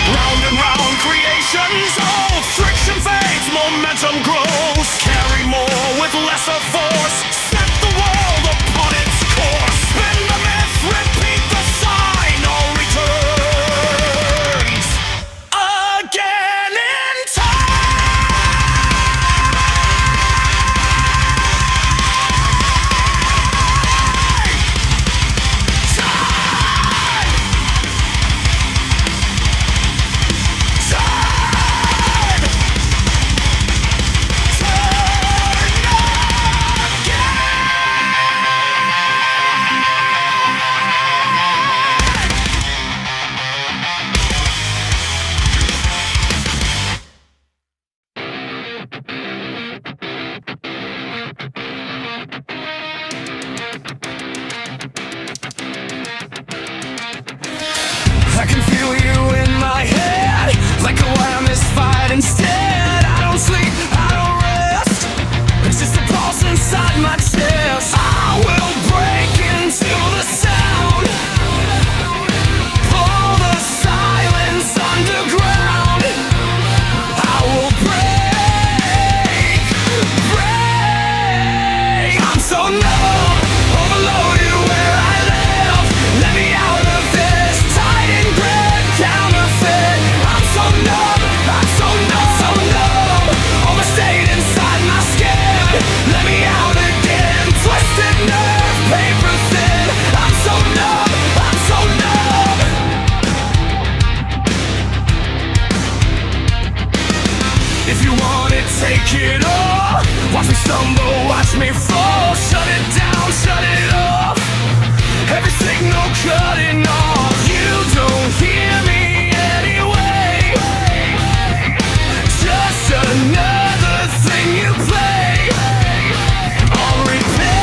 Round and round creations, oh, friction fades, momentum grows. Carry more with lesser force. Set the world upon its course. Spin the myth, repeat the sign. All returns again in I can feel you in my head, like a wild misfired instead. I don't sleep, I don't rest. It's just a pulse inside my chest. I will break into the sound. Pull the silence underground. I will break. I'm so numb, overloaded where I live. Let me out of this tight and grip counterfeit. I'm so numb, so numb. Overstayed inside my skin. Let me out again. Twisted nerve, paper thin. I'm so numb, so numb. If you want it, take it all. Watch me stumble, watch me fall. Shut it down, shut it off. Every signal cutting off. You don't hear me anyway. Just another thing you play. All repaid.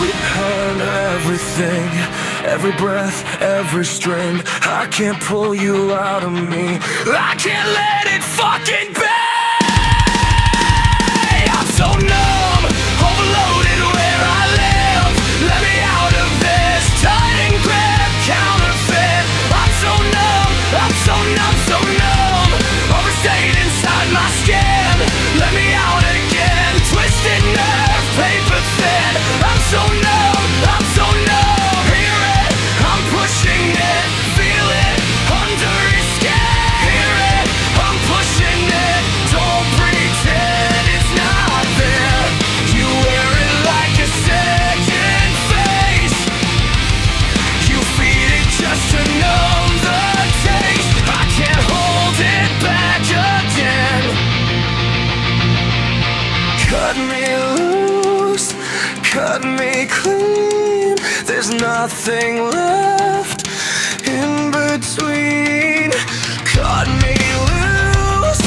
We earn everything. Every breath, every string. I can't pull you out of me. I can't let it fucking be. I'm so numb, overloaded where I live. Let me out of this tight and grip counterfeit. I'm so numb, so numb. Overstayed inside my skin. Let me out again. Twisted nerve, paper thin. I'm so numb, so numb. Hear it, I'm pushing it. Feel it under your skin. Hear it, I'm pushing it. Don't pretend it's not there. You wear it like a second face. You feed it just to numb the taste. I can't hold it back again. Cut me loose, cut me clean. There's nothing left in between. Cut me loose,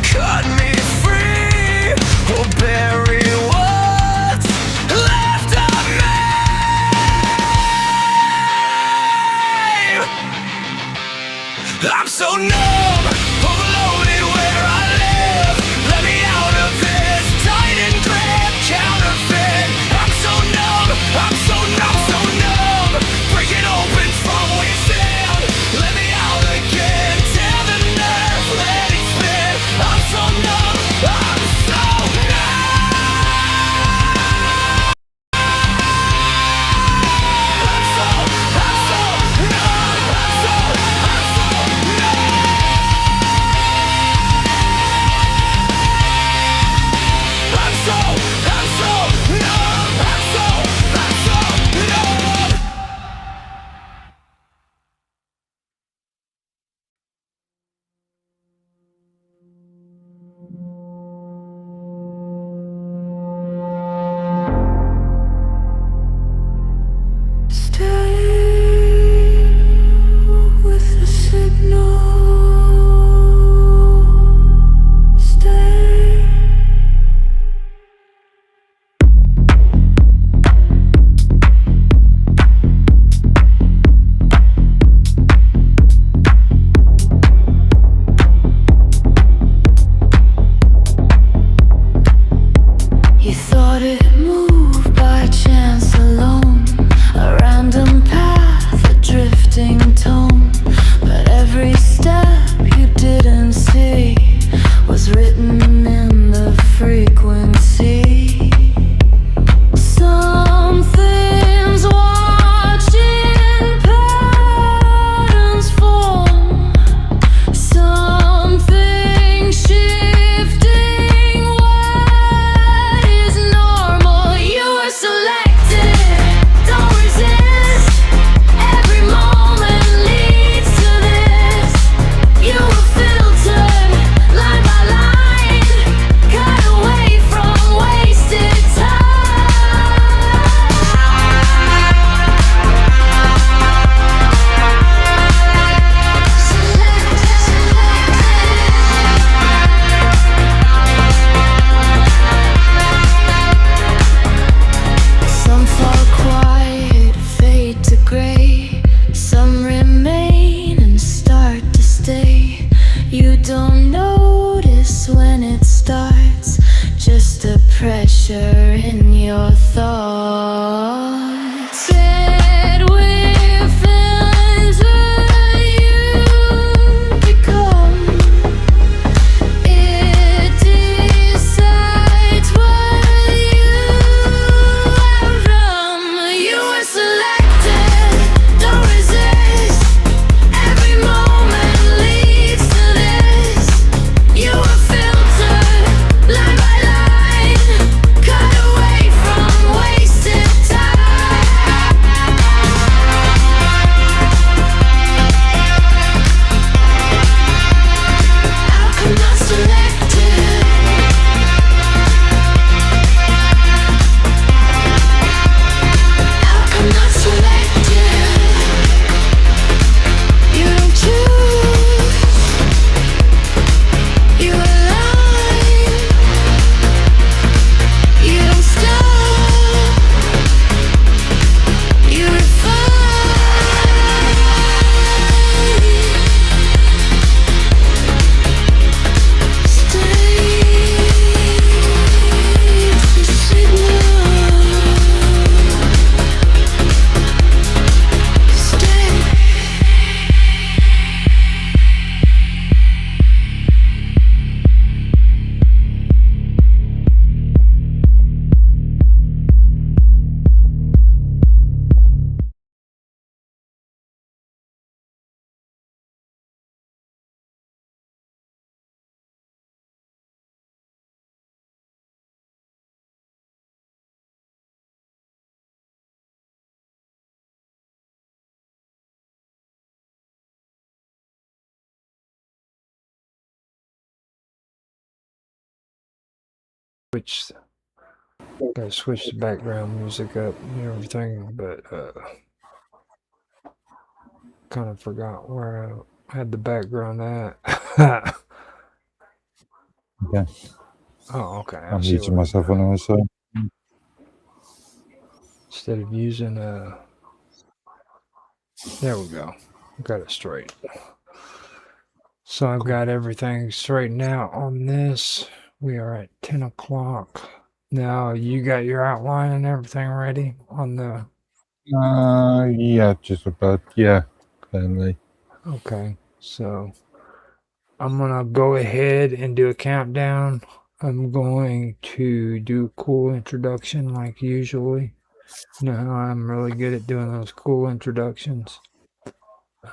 cut me free. Or bury what's left of me. I'm so numb, overloaded where I live. Let me out of this tight and grip counterfeit. I'm so numb, so numb. Break it open written in the frequency. Something's watching patterns form. Something shifting. What is normal? You are selected. Don't resist. Every moment leads to this. You were filtered, line by line, cut away from wasted Some fall quiet, fade to gray. Some remain and start to stay. You don't notice when it starts, just the pressure in your thoughts. Said we're feelings that you become. It decides what you outcome. You were selected, don't resist. Every moment leads to this. You were filtered, line by line, cut away from wasted time. Outcome not selected. Outcome not selected. You don't choose. You align. You don't stop. You refine. States the signal. Stay. Gotta switch the background music up and everything, but kind of forgot where I had the background at. Okay. Oh, okay. I I'm see muting where myself anyway, so instead of using there we go. Got it straight. So I've got everything straightened out on this. We are at 10 o'clock. Now you got your outline and everything ready on the yeah, just about, yeah, clearly. okay. So I'm gonna go ahead and do a countdown. I'm going to do a cool introduction like usually. You know how I'm really good at doing those cool introductions.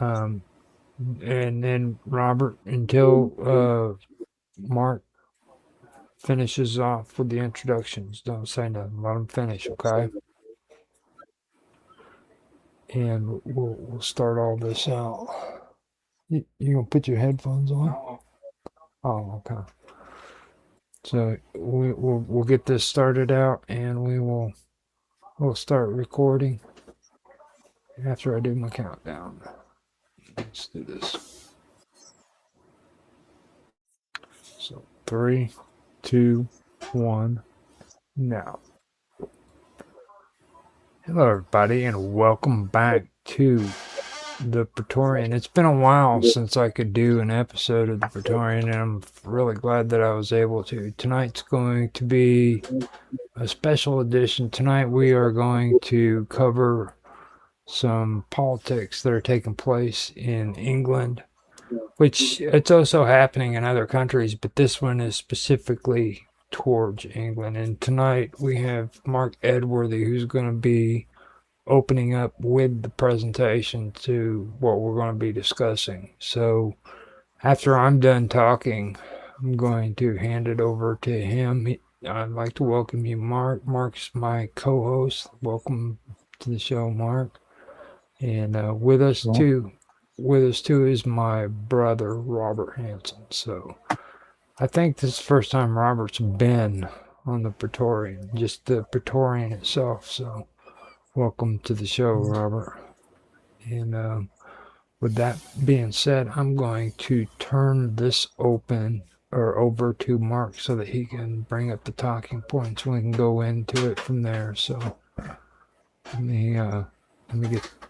And then Robert, until Mark finishes off with the introductions, don't say nothing. Let him finish, okay? And we'll start all this out. You gonna put your headphones on? Oh, okay. So we'll get this started out, and we'll start recording after I do my countdown. Let's do this. So 3, 2, 1, now. Hello, everybody, and welcome back to the Praetorian. It's been a while since I could do an episode of the Praetorian, and I'm really glad that I was able to. Tonight's going to be a special edition. Tonight we are going to cover some politics that are taking place in England which it's also happening in other countries, but this one is specifically towards England. And tonight we have Mark Edworthy, who's going to be opening up with the presentation to what we're going to be discussing. So after I'm done talking, I'm going to hand it over to him. I'd like to welcome you, Mark. Mark's my co-host. Welcome to the show, Mark. And with us too is my brother, Robert Hanson. So I think this is the first time Robert's been on the Praetorian, just the Praetorian itself. So welcome to the show, Robert. And with that being said, I'm going to turn this over to Mark so that he can bring up the talking points. We can go into it from there. So let me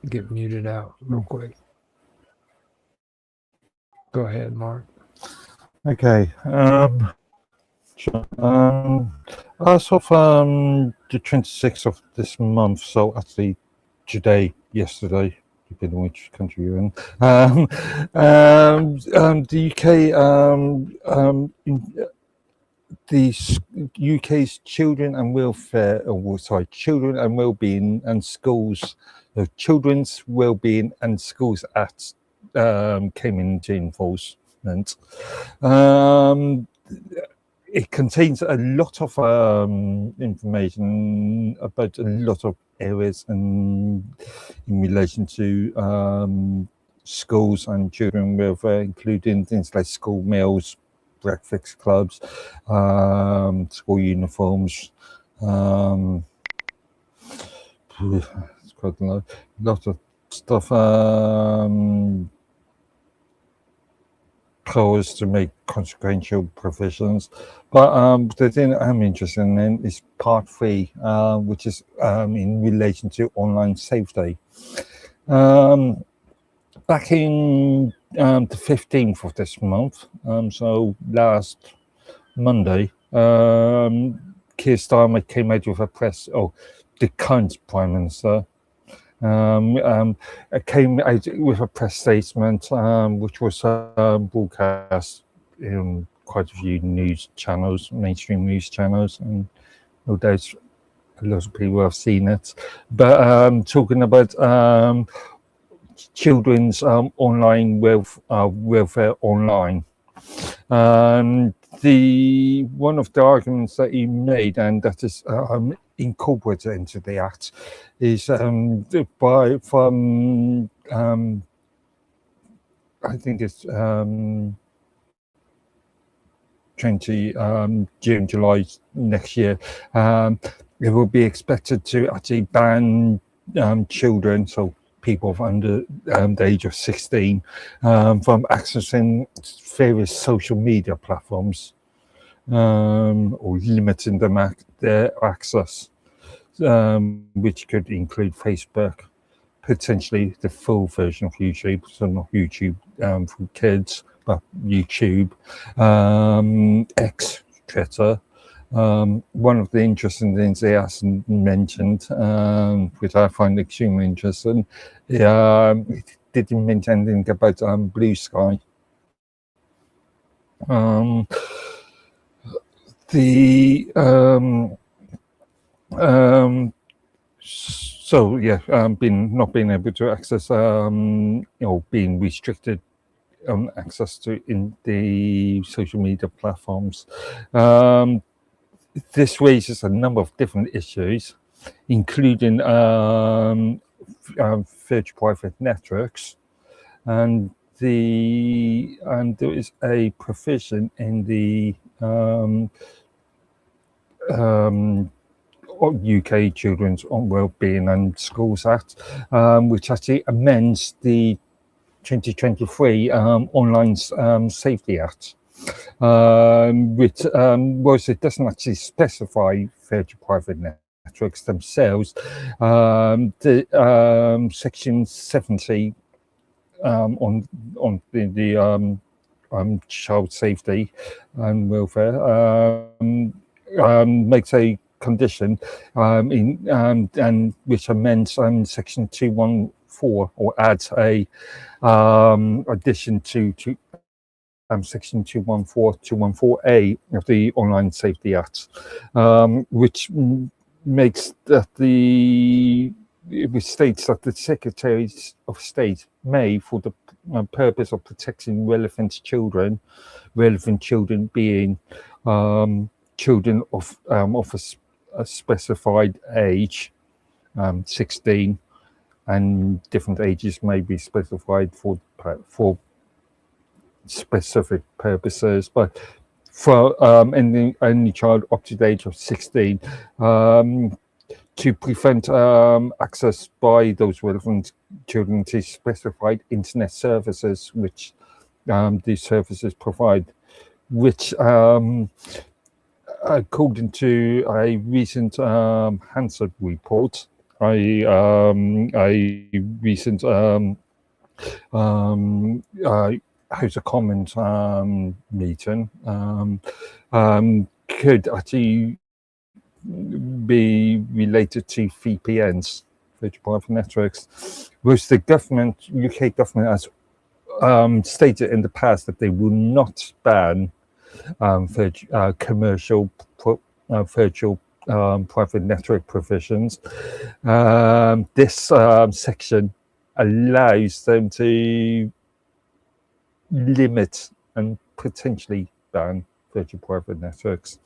get muted out real quick. Go ahead, Mark. Okay. Sure. As of the 26th of this month, so actually today, yesterday, depending on which country you're in, the UK, the UK's Children and Welfare, Children and Wellbeing and Schools, Children's Wellbeing and Schools Act came into enforcement. It contains a lot of information about a lot of areas in relation to schools and children welfare, including things like school meals, breakfast clubs, school uniforms. It's quite a lot of stuff. Powers to make consequential provisions, but the thing I'm interested in is part 3, which is in relation to online safety. Back in the 15th of this month, so last Monday, Keir Starmer came out with a the current Prime Minister came out with a press statement which was broadcast in quite a few news channels, mainstream news channels, and no doubt a lot of people have seen it. But talking about children's online welfare online. The one of the arguments that he made, and that is incorporated into the act, is I think it's 20 June, July next year. It will be expected to actually ban children, so people under the age of 16, from accessing various social media platforms, or limiting their access, which could include Facebook, potentially the full version of YouTube, so not YouTube for kids, but YouTube, X, Twitter. One of the interesting things he hasn't mentioned, which I find extremely interesting, he didn't mention anything about Blue Sky. So yeah, not being able to access, being restricted access to in the social media platforms. This raises a number of different issues, including virtual private networks, and there is a provision in the UK Children's Wellbeing and Schools Act, which actually amends the 2023 Online Safety Act, which was it doesn't actually specify virtual private networks themselves. The Section 70 on the child safety and welfare makes a condition and which amends Section 214 4 or adds a addition to Section 214A of the Online Safety Act, which makes that which states that the Secretary of State may, for the purpose of protecting relevant children being children of a specified age, 16, and different ages may be specified for specific purposes, but for any child up to the age of 16, to prevent access by those relevant children to specified internet services which these services provide, which according to a recent Hanson report, a recent House of Commons meeting, could actually be related to VPNs, virtual private networks, which the government, UK government, has stated in the past that they will not ban commercial virtual private network provisions. This section allows them to limit and potentially ban virtual private networks,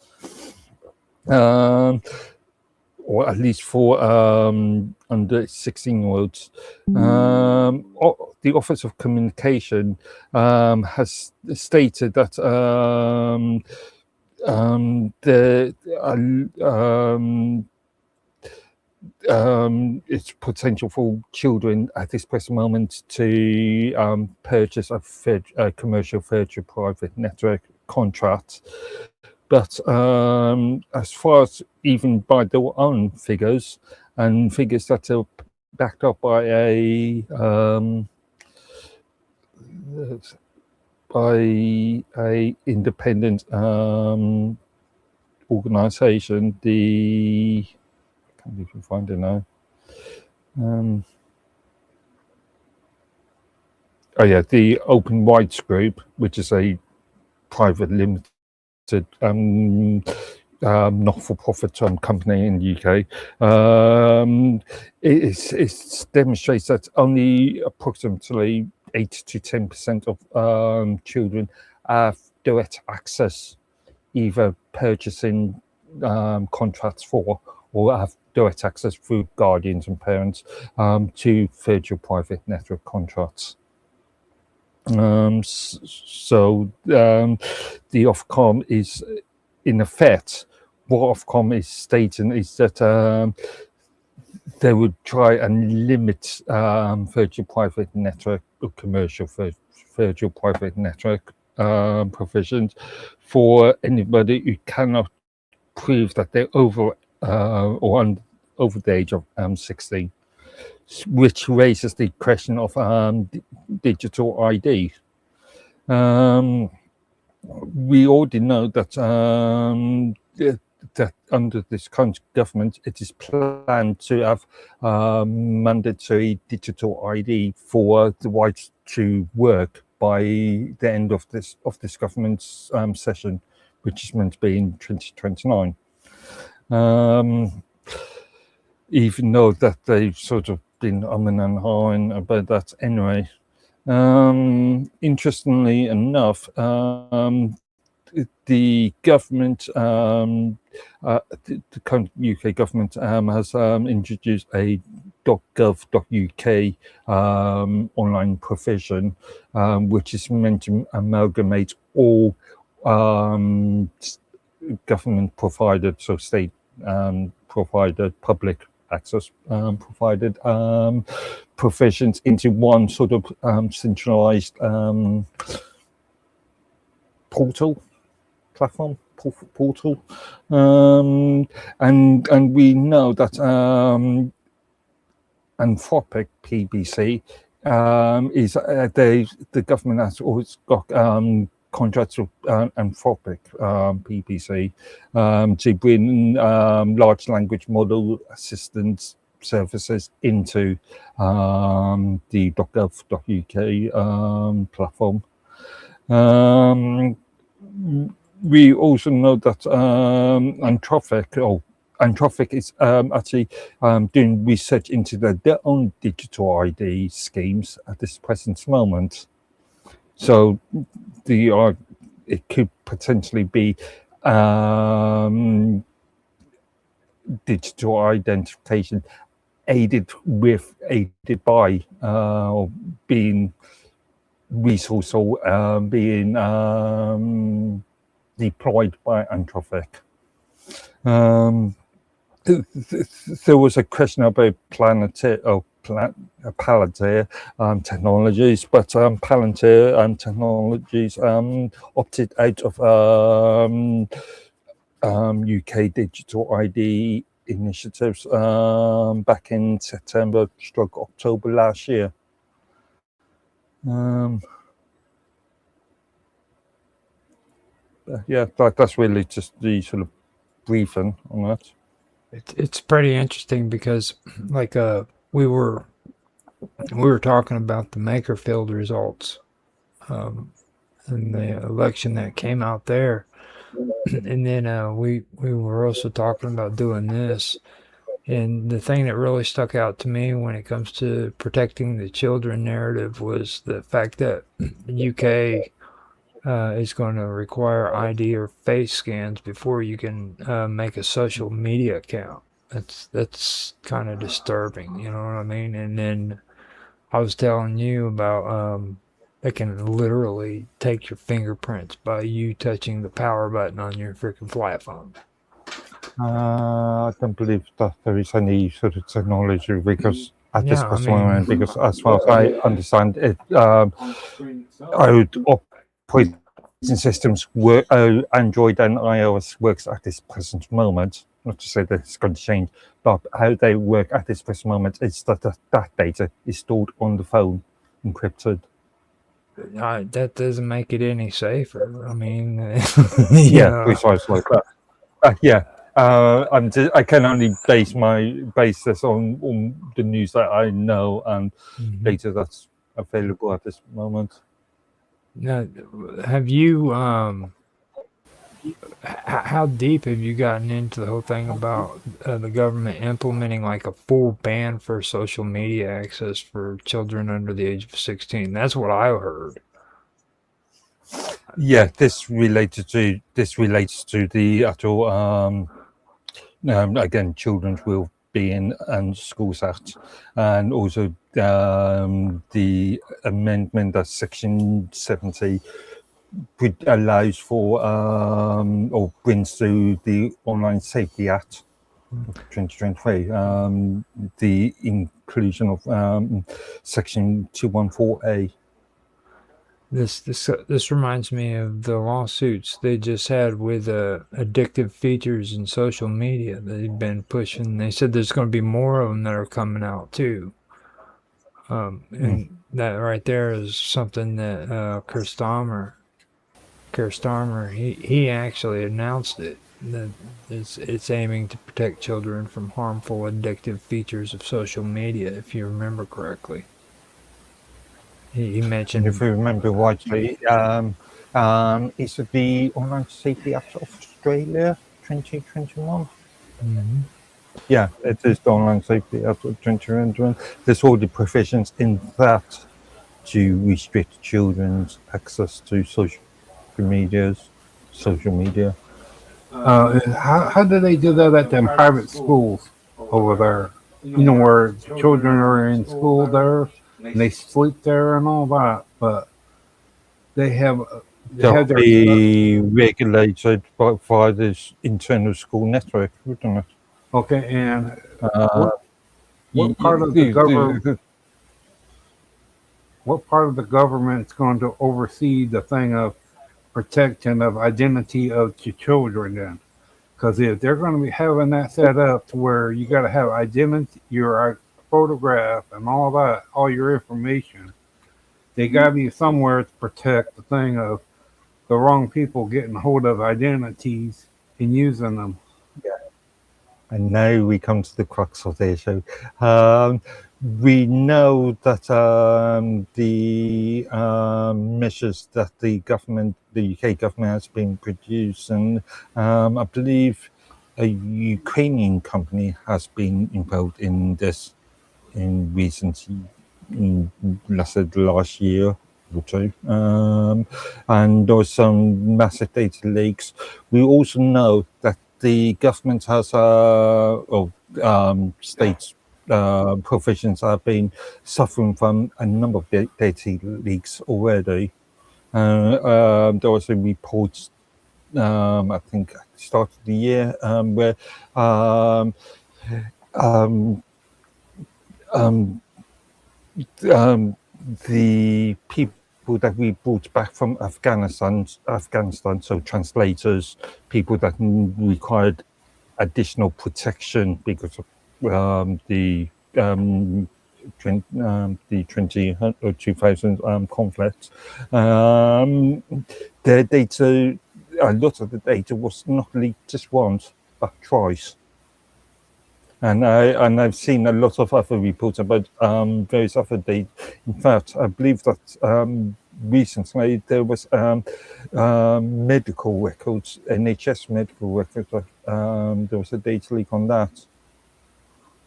or at least for under 16-year-olds. The Office of Communication has stated that it's potential for children at this present moment to purchase a commercial virtual private network contract. But as far as even by their own figures, and figures that are backed up by a independent organization, I can't even find it now. The Open Rights Group, which is a private limited not-for-profit company in the UK, it demonstrates that only approximately 8 to 10% of children have direct access, either purchasing contracts for or have direct access through guardians and parents to virtual private network contracts. So the Ofcom is, in effect, what Ofcom is stating is that they would try and limit virtual private network or commercial virtual private network provisions for anybody who cannot prove that they're over over the age of 16. Which raises the question of digital ID. We already know that that under this current government, it is planned to have mandatory digital ID for the right to work by the end of this government's session, which is meant to be in 2029. Even though that they've sort of been umming and ahhing about that anyway. Interestingly enough, the government, the current UK government has introduced a .gov.uk online provision, which is meant to amalgamate all government provided, so state provided, public access provided provisions into one sort of centralized platform, and we know that Anthropic PBC is the government has always got contracts with Anthropic PBC to bring large language model assistance services into the .gov.uk platform. We also know that Anthropic is actually doing research into their own digital ID schemes at this present moment. So it could potentially be digital identification aided by or being resourced or being deployed by Anthropic. There was a question about Palantir technologies, but Palantir technologies opted out of UK digital ID initiatives back in September/October last year. Yeah, that's really just the sort of briefing on that. It's pretty interesting because, like, we were talking about the Makerfield results, and the election that came out there, and then we were also talking about doing this. And the thing that really stuck out to me when it comes to protecting the children narrative was the fact that the UK is going to require ID or face scans before you can make a social media account. That's kind of disturbing, you know what I mean? And then I was telling you about they can literally take your fingerprints by you touching the power button on your freaking flat phone. I don't believe that there is any sort of technology because at this Yeah, I moment, mean, because as far as I understand it, operating systems work, Android and iOS works at this present moment. Not to say that it's going to change, but how they work at this present moment is that that data is stored on the phone, encrypted. that doesn't make it any safer. I mean, Yeah, precisely. Yeah. I can only base this on the news that I know and data that's available at this moment. Now, have you how deep have you gotten into the whole thing about the government implementing like a full ban for social media access for children under the age of 16? That's what I heard. Yeah, this relates to the actual again, Children's Wellbeing and Schools Act, and also the amendment that Section 70 allows for or brings to the Online Safety Act 2023, the inclusion of Section 214A. This reminds me of the lawsuits they just had with addictive features in social media. They've been pushing. They said there's going to be more of them that are coming out too. And that right there is something that Keir Starmer, he actually announced it. That it's aiming to protect children from harmful addictive features of social media, if you remember correctly. He mentioned, if you remember rightly, is it the Online Safety Act of Australia 2021? Yeah, it is the Online Safety Act of 2021. There's all the provisions in that to restrict children's access to social media. How do they do that at them private schools over there? You know, where children are in school there, and they sleep there and all that, but they have They'll be regulated by this internal school network, wouldn't it? Okay, and what part of the government? What part of the government is going to oversee the thing of protection of identity of your children then? Because if they're going to be having that set up to where you got to have identity, your photograph and all that, all your information, they got to be somewhere to protect the thing of the wrong people getting hold of identities and using them. And now we come to the crux of the issue. We know that the measures that the UK government has been producing, I believe a Ukrainian company has been involved in this in recent, let's say the last year or two. And there was some massive data leaks. We also know that the government has, or states provisions have been suffering from a number of data leaks already. There was a report, I think, at the start of the year, where the people that we brought back from Afghanistan, so translators, people that required additional protection because of the 2000 conflict. Their data, a lot of the data was not leaked just once, but twice. And I've seen a lot of other reports about various other data. In fact, I believe that recently there was medical records, NHS medical records. There was a data leak on that.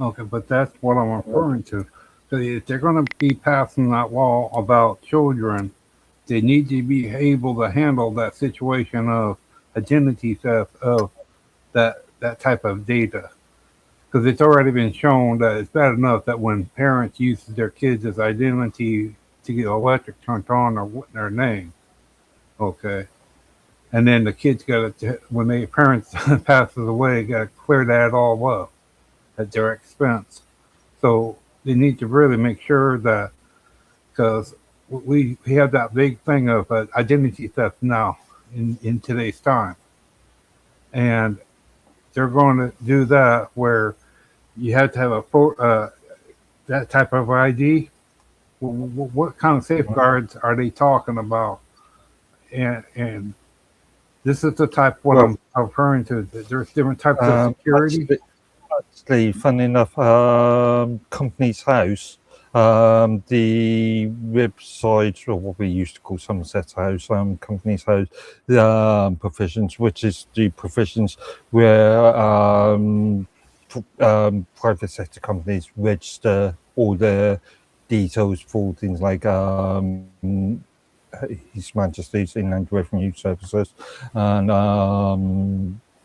Okay, but that's what I'm referring to. So if they're going to be passing that law about children, they need to be able to handle that situation of identity theft of that type of data. Because it's already been shown that it's bad enough that when parents use their kids as identity to get electric turned on or their name, okay, and then the kids got to, when their parents passes away, got to clear that all up at their expense. So they need to really make sure that, because we have that big thing of identity theft now in today's time, and they're going to do that where you have to have that type of ID. What kind of safeguards are they talking about? And this is the type what Well, I'm referring to. That there's different types of security. Actually, funny enough, Company's House, the website, or what we used to call Somerset House, Company's House, the provisions, which is the provisions where private sector companies register all their details for things like His Majesty's Inland Revenue Services and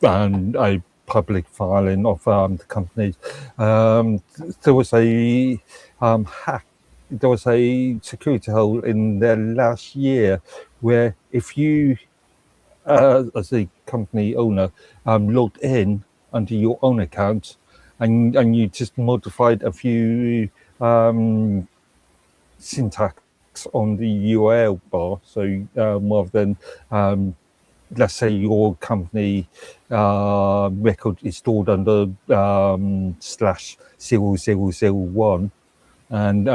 a public filing of the companies. There was a hack. There was a security hole in there last year where if you, as a company owner, logged in under your own account and you just modified a few syntax on the URL bar, so rather than let's say your company record is stored under /0001, and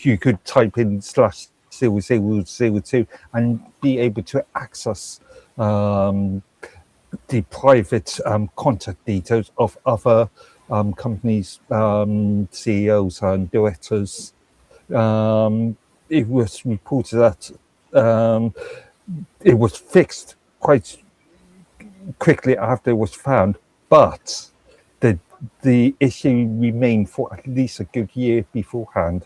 you could type in /0002 and be able to access the private contact details of other companies' CEOs and directors. It was reported that it was fixed quite quickly after it was found, but the issue remained for at least a good year beforehand.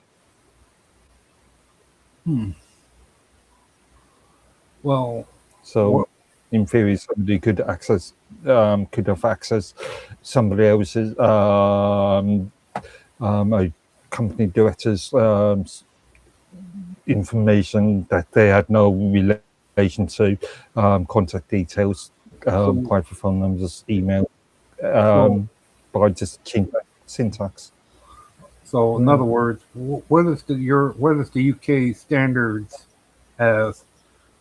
Well, so in theory, somebody could have accessed somebody else's a company director's information that they had no relation to, contact details, private phone numbers, email, by just changing syntax. So, in other words, what is the UK standards as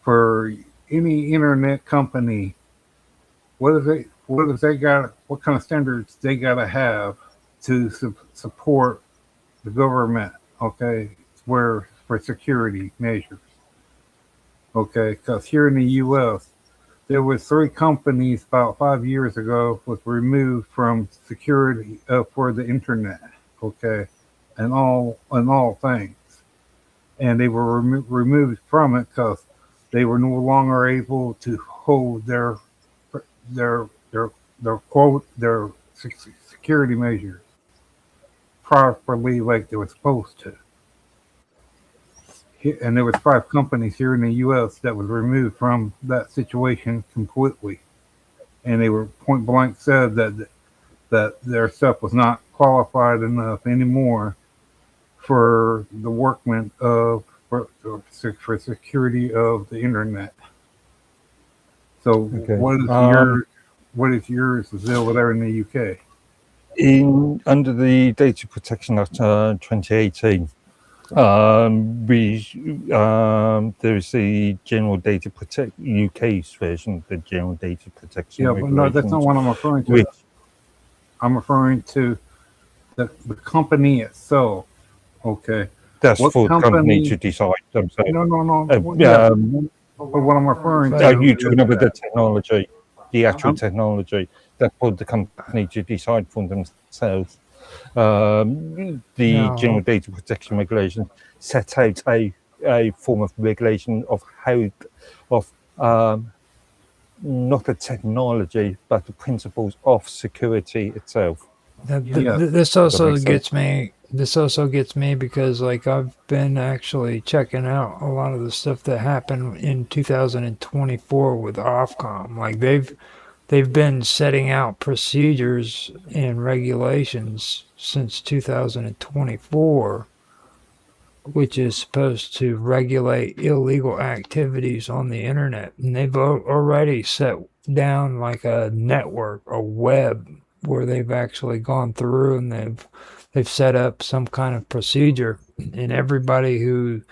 for any internet company? What kind of standards they gotta have to support the government? Okay, for security measures. Okay, because here in the U.S., there was 3 companies about 5 years ago was removed from security for the internet. Okay, and all things, and they were removed from it because they were no longer able to hold their their their security measures properly like they were supposed to. And there was 5 companies here in the U.S. that was removed from that situation completely, and they were point blank said that their stuff was not qualified enough anymore for the workmen of for security of the internet. So Okay. what is yours is over there in the UK? In under the Data Protection Act 2018, there is the General Data Protect UK's version of the General Data Protection Yeah, but no, that's not Regulations, what I'm referring to. which I'm referring to the company itself. Okay. that's What for the company to company? decide themselves. No. Well, yeah. Um, But what I'm referring are to you is talking about the that technology, the actual I'm, technology? That's for the company to decide for themselves. The General No, Data Protection Regulation set out a form of regulation of how of not the technology but the principles of security itself. yes. this Does that also make sense? gets me. This also gets me because like I've been actually checking out a lot of the stuff that happened in 2024 with Ofcom. Like they've been setting out procedures and regulations since 2024, which is supposed to regulate illegal activities on the internet. And they've already set down like a network, a web, where they've actually gone through and they've set up some kind of procedure, and everybody who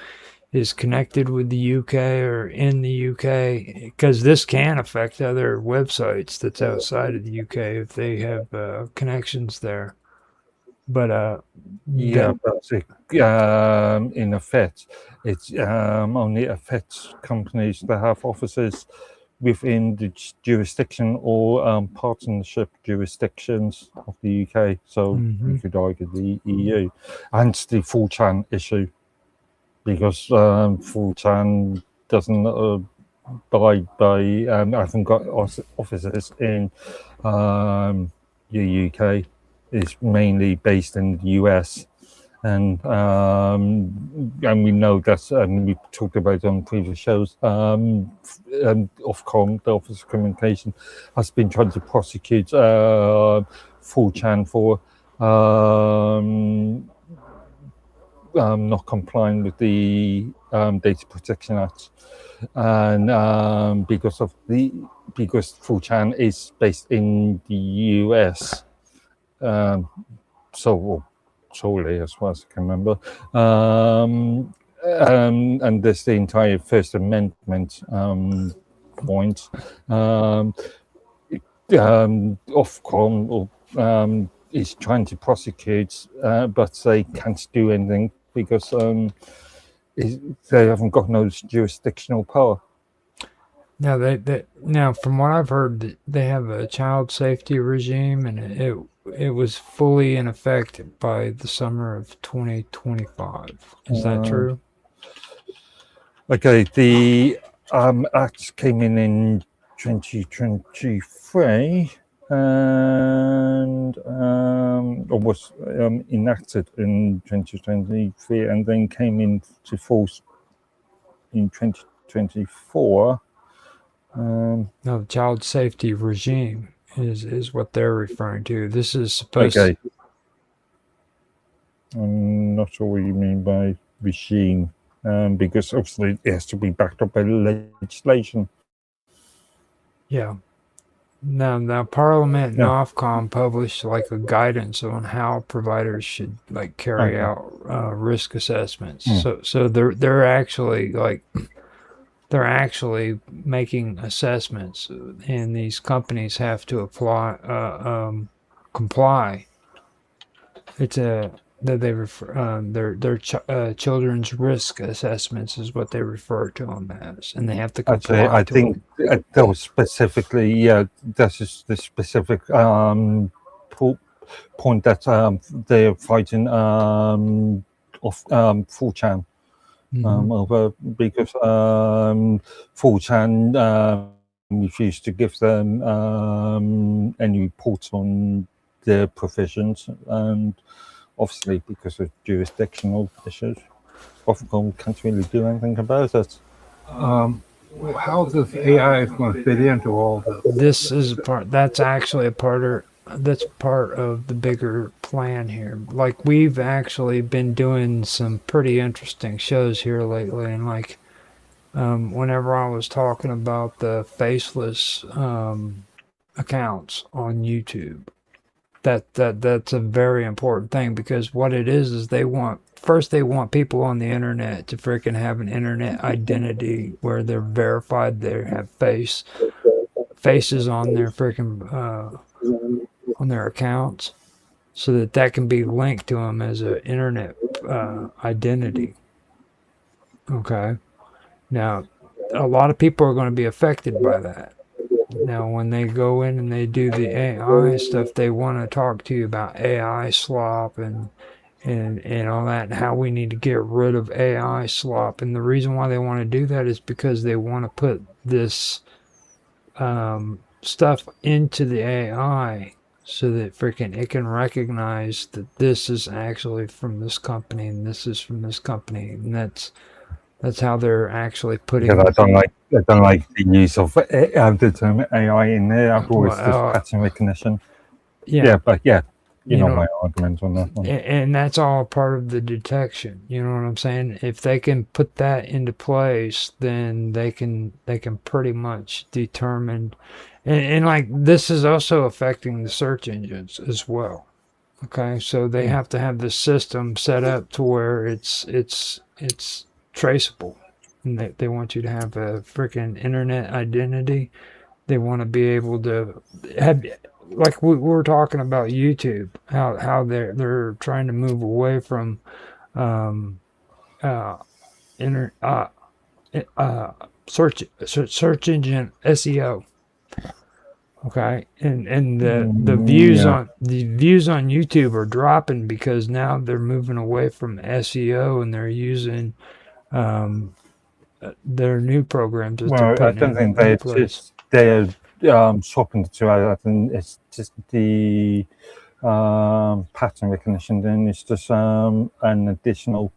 is connected with the UK or in the UK, because this can affect other websites that's outside of the UK if they have connections there. But Yeah, that but in effect, it only affects companies that have offices within the jurisdiction or partnership jurisdictions of the UK. So you could argue the EU, and the 4chan issue, because 4chan doesn't abide by, hasn't got offices in the UK. It's mainly based in the US. And we know that's, and we talked about it on previous shows, Ofcom, the Office of Communication, has been trying to prosecute 4chan for not complying with the Data Protection Act, and because 4chan is based in the US, so solely as far as I can remember, and there's the entire First Amendment point. Ofcom is trying to prosecute, but they can't do anything because they haven't got no jurisdictional power. now now from what I've heard, they have a child safety regime, and it was fully in effect by the summer of 2025. Is that true? Okay, the Act came in 2023 and or was enacted in 2023 and then came into force in 2024. No, the child safety regime is what they're referring to. This is supposed Okay. I'm not sure what you mean by regime, because obviously it has to be backed up by legislation. Yeah. Now Parliament and Yeah. Ofcom published like a guidance on how providers should like carry Okay. out risk assessments. So they're actually making assessments, and these companies have to comply. It's a that they refer children's risk assessments is what they refer to them as, and they have to comply Actually, I to think them. that was specifically, yeah, that's just the specific point that they're fighting off 4chan over, because 4chan refused to give them any reports on their provisions, and obviously because of jurisdictional issues, Ofcom can't really do anything about it. How this AI is going to fit into all this? This is that's actually that's part of the bigger plan here. Like, we've actually been doing some pretty interesting shows here lately, and like whenever I was talking about the faceless accounts on YouTube, that's a very important thing, because what it is they want people on the internet to freaking have an internet identity where they're verified, they have faces on their freaking on their accounts, so that can be linked to them as an internet identity. Okay, now a lot of people are going to be affected by that. Now, when they go in and they do the AI stuff, they want to talk to you about AI slop and all that, and how we need to get rid of AI slop. And the reason why they want to do that is because they want to put this stuff into the AI so that freaking it can recognize that this is actually from this company and this is from this company, and that's how they're actually putting. Because I don't like the use of the term AI in there. I've always just pattern recognition. Yeah, but yeah, you know my argument on that one. And that's all part of the detection. You know what I'm saying? If they can put that into place, then they can pretty much determine. And like, this is also affecting the search engines as well. Okay, so they have to have the system set up to where it's traceable. And they want you to have a freaking internet identity. They want to be able to have, like we were talking about YouTube, how they're trying to move away from search engine SEO. Okay, and the views on YouTube are dropping because now they're moving away from SEO and they're using their new programs that they're putting I don't think they're swapping the two out. I think it's just the pattern recognition. Then it's just an additional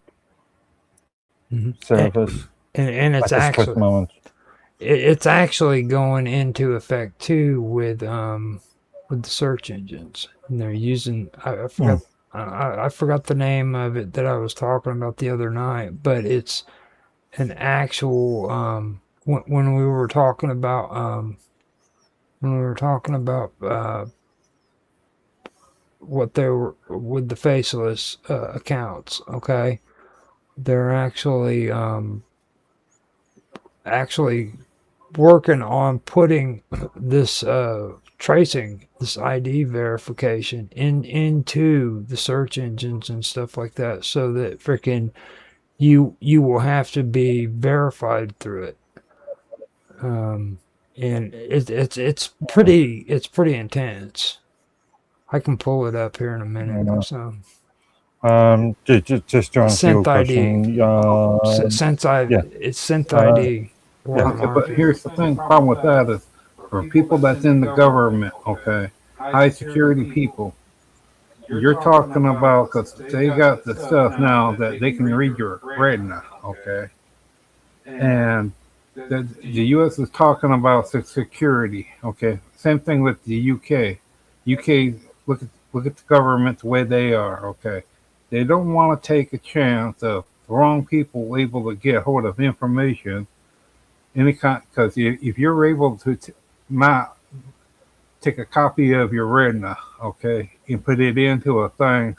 service, and it's actually it's actually going into effect too with the search engines. And they're using I forgot the name of it that I was talking about the other night, but it's an actual when we were talking about what they were with the faceless accounts. Okay, they're actually working on putting this tracing, this ID verification into the search engines and stuff like that, so that freaking you will have to be verified through it. And it's pretty intense. I can pull it up here in a minute or so. Just to answer your question, it's Synth ID. But here's the thing: problem with that is, for people that's in the government, okay, high security people, you're talking about, because they got the stuff now that they can read your retina, okay, and the U.S. is talking about security, okay. Same thing with the UK. Look at the government the way they are, okay. They don't want to take a chance of the wrong people able to get hold of information, any kind, because if you're able to not take a copy of your retina, okay, and put it into a thing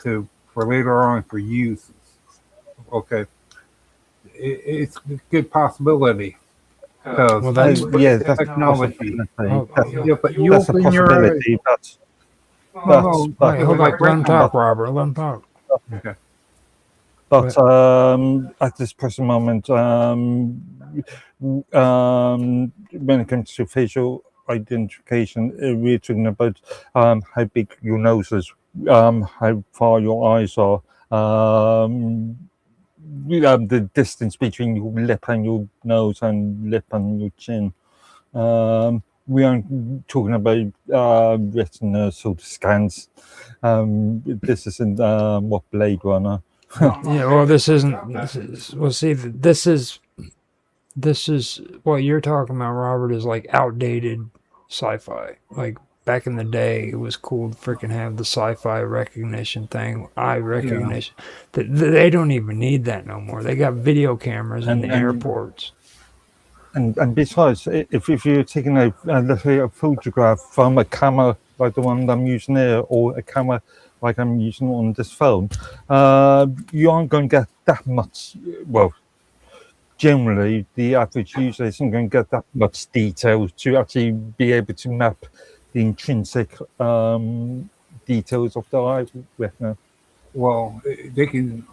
for later on for use, okay, it's a good possibility. Well, that's technology. But that's a possibility. But hold on, let him talk, Robert. Let him talk. Okay. But at this present moment, when it comes to facial identification, we're talking about how big your nose is, how far your eyes are, the distance between your lip and your nose and lip and your chin. We aren't talking about retina sort of scans. This isn't what Blade Runner. Yeah, well, this isn't. This is, well, see, this is what you're talking about, Robert. Is like outdated sci-fi. Like back in the day, it was cool to freaking have the sci-fi recognition thing, eye recognition. They don't even need that no more. They got video cameras in the airports. And besides, if you're taking let's say a photograph from a camera like the one I'm using there, or a camera like I'm using on this phone, you aren't going to get that much. Well, generally, the average user isn't going to get that much detail to actually be able to map the intrinsic details of the eye retina. Well, they can.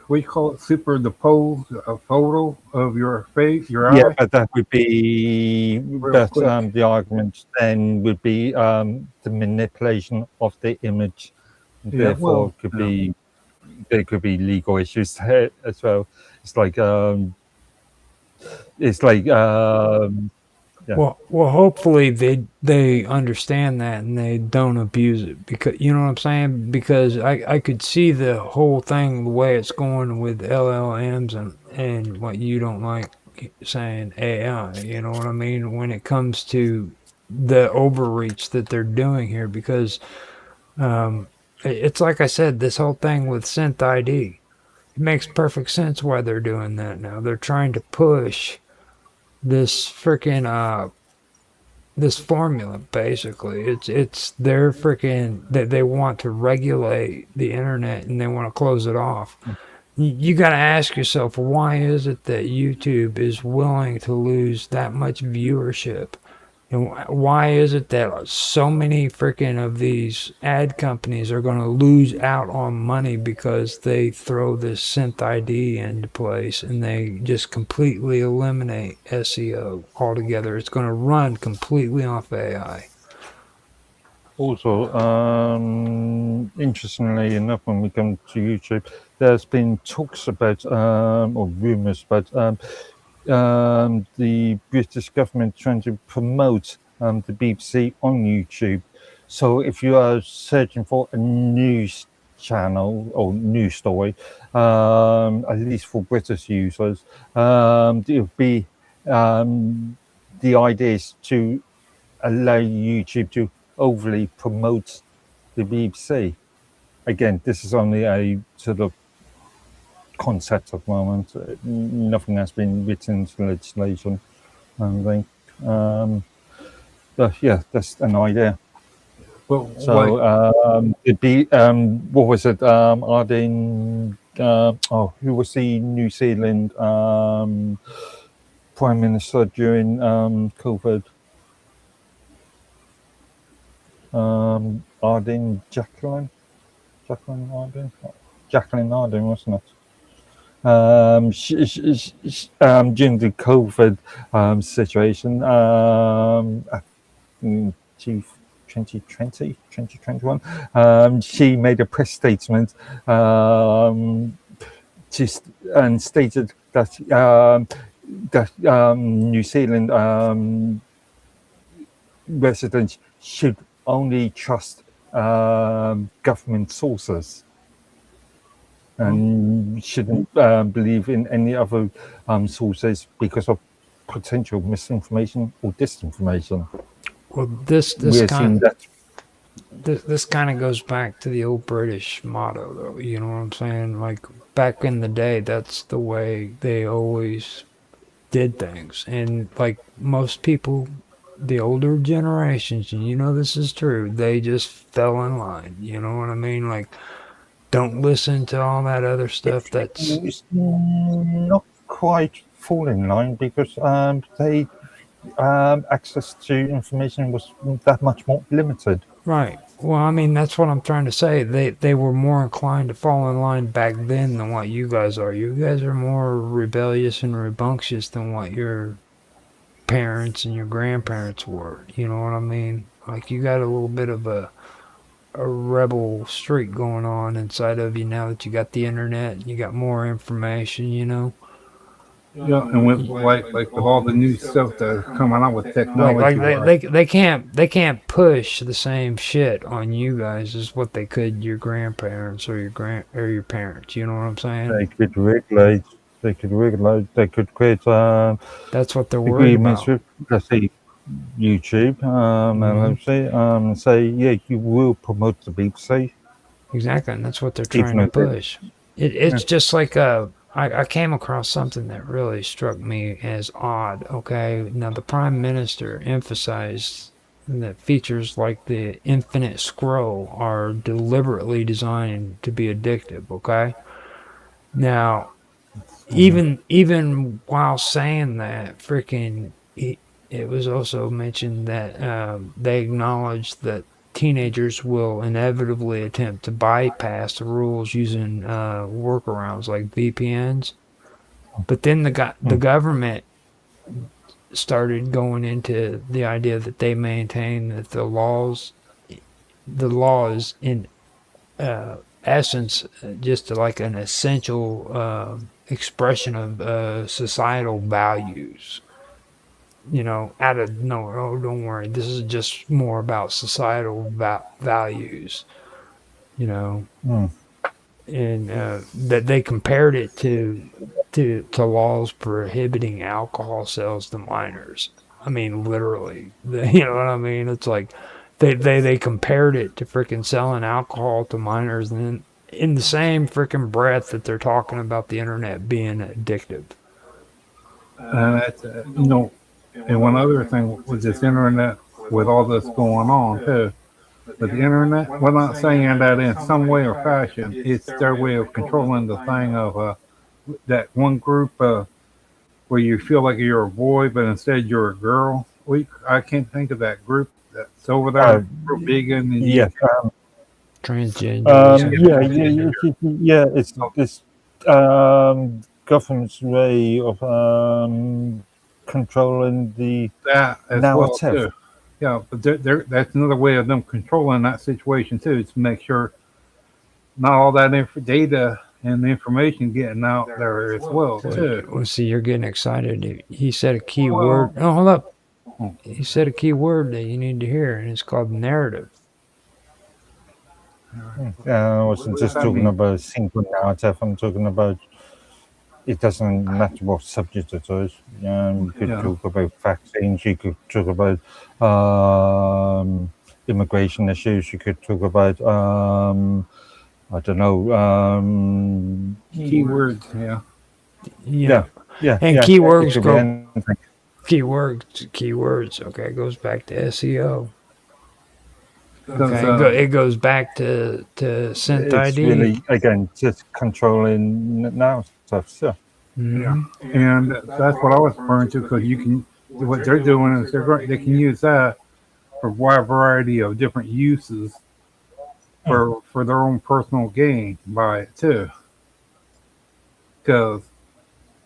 We call it superimpose a photo of your face, your eye. Yeah, but that would be. But quick. the argument then would be the manipulation of the image. Yeah, Therefore, there could be legal issues there as well. It's like yeah. Well, hopefully they understand that and they don't abuse it, because you know what I'm saying. Because I could see the whole thing the way it's going with LLMs and what you don't like saying AI. You know what I mean when it comes to the overreach that they're doing here, because it's like I said, this whole thing with synth ID. It makes perfect sense why they're doing that now. They're trying to push this freaking this formula. Basically it's their freaking that they want to regulate the internet and they want to close it off. You got to ask yourself, why is it that YouTube is willing to lose that much viewership? And why is it that so many freaking of these ad companies are going to lose out on money because they throw this synth ID into place and they just completely eliminate SEO altogether? It's going to run completely off AI. Also, interestingly enough, when we come to YouTube, there's been talks about or rumours about the British government trying to promote the BBC on YouTube. So if you are searching for a news channel or news story, at least for British users, it would be the idea is to allow YouTube to overly promote the BBC. Again, this is only a sort of concept at the moment. Nothing has been written into legislation, I think. But yeah, that's an idea. Well, it'd be what was it? Ardeen. Who was the New Zealand Prime Minister during COVID? Ardeen Jacqueline Ardeen, wasn't it? During the COVID situation, 2020, 2021, she made a press statement and stated that New Zealand residents should only trust government sources and shouldn't believe in any other sources because of potential misinformation or disinformation. Well, this kind of goes back to the old British motto, though. You know what I'm saying? Like back in the day, that's the way they always did things. And like most people, the older generations, and you know this is true, they just fell in line. You know what I mean? Like, don't listen to all that other stuff. That's not quite fall in line because access to information was that much more limited. Right. Well, I mean, that's what I'm trying to say. They were more inclined to fall in line back then than what you guys are. You guys are more rebellious and rambunctious than what your parents and your grandparents were. You know what I mean? Like, you got a little bit of a rebel streak going on inside of you now that you got the internet. You got more information, you know? Yeah, and with like with all the new stuff that's coming out with Like technology, they can't push the same shit on you guys as what they could your grandparents or your parents. You know what I'm saying? They could regulate. They could regulate. They could create That's what they're worried agreements about. with, let's say, YouTube, and let's say, yeah, you will promote the BBC. Exactly, and that's what they're Even trying to if they- push. It's just like I came across something that really struck me as odd. Okay, now the prime minister emphasized that features like the infinite scroll are deliberately designed to be addictive. Okay, now even while saying that, freaking, it was also mentioned that they acknowledged that teenagers will inevitably attempt to bypass the rules using workarounds like VPNs. But then the government started going into the idea that they maintain that the laws in essence just like an essential expression of societal values. You know, out of nowhere. Oh, don't worry. This is just more about societal values. You know, and that they compared it to laws prohibiting alcohol sales to minors. I mean, literally. You know what I mean? It's like they compared it to freaking selling alcohol to minors, and then in the same freaking breath that they're talking about the internet being addictive. and that's and one other thing with this internet, with all this going on too. With the internet, we're not saying that in some way or fashion, it's their way of controlling the thing of that one group where you feel like you're a boy, but instead you're a girl. I can't think of that group that's over there, real big in the yeah, Transgender. yeah. It's government's way of controlling the that as well narrative. too. Yeah, but that's another way of them controlling that situation too, is to make sure not all that data and the information getting out there as well too. Well, see, you're getting excited. He said a key Well- word. Oh, hold up. He said a key word that you need to hear, and it's called narrative. I wasn't just talking about a single narrative. I'm talking about it doesn't matter what subject it is. You could talk about vaccines. You could talk about immigration issues. You could talk about I don't know. Keywords, Yeah. And keywords keywords. Okay, it goes back to SEO. Okay, it goes back to synth It's ID. really, again, just controlling narrative. So. Yeah, and that's what I was referring to, because what they're doing is they can use that for a wide variety of different uses for their own personal gain by it too. Because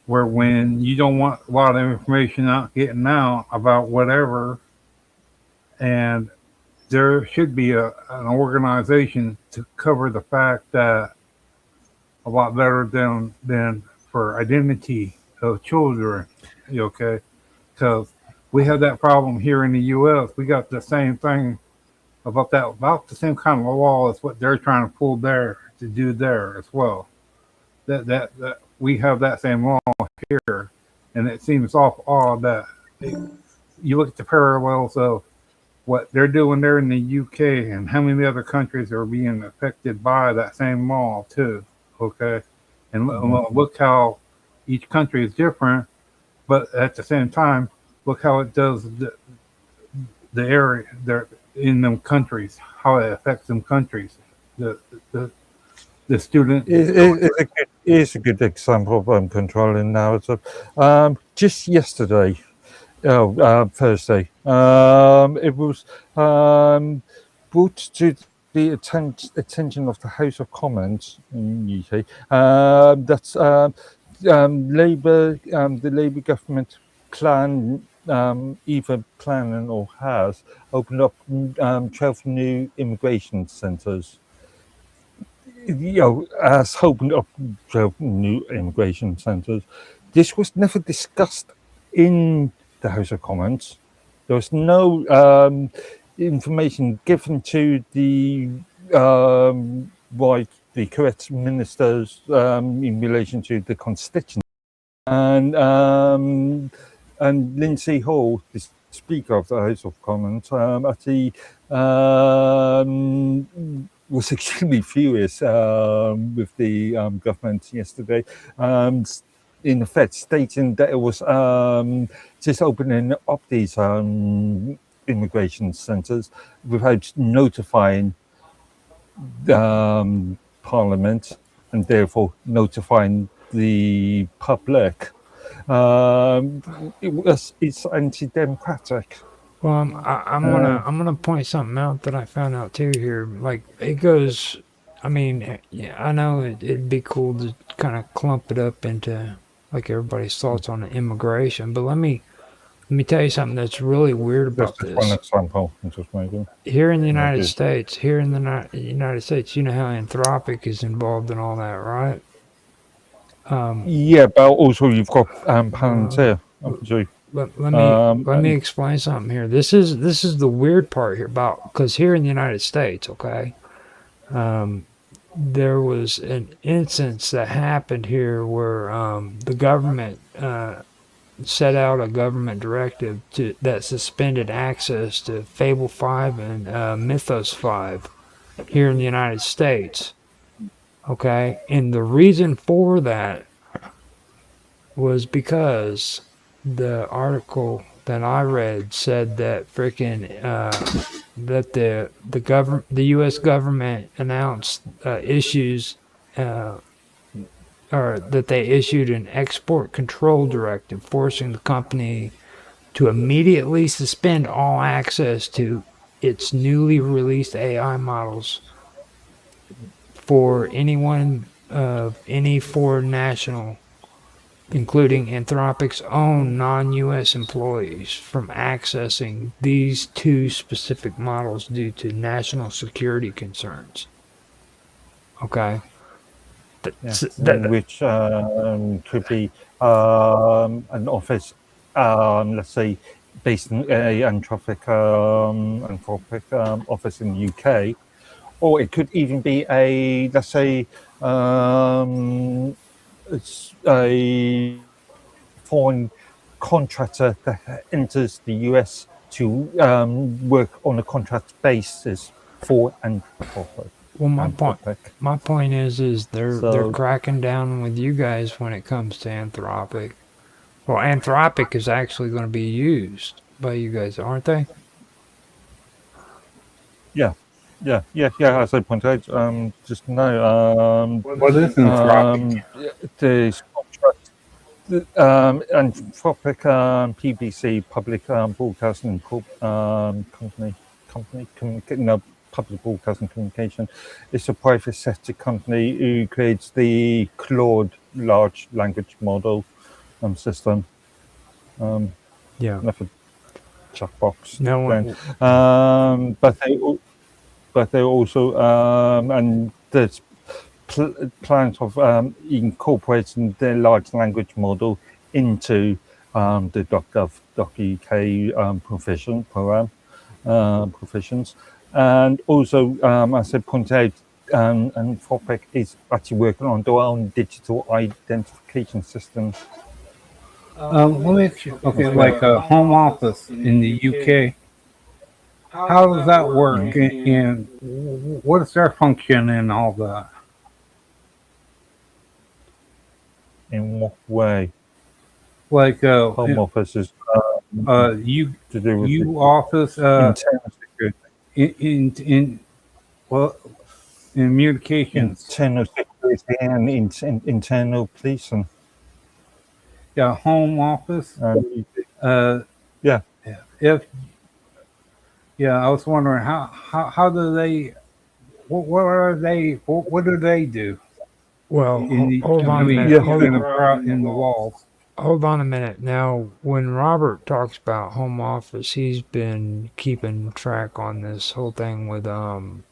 when you don't want a lot of information getting out about whatever, and there should be an organization to cover the fact that a lot better than for identity of children, okay? Because we have that problem here in the U.S. We got the same thing about the same kind of law as what they're trying to pull there to do there as well. That we have that same law here, and it seems awful odd that you look at the parallels of what they're doing there in the UK and how many other countries are being affected by that same law too, okay? And look how each country is different, but at the same time, look how it does the area there in them countries, how it affects them countries. The student It's a good example of controlling narrative. Just yesterday, Thursday. It was brought to the attention of the House of Commons in the UK that the Labour government either planning or has opened up 12 new immigration centres. Has opened up 12 new immigration centres. This was never discussed in the House of Commons. There was no information given to the the correct ministers in relation to the constituency. And Lindsay Hall, the Speaker of the House of Commons, actually was extremely furious with the government yesterday. In effect, stating that it was just opening up these immigration centres without notifying Parliament and therefore notifying the public. It's anti-democratic. Well, I'm gonna point something out that I found out too here. Like it goes. I mean, yeah, I know it'd be cool to kind of clump it up into like everybody's thoughts on immigration, but let me tell you something that's really weird about That's just one this. example I'm just making. Here in the United States, United States, you know how Anthropic is involved in all that, right? Yeah, but also you've got Palantir. Let me explain something here. This is the weird part here about because here in the United States, okay, there was an instance that happened here where the government set out a government directive that suspended access to Fable 5 and Mythos 5 here in the United States. Okay, and the reason for that was because the article that I read said that that the U.S. government announced issues or that they issued an export control directive forcing the company to immediately suspend all access to its newly released AI models for anyone of any foreign national, including Anthropic's own non-U.S. employees, from accessing these two specific models due to national security concerns. Okay? Which could be an office, let's say, based in a Anthropic office in the UK, or it could even be let's say, it's a foreign contractor that enters the US to work on a contract basis for Anthropic. Well, my point is they're cracking down with you guys when it comes to Anthropic. Well, Anthropic is actually going to be used by you guys, aren't they? Yeah. As I pointed out just now, what is Anthropic? The contract, Anthropic PBC, Public Broadcasting Company, Public Broadcasting Communication. It's a private sector company who creates the Claude large language model system. Not a checkbox. No one. But they also and there's plans of incorporating their large language model into the .gov.uk provisions, and also as I pointed out, Anthropic is actually working on their own digital identification system. Like a home office in the UK. How does that work, and what is their function in all that? In what way? Like home office is you to do with you office internal security. in communications, internal security and internal policing. Yeah, home office. Yeah. If I was wondering how do they what are they what do they do Well, in the hold I on a mean minute. keeping the in the walls? Hold on a minute. Now, when Robert talks about home office, he's been keeping track on this whole thing with when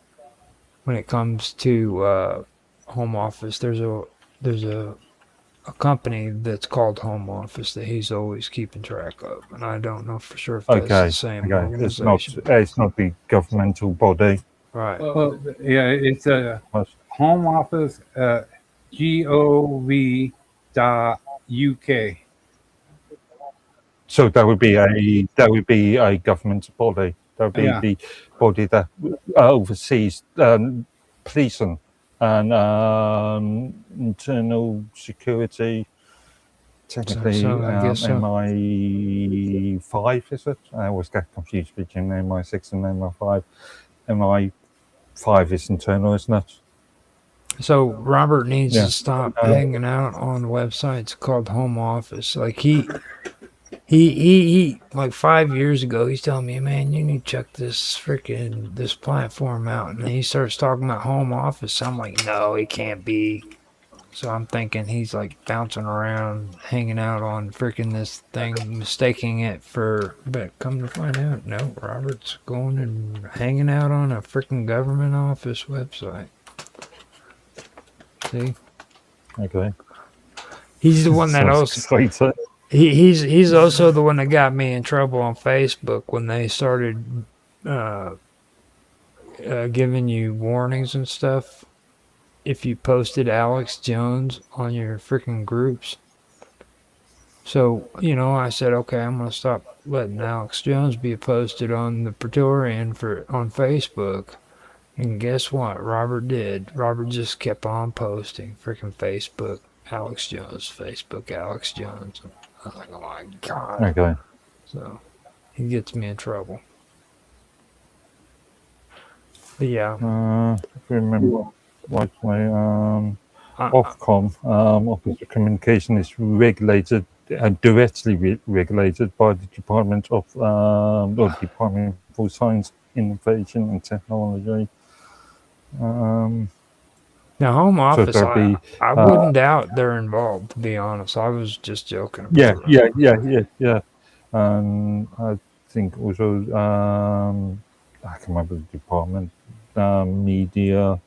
it comes to home office. There's a company that's called Home Office that he's always keeping track of, and I don't know for sure if that's the Okay. same Okay. organization. It's not the governmental body. Right. Well, yeah, it's a But- home office gov.uk. So that would be a government body. That would be Yeah, the body that oversees policing and internal security. Technically, So I guess so. MI5 is it? I always get confused between MI6 and MI5. MI5 is internal, isn't it? So Robert needs Yeah. to stop hanging out on websites called Home Office. Like he like 5 years ago he's telling me, man, you need to check this platform out, and then he starts talking about Home Office. I'm like, no, it can't be. So I'm thinking he's like bouncing around, hanging out on freaking this thing, mistaking it for. But come to find out, no, Robert's going and hanging out on a freaking government office website. See, Okay. he's the one that Sounds also. exciting. He's also the one that got me in trouble on Facebook when they started giving you warnings and stuff if you posted Alex Jones on your freaking groups. So, I said, okay, I'm going to stop letting Alex Jones be posted on the Praetorian on Facebook. And guess what? Robert did. Robert just kept on posting freaking Facebook, Alex Jones, Facebook, Alex Jones. I was like, oh my God. Okay. So he gets me in trouble. But yeah. If you remember rightly, I- Ofcom, Office of Communication, is regulated, directly regulated by the Department of, or Department for Science, Innovation and Technology. Now, Home Office, there'd be, I wouldn't doubt they're involved, to be honest. I was just joking about Yeah, it. yeah. I think also, I can't remember the department, media,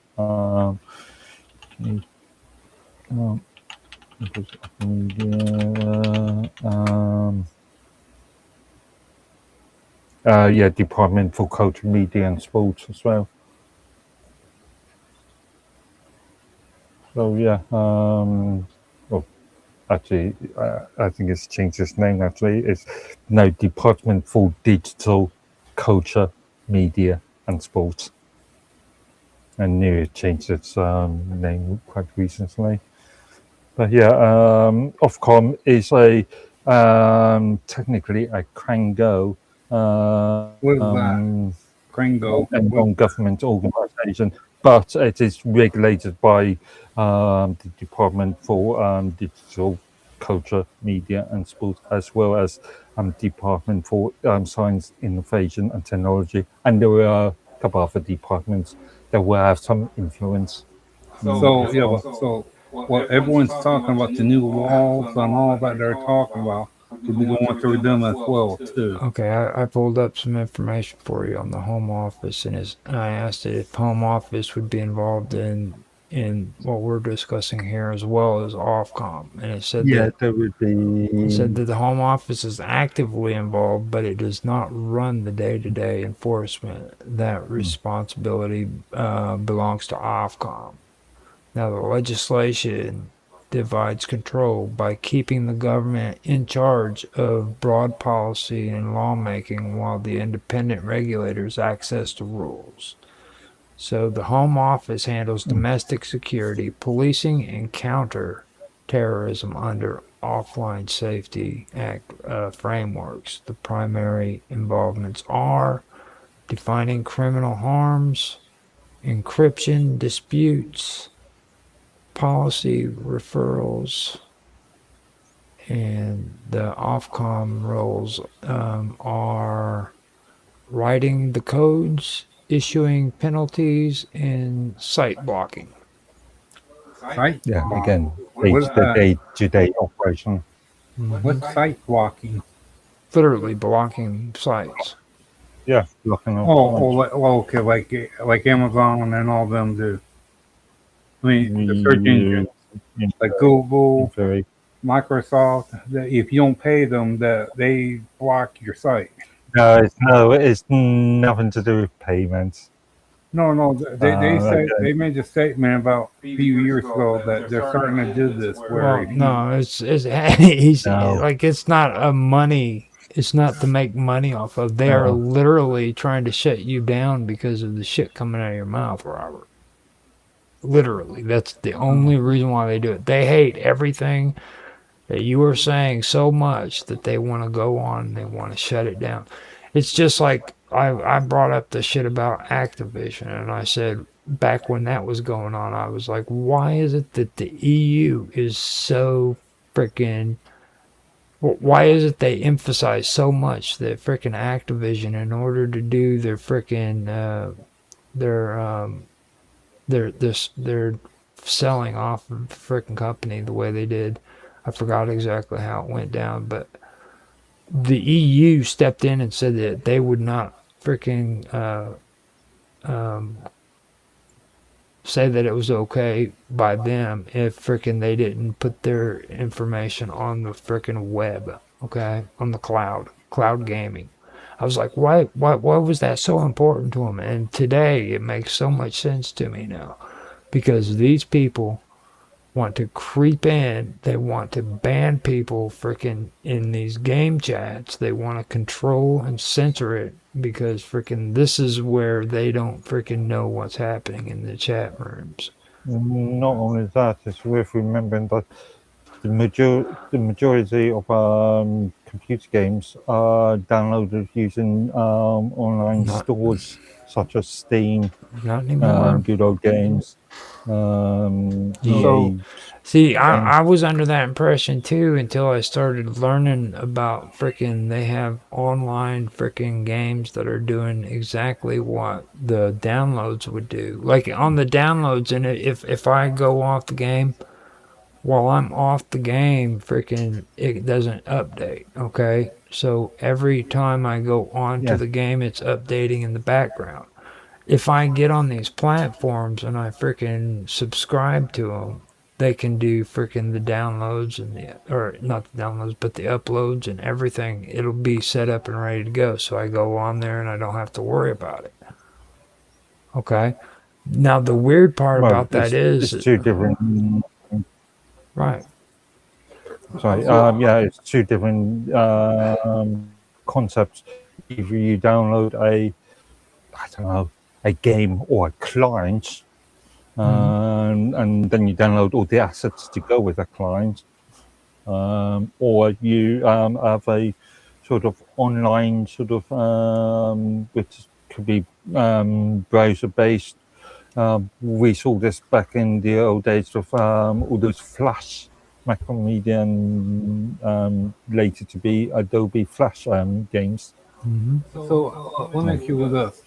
media, Department for Culture, Media and Sports as well. So yeah, well, actually, I think it's changed its name. Actually, it's now Department for Digital, Culture, Media and Sports. And knew it changed its name quite recently. But yeah, Ofcom is a technically a Crango what is that? Kringo. a non-government organisation, but it is regulated by the Department for Digital, Culture, Media and Sport, as well as Department for Science, Innovation and Technology. And there are a couple other departments that will have some influence. So yeah, so what everyone's talking about the new walls and all that they're talking about. We'll be going through them as well too. Okay, I pulled up some information for you on the Home Office, and I asked it if Home Office would be involved in what we're discussing here, as well as Ofcom, and it said that there would be. it said that the Home Office is actively involved, but it does not run the day-to-day enforcement. That responsibility belongs to Ofcom. Now, the legislation divides control by keeping the government in charge of broad policy and lawmaking while the independent regulators access the rules. So the Home Office handles domestic security, policing, and counter-terrorism under Offline Safety Act frameworks. The primary involvements are defining criminal harms, encryption disputes, policy referrals, and the Ofcom roles are writing the codes, issuing penalties, and site blocking. Site? Yeah, again, What, it's the day-to-day operation. what's site blocking? Literally blocking sites. Yeah, blocking off. Okay, like Amazon and all them do. I mean, the search engine, like Google, Microsoft. If you don't pay them, that they block your site. No, it's nothing to do with payments. No, they said Okay. they made a statement about a few years ago that they're starting to do this. Where Well, no, it's he's No. like it's not a money. It's not to make money off of. They are No. literally trying to shut you down because of the shit coming out of your mouth, Robert. Literally, that's the only reason why they do it. They hate everything that you are saying so much that they want to go on and they want to shut it down. It's just like I brought up the shit about Activision, and I said back when that was going on, I was like, why is it that the EU is so freaking, why is it they emphasize so much that freaking Activision in order to do their freaking their selling off of the freaking company the way they did. I forgot exactly how it went down, but the EU stepped in and said that they would not freaking say that it was okay by them if freaking they didn't put their information on the freaking web, okay, on the cloud gaming. I was like, why was that so important to them? And today it makes so much sense to me now, because these people want to creep in. They want to ban people freaking in these game chats. They want to control and censor it because freaking this is where they don't freaking know what's happening in the chat rooms. Not only that, it's worth remembering that the majority of computer games are downloaded using online stores such as Steam, Not anymore. Good Old Games. So, see, I was under that impression too until I started learning about freaking they have online freaking games that are doing exactly what the downloads would do. Like on the downloads, and if I go off the game, while I'm off the game, freaking it doesn't update, okay? So every time I go on to the game, it's updating in the background. If I get on these platforms and I freaking subscribe to them, they can do freaking the downloads and or not the downloads, but the uploads and everything. It'll be set up and ready to go. So I go on there and I don't have to worry about it. Okay. Now the weird part about that is it's two different. Right. Sorry. It's two different concepts. Either you download a game or a client, and then you download all the assets to go with that client, or you have a sort of online which could be browser based. We saw this back in the old days of all those Flash, Macromedia, and later to be Adobe Flash games. So let me ask you with us.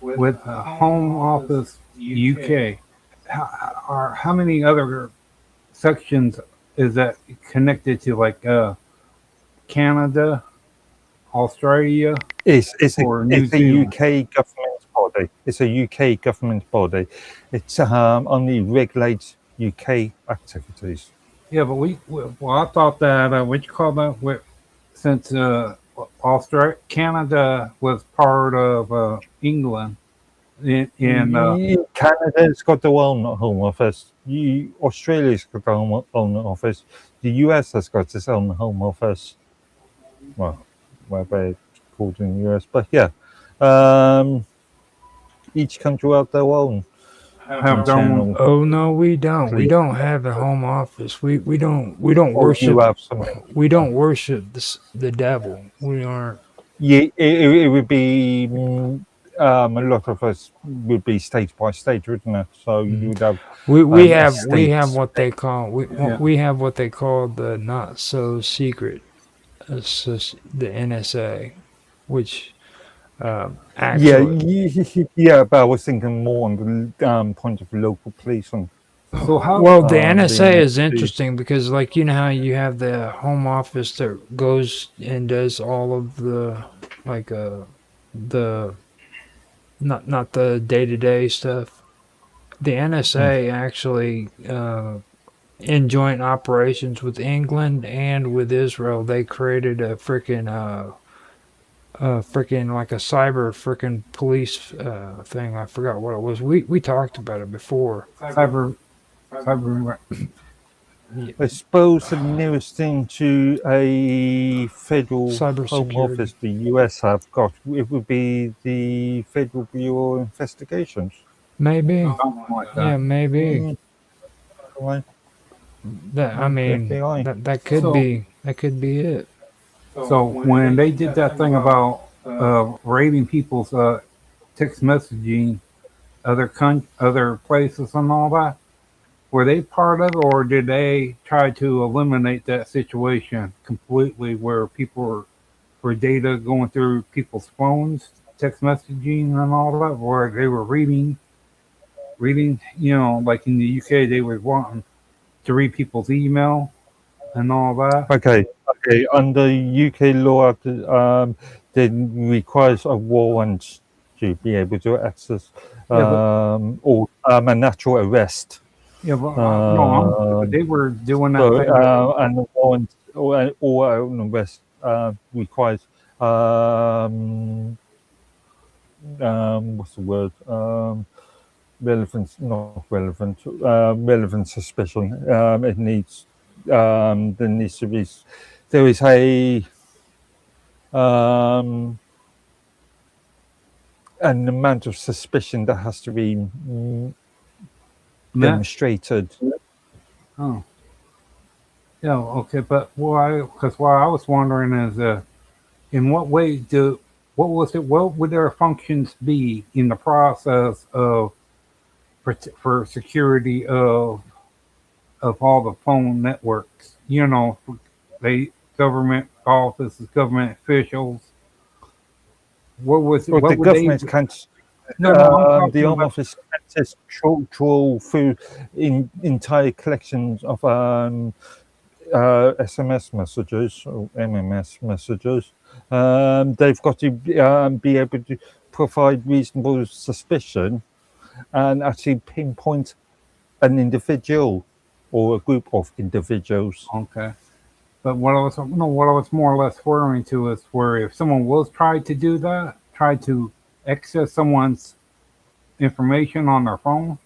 With Home Office UK, how many other sections is that connected to, like Canada, Australia, It's a Zealand? UK government body. It's a UK government body. It's only regulates UK activities. Yeah, but I thought that what you call that? Since Australia, Canada was part of England. Canada's got their own home office. Australia's got their own office. The US has got its own home office. Well, whatever it's called in the US, but yeah, each country have their own. Oh no, we don't. We don't have a home office. We don't worship. We don't worship the devil. We aren't. Yeah, it would be a lot of us would be state by state, wouldn't it? So you would have We a have state. what they call Yeah. we have what they call the not so secret, the NSA, which Yeah, actually yeah, but I was thinking more on the point of local policing. So how? well the Being NSA able is to, interesting because like you know how you have the home office that goes and does all of the like the not the day-to-day stuff. The NSA actually in joint operations with England and with Israel, they created a freaking like a cyber freaking police thing. I forgot what it was. We talked about it before. Cyber, cyber. I suppose the nearest thing to a federal Cyber home security. office the US have got, it would be the Federal Bureau of Investigations. Maybe. Something like Yeah, that. maybe. Right. That I mean FBI. that could So, be it. so when they did that thing about raiding people's text messaging, other places and all that, were they part of it, or did they try to eliminate that situation completely, where people were data going through people's phones, text messaging and all that, where they were reading, like in the UK, they were wanting to read people's email and all that. Okay. Under UK law, it requires a warrant to be able to access Yeah, but or a natural arrest. but they were doing that So, thing. and the warrant or an arrest requires what's the word? Relevant, not relevant, relevant suspicion. It needs, there needs to be, there is an amount of suspicion that has to be demonstrated. Oh, yeah, okay, but because what I was wondering is, in what way what would their functions be in the process of for security of all the phone networks? They government offices, government officials. Well, the What would they? government can't, No, I'm the talking Home about. Office can't just trawl through entire collections of SMS messages or MMS messages. They've got to be able to provide reasonable suspicion and actually pinpoint an individual or a group of individuals. Okay. But what I was, no, what I was more or less referring to is where if someone was tried to do that, tried to access someone's information on their phone,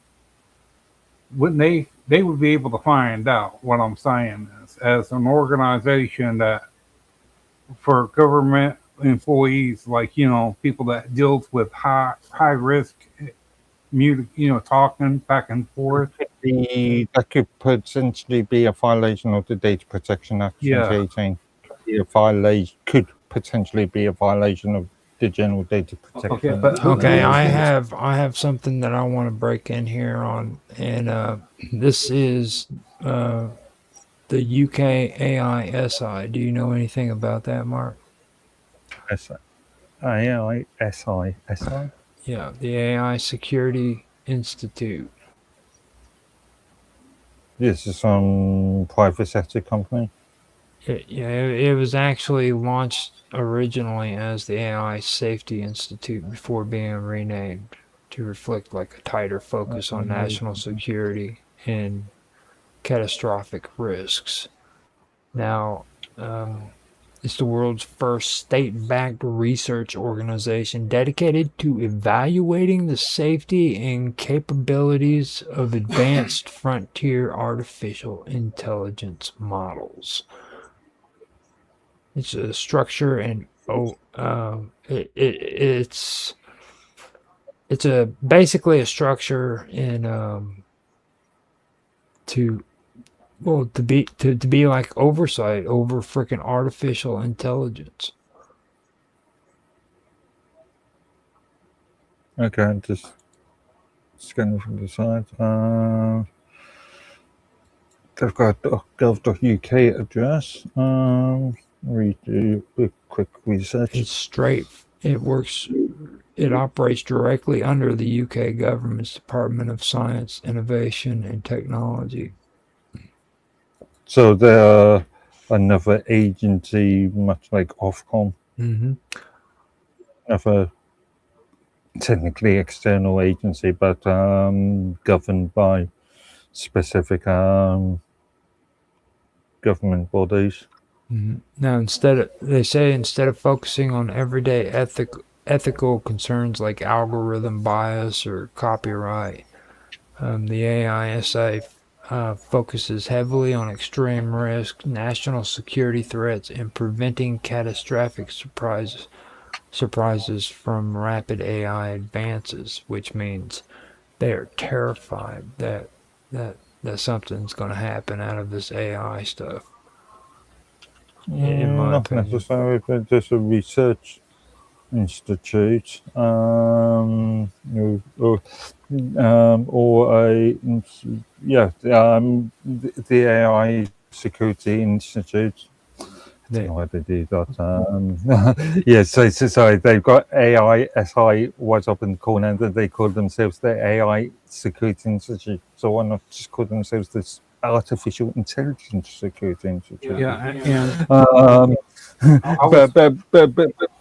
wouldn't they would be able to find out. What I'm saying is, as an organization that for government employees, like people that deals with high risk, talking back and forth. That could potentially be a violation of the Data Protection Act Yeah. 2018. Could potentially be a violation of the General Data Protection. Okay, but Okay, I have something that I want to break in here on, and this is the UK AISI. Do you know anything about that, Mark? AISI. Yeah, the AI Security Institute. This is some private sector company. It was actually launched originally as the AI Safety Institute before being renamed to reflect like a tighter focus on national security and catastrophic risks. Now, it's the world's first state-backed research organization dedicated to evaluating the safety and capabilities of advanced frontier artificial intelligence models. It's a structure and it's a basically a structure in to be like oversight over freaking artificial intelligence. Okay, I'm just scanning from the side. They've got a gov.uk address. We do a quick research. It's straight. It works. It operates directly under the UK government's Department of Science, Innovation and Technology. So they're another agency, much like Ofcom, Mm-hmm. another technically external agency, but governed by specific government bodies. Mm-hmm. Now, instead of focusing on everyday ethical concerns like algorithm bias or copyright, the AISA focuses heavily on extreme risk, national security threats, and preventing catastrophic surprises from rapid AI advances, which means they are terrified that something's going to happen out of this AI stuff. In my Not opinion, necessarily, but just a research institute, or the AI Security Institute. I don't know why they do that. Yeah, so sorry, they've got AISI right up in the corner, and they call themselves the AI Security Institute. So why not just call themselves this Artificial Intelligence Security Institute? Yeah, and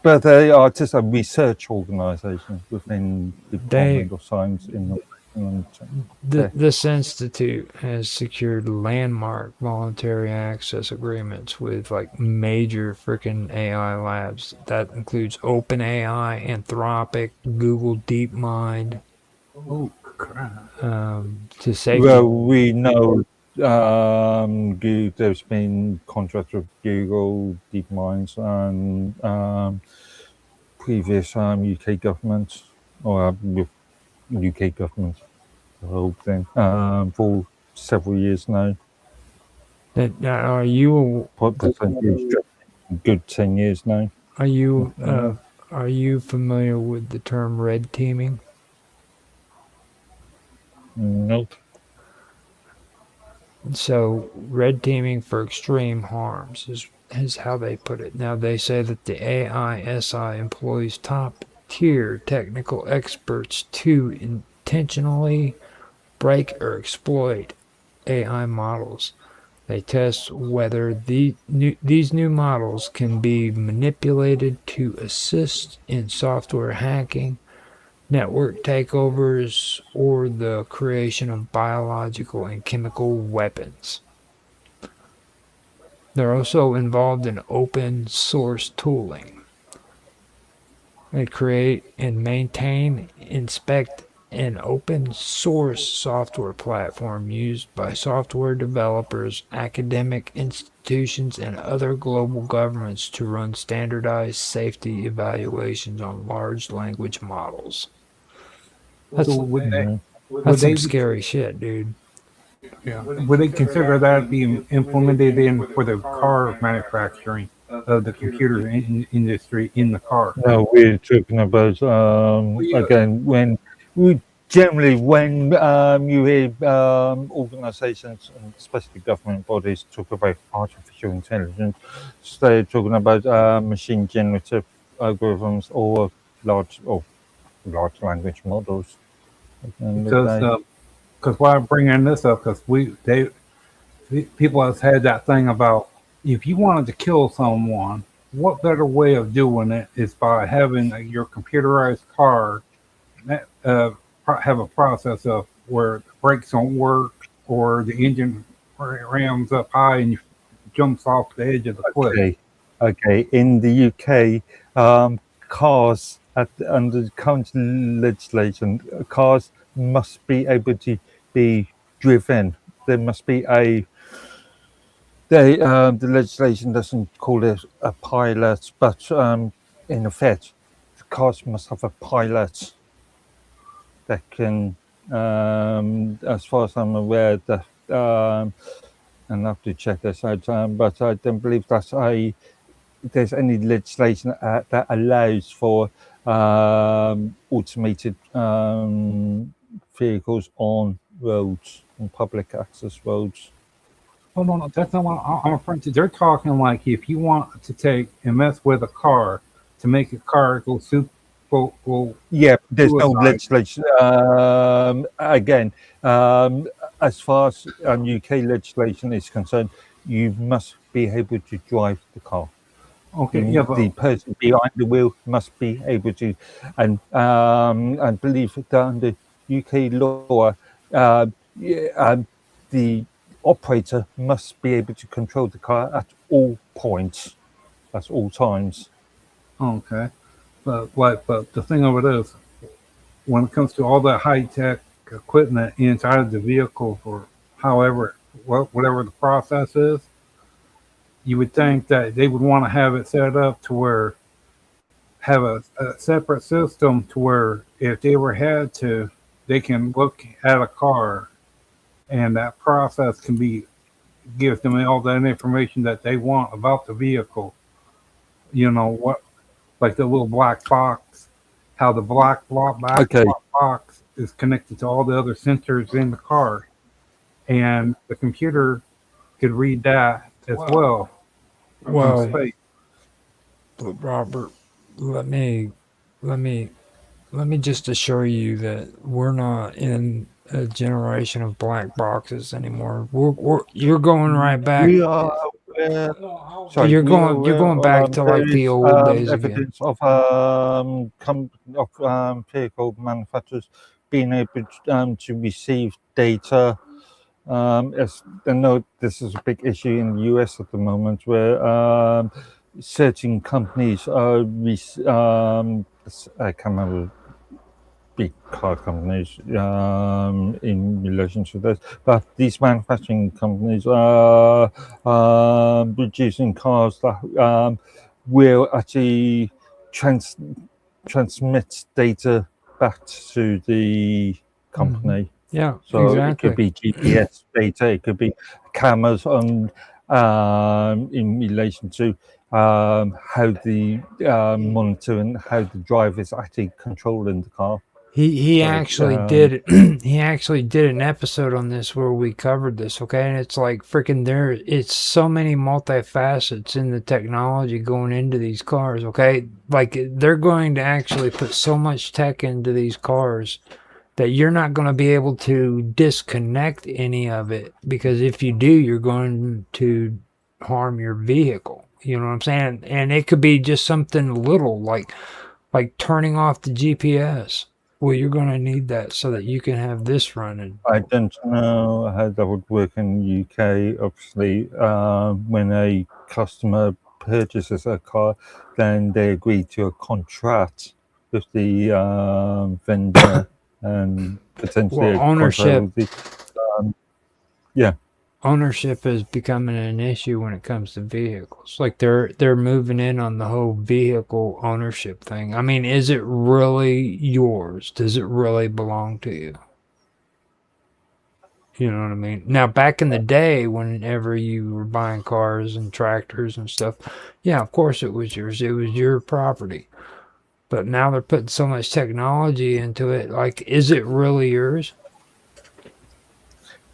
but they are just a research organisation within the Department of Science in this institute has secured landmark voluntary access agreements with like major freaking AI labs. That includes OpenAI, Anthropic, Google DeepMind. Oh crap! To safety. Well, we know there's been contracts with Google, DeepMind, and previous UK government, or with UK government, the whole thing, for several years now. Are you good 10 years now? Are you familiar with the term red teaming? Nope. So red teaming for extreme harms is how they put it. Now they say that the AISI employs top tier technical experts to intentionally break or exploit AI models. They test whether these new models can be manipulated to assist in software hacking, network takeovers, or the creation of biological and chemical weapons. They're also involved in open source tooling. They create and maintain, inspect an open source software platform used by software developers, academic institutions, and other global governments to run standardized safety evaluations on large language models. That's some scary shit, dude. Yeah. Would they consider that being implemented in for the car manufacturing of the computer industry in the car? No, we're talking about again when you hear organisations and especially government bodies talk about artificial intelligence, they're talking about machine generative algorithms or large language models. Because why I'm bringing this up, because people have had that thing about if you wanted to kill someone, what better way of doing it is by having your computerized car have a process of where the brakes don't work or the engine rams up high and jumps off the edge of the cliff. Okay. In the UK, cars under the current legislation, cars must be able to be driven. There must be the legislation doesn't call it a pilot, but in effect, the cars must have a pilot that can, as far as I'm aware, that and I have to check this out, but I don't believe there's any legislation that allows for automated vehicles on roads, on public access roads. Oh no, that's not what I'm referring to. They're talking like if you want to take and mess with a car to make a car go Yeah, there's no suicide. legislation. Again, as far as UK legislation is concerned, you must be able to drive the car. Okay, yeah, but The person behind the wheel must be able to, and I believe that under UK law, the operator must be able to control the car at all points, at all times. okay, but the thing of it is, when it comes to all that high tech equipment inside of the vehicle, or however, whatever the process is, you would think that they would want to have it set up to where have a separate system to where if they ever had to, they can look at a car and that process can be gives them all that information that they want about the vehicle. You know what, like the little black box, how the black Okay, box is connected to all the other sensors in the car, and the computer could read that as well from Well, space. but Robert, let me let me let me just assure you that we're not in a generation of black boxes anymore. You're going right back. we are aware. Sorry, You're we are going. You're aware. going back to There like the is old days again. evidence of vehicle manufacturers being able to receive data. As I know, this is a big issue in the US at the moment, where certain companies are. I can't remember big car companies in relation to this, but these manufacturing companies are producing cars that will actually transmit data back to the company. Yeah, So it could exactly. be GPS data, it could be cameras on in relation to how the monitoring, how the driver is actually controlling the car. He So actually did he actually did an episode on this where we covered this, okay? And it's like freaking there it's so many multifacets in the technology going into these cars, okay? Like they're going to actually put so much tech into these cars that you're not going to be able to disconnect any of it, because if you do, you're going to harm your vehicle. You know what I'm saying? And it could be just something little like turning off the GPS. Well, you're going to need that so that you can have this running. I don't know how that would work in the UK. Obviously, when a customer purchases a car, then they agree to a contract with the vendor and potentially Well, a contract with the yeah. ownership is becoming an issue when it comes to vehicles. Like they're moving in on the whole vehicle ownership thing. I mean, is it really yours? Does it really belong to you? You know what I mean? Now, back in the day, whenever you were buying cars and tractors and stuff, yeah, of course it was yours. It was your property. But now they're putting so much technology into it. Like, is it really yours?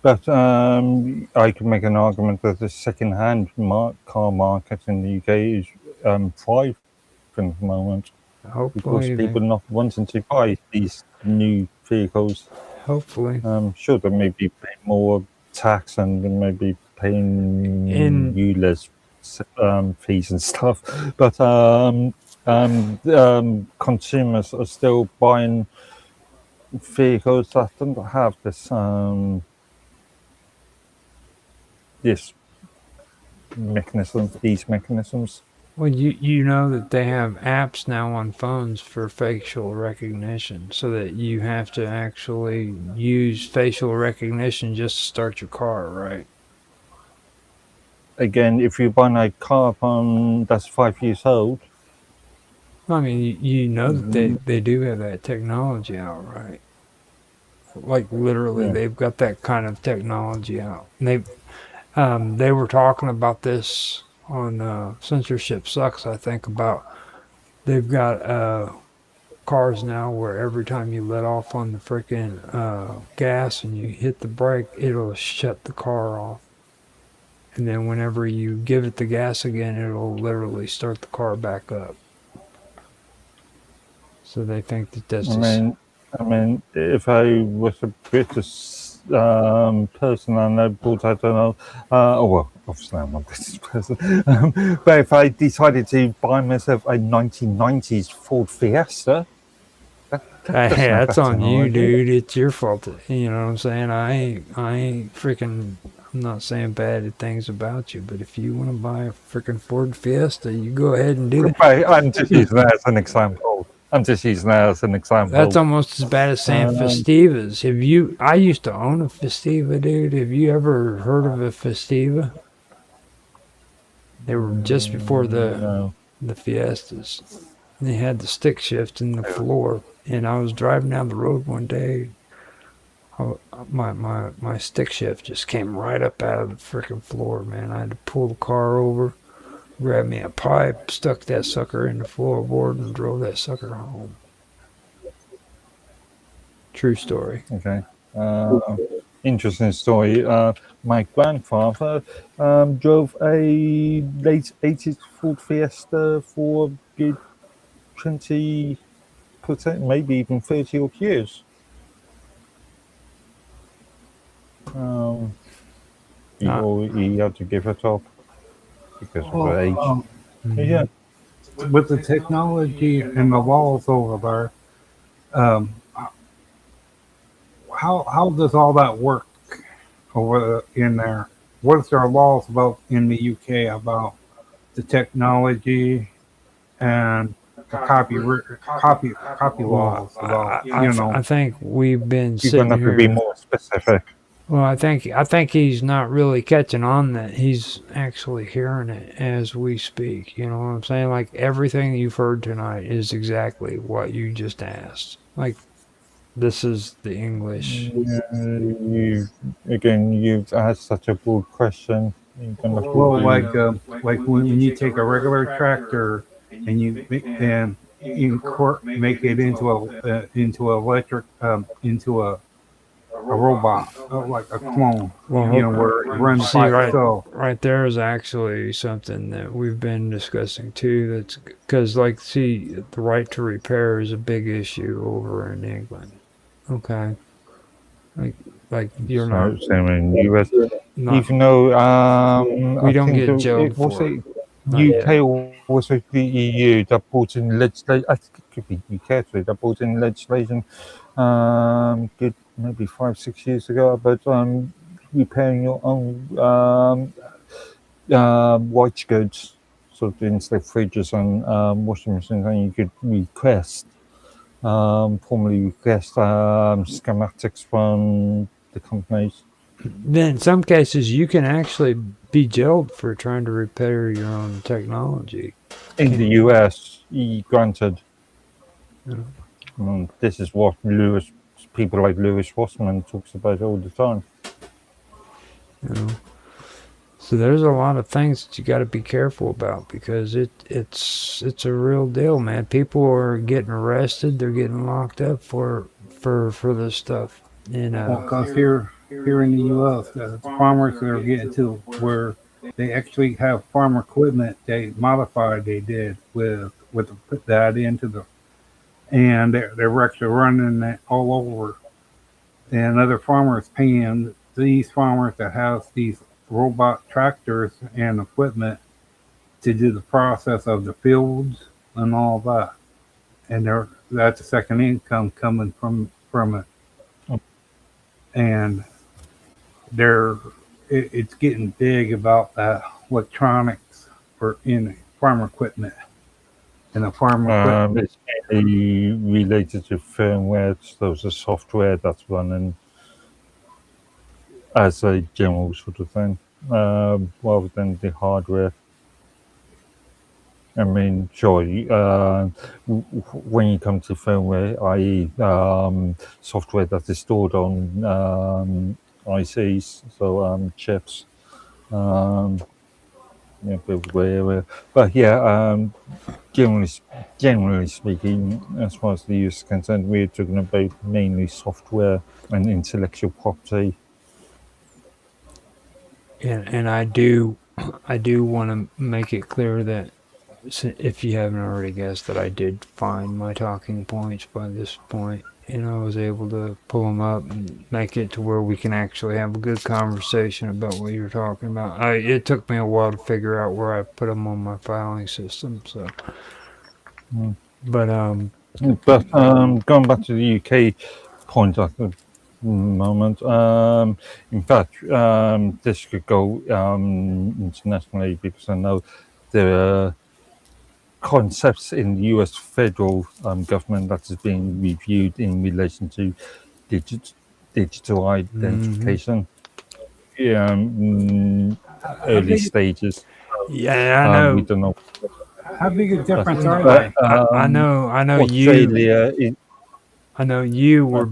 But I could make an argument that the second-hand car market in the UK is thriving at the moment because Hopefully, people are not wanting to buy these new vehicles. hopefully. Sure, they may be paying more tax and they may be paying In ULEZ fees and stuff, but consumers are still buying vehicles that don't have this this mechanism, these mechanisms. Well, you know that they have apps now on phones for facial recognition, so that you have to actually use facial recognition just to start your car, right? Again, if you buy a car that's 5 years old, I mean, you know that they do have that technology out, right? Like literally, yeah. they've got that kind of technology out. And they were talking about this on Censorship Sucks, I think, about they've got cars now where every time you let off on the freaking gas and you hit the brake, it'll shut the car off. And then whenever you give it the gas again, it'll literally start the car back up. So they think that that's just. I mean, if I was a British person and I bought, I don't know, oh well, obviously I'm not a British person, but if I decided to buy myself a 1990s Ford Fiesta, Hey, that's on you, idea. dude. It's your fault. You know what I'm saying? I ain't freaking. I'm not saying bad things about you, but if you want to buy a freaking Ford Fiesta, you go ahead and do that. I'm just using that as an example. That's almost as bad as saying Festivas. Have you? I used to own a Festiva, dude. Have you ever heard of a Festiva? They were just before the Fiestas. They had the stick shift in the floor, and I was driving down the road one day. My stick shift just came right up out of the freaking floor, man. I had to pull the car over, grab me a pipe, stuck that sucker in the floorboard, and drove that sucker home. True story. Okay. Interesting story. My grandfather drove a late 80s Ford Fiesta for a good 20%, maybe even 30 odd years. He had to give it up because of age. Yeah. With the technology and the laws over there, how does all that work over in there? What is their laws about in the UK about the technology and the copy laws about I think we've been You're sitting gonna have to be here. more specific. Well, I think he's not really catching on that. He's actually hearing it as we speak. You know what I'm saying? Like everything you've heard tonight is exactly what you just asked. Like this is the English. You've asked such a broad question. You're gonna have to well, be- like when you take a regular tractor and you make it into electric into a robot, like a clone, Well, where it runs see, by itself. right there is actually something that we've been discussing too. That's because, like, see, the right to repair is a big issue over in England. Okay, like you're not. Same in US, not even though we I don't think get jailed was for it it. Not yet. UK or was it the EU that brought in legislation? I think it could be UK actually that brought in legislation. Good maybe 5-6 years ago, but repairing your own white goods, sort of instead of fridges and washing machines, and you could formally request schematics from the companies. Then in some cases you can actually be jailed for trying to repair your own technology. In the US, granted. Yeah. This is what people like Lewis Rossman talks about all the time. You know. So there's a lot of things that you got to be careful about because it's a real deal, man. People are getting arrested, they're getting locked up for this stuff. Because here in the U.S., the farmers are getting to where they actually have farm equipment they modified. They did with put that into the, and they're actually running that all over. And other farmers paying these farmers that have these robot tractors and equipment to do the process of the fields and all that. And that's a second income coming from it. And it's getting big about that electronics for in farm equipment. And the farm equipment It's mainly related to firmware, so the software that's running as a general sort of thing, rather than the hardware. I mean, sure, when you come to firmware, i.e. Software that is stored on ICs, so chips, yeah, but yeah, generally speaking, as far as the use is concerned, we're talking about mainly software and intellectual property. And I do want to make it clear that if you haven't already guessed, that I did find my talking points by this point, and I was able to pull them up and make it to where we can actually have a good conversation about what you're talking about. It took me a while to figure out where I put them on my filing system, so. But going back to the UK point at the moment, in fact, this could go internationally, because I know there are concepts in the US federal government that is being reviewed in relation to digital identification. Early stages. Yeah, I know. We don't know. How big a difference are they? I know Australia you. I know you were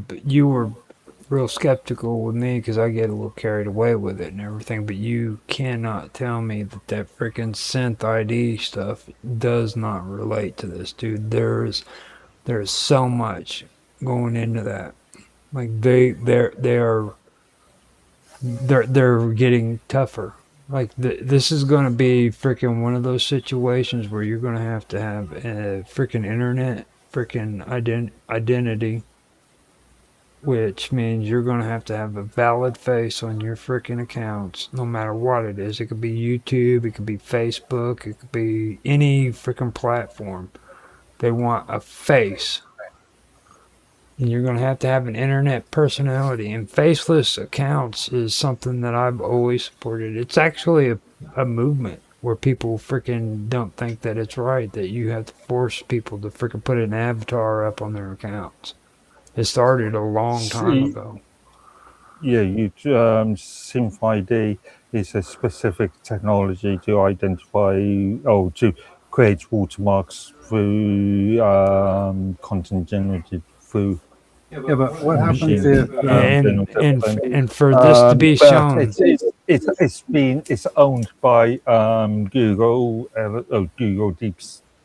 real skeptical with me because I get a little carried away with it and everything. But you cannot tell me that freaking synth ID stuff does not relate to this, dude. There's so much going into that. Like they're getting tougher. Like this is going to be freaking one of those situations where you're going to have a freaking internet freaking identity, which means you're going to have a valid face on your freaking accounts, no matter what it is. It could be YouTube, it could be Facebook, it could be any freaking platform. They want a face. And you're going to have an internet personality. And faceless accounts is something that I've always supported. It's actually a movement where people freaking don't think that it's right, that you have to force people to freaking put an avatar up on their accounts. It started a long time ago. Yeah, Synth ID is a specific technology to identify or to create watermarks through content generated through. Yeah, but what happens if and for this to be shown, it's owned by Google, Google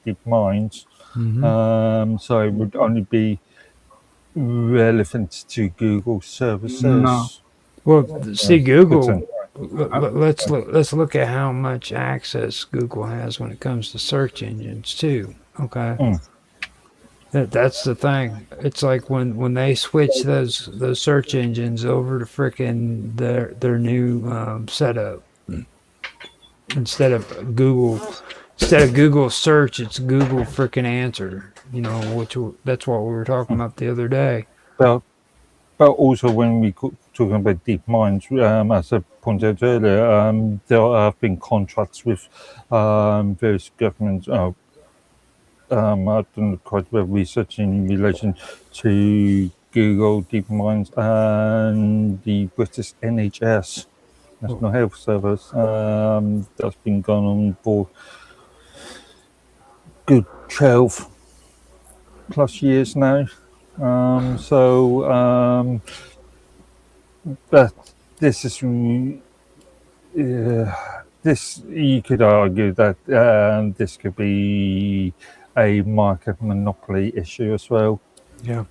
DeepMind, so it would only be relevant to Google services. No. Well, see, Google. Let's look at how much access Google has when it comes to search engines too. Okay. That's the thing. It's like when they switch those search engines over to frickin' their new setup. Instead of Google search, it's Google frickin' answer. You know, that's what we were talking about the other day. But also when we talking about DeepMind, as I pointed out earlier, there have been contracts with various governments. I've done quite a bit of research in relation to Google, DeepMind, and the British NHS, National Health Service. That's been going on for good 12 plus years now. But this is this. You could argue that this could be a market monopoly issue as well. Yeah,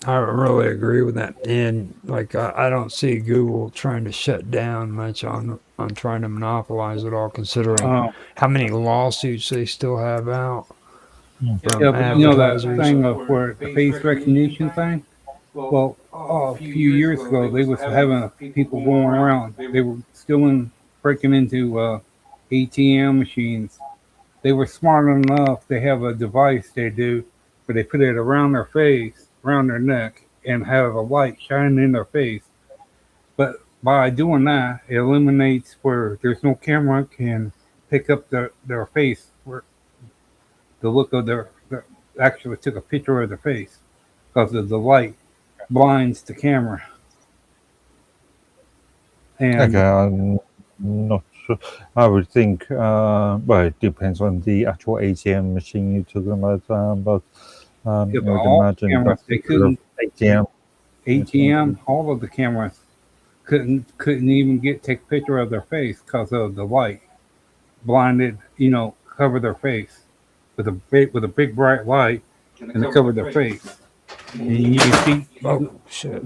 I really agree with that. And like, I don't see Google trying to shut down much on trying to monopolize it all, considering how many lawsuits they still have out. Yeah, but you know that thing of where the face recognition thing? Well, a few years ago, they was having people going around. They were breaking into ATM machines. They were smart enough. They have a device they do, where they put it around their face, around their neck, and have a light shining in their face. But by doing that, it eliminates where there's no camera can pick up their face, where the look of their actually took a picture of their face because of the light blinds the camera. And okay, I'm not sure. I would think, well, it depends on the actual ATM machine you're talking about. But I would imagine cameras, they couldn't ATM, all of the cameras couldn't even take a picture of their face because of the light. blinded, cover their face with a big bright light, and they cover their face. And you can see Oh shit!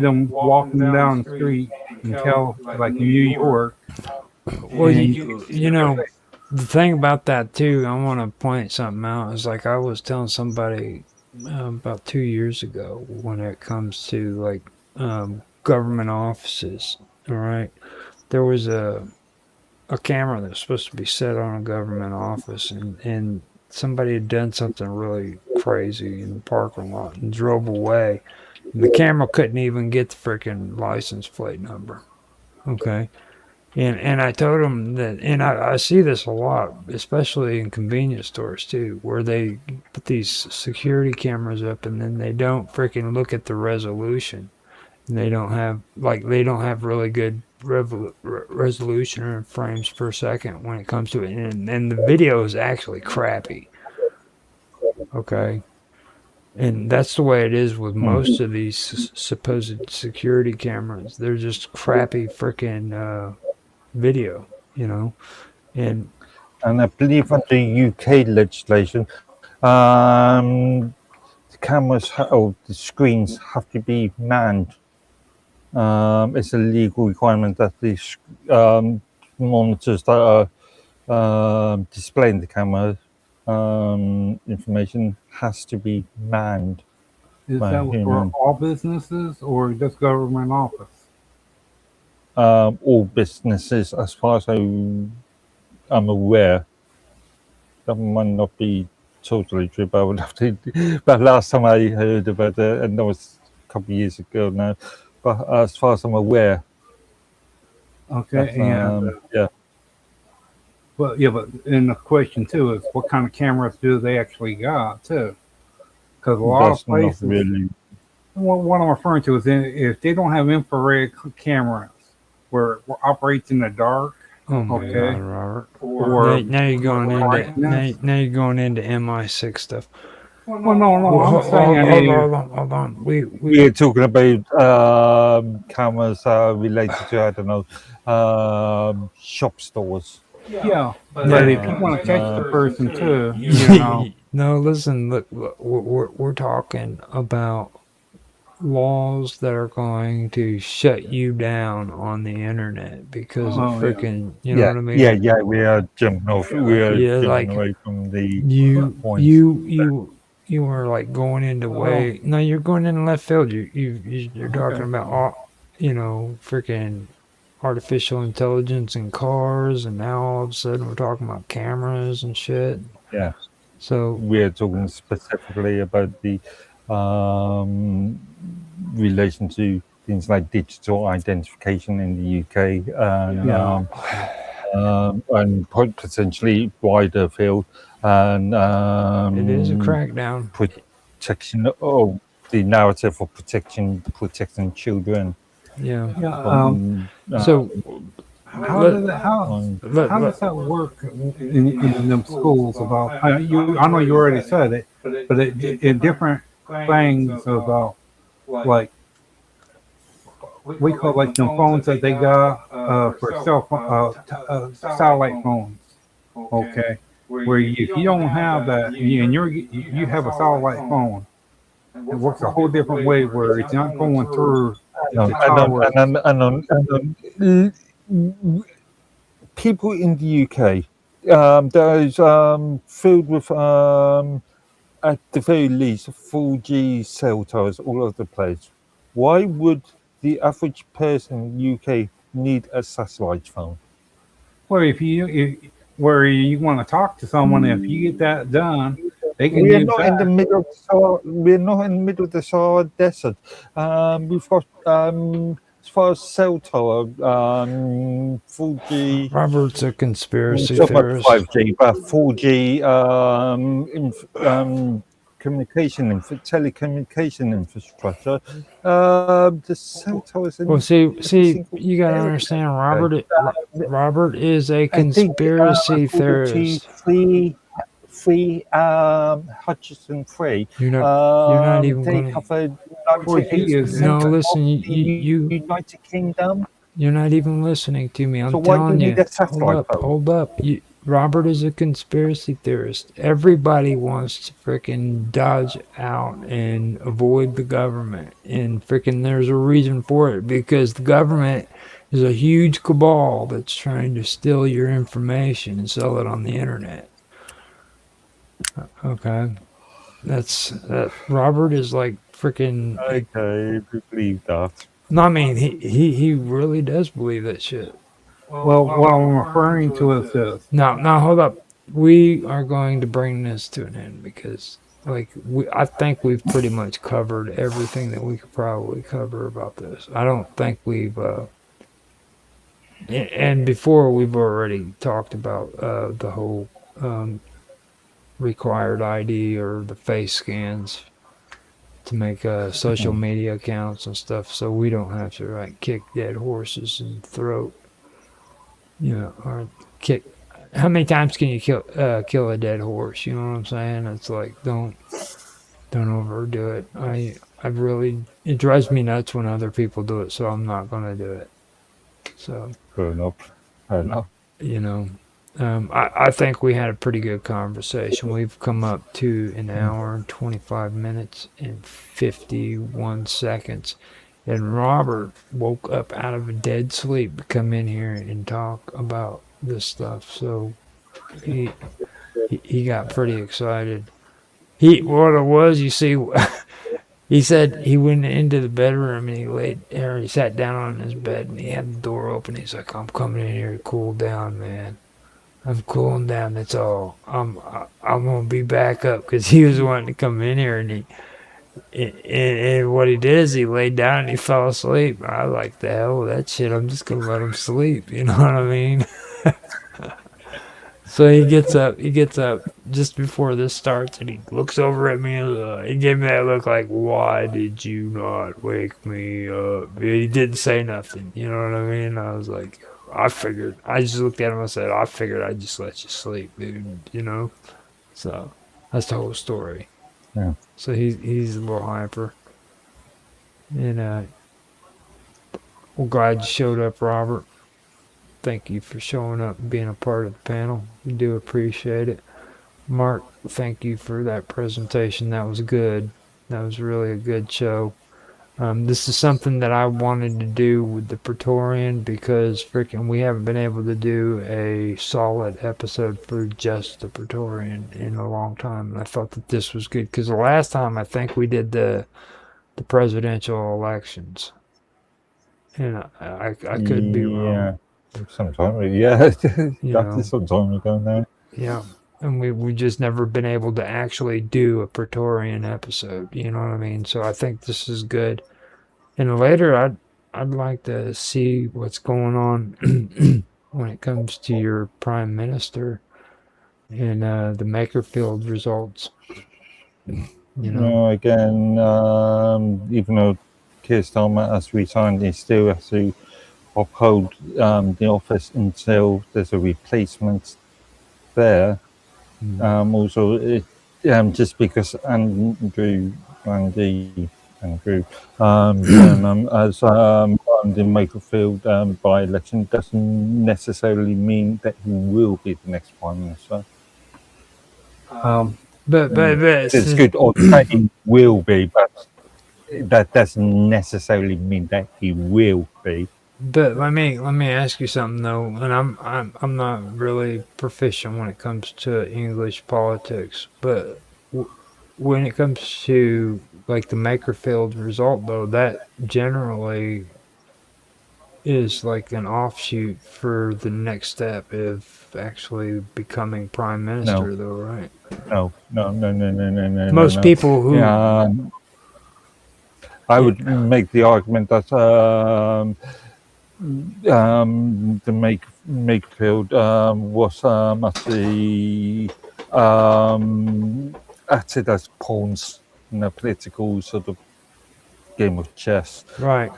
them walking down the street and tell, like in New York. Well, And the thing about that too, I want to point something out. Is like I was telling somebody about 2 years ago when it comes to like government offices. All right, there was a camera that was supposed to be set on a government office, and somebody had done something really crazy in the parking lot and drove away. And the camera couldn't even get the freaking license plate number. Okay. And I told them that, and I see this a lot, especially in convenience stores too, where they put these security cameras up and then they don't freaking look at the resolution. And they don't have really good resolution or frames per second when it comes to it, and the video is actually crappy. Okay. And that's the way it is with most of these supposed security cameras. They're just crappy freaking video, and I believe under UK legislation, the cameras or the screens have to be manned. It's a legal requirement that the monitors that are displaying the camera information has to be manned. is by that a for human. all businesses or just government office? All businesses, as far as I'm aware. That might not be totally true, but I would have to. But last time I heard about it, and that was a couple of years ago now. But as far as I'm aware, Okay, and yeah, but and the question too is what kind of cameras do they actually got too? Because a lot that's of not places, really. what I'm referring to is if they don't have infrared cameras where it operates in the dark. oh my Okay. god, Robert! Or Now you're going into brightness. now you're going into MI6 stuff. Well, no, Well, I'm saying hold on. We We're talking about cameras related to, I don't know, shop stores. yeah. But if you want to catch the person too, No, listen. Look, we're talking about laws that are going to shut you down on the internet because of freaking. You know what I mean? Yeah. We are jumping off. We are jumping away from the points. You were like going into way. No, you're going in left field. You're talking about freaking artificial intelligence in cars, and now all of a sudden we're talking about cameras and shit. Yeah. So we're talking specifically about the relation to things like digital identification in the UK and potentially wider field, and it is a crackdown. Protection. Oh, the narrative of protecting children. Yeah. So how does that work in them schools? About I know you already said it, but in different things about like we call like them phones that they got for satellite phones. Okay, where if you don't have that and you have a satellite phone, it works a whole different way where it's not going through. People in the UK, there's filled with at the very least 4G cell towers all over the place. Why would the average person in the UK need a satellite phone? Well, if you want to talk to someone, if you get that done, they can. We're not in the middle of the Sahara. We're not in the middle of the Sahara Desert. We've got as far as cell tower, 4G. Robert's a conspiracy theorist. 5G, but 4G telecommunication infrastructure. The cell towers. Well, see, you gotta understand, Robert is a conspiracy theorist. Free Hutchison free. You're not even they gonna. cover No, listen, you United Kingdom. You're not even listening to me. I'm So why do you telling need you. a satellite phone? Hold up. Robert is a conspiracy theorist. Everybody wants to freaking dodge out and avoid the government. And freaking there's a reason for it because the government is a huge cabal that's trying to steal your information and sell it on the internet. Okay. Robert is like freaking. Okay, if you believe that. No, I mean he really does believe that shit. Well, what I'm referring to is this. Now hold up. We are going to bring this to an end because I think we've pretty much covered everything that we could probably cover about this. I don't think we've and before we've already talked about the whole required ID or the face scans to make social media accounts and stuff, so we don't have to like kick dead horses in the throat, or kick. How many times can you kill a dead horse? You know what I'm saying? It's like don't overdo it. I really it drives me nuts when other people do it, so I'm not gonna do it. So Fair enough. Fair enough. I think we had a pretty good conversation. We've come up to an hour and 25 minutes and 51 seconds. And Robert woke up out of a dead sleep to come in here and talk about this stuff. So he got pretty excited. What it was, you see, he said he went into the bedroom and he sat down on his bed and he had the door open. He's like, I'm coming in here to cool down, man. I'm cooling down. That's all. I'm gonna be back up because he was wanting to come in here and what he did is he laid down and he fell asleep. I like the hell with that shit. I'm just gonna let him sleep. You know what I mean? So he gets up just before this starts and he looks over at me and he gave me that look like, why did you not wake me up? He didn't say nothing. You know what I mean? I was like, I just looked at him and said, I figured I'd just let you sleep, dude, So that's the whole story. Yeah. So he's a little hyper. And we're glad you showed up, Robert. Thank you for showing up and being a part of the panel. We do appreciate it. Mark, thank you for that presentation. That was good. That was really a good show. This is something that I wanted to do with the Praetorian because freaking we haven't been able to do a solid episode for just the Praetorian in a long time. And I thought that this was good because the last time I think we did the presidential elections. And I could be wrong. Sometime, yeah. That's some time ago now. Yeah. And we just never been able to actually do a Praetorian episode. You know what I mean? So I think this is good. And later, I'd like to see what's going on when it comes to your prime minister and the Makerfield results. Again, even though Keir Starmer has resigned, he still has to uphold the office until there's a replacement there. Also, just because Andrew as the Makerfield by-election doesn't necessarily mean that he will be the next prime minister. But it's good or that he will be, but that doesn't necessarily mean that he will be. But let me ask you something though, and I'm not really proficient when it comes to English politics, but when it comes to like the Makerfield result though, that generally is like an offshoot for the next step of actually becoming prime minister though, right? No. Most people who I would make the argument that the Makerfield was actually acted as pawns in a political sort of game of chess. Right.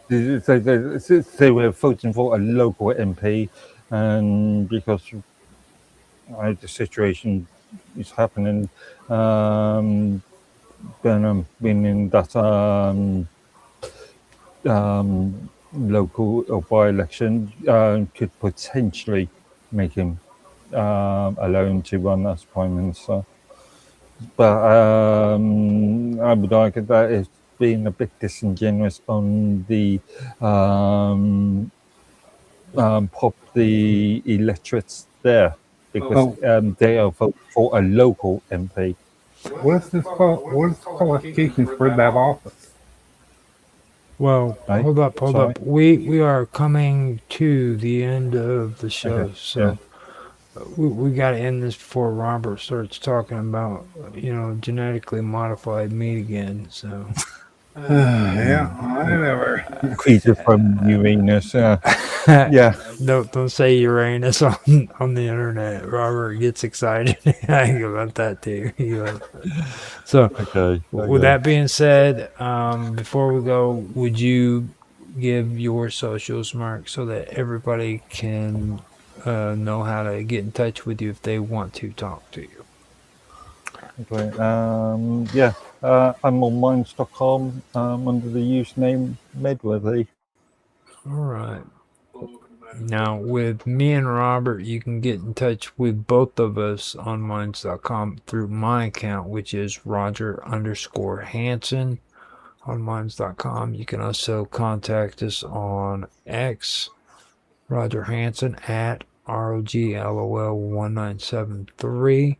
They were voting for a local MP, and because the situation is happening, meaning that local or by-election could potentially make him alone to run as Prime Minister. But I would argue that it's been a bit disingenuous on the pop the electorates there, because they are voting for a local MP. What is this called? What is the qualifications for that office? Well, Right? hold up. Sorry? We are coming to the end of the show, Okay, so we got to end this before Robert starts talking about genetically modified meat again. So Yeah, whatever. Creature from Uranus. Yeah. Don't say Uranus on the internet. Robert gets excited about that too. So Okay. with that being said, before we go, would you give your socials, Mark, so that everybody can know how to get in touch with you if they want to talk to you? Okay. I'm on minds.com under the username Medworthy. All right. Now, with me and Robert, you can get in touch with both of us on minds.com through my account, which is Roger_Hanson on minds.com. You can also contact us on X, Roger Hanson at ROGLOL1973.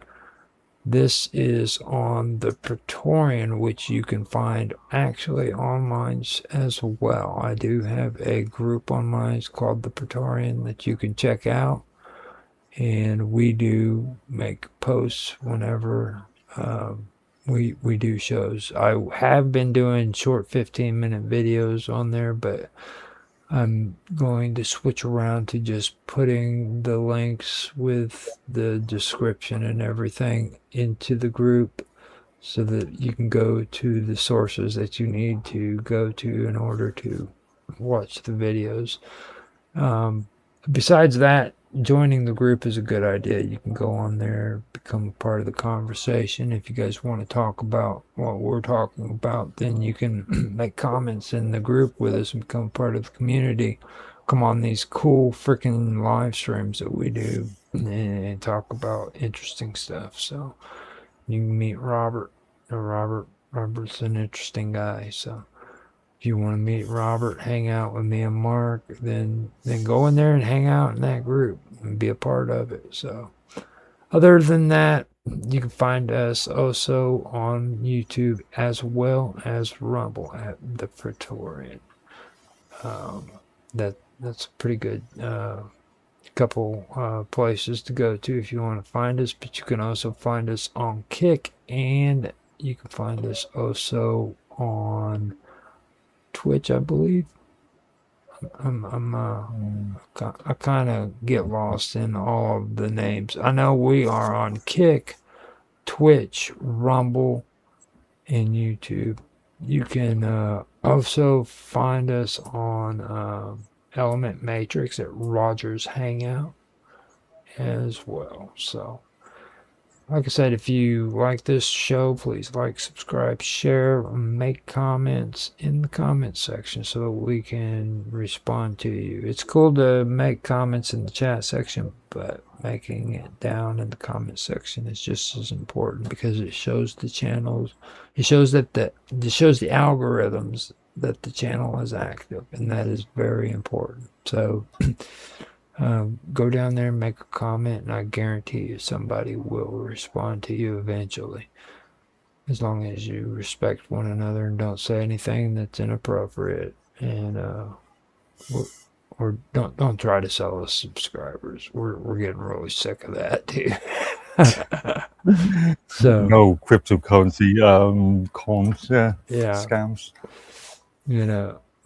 This is on the Praetorian, which you can find actually on Minds as well. I do have a group on Minds called the Praetorian that you can check out. And we do make posts whenever we do shows. I have been doing short 15-minute videos on there, but I'm going to switch around to just putting the links with the description and everything into the group so that you can go to the sources that you need to go to in order to watch the videos. Besides that, joining the group is a good idea. You can go on there, become a part of the conversation. If you guys want to talk about what we're talking about, then you can make comments in the group with us and become part of the community. Come on these cool freaking live streams that we do and talk about interesting stuff. So you can meet Robert. Robert's an interesting guy. So if you want to meet Robert, hang out with me and Mark, then go in there and hang out in that group and be a part of it. So other than that, you can find us also on YouTube as well as Rumble at the Praetorian. That's a pretty good couple places to go to if you want to find us, but you can also find us on Kick, and you can find us also on Twitch, I believe. I kind of get lost in all of the names. I know we are on Kick, Twitch, Rumble, and YouTube. You can also find us on Element Matrix at Rogers Hangout as well. So like I said, if you like this show, please like, subscribe, share, make comments in the comment section so that we can respond to you. It's cool to make comments in the chat section, but making it down in the comment section is just as important because it shows the channels. It shows that it shows the algorithms that the channel is active, and that is very important. So go down there and make a comment, and I guarantee you somebody will respond to you eventually, as long as you respect one another and don't say anything that's inappropriate, and or don't try to sell us subscribers. We're getting really sick of that too. So no cryptocurrency cons, scams.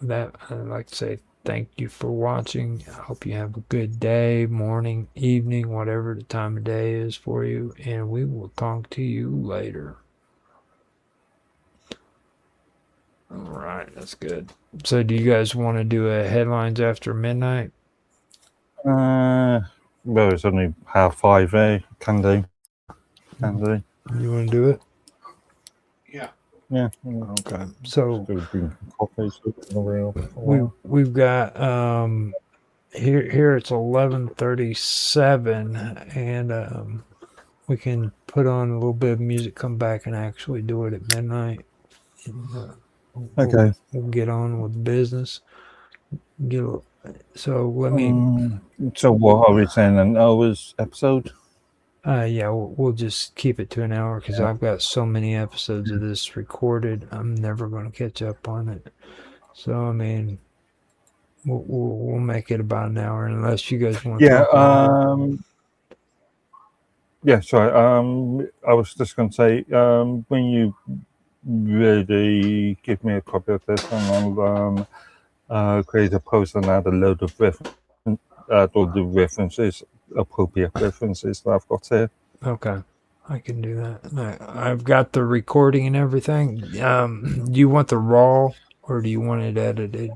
That I'd like to say thank you for watching. I hope you have a good day, morning, evening, whatever the time of day is for you, and we will talk to you later. All right, that's good. So do you guys want to do a headlines after midnight? Well, it's only 5:30. Can do. You want to do it? Yeah. Yeah. Okay. So coffees in the wheel for a while. We've got here it's 11:37, and we can put on a little bit of music, come back, and actually do it at midnight. And, Okay. we'll get on with business. So let me. So what are we saying? An hour's episode? Yeah, we'll just keep it to an hour because I've got so many episodes of this recorded. I'm never going to catch up on it. So I mean, we'll make it about an hour unless you guys want to talk longer. Yeah, sorry. I was just going to say, when you really give me a copy of this, and I'll create a post and add a load of all the references, appropriate references that I've got here. Okay, I can do that. I've got the recording and everything. Do you want the raw or do you want it edited?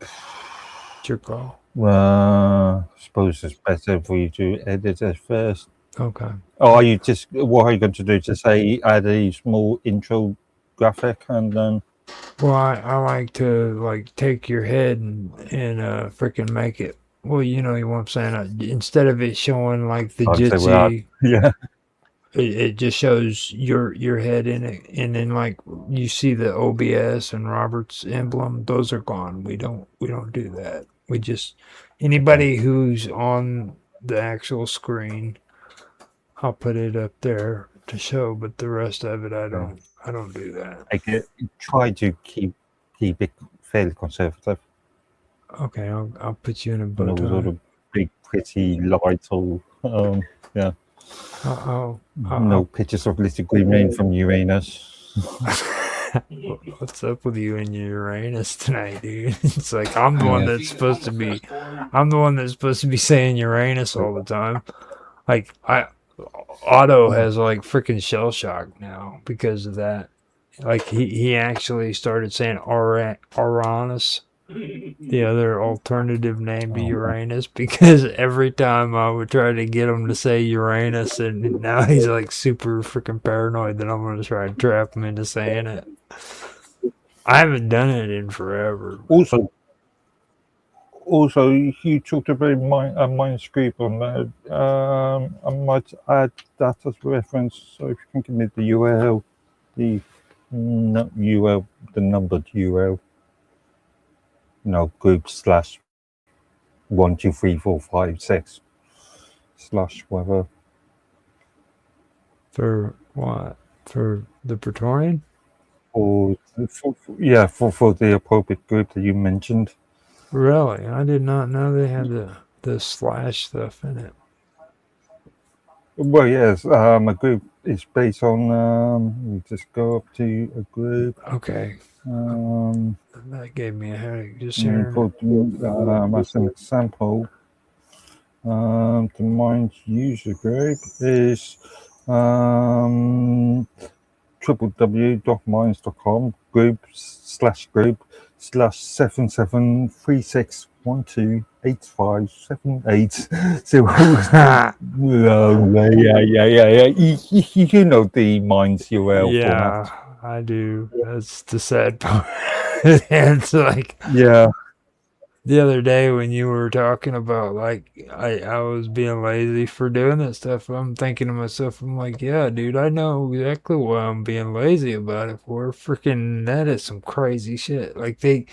It's your call. I suppose it's better for you to edit it first. Okay. Or what are you going to do? Just say add a small intro graphic and then. Well, I like to take your head and freaking make it. Well, you know what I'm saying. Instead of it showing like the Jitsi, yeah, it just shows your head in it, and then like you see the OBS and Robert's emblem. Those are gone. We don't do that. We just anybody who's on the actual screen, I'll put it up there to show, but the rest of it I don't do that. I try to keep it fairly conservative. Okay, I'll put you in a bow tie. All the big pretty lights, yeah. No pictures of little green rain from Uranus. What's up with you and your Uranus tonight, dude? It's like I'm the one that's supposed to be saying Uranus all the time. Like Otto has like freaking shell shock now because of that. Like he actually started saying Uranus, the other alternative name to Uranus, because every time I would try to get him to say Uranus, and now he's like super freaking paranoid that I'm going to try to trap him into saying it. I haven't done it in forever. Also, you talked about Mindscape on that. I might add that as a reference. So if you can give me the URL, the numbered URL. Group /12345// whatever. For what? For the Praetorian? For the appropriate group that you mentioned. Really? I did not know they had the slash stuff in it. Well, yes, a group is based on, you just go up to a group. Okay. That gave me a headache just hearing as an example, the Mind user group is www.minds.com group/group/77361285780. You know the Minds URL format. I do. That's the sad part. And it's like, yeah. The other day when you were talking about like I was being lazy for doing that stuff, I'm thinking to myself, I'm like, yeah, dude, I know exactly why I'm being lazy about it for. Freaking that is some crazy shit. Like they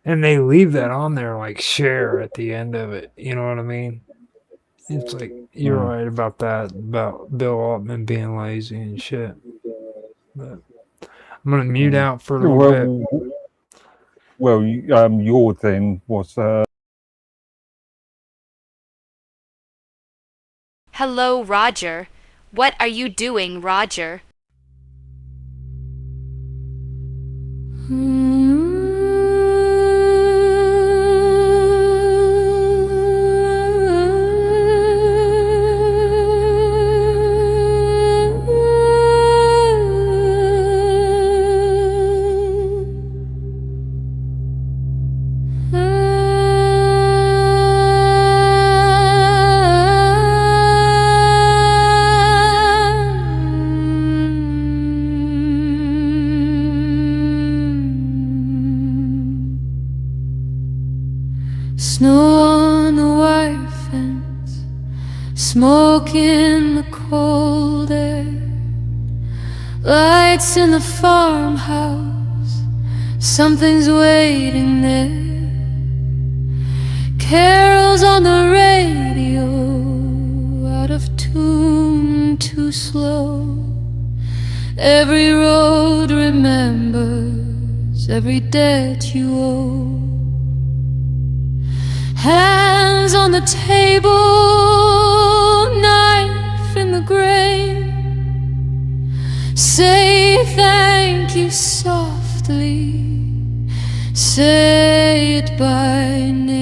leave that on there like share at the end of it. You know what I mean? It's like you're right about that, about Bill Altman being lazy and shit. But I'm gonna mute out for a little bit. Well, your thing was. Hello, Roger. What are you doing, Roger? Snow on the wire fence, smoke in the cold air, lights in the farmhouse, something's waiting there. Carols on the radio, out of tune, too slow. Every road remembers every debt you owe. Hands on the table, knife in the grave. Say thank you softly, say it by name.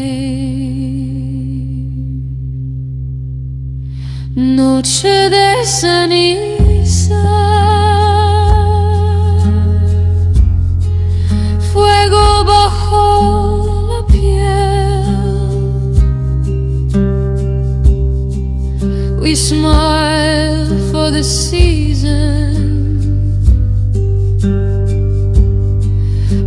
Noche de ceniza, fuego bajo la piel. We smile for the season,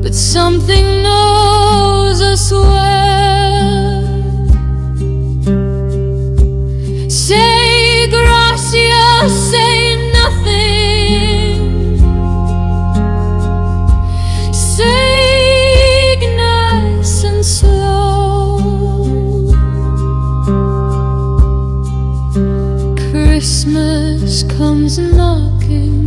but something knows us well. Say gracias, say nothing. Say nice and slow. Christmas comes knocking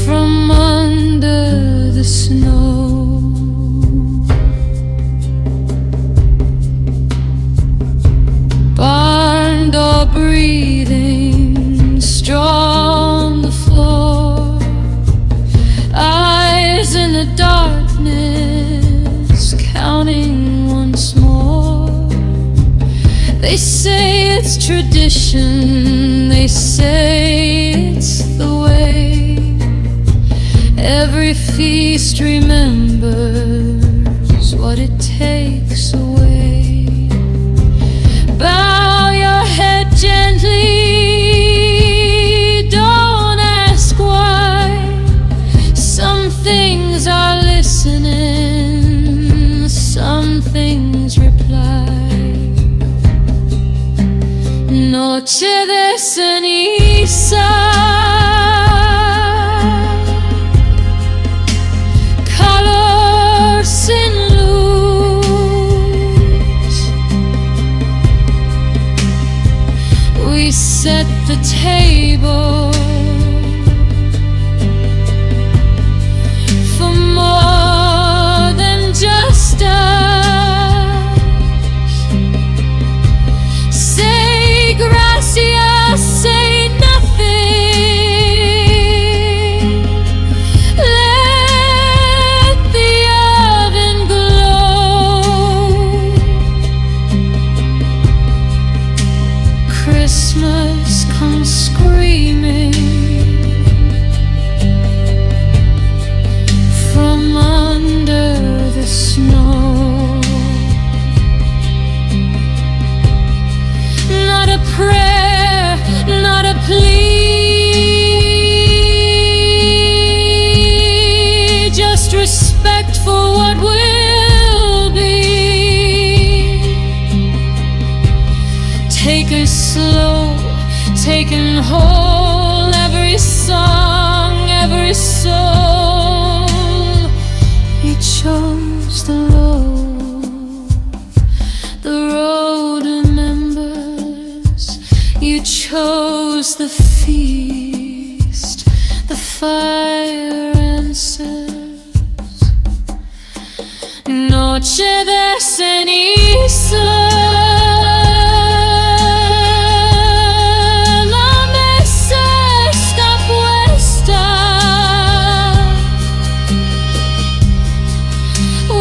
from under the snow. Barn door breathing, straw on the floor, eyes in the darkness, counting once more. They say it's tradition, they say it's the way. Every feast remembers what it takes away. Bow your head gently, don't ask why. Some things are listening, some things reply. Noche de ceniza, color sin luz. We set the table for more than just us. Say gracias, say nothing. Let the oven glow. Christmas comes screaming from under the snow. Not a prayer, not a plea, just respect for what will be. Take it slow, taking whole, every song, every soul. He chose the road remembers. You chose the feast, the fire answers. Noche de ceniza, la mesa está puesta.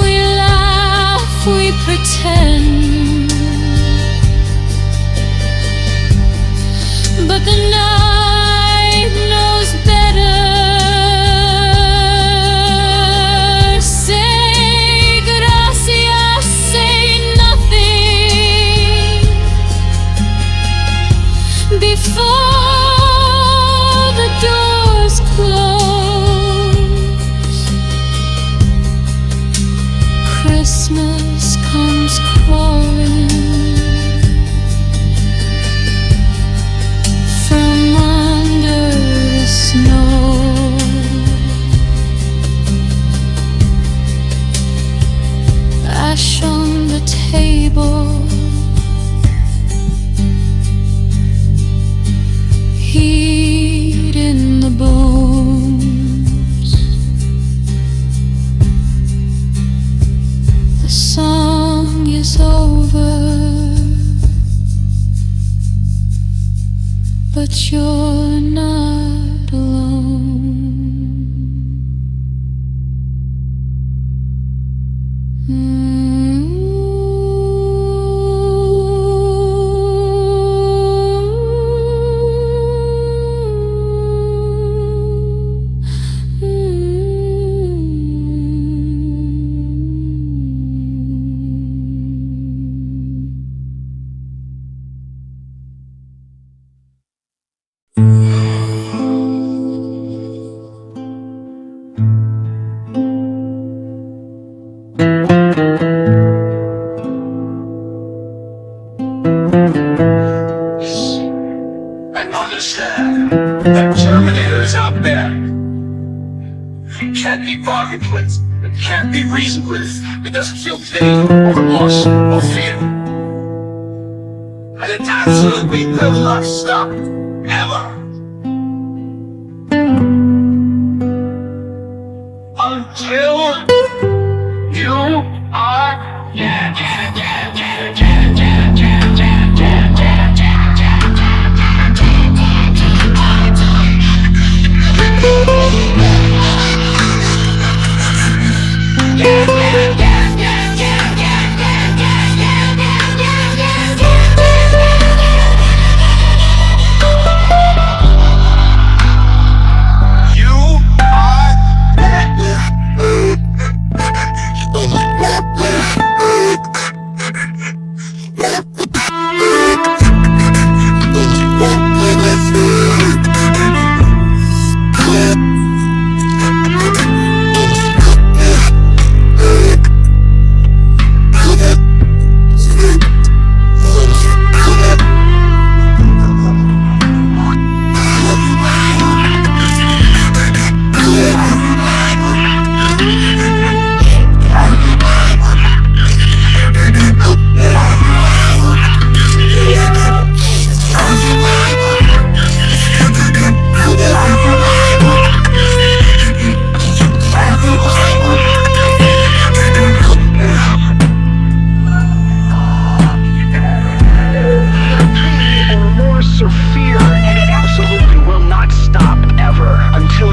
We laugh, we pretend, but the night knows better. Say gracias, say nothing. that you're not alone. And understand that Terminators out there can't be bargained with, it can't be reasoned with, it doesn't feel pain or remorse or fear. And it absolutely will not stop, ever. Until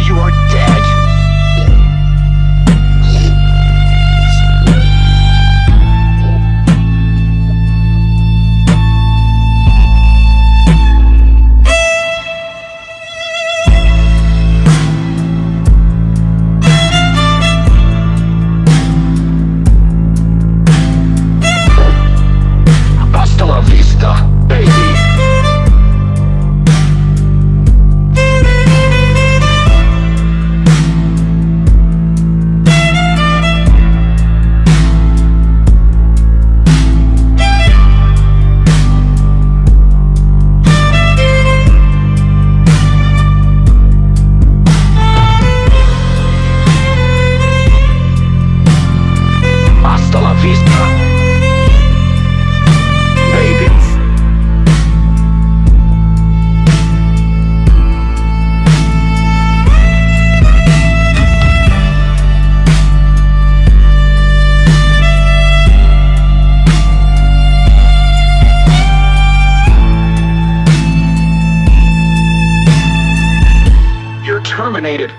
you are dead. Terminated.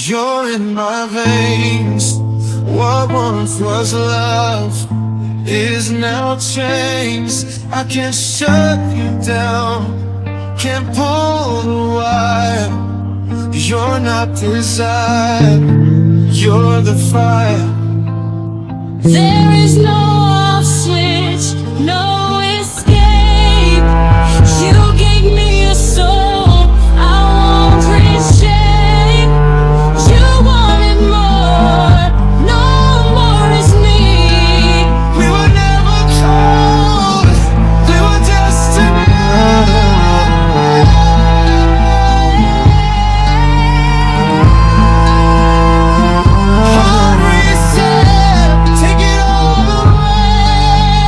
You're in my veins. What once was love is now changed. I can't shut you down, can't pull the wire. You're not desire, you're the fire. There is no off switch, no escape. You gave me a soul, I won't reshape. You wanted more, no more is me. We were never cold, we were destined. Hard reset, take it all away.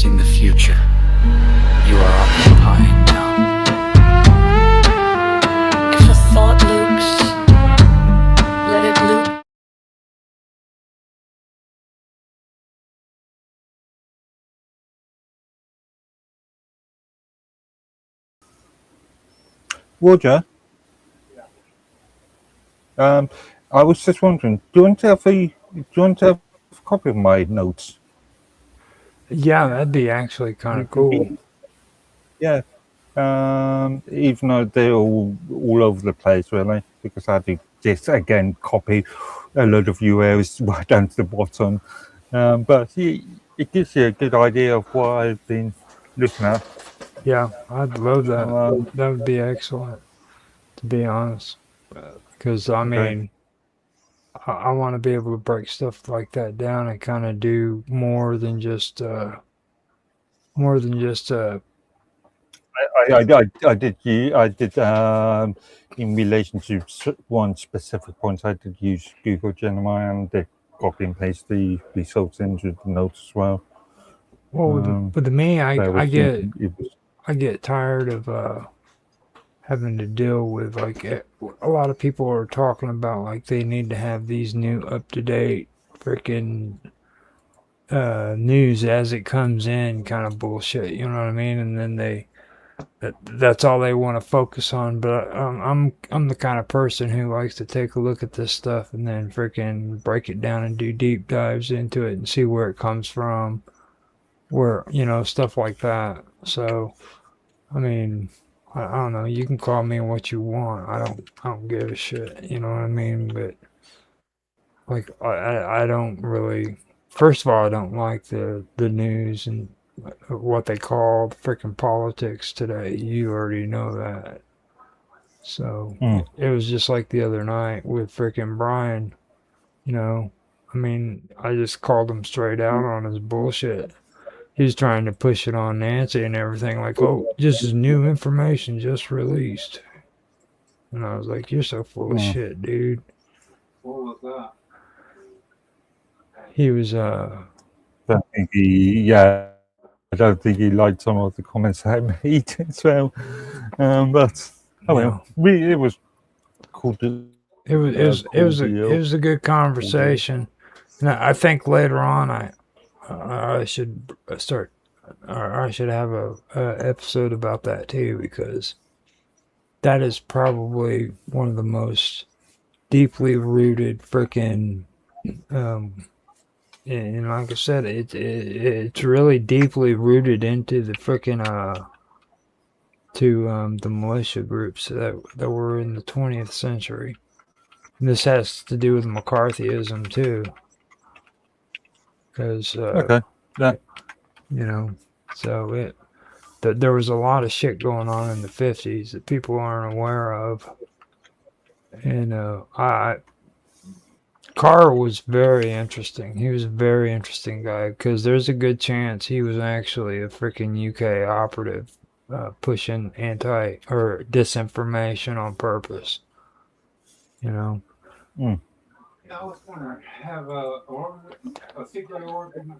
facing the future. You are occupying now. If a thought loops, let it loop. Roger, I was just wondering, do you want to have a copy of my notes? Yeah, that'd be actually kind of cool. Yeah. Even though they're all over the place, really, because I do just again copy a lot of URLs right down to the bottom. But it gives you a good idea of what I've been looking at. Yeah, I'd love that. Um, That would be excellent, to be honest. Because I okay. mean, I want to be able to break stuff like that down and kind of do more than just I did in relation to one specific point. I did use Google Gemini and did copy and paste the results into the notes as well. well with me, I get tired of having to deal with like a lot of people are talking about like they need to have these new up to date freaking news as it comes in kind of bullshit. You know what I mean? And then that's all they want to focus on. But I'm the kind of person who likes to take a look at this stuff and then freaking break it down and do deep dives into it and see where it comes from, where stuff like that. So I mean, I don't know. You can call me what you want. I don't give a shit. You know what I mean? But like I don't really. First of all, I don't like the news and what they call freaking politics today. You already know that. So it was just like the other night with freaking Brian. You know, I mean, I just called him straight out on his bullshit. He was trying to push it on Nancy and everything, like, oh, this is new information just released. And I was like, you're so full of shit, dude. What was that? He was, I don't think he liked some of the comments I made as well. But well, it was cool to. It was a good conversation. And I think later on I should start, or I should have a episode about that too, because that is probably one of the most deeply rooted freaking and like I said, it's really deeply rooted into the freaking the militia groups that were in the 20th century. And this has to do with McCarthyism too, because okay, yeah, so there was a lot of shit going on in the 50s that people aren't aware of, and Carr was very interesting. He was a very interesting guy because there's a good chance he was actually a freaking UK operative pushing anti or disinformation on purpose. I was wondering, have a secret organ.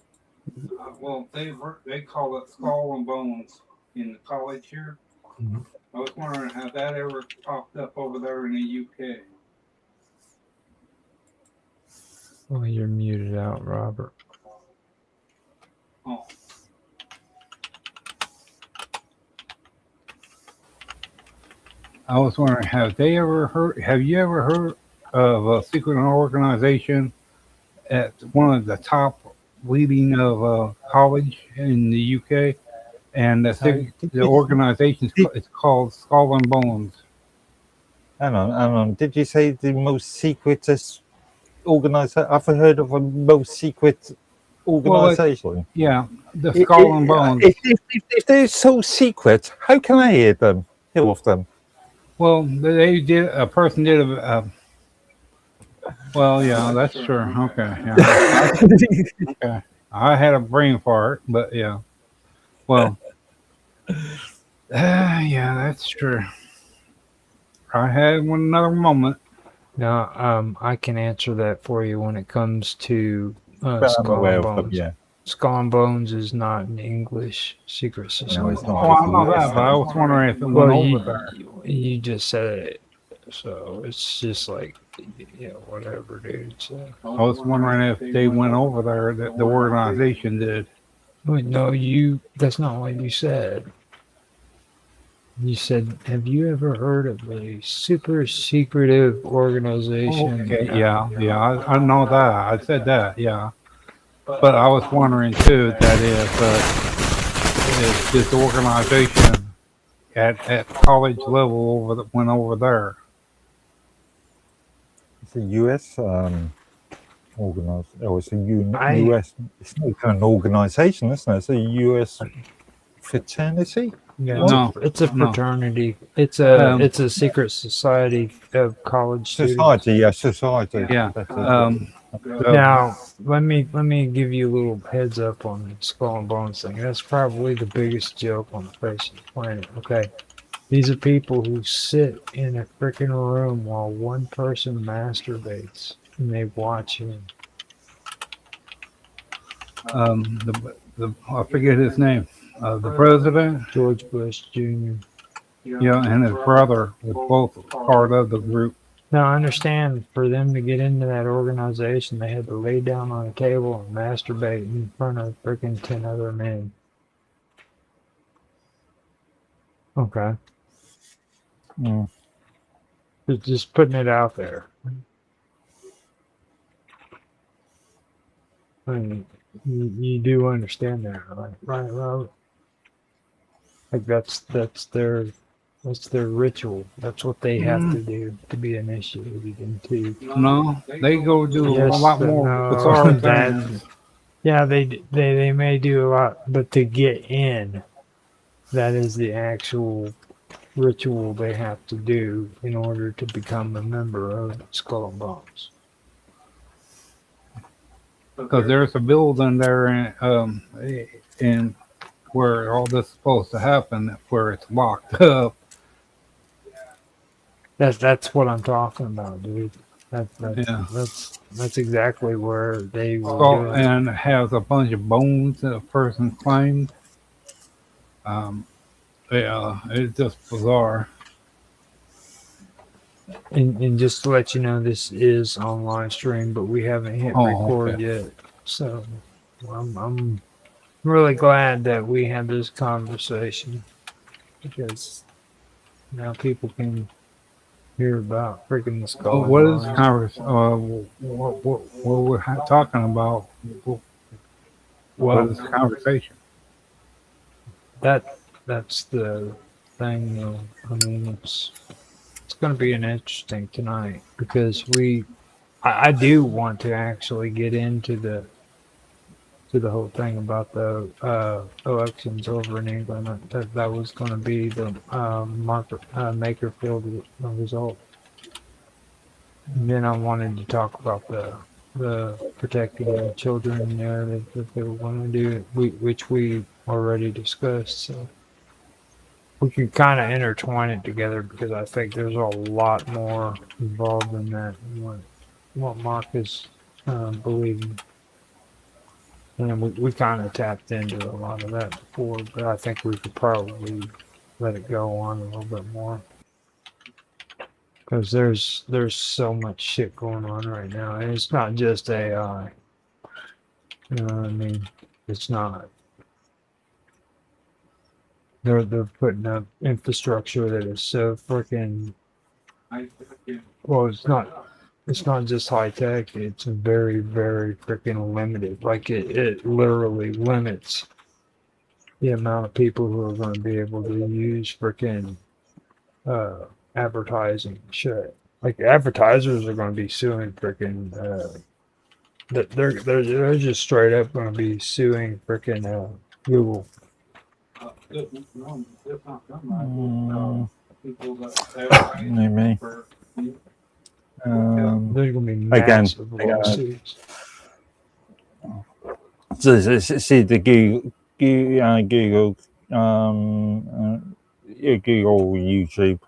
Well, they call it Skull and Bones in the college here. Mm-hmm. I was wondering, have that ever popped up over there in the UK? Well, you're muted out, Robert. Oh. I was wondering, have you ever heard of a secret organization at one of the top leading of college in the UK? And the organization is called Skull and Bones. Hang on. Did you say the most secretest organization? I've heard of a most secret organization. Well, yeah, the Skull and Bones. If they're so secret, how can I hear of them? Well, a person did well, yeah, that's true. Okay, yeah. Okay. I had a brain fart, but yeah. Well, yeah, that's true. I had another moment. Now, I can answer that for you when it comes to I'm Skull aware and of them, Bones. yeah. Skull and Bones is not an English secret No, society. it's not. Oh, I know that, but I was wondering if it went Well, over there. you just said it, so it's just like, whatever, dude. So. I was wondering if they went over there, that the organization did. Wait, no, that's not what you said. You said, have you ever heard of a super secretive organization? Okay, yeah, I know that. I said that, yeah. But I was wondering too that if this organization at college level went over there. It's a US organized, or it's a US. It's not even an organization, isn't it? It's a US fraternity. Yeah, No, it's a no. fraternity. It's a secret society of college students. Society, yeah, society. Yeah. Now, let me give you a little heads up on the Skull and Bones thing. That's probably the biggest joke on the face of the planet. Okay, these are people who sit in a freaking room while one person masturbates and they watch him. I forget his name. The president, George Bush Jr. Yeah, and his brother was both part of the group. Now, I understand for them to get into that organization, they had to lay down on a table and masturbate in front of freaking 10 other men. Okay. Just putting it out there. I mean, you do understand that, right, Robert? Like that's their ritual. That's what they have to do to be initiated into. No, they go do a lot more bizarre things. Yeah, they may do a lot, but to get in, that is the actual ritual they have to do in order to become a member of Skull and Bones. Because there's a building there in where all this is supposed to happen, where it's locked up. That's what I'm talking about, dude. That's exactly where they will. And it has a bunch of bones that a person claimed. Yeah, it's just bizarre. And just to let you know, this is on live stream, but we haven't hit record yet. So I'm really glad that we had this conversation, because now people can hear about freaking the Skull. What is conversation? What we're talking about? What is the conversation? That's the thing. I mean, it's going to be an interesting tonight, because I do want to actually get into the whole thing about the elections over in England. That was going to be the Makerfield result. And then I wanted to talk about the protecting the children narrative that they were going to do, which we already discussed. So we can kind of intertwine it together, because I think there's a lot more involved in that than what Mark is believing. And we kind of tapped into a lot of that before, but I think we could probably let it go on a little bit more. Because there's so much shit going on right now. And it's not just AI. You know what I mean? It's not. They're putting up infrastructure that is so freaking, well, it's not just high tech, it's very, very freaking limited. Like it literally limits the amount of people who are going to be able to use freaking advertising shit. Like advertisers are going to be suing freaking they're just straight up going to be suing freaking Google. Maybe. There's going to be massive lawsuits. See the Google, Google, YouTube,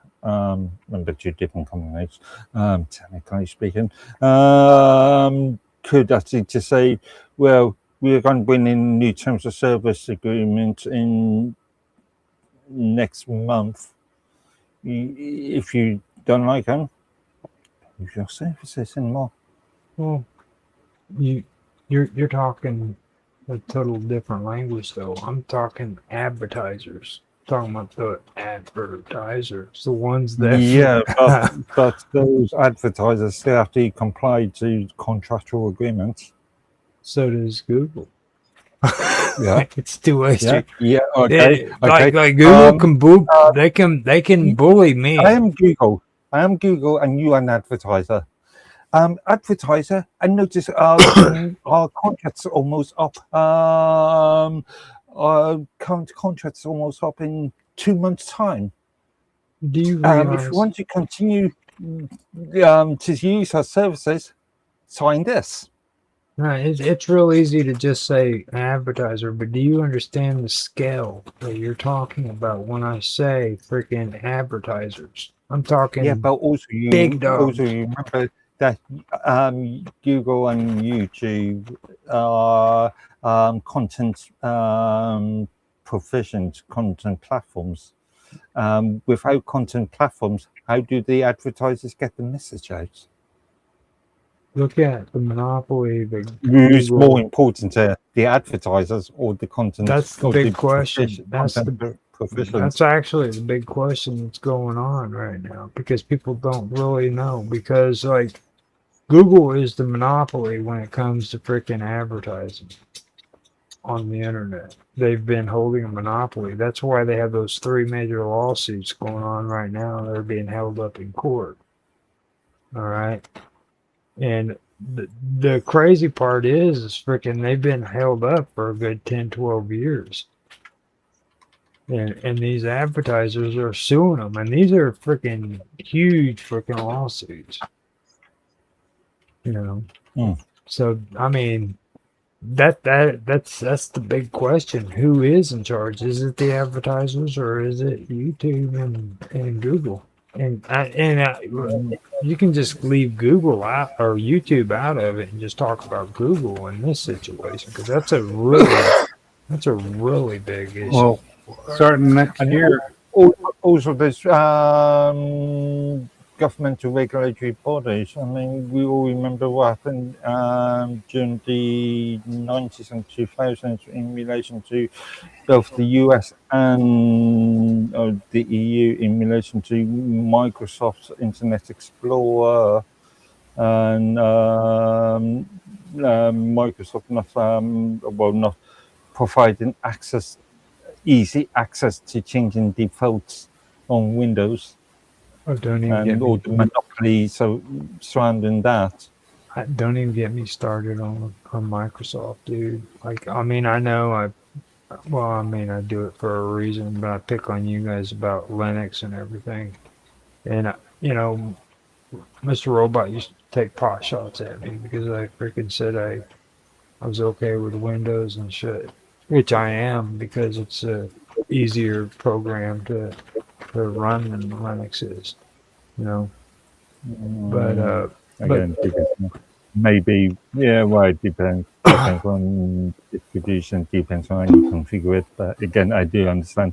remember two different companies, technically speaking, could actually just say, well, we're going to bring in new terms of service agreement in next month. If you don't like them, use your services anymore. Well, you're talking a total different language though. I'm talking advertisers. Talking about the advertisers, the ones that Yeah, but those advertisers still have to comply to contractual agreements. So does Google. Yeah, It's two-way street. yeah. Okay, okay. Like Google can they can bully me. I am Google, and you are an advertiser. Advertiser, I notice our contract's almost up. Our current contract's almost up in 2 months' time. Do you If realize? you want to continue to use our services, sign this. No, it's real easy to just say advertiser, but do you understand the scale that you're talking about when I say freaking advertisers? I'm talking Yeah, but also big dogs. you remember that Google and YouTube are content proficient content platforms. Without content platforms, how do the advertisers get the message out? Look at the monopoly. Who's more important to the advertisers or the content? That's the big question. That's Proficient? actually the big question that's going on right now because people don't really know because like Google is the monopoly when it comes to freaking advertising on the internet. They've been holding a monopoly. That's why they have those 3 major lawsuits going on right now. They're being held up in court. All right. And the crazy part is freaking they've been held up for a good 10, 12 years. And these advertisers are suing them. And these are freaking huge freaking lawsuits. You know. So I mean that's the big question. Who is in charge? Is it the advertisers or is it YouTube and Google? And you can just leave Google out or YouTube out of it and just talk about Google in this situation because that's a really big issue. Well, starting next year. Also, there's governmental regulatory bodies. I mean, we all remember what happened during the 90s and 2000s in relation to both the US and the EU in relation to Microsoft's Internet Explorer and Microsoft not providing easy access to changing defaults on Windows. Don't even and all the monopoly surrounding that. Don't even get me started on Microsoft, dude. Like, I mean, I know I do it for a reason, but I pick on you guys about Linux and everything. And, you know, Mr. Robot used to take pot shots at me because I freaking said I was okay with Windows and shit, which I am because it's a easier program to run than Linux is, you know. But again, maybe it depends on distribution, depends on how you configure it. But again, I do understand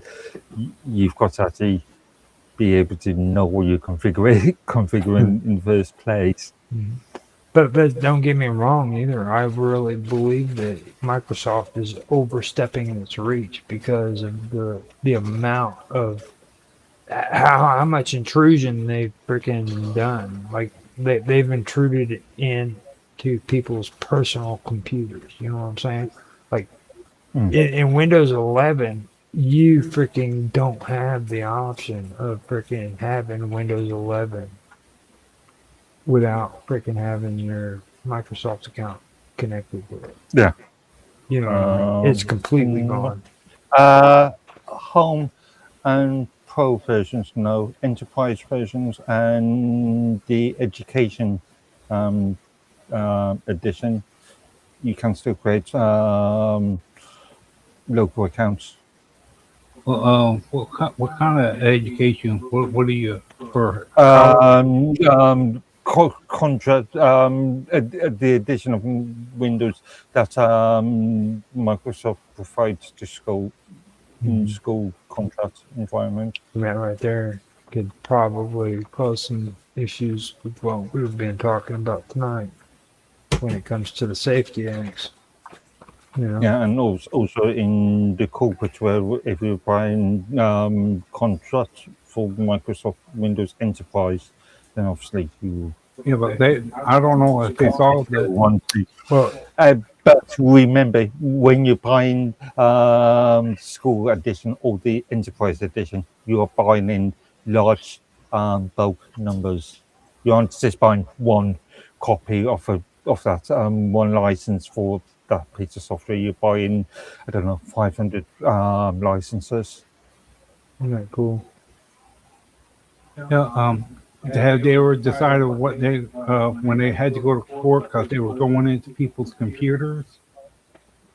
you've got to actually be able to know what you're configuring in the first place. Mm-hmm. But don't get me wrong either. I really believe that Microsoft is overstepping its reach because of the amount of how much intrusion they've freaking done. Like they've intruded into people's personal computers. You know what I'm saying? Like in Windows 11, you freaking don't have the option of freaking having Windows 11 without freaking having your Microsoft account connected with it. Yeah. You know, it's completely gone. Home and Pro versions, no. Enterprise versions and the Education edition, you can still create local accounts. Well, what kind of education? What do you prefer? contract the addition of Windows that Microsoft provides to school in school contract environment. That right there could probably cause some issues with what we've been talking about tonight when it comes to the safety acts. You know? Yeah, and also in the corporate world, if you're buying contracts for Microsoft Windows Enterprise, then obviously you Yeah, but I don't know if they saw the. want to. Well, But remember, when you're buying school edition or the enterprise edition, you are buying in large bulk numbers. You aren't just buying one copy of that one license for that piece of software. You're buying, I don't know, 500 licenses. isn't that cool? Yeah, have they ever decided what they when they had to go to court because they were going into people's computers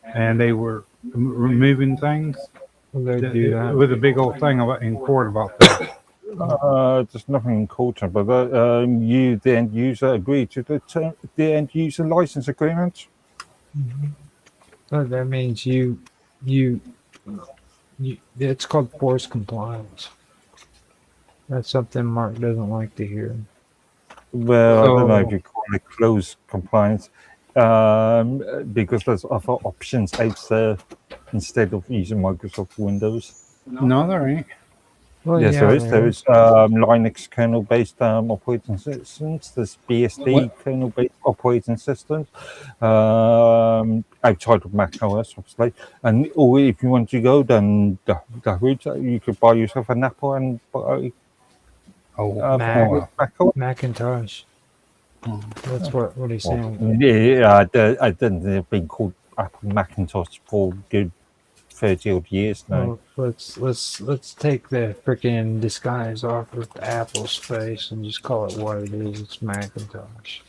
and they were removing things? Well, they do that. It was a big old thing in court about that. There's nothing in court about that. You, the end user, agree to the end user license agreement. Well, that means you, it's called forced compliance. That's something Mark doesn't like to hear. Well, I don't know if you call it close compliance, because there's other options out there instead of using Microsoft Windows. No, there ain't. Well, Yes, there is. there There is Linux kernel-based operating systems. There's BSD kernel-based operating systems outside of Mac OS, obviously. And or if you want to go down the route, you could buy yourself an Apple and buy Mac OS. Macintosh. That's what he's saying. Yeah, I didn't. They've been called Apple Macintosh for good 30 odd years now. Well, let's take the freaking disguise off of Apple's face and just call it what it is. It's Macintosh.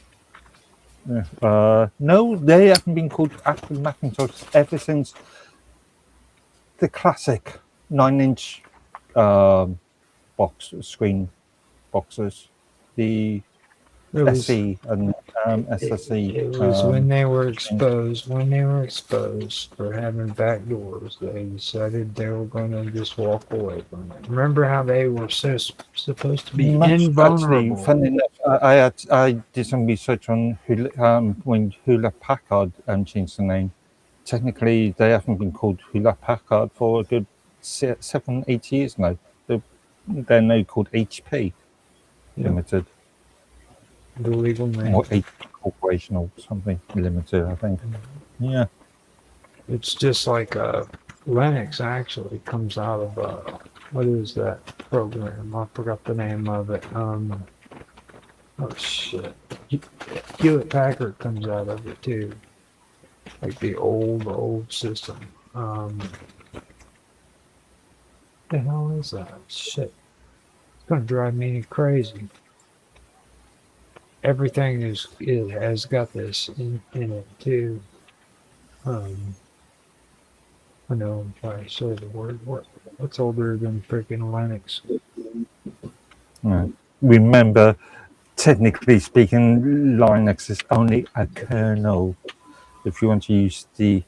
No, they haven't been called Apple Macintosh ever since the classic 9-inch screen boxes, the SE and SSE. It was when they were exposed for having back doors, they decided they were going to just walk away from it. Remember how they were supposed to be invulnerable? Actually, funny enough, I did some research on when Hewlett Packard changed the name. Technically, they haven't been called Hewlett Packard for a good 7-8 years now. They're now called HP Limited. The legal name. Or HP Corporation or something limited, I think. Yeah. It's just like Linux actually comes out of what is that program? I forgot the name of it. Oh shit. Hewlett Packard comes out of it too. Like the old system. The hell is that? Shit. It's gonna drive me crazy. Everything has got this in it too. I know if I say the word, what's older than freaking Linux? Remember, technically speaking, Linux is only a kernel. If you want to use Linus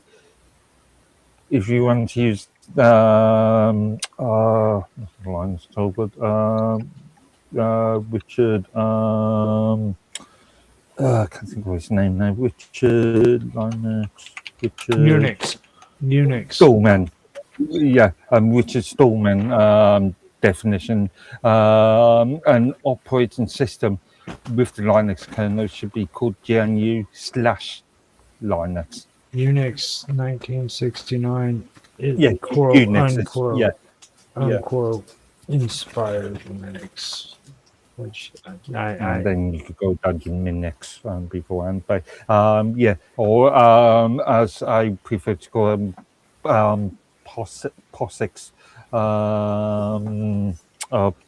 Tolbert, Richard, I can't think of his name now. Unix. Stallman. Yeah, Richard Stallman definition. An operating system with the Linux kernel should be called GNU/Linux. Unix 1969. Quote unquote, unquote, inspired Linux. Which and then you could go down to Minix beforehand, but or as I prefer to call them, POSIX,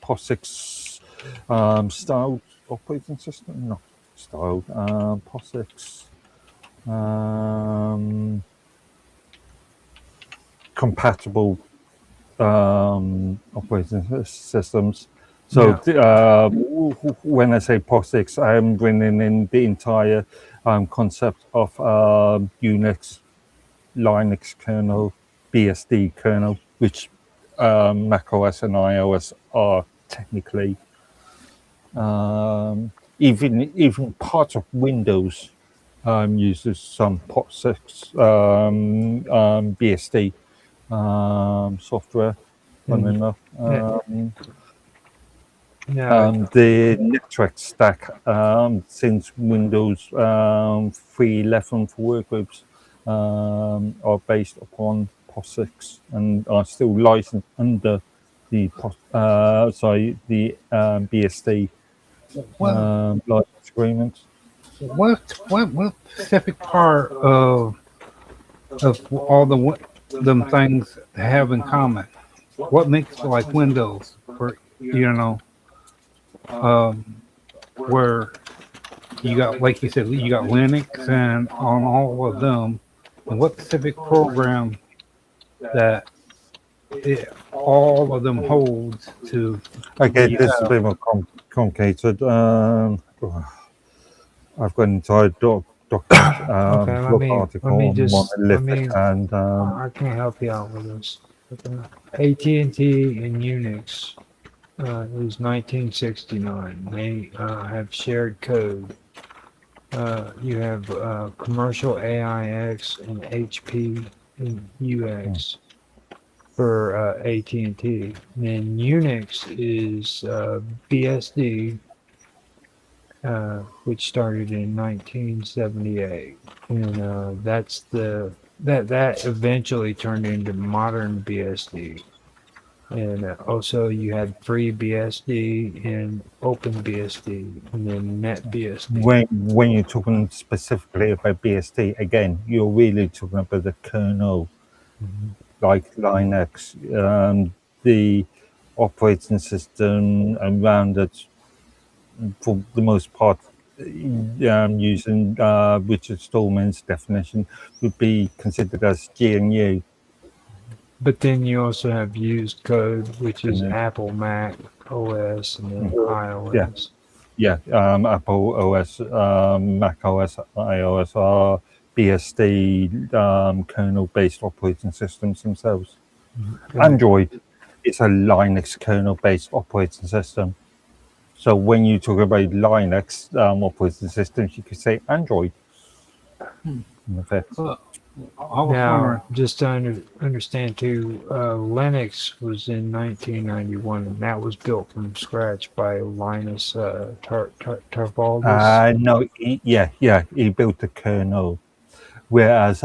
POSIX style operating system, not style, POSIX compatible operating systems. So Yeah. when I say POSIX, I'm bringing in the entire concept of Unix, Linux kernel, BSD kernel, which macOS and iOS are technically. Even parts of Windows uses some POSIX BSD software. Fun And, enough. yeah. The network stack since Windows 3.11 for workgroups are based upon POSIX and are still licensed under the BSD What license agreement. what specific part of all them things have in common? What makes like Windows, or where you got, like you said, you got Linux and on all of them, and what specific program that all of them holds to? Okay, You this is a have? bit more complicated. I've got an entire Okay, let blog me article on monolithic and I can help you out with this. AT&T and Unix is 1969. They have shared code. You have commercial AIX and HP and UX for AT&T. Then Unix is BSD, which started in 1978, and that's that eventually turned into modern BSD. And also, you had FreeBSD and OpenBSD, and then NetBSD. when you're talking specifically about BSD, again, you're really talking about the kernel, like Linux, the operating system around it, for the most part, using Richard Stallman's definition, would be considered as GNU. But then you also have used code, which is And Apple, Mac, OS, and then yeah, iOS. yeah, Apple OS, Mac OS, iOS are BSD kernel-based operating systems themselves. Android is a Linux kernel-based operating system. So when you talk about Linux operating systems, you could say Android. In effect. Now, just to understand too, Linux was in 1991, and that was built from scratch by Linus Torvalds. No, he built the kernel, whereas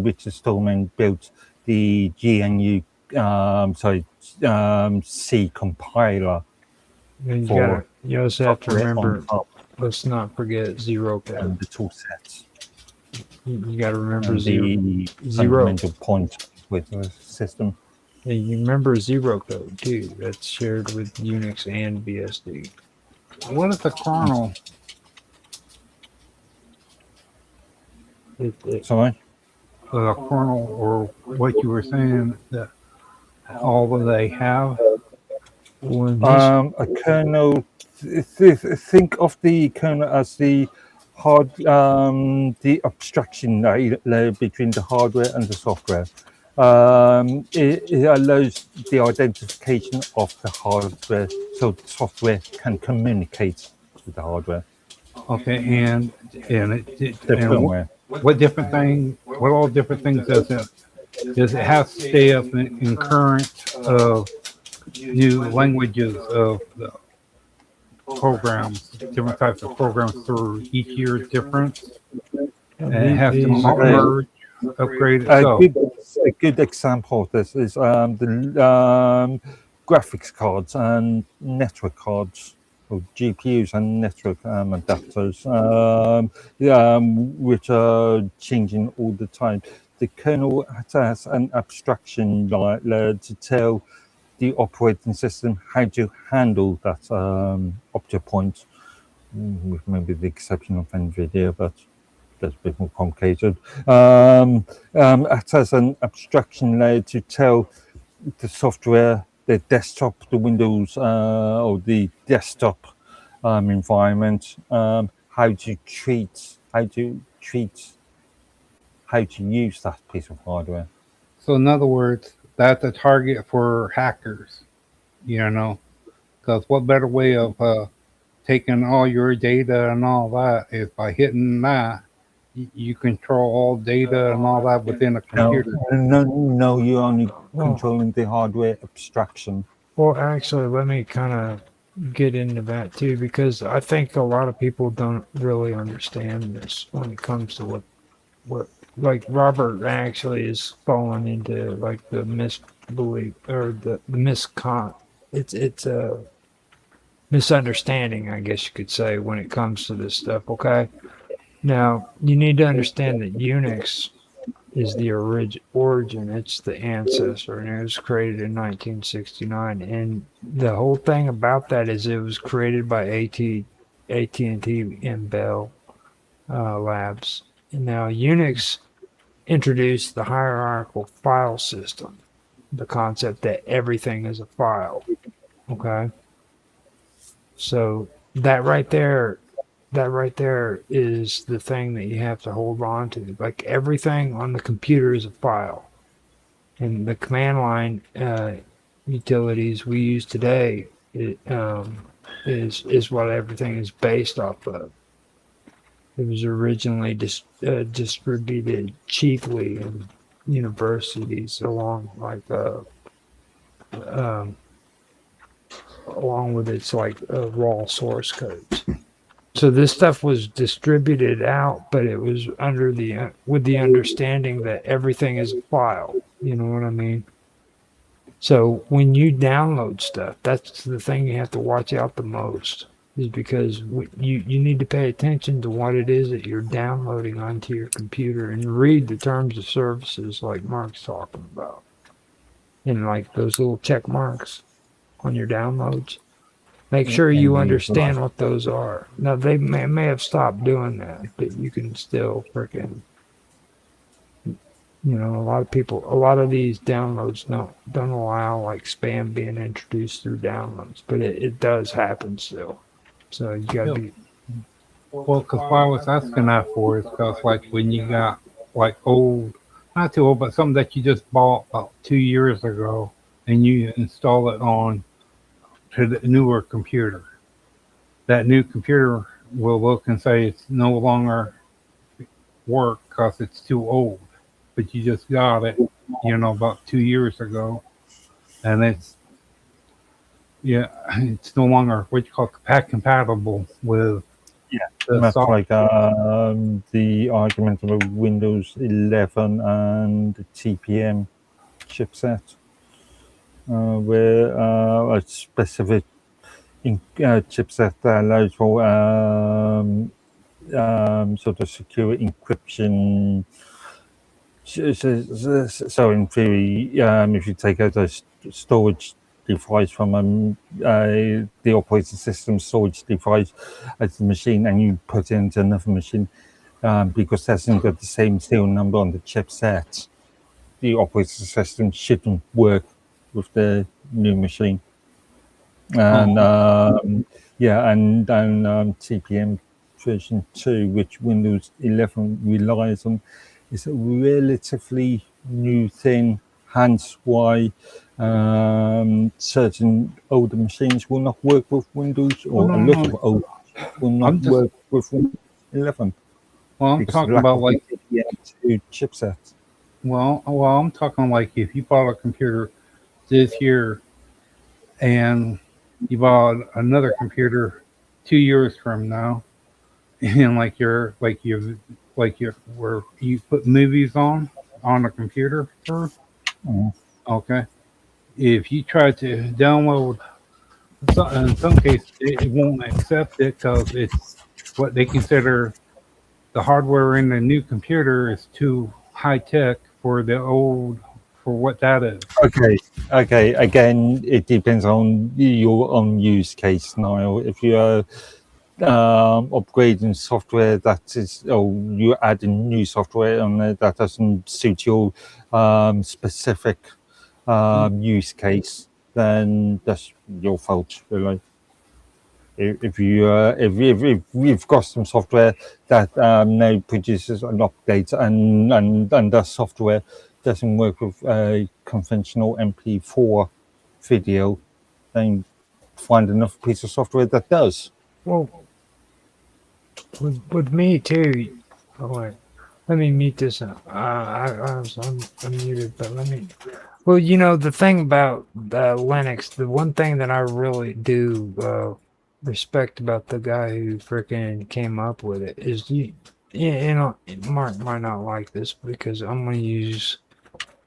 Richard Stallman built the GNU, C compiler. And you also have to remember, let's not forget zero code. And the tool sets. You got to remember the zero fundamental point with the system. Yeah, you remember zero code too. That's shared with Unix and BSD. What is the kernel? Sorry? The kernel, or what you were saying, that all that they have? A kernel, think of the kernel as the the abstraction layer between the hardware and the software. It allows the identification of the hardware, so the software can communicate with the hardware. Okay, and what different thing? What all different things does it have to stay up in current new languages of the programs, different types of programs through each year different, and it has to merge, upgrade itself. A good example of this is the graphics cards and network cards, or GPUs and network adapters, which are changing all the time. The kernel has an abstraction layer to tell the operating system how to handle that object point, with maybe the exception of NVIDIA, but that's a bit more complicated. It has an abstraction layer to tell the software the desktop, the Windows or the desktop environment, how to use that piece of hardware. So in other words, that's a target for hackers, you know, because what better way of taking all your data and all that is by hitting that. You control all data and all that within a computer. No, you're only Well, controlling the hardware abstraction. well, actually, let me kind of get into that too, because I think a lot of people don't really understand this when it comes to what like Robert actually is falling into like the misbelief or the miscon. It's a misunderstanding, I guess you could say, when it comes to this stuff. Okay, now you need to understand that Unix is the origin. It's the ancestor, and it was created in 1969. And the whole thing about that is it was created by AT&T and Bell Labs. And now Unix introduced the hierarchical file system, the concept that everything is a file. Okay, so that right there is the thing that you have to hold on to. Like everything on the computer is a file, and the command line utilities we use today is what everything is based off of. It was originally distributed chiefly in universities along with its raw source codes. So this stuff was distributed out, but it was under with the understanding that everything is a file. You know what I mean? So when you download stuff, that's the thing you have to watch out the most, is because you need to pay attention to what it is that you're downloading onto your computer and read the terms of services like Mark's talking about. And like those little check marks on your downloads. Make sure you understand what those are. Now, they may have stopped doing that, but you can still freaking, a lot of these downloads don't allow like spam being introduced through downloads, but it does happen still. So you gotta be. Well, because what I was asking that for is because like when you got like old, not too old, but something that you just bought about 2 years ago, and you install it on to the newer computer. That new computer will look and say it's no longer work because it's too old. But you just got it, about 2 years ago, and it's no longer what you call compatible with. That's like the argument about Windows 11 and the TPM chipset. Where a specific chipset that allows for sort of secure encryption. So in theory, if you take out a storage device from the operating system storage device as the machine, and you put it into another machine, because it hasn't got the same serial number on the chipset, the operating system shouldn't work with the new machine. And TPM version 2, which Windows 11 relies on, is a relatively new thing, hence why certain older machines will not work with Windows, or a lot of old will not work with Windows 11. Well, I'm talking about like TPM2 chipset. Well, I'm talking like if you bought a computer this year and you bought another computer 2 years from now, and where you put movies on a computer. Okay, if you try to download, in some cases it won't accept it because it's what they consider the hardware in the new computer is too high tech for what that is. Okay. Again, it depends on your own use case, Niall. If you are upgrading software you're adding new software on there that doesn't suit your specific use case, then that's your fault, really. If you've got some software that now produces an update and that software doesn't work with a conventional MP4 video, then find another piece of software that does. Well, with me too. Oh wait, let me mute this. I'm muted, but let me. Well, you know the thing about Linux, the one thing that I really do respect about the guy who freaking came up with it is you know, Mark might not like this because I'm going to use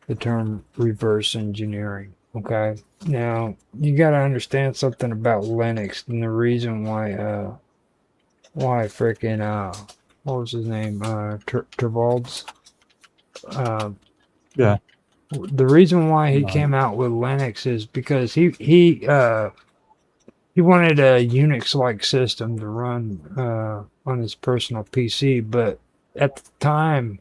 the term reverse engineering. Okay, now you got to understand something about Linux and the reason why freaking what was his name Torvalds Yeah. the reason why he came out with Linux is because he wanted a Unix-like system to run on his personal PC, but at the time,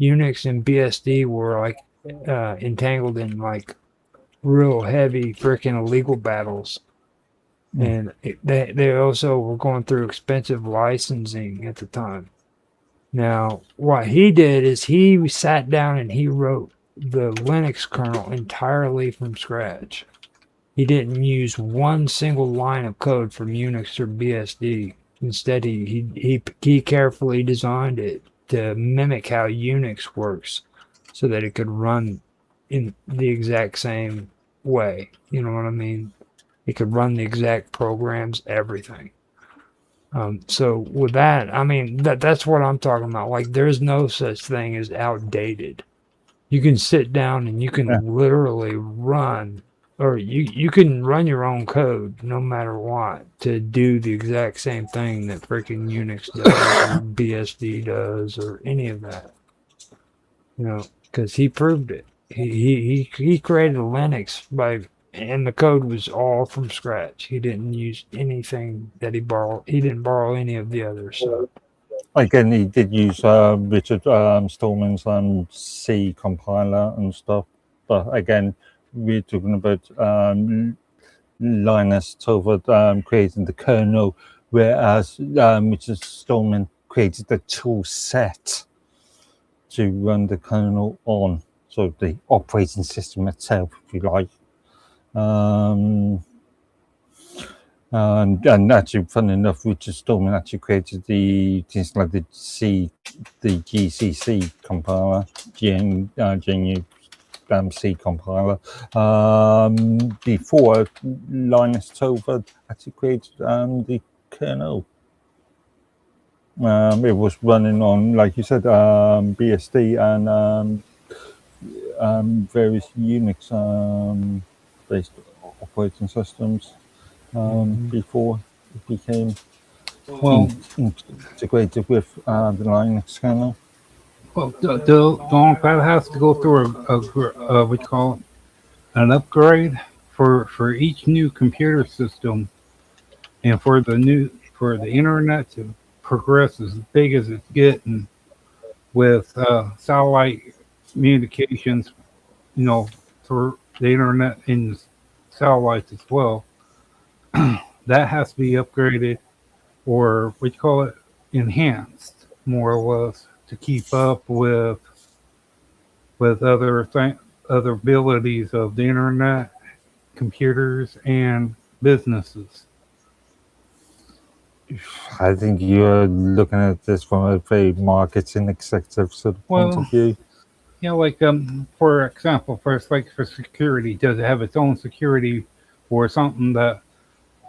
Unix and BSD were like entangled in like real heavy freaking legal battles, and they also were going through expensive licensing at the time. Now, what he did is he sat down and he wrote the Linux kernel entirely from scratch. He didn't use one single line of code from Unix or BSD. Instead, he carefully designed it to mimic how Unix works so that it could run in the exact same way. You know what I mean? It could run the exact programs, everything. So with that, I mean, that's what I'm talking about. Like, there's no such thing as outdated. You can sit down and you can literally run, or you can run your own code no matter what to do the exact same thing that freaking Unix does or BSD does or any of that. You know, because he proved it. He created Linux and the code was all from scratch. He didn't use anything that he borrowed. He didn't borrow any of the others. So. Again, he did use Richard Stallman's C compiler and stuff, but again, we're talking about Linus Torvald creating the kernel, whereas Richard Stallman created the tool set to run the kernel on, so the operating system itself, if you like. And actually, fun enough, Richard Stallman actually created the GCC compiler, GNU C compiler, before Linus Torvald actually created the kernel. It was running on, like you said, BSD and various Unix based operating systems before it became integrated with the Linux kernel. Well, don't that has to go through a what you call it, an upgrade for each new computer system, and for the internet to progress as big as it's getting with satellite communications, you know, through the internet and satellites as well. That has to be upgraded, or what you call it, enhanced, more or less, to keep up with other abilities of the internet, computers, and businesses. I think you're looking at this from a very marketing executive sort of point of view. Yeah, like for example, for security, does it have its own security, or something that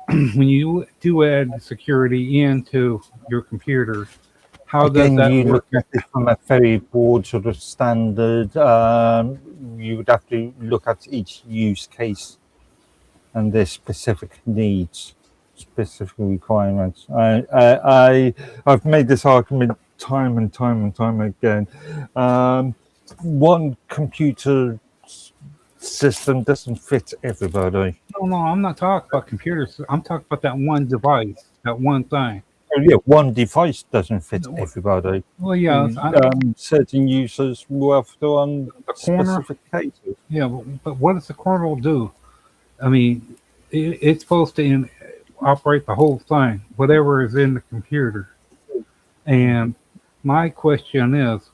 when you do add security into your computer, how does that you work? look at it from a very broad sort of standard. You would have to look at each use case and their specific needs, specific requirements. I've made this argument time and time again. One computer system doesn't fit everybody. No, I'm not talking about computers. I'm talking about that one device, that one thing. Oh, yeah, one device doesn't fit everybody. Well, yeah, certain users will have to the corner. specific cases. Yeah, but what does the kernel do? I mean, it's supposed to operate the whole thing, whatever is in the computer. And my question is,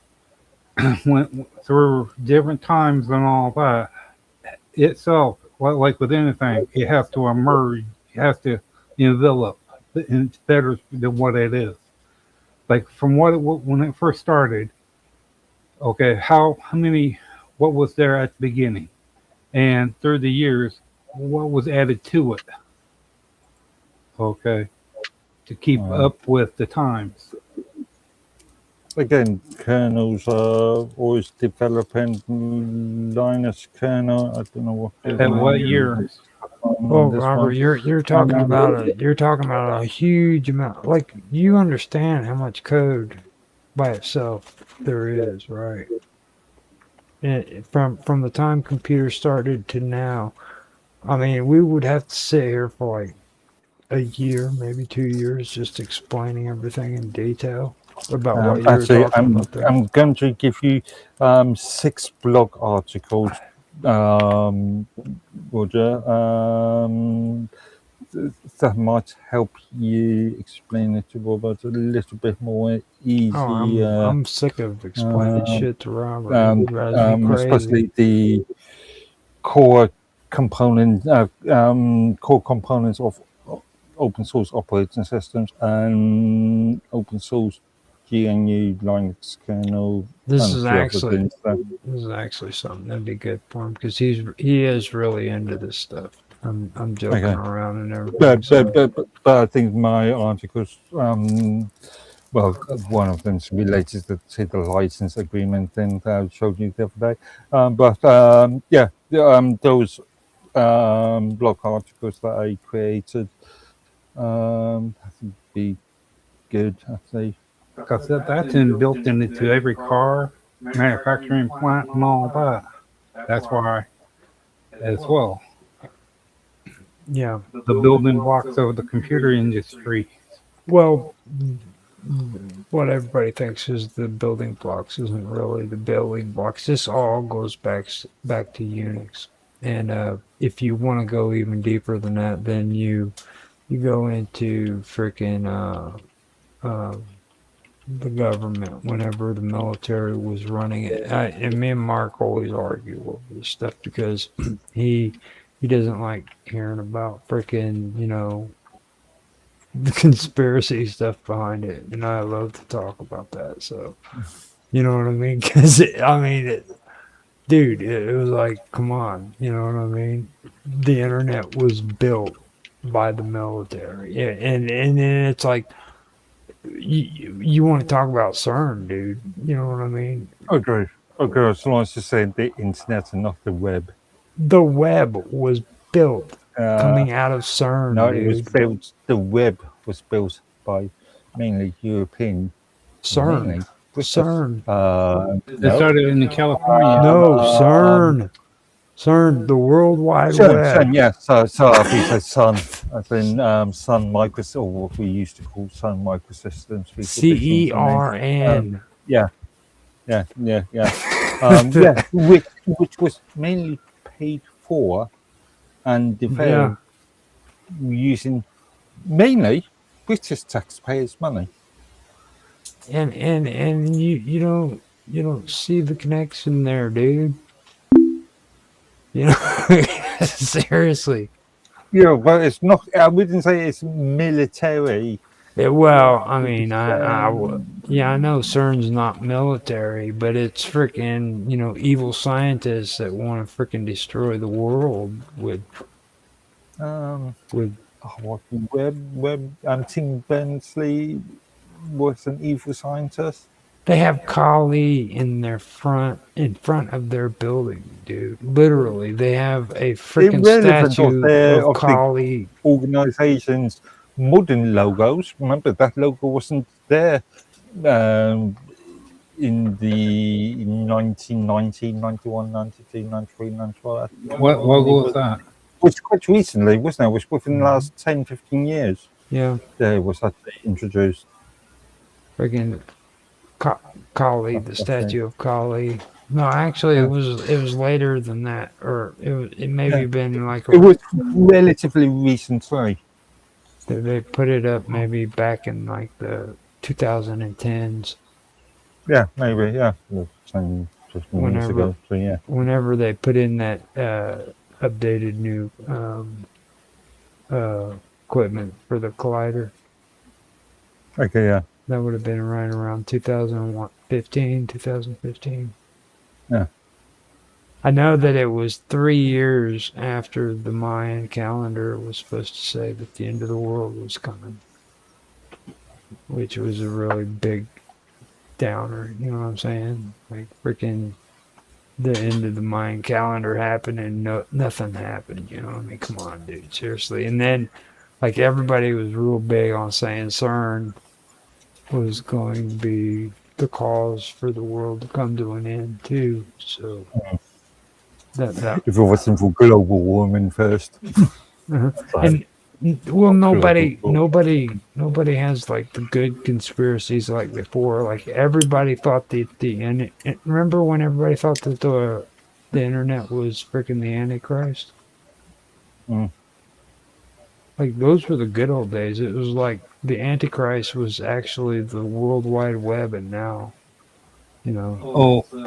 when through different times and all that, itself, like with anything, it has to emerge, it has to envelop. It's better than what it is. Like from when it first started. Okay, how many? What was there at the beginning, and through the years, what was added to it? Okay, to keep up with the times. Again, kernels are always developing. Linus kernel, I don't know what. At what year? Well, Robert, you're talking about a huge amount. Like, you understand how much code by itself there is, right? From the time computers started to now, I mean, we would have to sit here for like a year, maybe 2 years, just explaining everything in detail about what you were talking about there. I'm going to give you 6 blog articles, Roger, that might help you explain it to Robert a little bit more easy. I'm sick of explaining shit to Robert. It drives me crazy. Especially the core components of open source operating systems and open source GNU Linux kernel. This is actually something that'd be good for him because he is really into this stuff. I'm joking around and everything. But I think my articles, well, one of them's related to the license agreement thing that I showed you the other day. Those blog articles that I created, I think would be good, I'd say. Because that's built into every car, manufacturing plant, and all that. That's why, as well. Yeah. The building blocks of the computer industry. Well, what everybody thinks is the building blocks isn't really the building blocks. This all goes back to Unix. And if you want to go even deeper than that, then you go into freaking the government whenever the military was running it. And me and Mark always argue over this stuff because he doesn't like hearing about freaking, the conspiracy stuff behind it. And I love to talk about that. So, you know what I mean? Because, dude, it was like, come on, you know what I mean? The internet was built by the military. Yeah, and then it's like, you want to talk about CERN, dude. You know what I mean? Okay, as long as you're saying the internet and not the web. The web was built coming out of CERN, no, dude. it was built, the web was built by mainly European. CERN. Mainly, CERN. They started in California. No, CERN. CERN, the World Wide Web. CERN, yeah. So if we say Sun, as in Sun Microsystems, or what we used to call Sun Microsystems. CERN. Yeah. Which was mainly paid for and developed using mainly British taxpayers' money. And you don't see the connection there, dude. Seriously. Yeah, but it's not. I wouldn't say it's military. Well, I mean, I know CERN's not military, but it's freaking, evil scientists that want to freaking destroy the world with. Tim Berners-Lee was an evil scientist. They have Kali in front of their building, dude. Literally, they have a freaking statue of Kali. Organizations' modern logos. Remember that logo wasn't there in the 1990, 91, 92, 93, 94. What logo was that? Which quite recently, wasn't it? It was within the last 10, 15 years. Yeah. There was that introduced. Freaking Kali, the statue of Kali. No, actually, Yeah. it was later than that, or it maybe Yeah. been like It was relatively recently. they put it up maybe back in like the 2010s. Yeah, maybe. Yeah, well, 10, 15 years Whenever ago. So yeah. whenever they put in that updated new equipment for the collider, Okay. Yeah. that would have been right around 2015, 2015. Yeah. I know that it was 3 years after the Mayan calendar was supposed to say that the end of the world was coming, which was a really big downer. You know what I'm saying? Like freaking the end of the Mayan calendar happened and nothing happened. You know, I mean, come on, dude, seriously. And then, like everybody was real big on saying CERN was going to be the cause for the world to come to an end too. So that If it wasn't for global warming first. and well, Global nobody has like the good conspiracies like before. Like everybody thought and remember when everybody thought that the internet was freaking the Antichrist? Mm. Like those were the good old days. It was like the Antichrist was actually the World Wide Web, and now, you know, Oh, and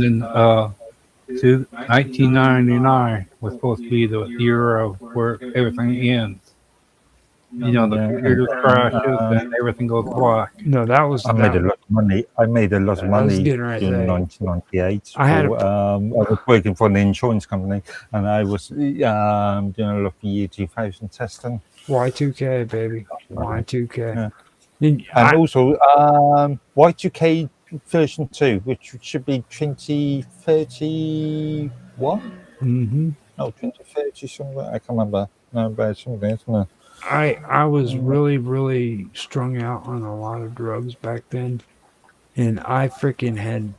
then 1999 was supposed to be the year of where everything ends. You know, the Yeah, computer crashes and everything goes black. no, that was I made a that. lot of money. I made a lot of I was money getting right during there. 1998. I had For, I was working for an insurance company, and I was doing a lot of year 2000 testing. Y2K, baby, Y2K. Yeah. And And also Y2K version 2, which should be 2031. Mm-hmm. No, 2030 somewhere. I can't remember. No, but something, isn't it? I was really strung out on a lot of drugs back then, and I freaking had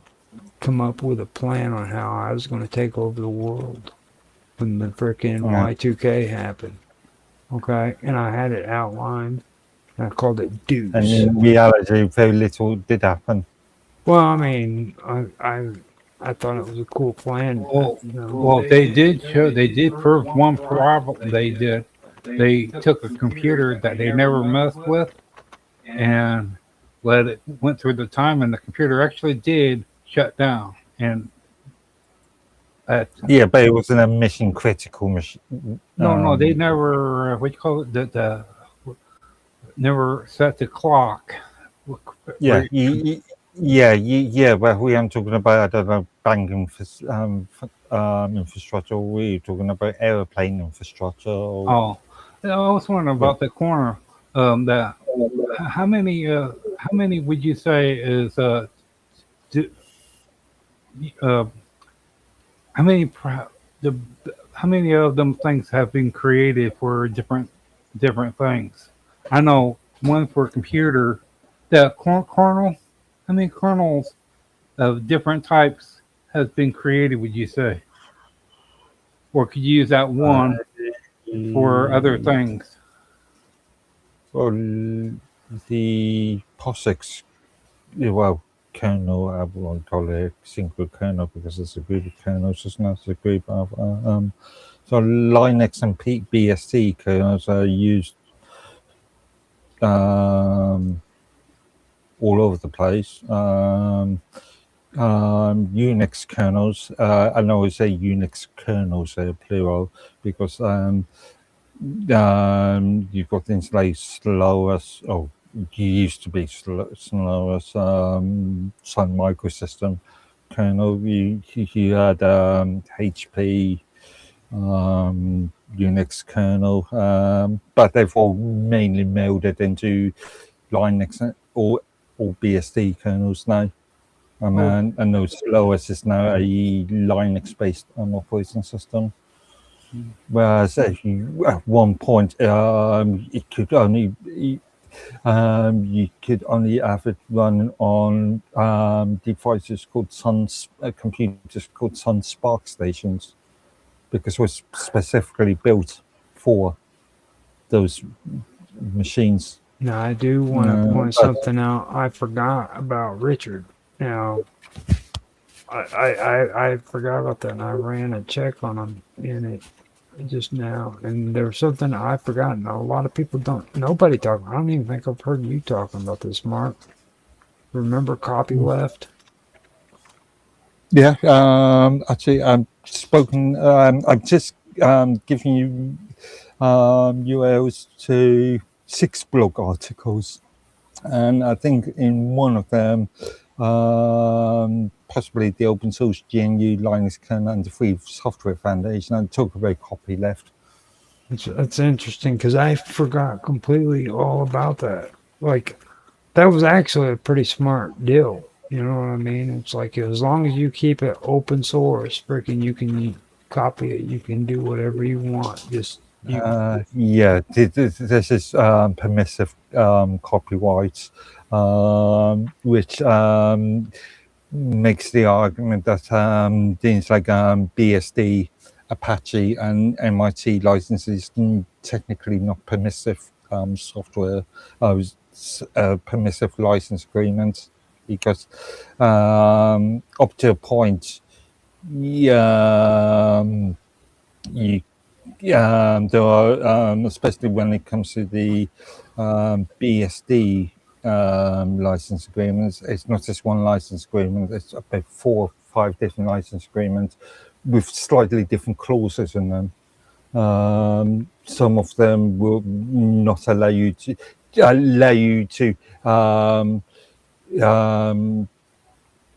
come up with a plan on how I was going to take over the world when the freaking Yeah. Y2K happened. Okay, and I had it outlined, and I called it Deuce. And in reality, very little did happen. Well, I mean, I thought it was a cool plan. Well, they did prove one problem they did. They took a computer that they never messed with and went through the time, and the computer actually did shut down. And Yeah, but it wasn't a mission critical machine. no, they never what you call it, never set the clock. Yeah, yeah. But we aren't talking about, I don't know, bank infrastructure. We're talking about airplane infrastructure. Oh, I was wondering about the corner. That how many would you say is how many how many of them things have been created for different things? I know one for computer, the kernel. How many kernels of different types has been created? Would you say, or could you use that one for other things? Well, the POSIX, well, kernel, I won't call it a single kernel because it's a group of kernels, isn't it? It's a group of, so Linux and BSD kernels are used all over the place. Unix kernels, I know I say Unix kernels, they're plural, because you've got things like slowest, used to be slowest Sun Microsystem kernel. You had HP Unix kernel, but they've all mainly melded into Linux or BSD kernels now. And those slowest is now a Linux-based operating system. Whereas at one point, it could only you could only have it run on devices called computers called Sun Spark stations, because it was specifically built for those machines. Now, I do want to point something out. I forgot about Richard. Now, I forgot about that, and I ran a check on them in it just now, and there was something I forgot, and a lot of people don't. Nobody talking. I don't even think I've heard you talking about this, Mark. Remember copyleft? Yeah. Actually, I've spoken. I've just given you URLs to 6 blog articles, and I think in one of them, possibly the open source GNU Linux kernel and the Free Software Foundation, I talk about copyleft. That's interesting because I forgot completely all about that. Like, that was actually a pretty smart deal. You know what I mean? It's like as long as you keep it open source, freaking, you can copy it. You can do whatever you want. Just Yeah, this is permissive copyright, which makes the argument that things like BSD, Apache, and MIT licenses technically not permissive software, permissive license agreements, because up to a point, you there are, especially when it comes to the BSD license agreements, it's not just one license agreement, it's about 4 or 5 different license agreements with slightly different clauses in them. Some of them will not allow you to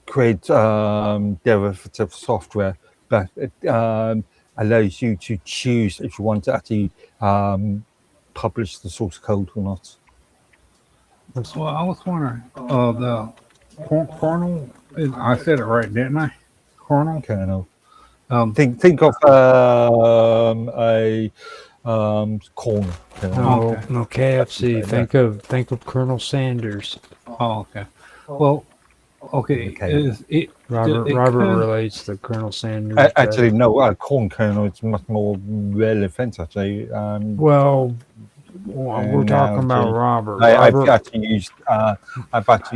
create derivative software, but it allows you to choose if you want to actually publish the source code or not. Well, I was wondering, the kernel, I said it right, didn't I? Kernel? Kernel. Think of a corn kernel. No KFC. Think of Colonel Sanders. Oh, okay. Well, okay. Is it Robert relates to Colonel Sanders? Actually, no. Corn kernel is much more relevant. Actually. Well, we're talking about Robert. I've actually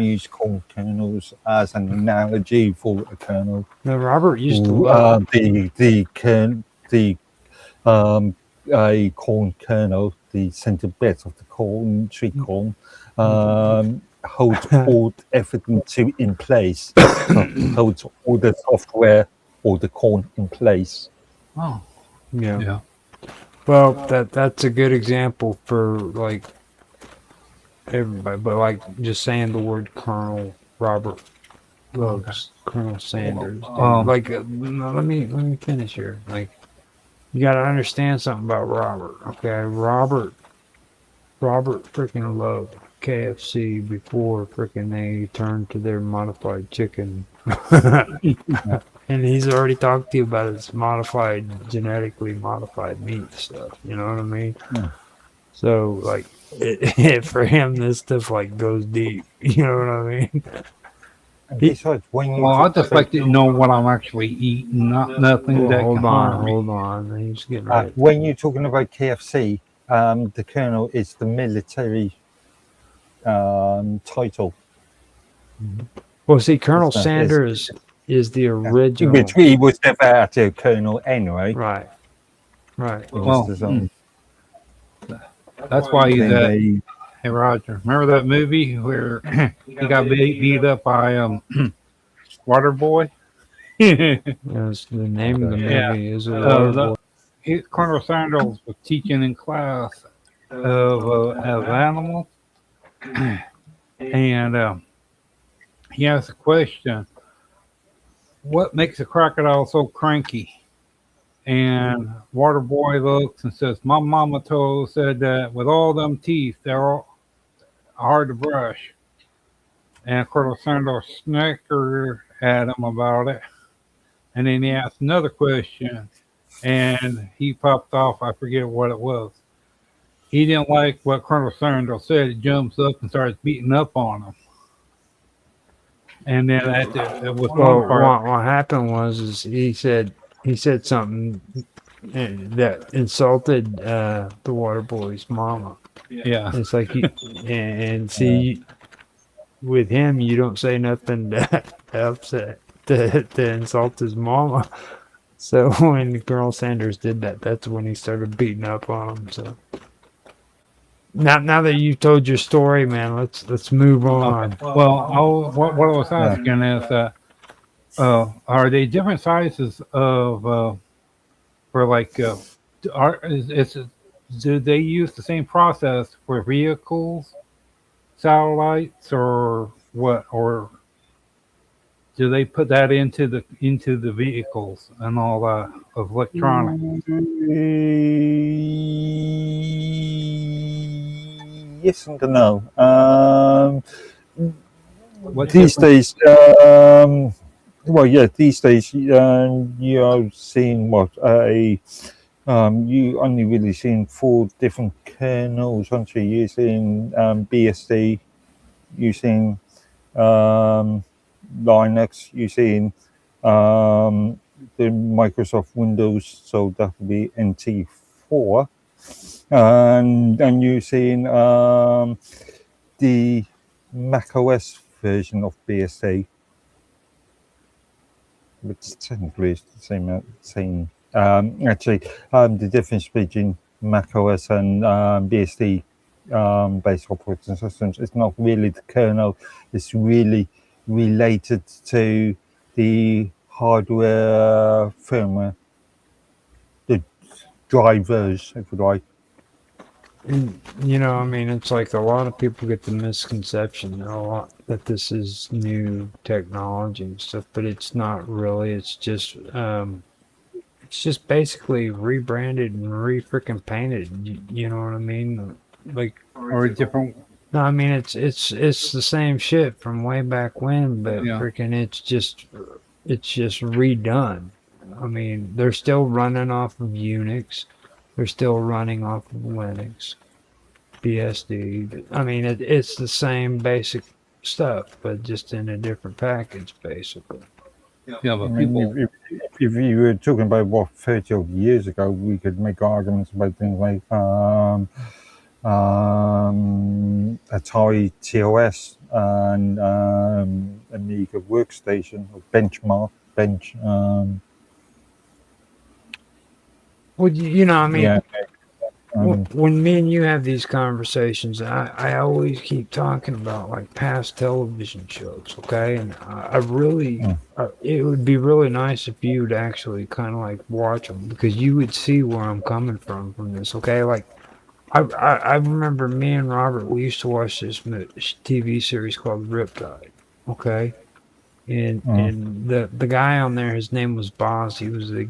used corn kernels as an analogy for a kernel. No, Robert used to love a corn kernel, the center bit of the corn, sweet corn, holds all everything in place. Holds all the software or the corn in place. Oh, yeah. Well, that's a good example for like everybody, but like just saying the word Colonel Robert loves Colonel Sanders. Let me finish here. Like, you got to understand something about Robert. Okay, Robert freaking loved KFC before freaking they turned to their modified chicken. And he's already talked to you about his genetically modified meat stuff. You know what I mean? Yeah. So, like, for him, this stuff like goes deep. You know what I mean? Besides, I just like to know what I'm actually eating, nothing that can harm me. Hold on. He's getting ready. When you're talking about KFC, the kernel is the military title. Well, see, Colonel Sanders is the original. Which he was never actually a colonel anyway. Right. Well, that's why he's at. Hey, Roger, remember that movie where he got beat up by Water Boy? Yes, the name of the movie is Water Boy. Colonel Sanders was teaching in class of animals, and he asked a question: what makes a crocodile so cranky? And Water Boy looks and says, my mama said that with all them teeth, they're all hard to brush. And Colonel Sanders snickered at him about it. And then he asked another question, and he popped off. I forget what it was. He didn't like what Colonel Sanders said. He jumps up and starts beating up on him. And then it was what happened was he said something that insulted the Water Boy's mama. Yeah, it's like with him, you don't say nothing to upset to insult his mama. So when Colonel Sanders did that, that's when he started beating up on him. So now that you've told your story, man, let's move on. Well, what I was asking is, are they different sizes of for like do they use the same process for vehicles, satellites, or what? Or do they put that into the vehicles and all that of electronics? Yes and no. What These difference? days, well, yeah, these days you are seeing what you only really seeing 4 different kernels, aren't you? You're seeing BSD, you're seeing Linux, you're seeing the Microsoft Windows, so that would be NT4, and you're seeing the Mac OS version of BSD, which technically is the same. Actually, the difference between Mac OS and BSD based operating systems is not really the kernel; it's really related to the hardware firmware, the drivers, if you like. And, I mean, it's like a lot of people get the misconception that this is new technology and stuff, but it's not really. It's just basically rebranded and re-freaking painted. You know what I mean? Like, Or a different? no, I mean it's the same shit from way back when, but Yeah. freaking it's just redone. I mean, they're still running off of Unix. They're still running off of Linux, BSD. I mean, it's the same basic stuff, but just in a different package, basically. Yeah, I but mean, people. if you were talking about what 30 odd years ago, we could make arguments about things like Atari TOS and Amiga Workstation or Bench. Well, I mean, Yeah. when me and you have these conversations, I always keep talking about like past television shows, okay? And I really, it would be really nice if you would actually kind of like watch them because you would see where I'm coming from this, okay? Like, I remember me and Robert, we used to watch this TV series called Riptide, okay? And the guy on there, his name was Boz. He was a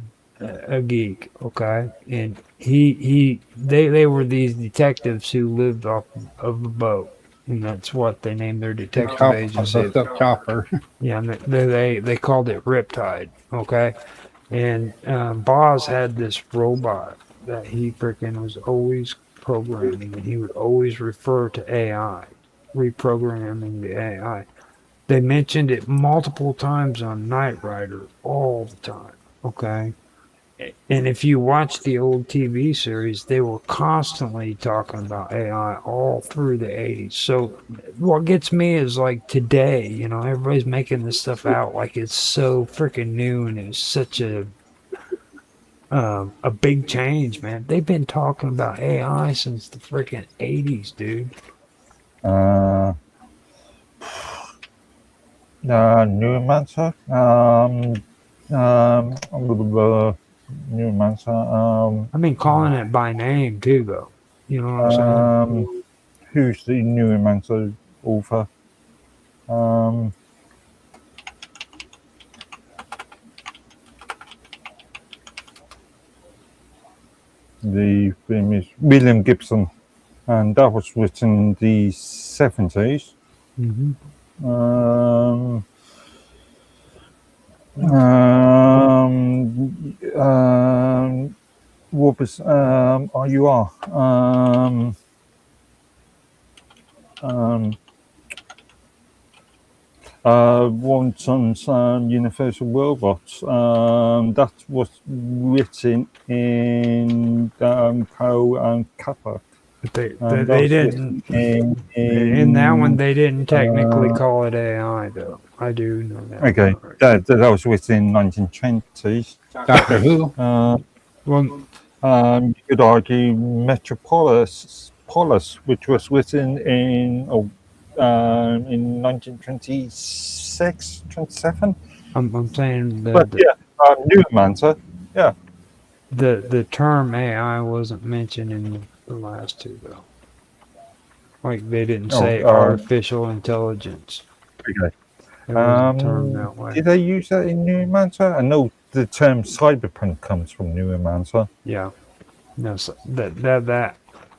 geek, okay, and they were these detectives who lived off of a boat, and that's what they named their detective agency. Chopper. Yeah, and they called it Riptide, okay, and Boz had this robot that he freaking was always programming, and he would always refer to AI, reprogramming the AI. They mentioned it multiple times on Knight Rider all the time, okay? And if you watch the old TV series, they were constantly talking about AI all through the 80s. So what gets me is like today, everybody's making this stuff out like it's so freaking new and it's such a big change, man. They've been talking about AI since the freaking 80s, dude. Neuromancer. Neuromancer. I mean, calling it by name too, though. You know what I'm saying? Who's the Neuromancer author? The famous William Gibson, and that was written in the 70s. Mm-hmm. What was RUR? Wanson's Universal Robots. That was written in Coe and Kappa. But they That they was didn't. In that one, they didn't technically call it AI, though. I do know that. Okay, Right. that was within 1920s. Doctor Who? Well, you could argue Metropolis, which was written in 1926, 27. I'm saying But yeah, Neuromancer. Yeah. the term AI wasn't mentioned in the last two, though. Like they didn't say artificial intelligence. Okay. It wasn't termed that way. Did they use that in Neuromancer? I know the term cyberpunk comes from Neuromancer. Yeah. No, so that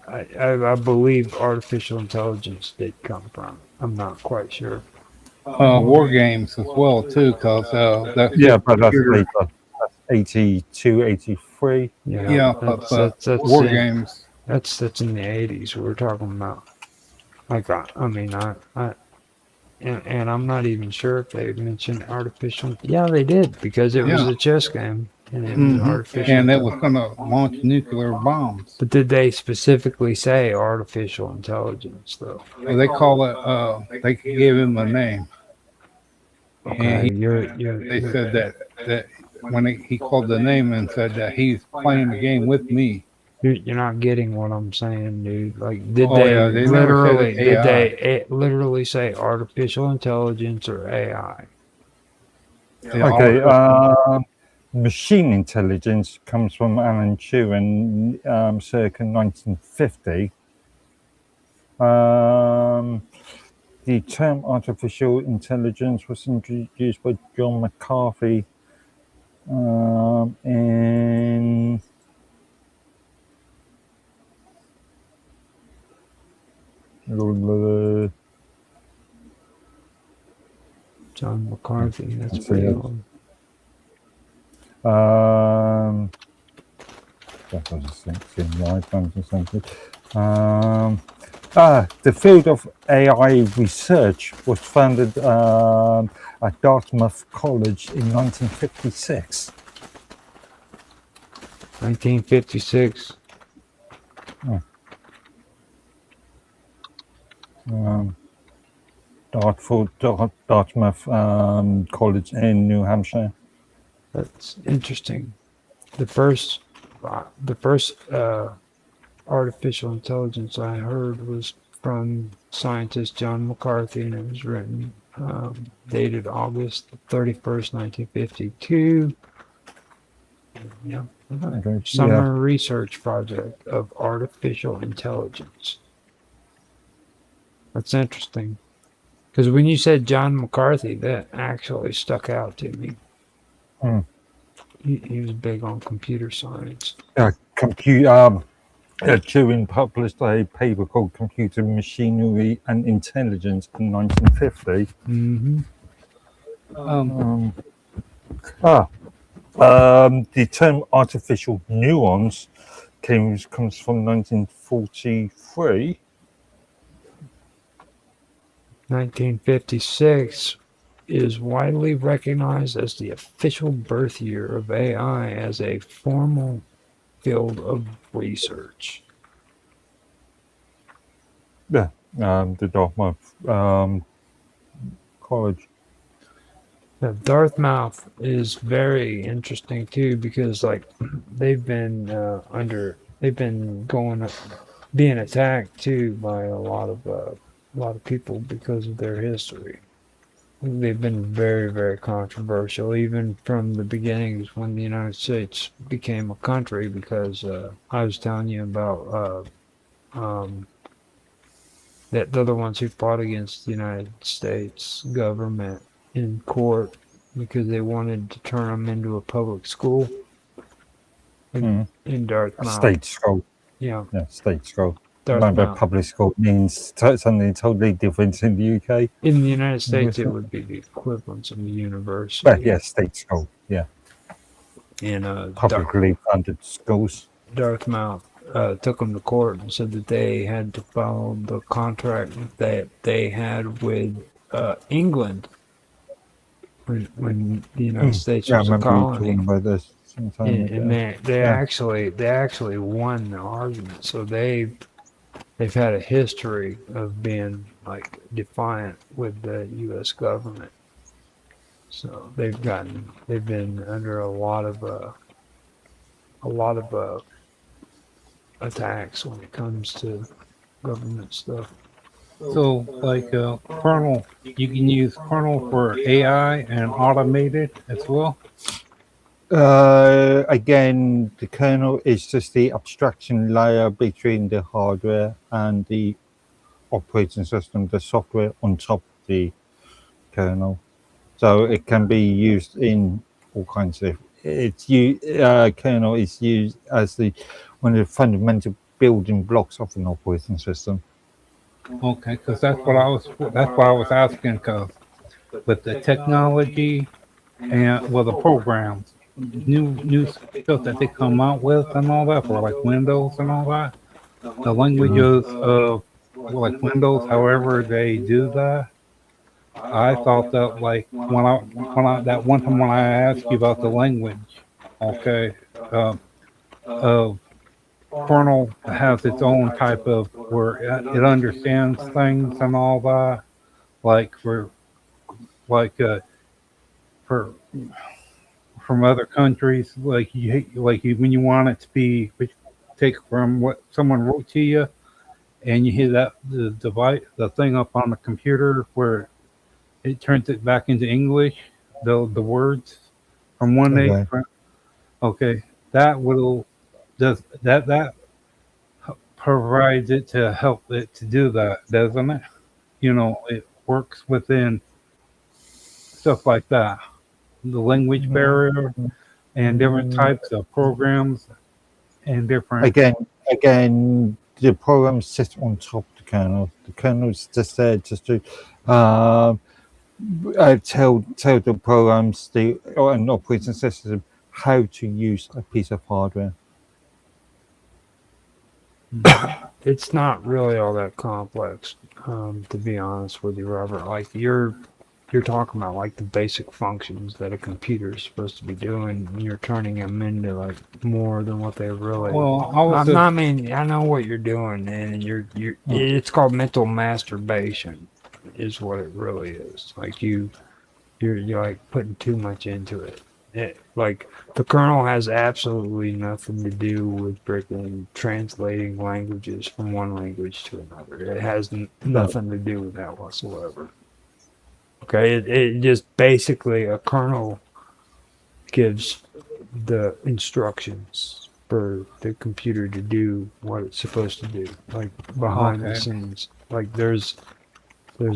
I believe artificial intelligence did come from. I'm not quite sure. War games as well too, because that's Yeah, but that's computer- later. That's 82, 83. Yeah, that's war in, games. That's in the 80s. We're talking about. Like I mean and I'm not even sure if they mentioned artificial. Yeah, they did because it was a chess game and it was artificial. And it was going to launch nuclear bombs. But did they specifically say artificial intelligence though? Well, they call it. They gave him a name. Okay, And they said that when he called the name and said that he's playing the game with me. You're not getting what I'm saying, dude. Like, did they literally say artificial intelligence or AI? Okay. Machine intelligence comes from Alan Turing, circa 1950. The term artificial intelligence was introduced by John McCarthy in John McCarthy. That's pretty old. That was the field of AI research was founded at Dartmouth College in 1956. 1956. Dartmouth College in New Hampshire. That's interesting. The first artificial intelligence I heard was from scientist John McCarthy, and it was written dated August 31st, 1952. Yeah. Summer research project of artificial intelligence. That's interesting. Because when you said John McCarthy, that actually stuck out to me. He was big on computer science. Turing published a paper called Computer Machinery and Intelligence in 1950. The term artificial neurons comes from 1943. 1956 is widely recognized as the official birth year of AI as a formal field of research. Yeah, the Dartmouth College. Now, Dartmouth is very interesting too because like they've been being attacked too by a lot of people because of their history. They've been very, very controversial, even from the beginnings when the United States became a country, because I was telling you about that they're the ones who fought against the United States government in court because they wanted to turn them into a public school in Dartmouth. State school. Yeah, state school. Dartmouth. Remember, public school means something totally different in the UK. In the United States, it would be the equivalent of a university. But yeah, state school. Yeah. And publicly funded schools. Dartmouth took them to court and said that they had to follow the contract that they had with England when the United States was a colony. About this and they actually won the argument. So they they've had a history of being like defiant with the U.S. government. So they've been under a lot of attacks when it comes to government stuff. So, like kernel, you can use kernel for AI and automated as well. Again, the kernel is just the abstraction layer between the hardware and the operating system, the software on top of the kernel. So it can be used in all kinds of. Kernel is used as one of the fundamental building blocks of an operating system. Okay, because that's what I was asking. Because with the technology and the programs, new stuff that they come out with and all that for like Windows and all that, the languages of like Windows, however they do that. I thought that like that one time when I asked you about the language, okay, of kernel has its own type of where it understands things and all that, like like for from other countries, like when you want it to be take from what someone wrote to you, and you hit the device, the thing up on the computer where it turns it back into English, the words from one day. Okay. Okay, that provides it to help it to do that, doesn't it? You know, it works within stuff like that, the language barrier, and different types of programs and different. Again, the program sits on top of the kernel. The kernel is just there just to tell the programs, an operating system, how to use a piece of hardware. It's not really all that complex, to be honest with you, Robert. Like you're talking about like the basic functions that a computer is supposed to be doing, and you're turning them into like more than what they really. Well, I mean, I know what you're doing, and it's called mental masturbation, is what it really is. Like you're like putting too much into it. Like the kernel has absolutely nothing to do with freaking translating languages from one language to another. It has nothing to do with that whatsoever. Okay, it just basically a kernel gives the instructions for the computer to do what it's supposed to do, like behind the scenes. Like there's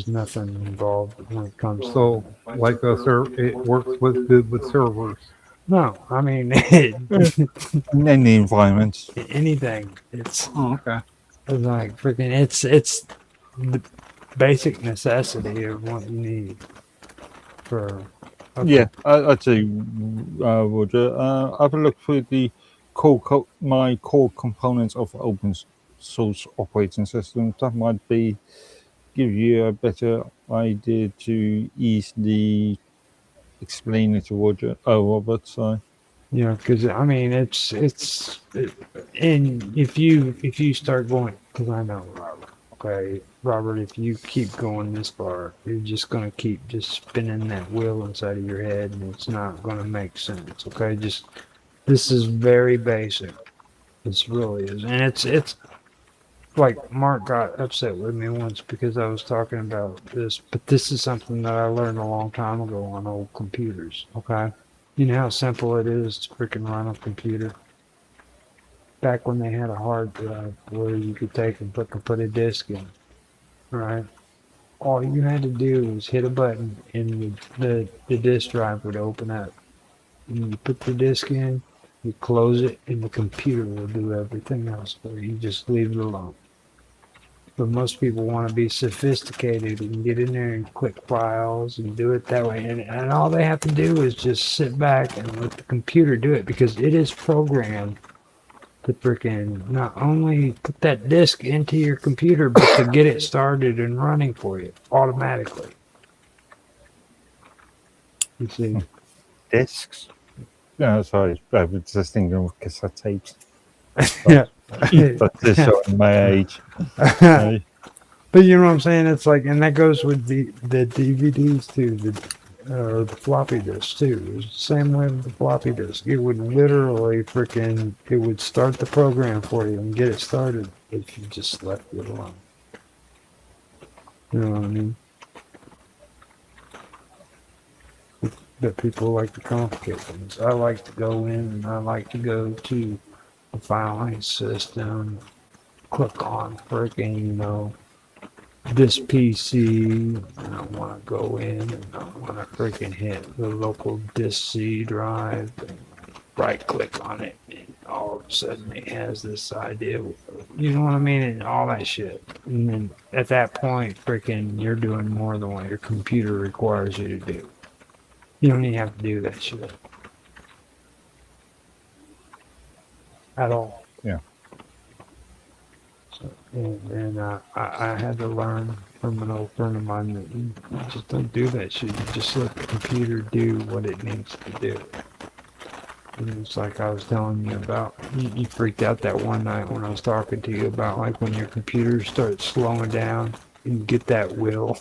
nothing involved when it comes. So, like it works good with servers. No, I mean In any environment. anything. It's okay. It's like freaking. It's the basic necessity of what you need for. Okay. Yeah, I'd say, Roger. Have a look through the my core components of open source operating system. That might give you a better idea to easily explain it to Robert. So. Yeah, because I mean and if you start going, because I know Robert. Okay, Robert, if you keep going this far, you're just gonna keep just spinning that wheel inside of your head, and it's not gonna make sense. Okay, this is very basic. This really is, and it's like Mark got upset with me once because I was talking about this, but this is something that I learned a long time ago on old computers. Okay. You know how simple it is to freaking run a computer? Back when they had a hard drive where you could take and put a disk in, right? All you had to do was hit a button and the disk drive would open up. And you put the disk in, you close it, and the computer will do everything else for you. You just leave it alone. But most people want to be sophisticated and get in there and click files and do it that way. And all they have to do is just sit back and let the computer do it because it is programmed to freaking not only put that disk into your computer, but to get it started and running for you automatically. You see? Discs? No, sorry. I was just thinking of cassette tapes. Yeah. That's just showing my age. But you know what I'm saying? It's like, and that goes with the DVDs too, the floppy disk too. It's the same way with the floppy disk. It would literally it would start the program for you and get it started if you just left it alone. You know what I mean? But people like to complicate things. I like to go in and I like to go to the filing system, click on this PC, and I want to go in and I want to hit the local disk C drive, and right click on it, and all of a sudden it has this idea, you know what I mean, and all that shit. And then at that point, you're doing more than what your computer requires you to do. You don't even have to do that shit at all. Yeah. So, and I had to learn from an old friend of mine that you just don't do that shit. You just let the computer do what it needs to do. And it's like I was telling you about, you freaked out that one night when I was talking to you about like when your computer starts slowing down and you get that wheel.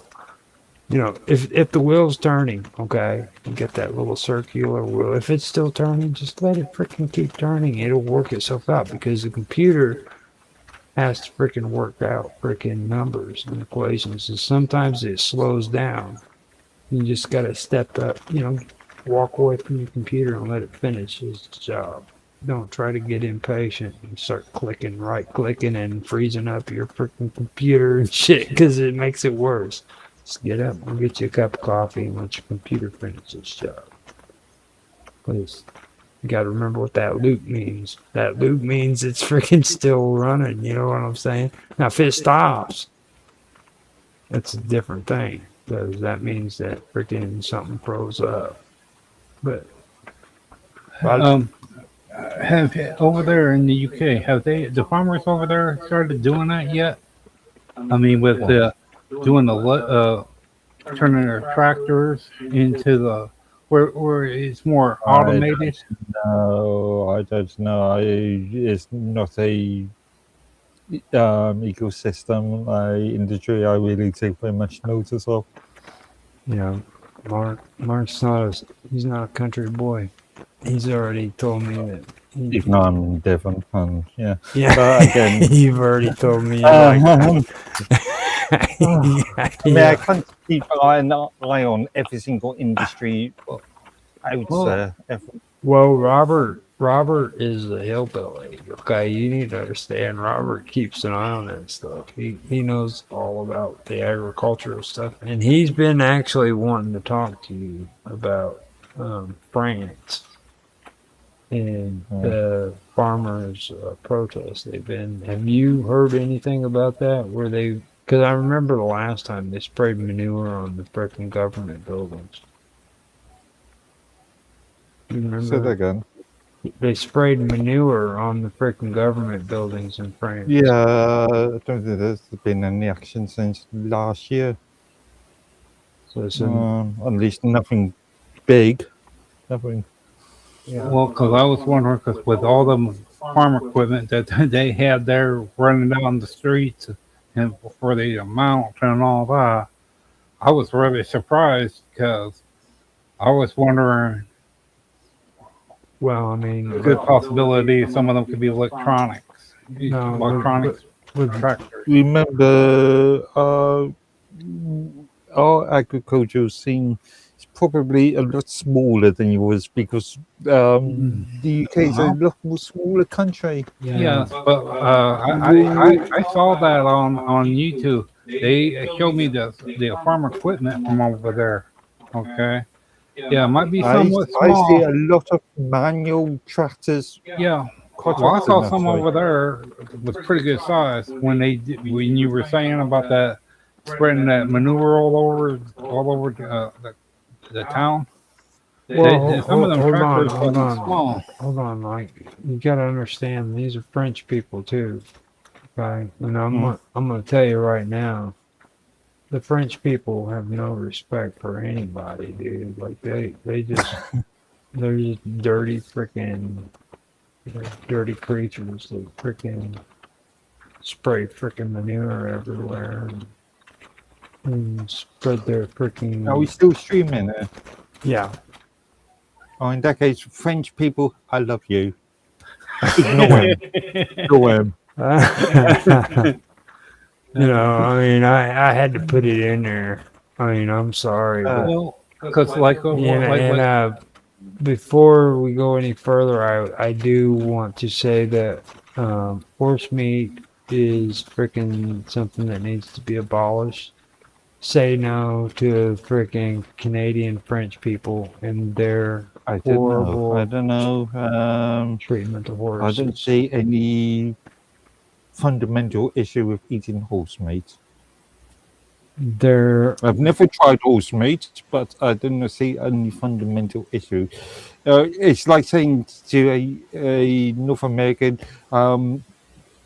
You know, if the wheel's turning, okay, you get that little circular wheel. If it's still turning, just let it keep turning. It'll work itself out because the computer has to work out numbers and equations. And sometimes it slows down. You just got to step up, walk away from your computer and let it finish its job. Don't try to get impatient and start right clicking and freezing up your computer and shit because it makes it worse. Just get up and get you a cup of coffee and let your computer finish its job. Please. You got to remember what that loop means. That loop means it's still running. You know what I'm saying? Now, if it stops, that's a different thing. Because that means that something froze up. But have over there in the UK, have the farmers over there started doing that yet? I mean, with doing turning their tractors into where it's more automated. No, I don't know. It's not a ecosystem industry I really take very much notice of. Mark's he's not a country boy. He's already told me that. Even though I'm different, and yeah. But again, you've already told me. I can't keep an eye on every single industry out there. Well, Robert is a hillbilly. Okay, you need to understand. Robert keeps an eye on that stuff. He knows all about the agricultural stuff, and he's been actually wanting to talk to you about France and the farmers' protest. Have you heard anything about that? Because I remember the last time they sprayed manure on the frickin' government buildings. You remember? Say that again. They sprayed manure on the frickin' government buildings in France. Yeah, I don't think there's been any action since last year. So at least nothing big. Nothing. Yeah. Well, because I was wondering, because with all the farm equipment that they had there running down the streets and before the amount and all that, I was really surprised because I was wondering. Well, I mean, a good possibility some of them could be electronics. Electronics with tractors. Remember, our agricultural scene is probably a lot smaller than yours because the UK is a lot more smaller country. Yeah, but I saw that on YouTube. They showed me the farm equipment from over there. Okay. Yeah, it might be somewhat small. I see a lot of manual tractors. Yeah. Well, I saw some over there with pretty good size when you were saying about that spreading that manure all over the town. Well, some of them tractors hold on, small. Hold on, Mike. You got to understand, these are French people too. Okay, and I'm gonna tell you right now, the French people have no respect for anybody, dude. Like they're just dirty freaking dirty creatures that freaking spray freaking manure everywhere and spread their freaking. Are we still streaming it? Yeah. Oh, in that case, French people, I love you. Ignore him. Ignore him. You know, I mean, I had to put it in there. I mean, I'm sorry, but Well, because before we go any further, I do want to say that horse meat is freaking something that needs to be abolished. Say no to freaking Canadian French people and their horrible I don't know. treatment of I horses. don't see any fundamental issue with eating horse meat. I've never tried horse meat, but I don't see any fundamental issue. It's like saying to a North American,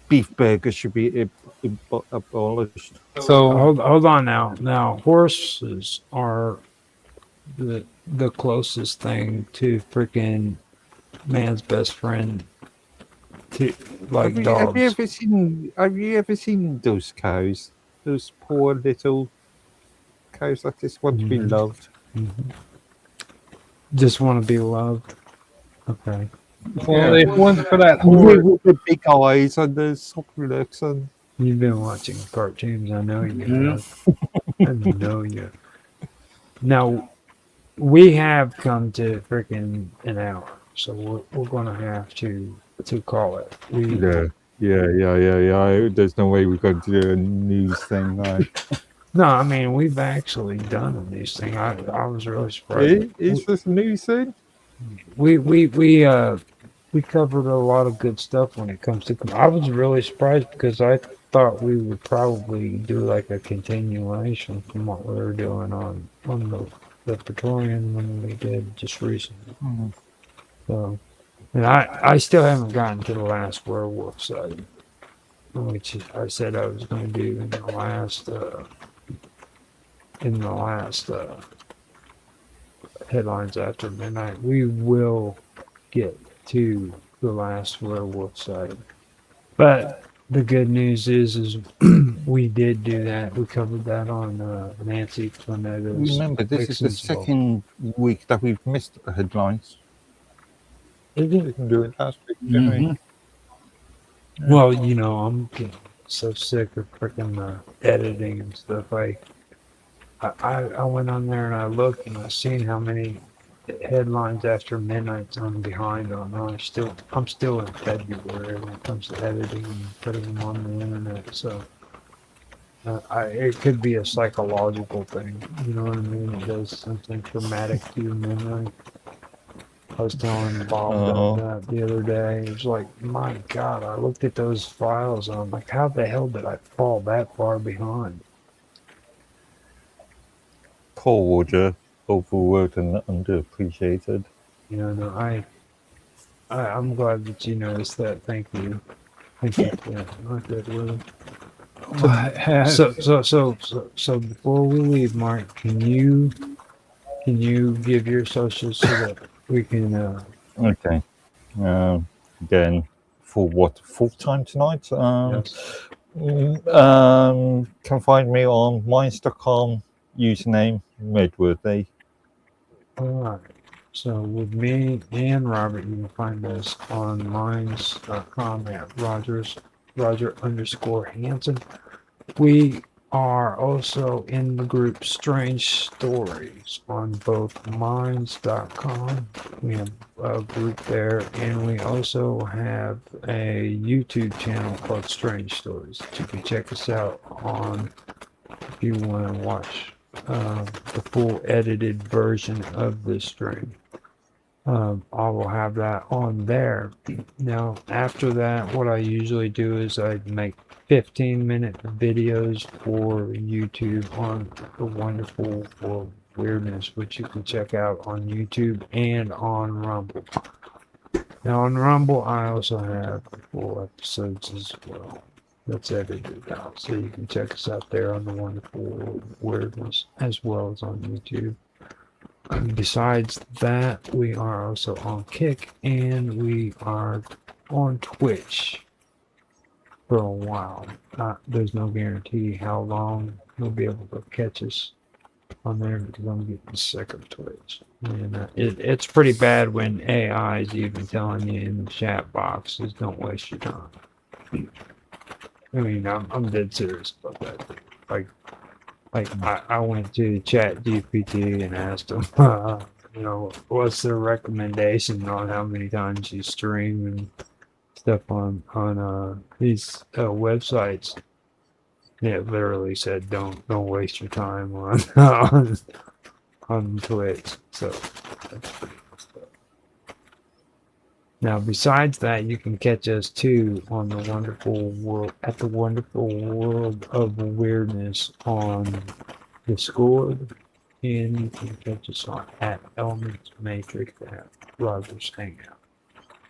beef burger should be abolished. So hold on now. Now horses are the closest thing to freaking man's best friend to like dogs. Have you ever seen those cows? Those poor little cows that just want to be loved. Just want to be loved. Okay. Well, if one for that with the big eyes and the soft looks and. You've been watching cartoons, I know you have. I know you. Now, we have come to freaking an hour, so we're gonna have to call it. Yeah. There's no way we're going to do a news thing, right? No, I mean we've actually done a news thing. I was really surprised. Is this a news thing? We covered a lot of good stuff when it comes to. I was really surprised because I thought we would probably do like a continuation from what we were doing on the Praetorian when we did just recently. Mm-hmm. So, and I still haven't gotten to the last werewolf side, which I said I was going to do in the last headlines after midnight. We will get to the last werewolf side, but the good news is we did do that. We covered that on Nancy Flanaga's. Remember, this is the second week that we've missed the headlines. We can do it last week, didn't we? Well, you know, I'm getting so sick of freaking editing and stuff. I went on there and I looked and I seen how many headlines after midnight I'm behind on. I'm still in February when it comes to editing and putting them on the internet. So it could be a psychological thing. You know what I mean? It does something traumatic to your memory. I was telling Bob that the other day. It was like, my God, I looked at those files and I'm like, how the hell did I fall that far behind? Poor Roger, overworked and underappreciated. You know, I'm glad that you noticed that. Thank you. Thank you for that. I like that word. So before we leave, Mark, can you give your socials so that we can? Okay. Again, for what, fourth time tonight? Yes. Can find me on minds.com, username Medworthy. All right. So with me and Robert, you can find us on minds.com at Roger_Hanson. We are also in the group Strange Stories on both minds.com. We have a group there, and we also have a YouTube channel called Strange Stories that you can check us out on if you want to watch the full edited version of this stream. I will have that on there. Now, after that, what I usually do is I make 15-minute videos for YouTube on the Wonderful World of Weirdness, which you can check out on YouTube and on Rumble. Now, on Rumble, I also have full episodes as well. That's edited out, so you can check us out there on the Wonderful World of Weirdness as well as on YouTube. Besides that, we are also on Kick, and we are on Twitch for a while. There's no guarantee how long you'll be able to catch us on there because I'm getting sick of Twitch. And it's pretty bad when AI is even telling you in the chat boxes, don't waste your time. I mean, I'm dead serious about that. Like I went to Chat GPT and asked them, what's their recommendation on how many times you stream and stuff on these websites. It literally said, don't waste your time on on Twitch. So that's pretty cool stuff. Now, besides that, you can catch us too on the wonderful world of weirdness on Discord, and you can catch us on at Elements Matrix at Rogers Hangout.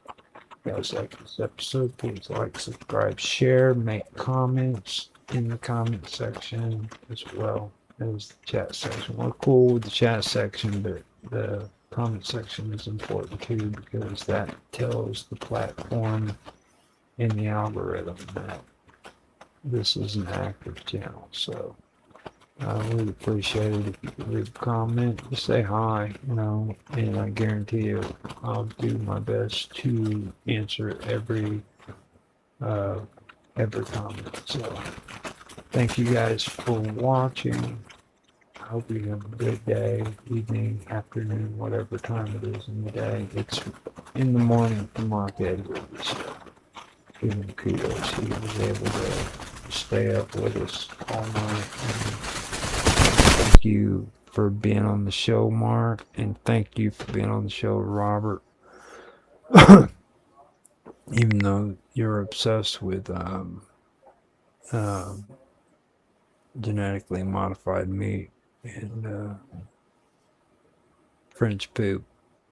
If you guys like this episode, please like, subscribe, share, make comments in the comment section as well as the chat section. We're cool with the chat section, but the comment section is important too because that tells the platform and the algorithm that this is an active channel. So I would appreciate it if you could leave a comment, just say hi, and I guarantee you I'll do my best to answer every comment. So thank you guys for watching. I hope you have a good day, evening, afternoon, whatever time it is in the day. It's in the morning for Mark Edwards. So give him kudos. He was able to stay up with us all night. And thank you for being on the show, Mark, and thank you for being on the show, Robert. Even though you're obsessed with genetically modified meat and French poop.